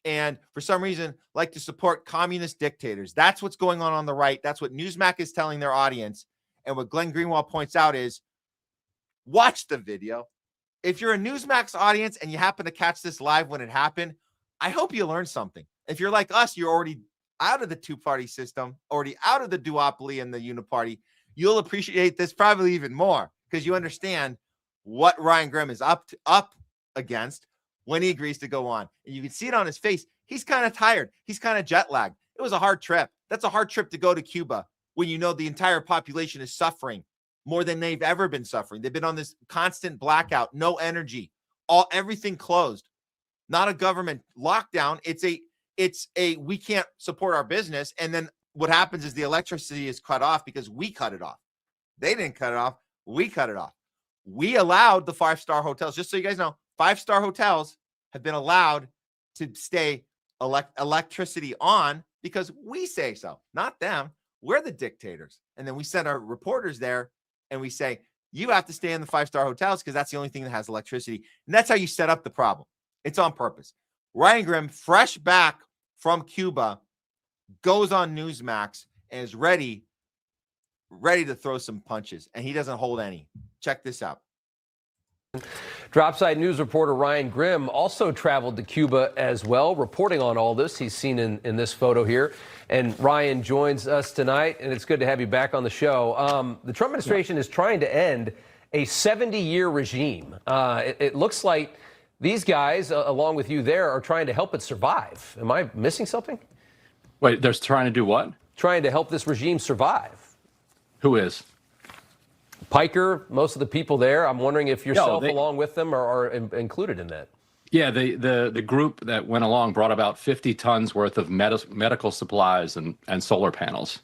and for some reason like to support communist dictators. That's what's going on the right. That's what Newsmax is telling their audience. And what Glenn Greenwald points out is watch the video. If you're a Newsmax audience and you happen to catch this live when it happened, I hope you learned something. If you're like us, you're already out of the two-party system, already out of the duopoly and the uniparty, you'll appreciate this probably even more because you understand what Ryan Grimm is up against when he agrees to go on. And you can see it on his face. He's kind of tired. He's kind of jet lagged. It was a hard trip. That's a hard trip to go to Cuba when you know the entire population is suffering more than they've ever been suffering. They've been on this constant blackout, no energy, everything closed, not a government lockdown. It's a we can't support our business. And then what happens is the electricity is cut off because we cut it off. They didn't cut it off. We cut it off. We allowed the 5-star hotels, just so you guys know, 5-star hotels have been allowed to stay electricity on because we say so, not them. We're the dictators. And then we send our reporters there and we say, you have to stay in the 5-star hotels because that's the only thing that has electricity. And that's how you set up the problem. It's on purpose. Ryan Grimm, fresh back from Cuba, goes on Newsmax and is ready to throw some punches. And he doesn't hold any. Check this out. Dropside News reporter Ryan Grimm also traveled to Cuba as well, reporting on all this. He's seen in this photo here. And Ryan joins us tonight, and it's good to have you back on the show. The Trump administration is trying to end a 70-year regime. It looks like these guys, along with you there, are trying to help it survive. Am I missing something? Wait, they're trying to do what? Trying to help this regime survive. Who is? Piker, most of the people there. I'm wondering if yourself, along with them, are included in that. Yeah, the group that went along brought about 50 tons worth of medical supplies and solar panels.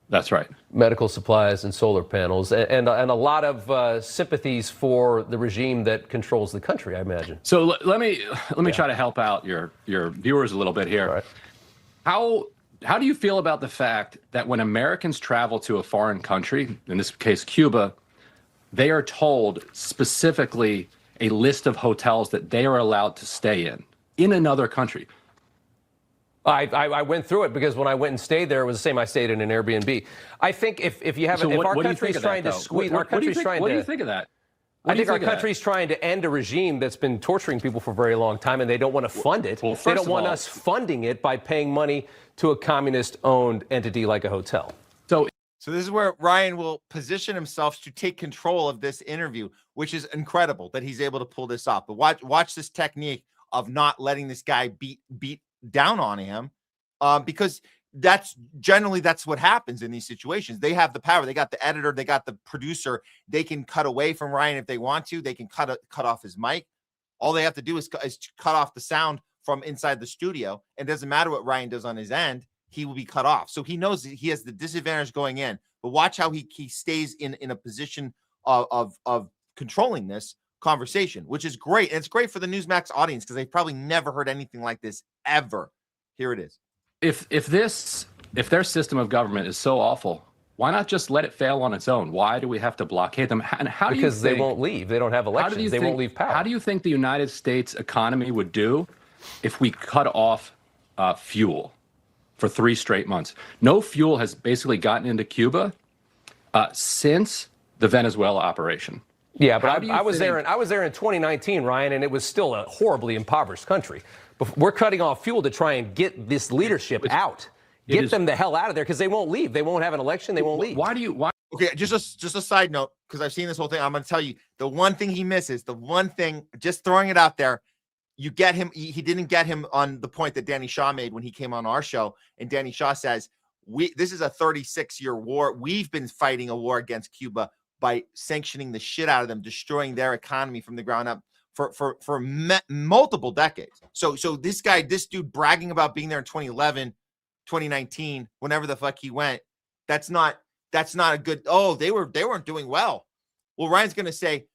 That's right. Medical supplies and solar panels, and a lot of sympathies for the regime that controls the country, I imagine. So let me try to help out your viewers a little bit here. Right. How do you feel about the fact that when Americans travel to a foreign country, in this case Cuba, they are told specifically a list of hotels that they are allowed to stay in another country? I went through it because when I went and stayed there, it was the same. I stayed in an Airbnb. I think if you have So if our what do you country's think of trying that, to though? squeeze, What our country's trying to. What do you think of that? What I do you think our think of that? country's trying to end a regime that's been torturing people for a very long time, and they don't want to fund it. Well, they first don't of want all- us funding it by paying money to a communist-owned entity like a hotel. So this is where Ryan will position himself to take control of this interview, which is incredible that he's able to pull this off. But watch this technique of not letting this guy beat down on him, because that's what happens in these situations. They have the power. They got the editor. They got the producer. They can cut away from Ryan if they want to. They can cut off his mic. All they have to do is cut off the sound from inside the studio. It doesn't matter what Ryan does on his end. He will be cut off. So he knows that he has the disadvantage going in. But watch how he stays in a position of controlling this conversation, which is great. And it's great for the Newsmax audience because they've probably never heard anything like this ever. Here it is. If their system of government is so awful, why not just let it fail on its own? Why do we have to blockade them? And how do you Because they think, won't leave. They don't have elections. They won't leave power. How do you think the United States economy would do if we cut off fuel for 3 straight months? No fuel has basically gotten into Cuba since the Venezuela operation. Yeah, but I was there in 2019, Ryan, and it was still a horribly impoverished country. But we're cutting off fuel to try and get this leadership out. Get them the hell out of there because they won't leave. They won't have an election. They won't leave. Why? Okay, just a side note, because I've seen this whole thing. I'm going to tell you the one thing he misses, the one thing, just throwing it out there, you get him. He didn't get him on the point that Danny Shaw made when he came on our show. And Danny Shaw says, This is a 36-year war. We've been fighting a war against Cuba by sanctioning the shit out of them, destroying their economy from the ground up for multiple decades. So this dude bragging about being there in 2011, 2019, whenever the fuck he went, that's not a good. Oh, they weren't doing well. Well, Ryan's gonna say,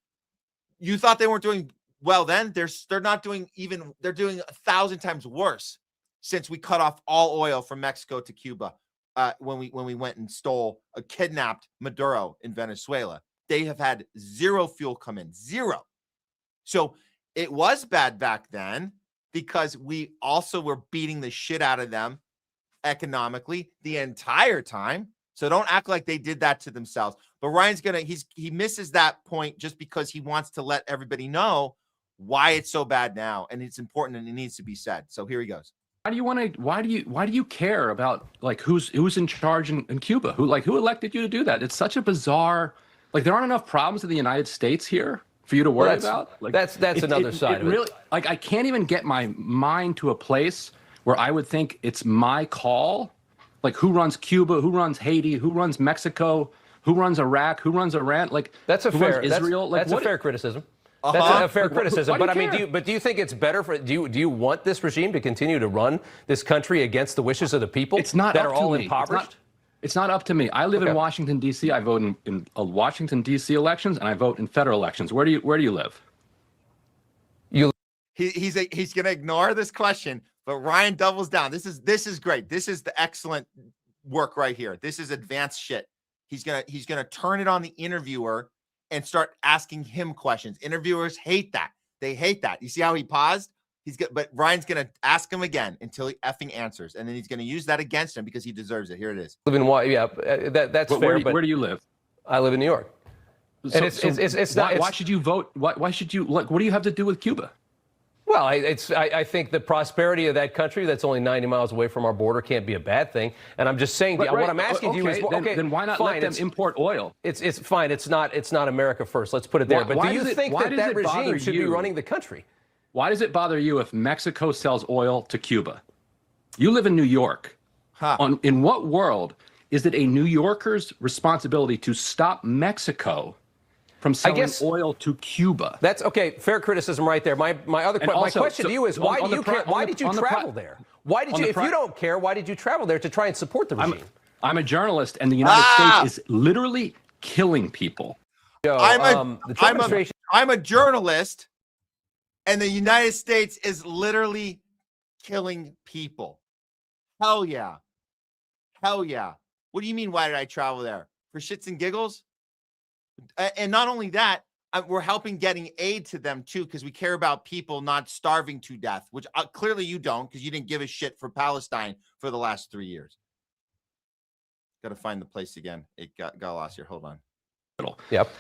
you thought they weren't doing well then? They're not doing even. They're doing 1,000 times worse since we cut off all oil from Mexico to Cuba. When we went and kidnapped Maduro in Venezuela, they have had zero fuel come in, zero. So it was bad back then because we also were beating the shit out of them economically the entire time. So don't act like they did that to themselves. But Ryan's he misses that point just because he wants to let everybody know why it's so bad now, and it's important and it needs to be said. So here he goes. Why do you care about like who's in charge in Cuba? Who elected you to do that? It's such a bizarre, like there aren't enough problems in the United States here for you to worry about. Like that's another side of it. Really, like I can't even get my mind to a place where I would think it's my call. Like who runs Cuba, who runs Haiti, who runs Mexico, who runs Iraq, who runs Iran? Like that's a fair Israel. That's a fair criticism. That's a fair criticism, but I mean, do you think it's better for? Do you want this regime to continue to run this country against the wishes of the people? It's not that up are to all me. impoverished. It's not up to me. I live in Washington D.C. I vote in Washington D.C. elections, and I vote in federal elections. Where do you live? He's gonna ignore this question, but Ryan doubles down. This is great. This is the excellent work right here. This is advanced shit. He's gonna turn it on the interviewer and start asking him questions. Interviewers hate that. They hate that. You see how he paused? But Ryan's going to ask him again until he effing answers. And then he's going to use that against him because he deserves it. Here it is. That's fair. Where do you live? I live in New York. And it's not. Why should you vote? Why should you, what do you have to do with Cuba? Well, I think the prosperity of that country that's only 90 miles away from our border can't be a bad thing. And I'm just saying, what I'm asking you is, then why not let them import oil? It's fine. It's not America first. Let's put it there. But do you think that regime should be running the country? Why does it bother you if Mexico sells oil to Cuba? You live in New York. In what world is it a New Yorker's responsibility to stop Mexico from selling oil to Cuba? That's okay. Fair criticism right there. My question to you is, why do you care? Why did you travel there? Why did you? If you don't care, why did you travel there to try and support the regime? I'm a journalist, and the United States is literally killing people. I'm a journalist, and the United States is literally killing people. Hell yeah. Hell yeah. What do you mean, why did I travel there? For shits and giggles? And not only that, we're helping getting aid to them, too, because we care about people not starving to death, which clearly you don't, because you didn't give a shit for Palestine for the last 3 years. Got to find the place again. It got lost here. Hold on. Yep.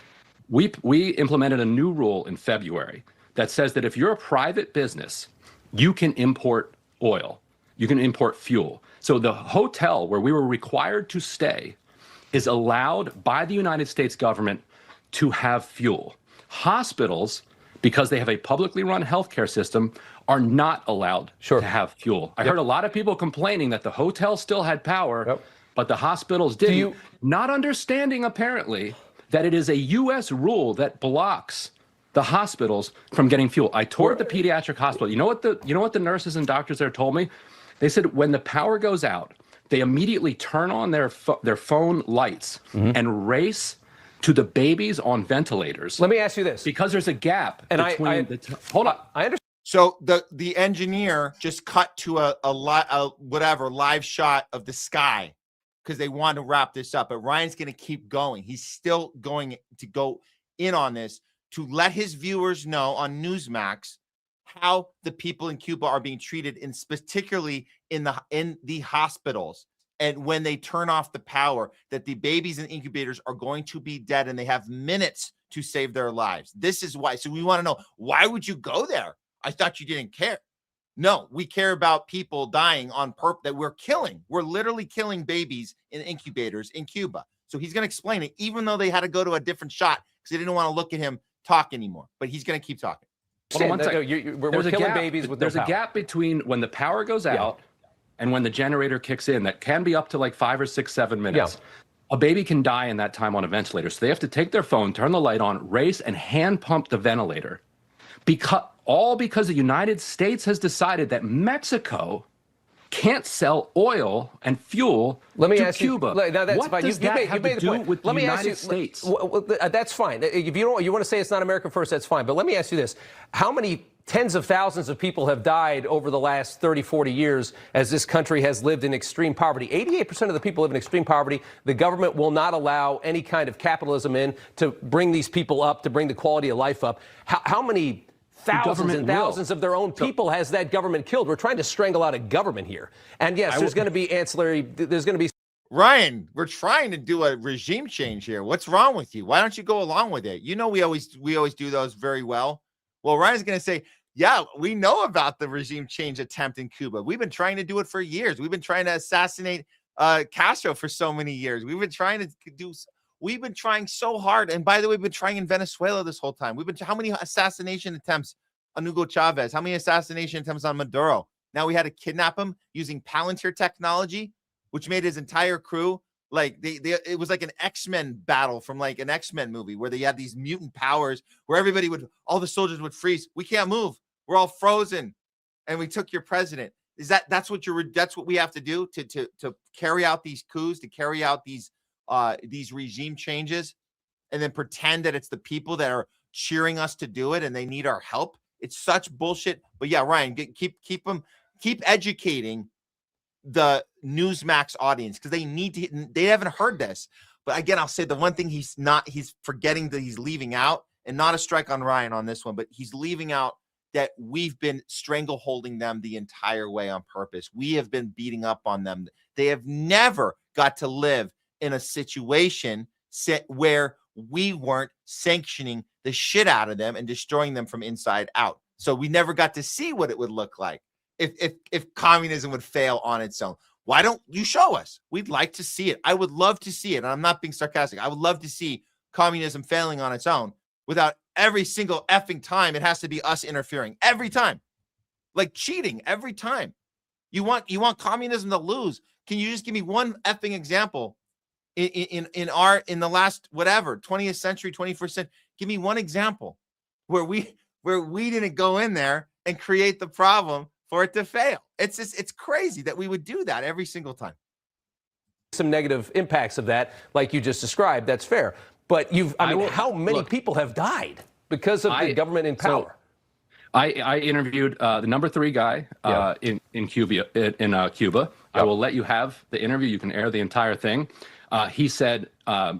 We implemented a new rule in February that says that if you're a private business, you can import oil. You can import fuel. So the hotel where we were required to stay is allowed by the United States government to have fuel. Hospitals, because they have a publicly run healthcare system, are not allowed to have fuel. I heard a lot of people complaining that the hotel still had power, but the hospitals didn't. Not understanding, apparently, that it is a U.S. rule that blocks the hospitals from getting fuel. I toured the pediatric hospital. You know what the nurses and doctors there told me? They said when the power goes out, they immediately turn on their phone lights and race to the babies on ventilators. Let me ask you this, because there's a gap between hold on. I understand. So the engineer just cut to a live shot of the sky because they want to wrap this up. But Ryan's going to keep going. He's still going to go in on this to let his viewers know on Newsmax how the people in Cuba are being treated, particularly in the hospitals. And when they turn off the power, that the babies in incubators are going to be dead and they have minutes to save their lives. This is why. So we want to know, why would you go there? I thought you didn't care. No, we care about people dying on purpose that we're killing. We're literally killing babies in incubators in Cuba. So he's going to explain it, even though they had to go to a different shot because they didn't want to look at him talk anymore. But he's going to keep talking. Hold on one second. We're killing babies with There's a gap between when the power goes out and when the generator kicks in, that can be up to like 5 or 6, 7 minutes. A baby can die in that time on a ventilator. So they have to take their phone, turn the light on, race, and hand pump the ventilator. Because the United States has decided that Mexico can't sell oil and fuel to Cuba. What does that have to do with the United States? That's fine. If you want to say it's not America first, that's fine. But let me ask you this. How many tens of thousands of people have died over the last 30, 40 years as this country has lived in extreme poverty? 88% of the people live in extreme poverty. The government will not allow any kind of capitalism in to bring these people up, to bring the quality of life up. How many thousands and thousands of their own people has that government killed? We're trying to strangle out a government here. And yes, there's going to be ancillary, there's going to be... Ryan, we're trying to do a regime change here. What's wrong with you? Why don't you go along with it? You know, we always do those very well. Well, Ryan's going to say, yeah, we know about the regime change attempt in Cuba. We've been trying to do it for years. We've been trying to assassinate Castro for so many years. We've been trying so hard. And by the way, we've been trying in Venezuela this whole time. How many assassination attempts on Hugo Chavez? How many assassination attempts on Maduro? Now we had to kidnap him using Palantir technology, which made his entire crew like it was like an X-Men battle from like an X-Men movie where they had these mutant powers where all the soldiers would freeze. We can't move. We're all frozen. And we took your president. That's what we have to do to carry out these coups, to carry out these regime changes, and then pretend that it's the people that are cheering us to do it and they need our help. It's such bullshit. But yeah, Ryan, keep educating the Newsmax audience because they haven't heard this. But again, I'll say the one thing he's forgetting that he's leaving out, and not a strike on Ryan on this one, but he's leaving out that we've been strangleholding them the entire way on purpose. We have been beating up on them. They have never got to live in a situation where we weren't sanctioning the shit out of them and destroying them from inside out. So we never got to see what it would look like if communism would fail on its own. Why don't you show us? We'd like to see it. I would love to see it. And I'm not being sarcastic. I would love to see communism failing on its own without every single effing time. It has to be us interfering every time, like cheating every time. You want communism to lose. Can you just give me one effing example in the last, whatever, 20th century, 21st century? Give me one example where we didn't go in there and create the problem for it to fail. It's crazy that we would do that every single time. Some negative impacts of that, like you just described, that's fair. But how many people have died because of the government in power? I interviewed the number 3 guy in Cuba. Cuba. I will let you have the interview. You can air the entire thing. He said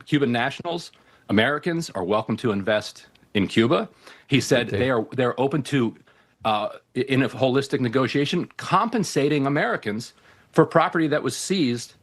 Cuban nationals, Americans, are welcome to invest in Cuba. He said they're open to, in a holistic negotiation, compensating Americans for property that was seized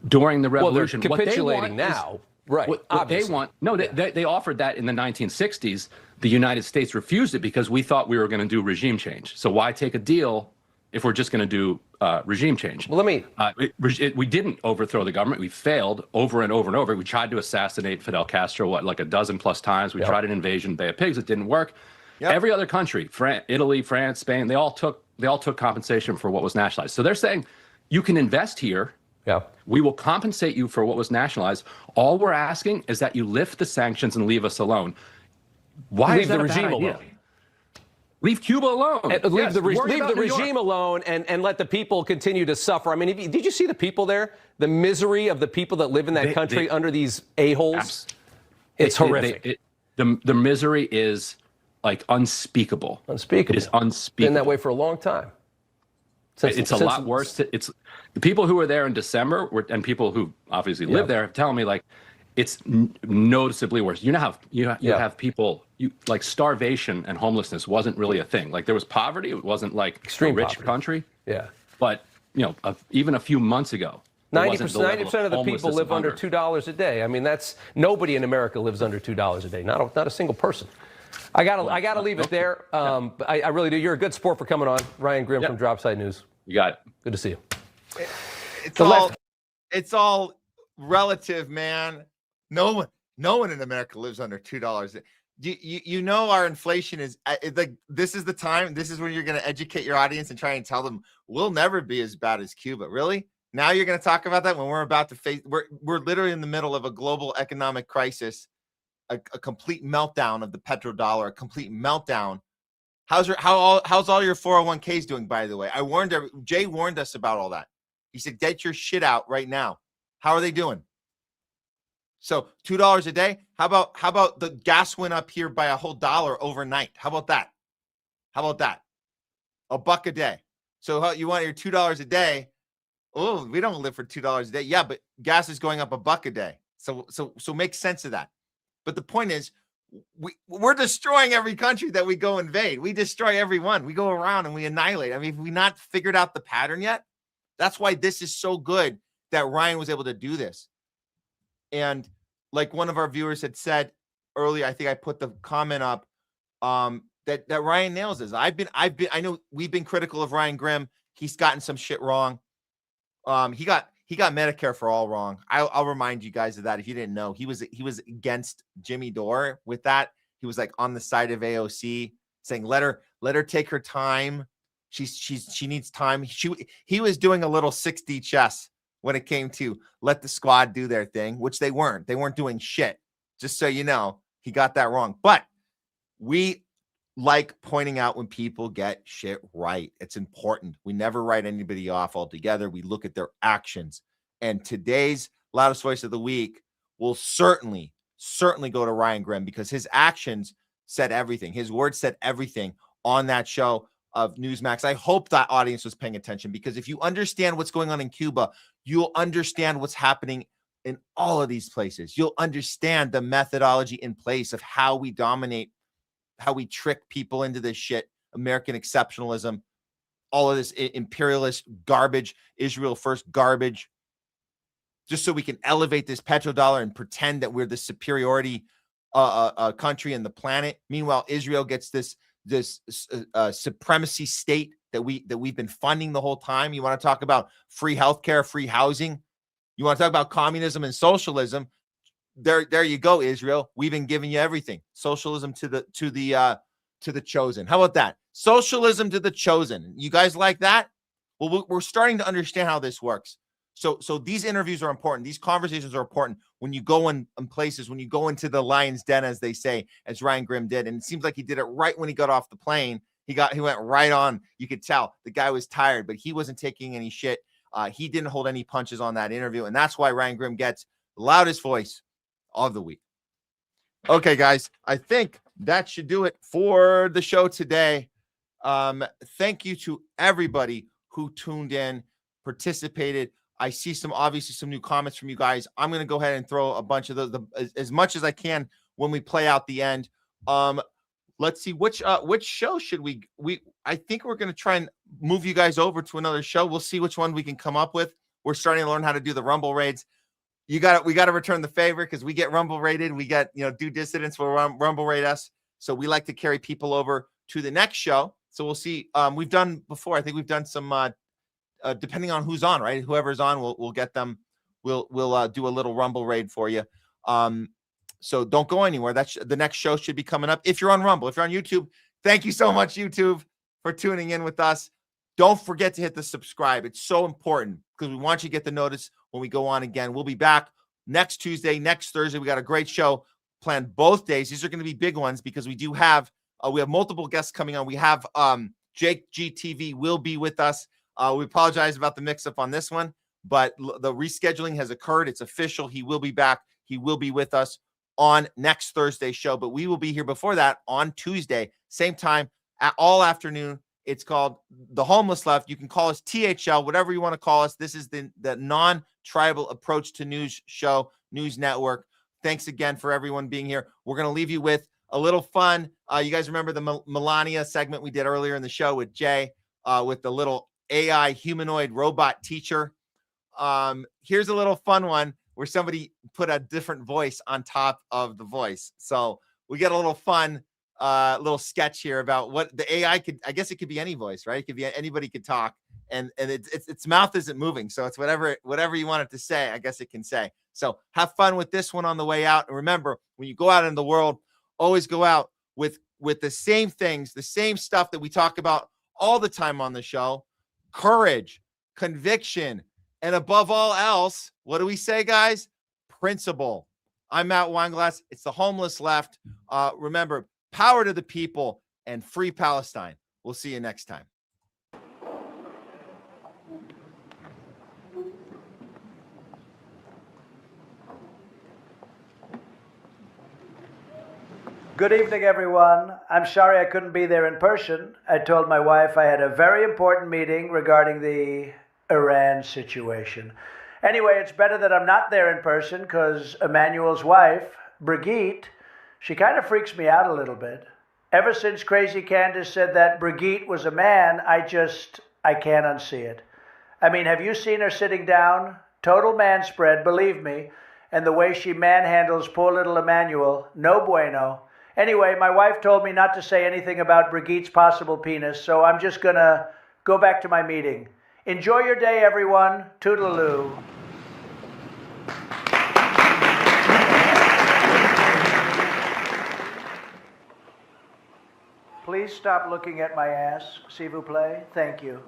during the revolution. Well, they're capitulating now. Right. What they want. No, they offered that in the 1960s. The United States refused it because we thought we were going to do regime change. So why take a deal if we're just going to do regime change? Well, we didn't overthrow the government. We failed over and over and over. We tried to assassinate Fidel Castro, like a dozen plus times. We tried an invasion, Bay of Pigs. It didn't work. Every other country, Italy, France, Spain, they all took compensation for what was nationalized. So they're saying you can invest here. Yeah. We will compensate you for what was nationalized. All we're asking is that you lift the sanctions and leave us alone. Why is that a bad idea? Leave Cuba alone. Leave the regime alone and let the people continue to suffer. I mean, did you see the people there? The misery of the people that live in that country under these a-holes? It's horrific. The misery is like unspeakable. Unspeakable. It is unspeakable. Been that way for a long time. It's a lot worse. It's the people who were there in December and people who obviously live there telling me like it's noticeably worse. You have people like starvation and homelessness wasn't really a thing. Like there was poverty. It wasn't like extreme a rich poverty. country. Yeah. But even a few months ago, 90% of the people live under $2 a day. I mean, nobody in America lives under $2 a day. Not a single person. I gotta leave it there. I really do. You're a good sport for coming on, Ryan Grimm from Dropside News. You got it. Good to see you. It's all relative, man. No one in America lives under $2. You know our inflation is like, this is the time. This is when you're going to educate your audience and try and tell them we'll never be as bad as Cuba. Really? Now you're going to talk about that when we're about to face, we're literally in the middle of a global economic crisis, a complete meltdown of the petrodollar, a complete meltdown. How's all your 401ks doing, by the way? Jay warned us about all that. He said, get your shit out right now. How are they doing? So $2 a day. How about the gas went up here by a whole $1 overnight? How about that? $1 a day. So you want your $2 a day? Oh, we don't live for $2 a day. Yeah, but gas is going up $1 a day. So make sense of that. But the point is, we're destroying every country that we go invade. We destroy everyone. We go around and we annihilate. I mean, have we not figured out the pattern yet? That's why this is so good that Ryan was able to do this. And like one of our viewers had said earlier, I think I put the comment up that Ryan nails this. I know we've been critical of Ryan Grimm. He's gotten some shit wrong. He got Medicare for all wrong. I'll remind you guys of that. If you didn't know, he was against Jimmy Dore with that. He was like on the side of AOC, saying let her take her time. She needs time. He was doing a little 6D chess when it came to let the squad do their thing, which they weren't. They weren't doing shit. Just so you know, he got that wrong. But we like pointing out when people get shit right. It's important. We never write anybody off altogether. We look at their actions. And today's loudest voice of the week will certainly go to Ryan Grimm, because his actions said everything. His words said everything on that show of Newsmax. I hope that audience was paying attention, because if you understand what's going on in Cuba, you'll understand what's happening in all of these places. You'll understand the methodology in place of how we dominate, how we trick people into this shit, American exceptionalism, all of this imperialist garbage, Israel first garbage, just so we can elevate this petrodollar and pretend that we're the superiority country in the planet. Meanwhile, Israel gets this supremacy state that we've been funding the whole time. You want to talk about free healthcare, free housing? You want to talk about communism and socialism? There you go, Israel. We've been giving you everything. Socialism to the chosen. How about that? Socialism to the chosen. You guys like that? Well, we're starting to understand how this works. So these interviews are important. These conversations are important when you go in places, when you go into the lion's den, as they say, as Ryan Grimm did. And it seems like he did it right when he got off the plane. He went right on. You could tell the guy was tired, but he wasn't taking any shit. He didn't hold any punches on that interview. And that's why Ryan Grimm gets the loudest voice of the week. Okay, guys, I think that should do it for the show today. Thank you to everybody who tuned in, participated. I see obviously some new comments from you guys. I'm going to go ahead and throw a bunch of those as much as I can when we play out the end. Let's see which show should we I think we're going to try and move you guys over to another show. We'll see which one we can come up with. We're starting to learn how to do the Rumble raids. We got to return the favor, because we get Rumble rated. We got, Do Dissidents will Rumble raid us. So we like to carry people over to the next show. So we'll see. We've done before. I think we've done some depending on who's on, right? Whoever's on, we'll get them. We'll do a little Rumble raid for you. So don't go anywhere. That's the next show should be coming up. If you're on Rumble, if you're on YouTube, thank you so much, YouTube, for tuning in with us. Don't forget to hit the subscribe. It's so important, because we want you to get the notice when we go on again. We'll be back next Tuesday, next Thursday. We got a great show planned both days. These are going to be big ones, because we have multiple guests coming on. We have Jake GTV will be with us. We apologize about the mix-up on this one, but the rescheduling has occurred. It's official. He will be back. He will be with us on next Thursday's show, but we will be here before that on Tuesday, same time, all afternoon. It's called The Homeless Left. You can call us THL, whatever you want to call us. This is the non-tribal approach to news show, News Network. Thanks again for everyone being here. We're going to leave you with a little fun. You guys remember the Melania segment we did earlier in the show with Jay, with the little AI humanoid robot teacher? Here's a little fun one where somebody put a different voice on top of the voice. So we get a little fun little sketch here about what the AI could. I guess it could be any voice, right? It could be anybody could talk, and its mouth isn't moving, so it's whatever you want it to say. I guess it can say. So have fun with this one on the way out, and remember, when you go out in the world, always go out with the same things, the same stuff that we talk about all the time on the show: courage, conviction, and above all else, what do we say, guys? Principle. I'm Matt Weinglass. It's the Homeless Left. Remember, power to the people and free Palestine. We'll see you next time. Good evening, everyone. I'm sorry I couldn't be there in person. I told my wife I had a very important meeting regarding the Iran situation. Anyway, it's better that I'm not there in person because Emmanuel's wife, Brigitte, she kind of freaks me out a little bit. Ever since Crazy Candace said that Brigitte was a man, I can't unsee it. I mean, have you seen her sitting down? Total man spread, believe me. And the way she manhandles poor little Emmanuel, no bueno. Anyway, my wife told me not to say anything about Brigitte's possible penis, so I'm just gonna go back to my meeting. Enjoy your day, everyone. Toodaloo. Please stop looking at my ass, s'il vous plaît. Thank you.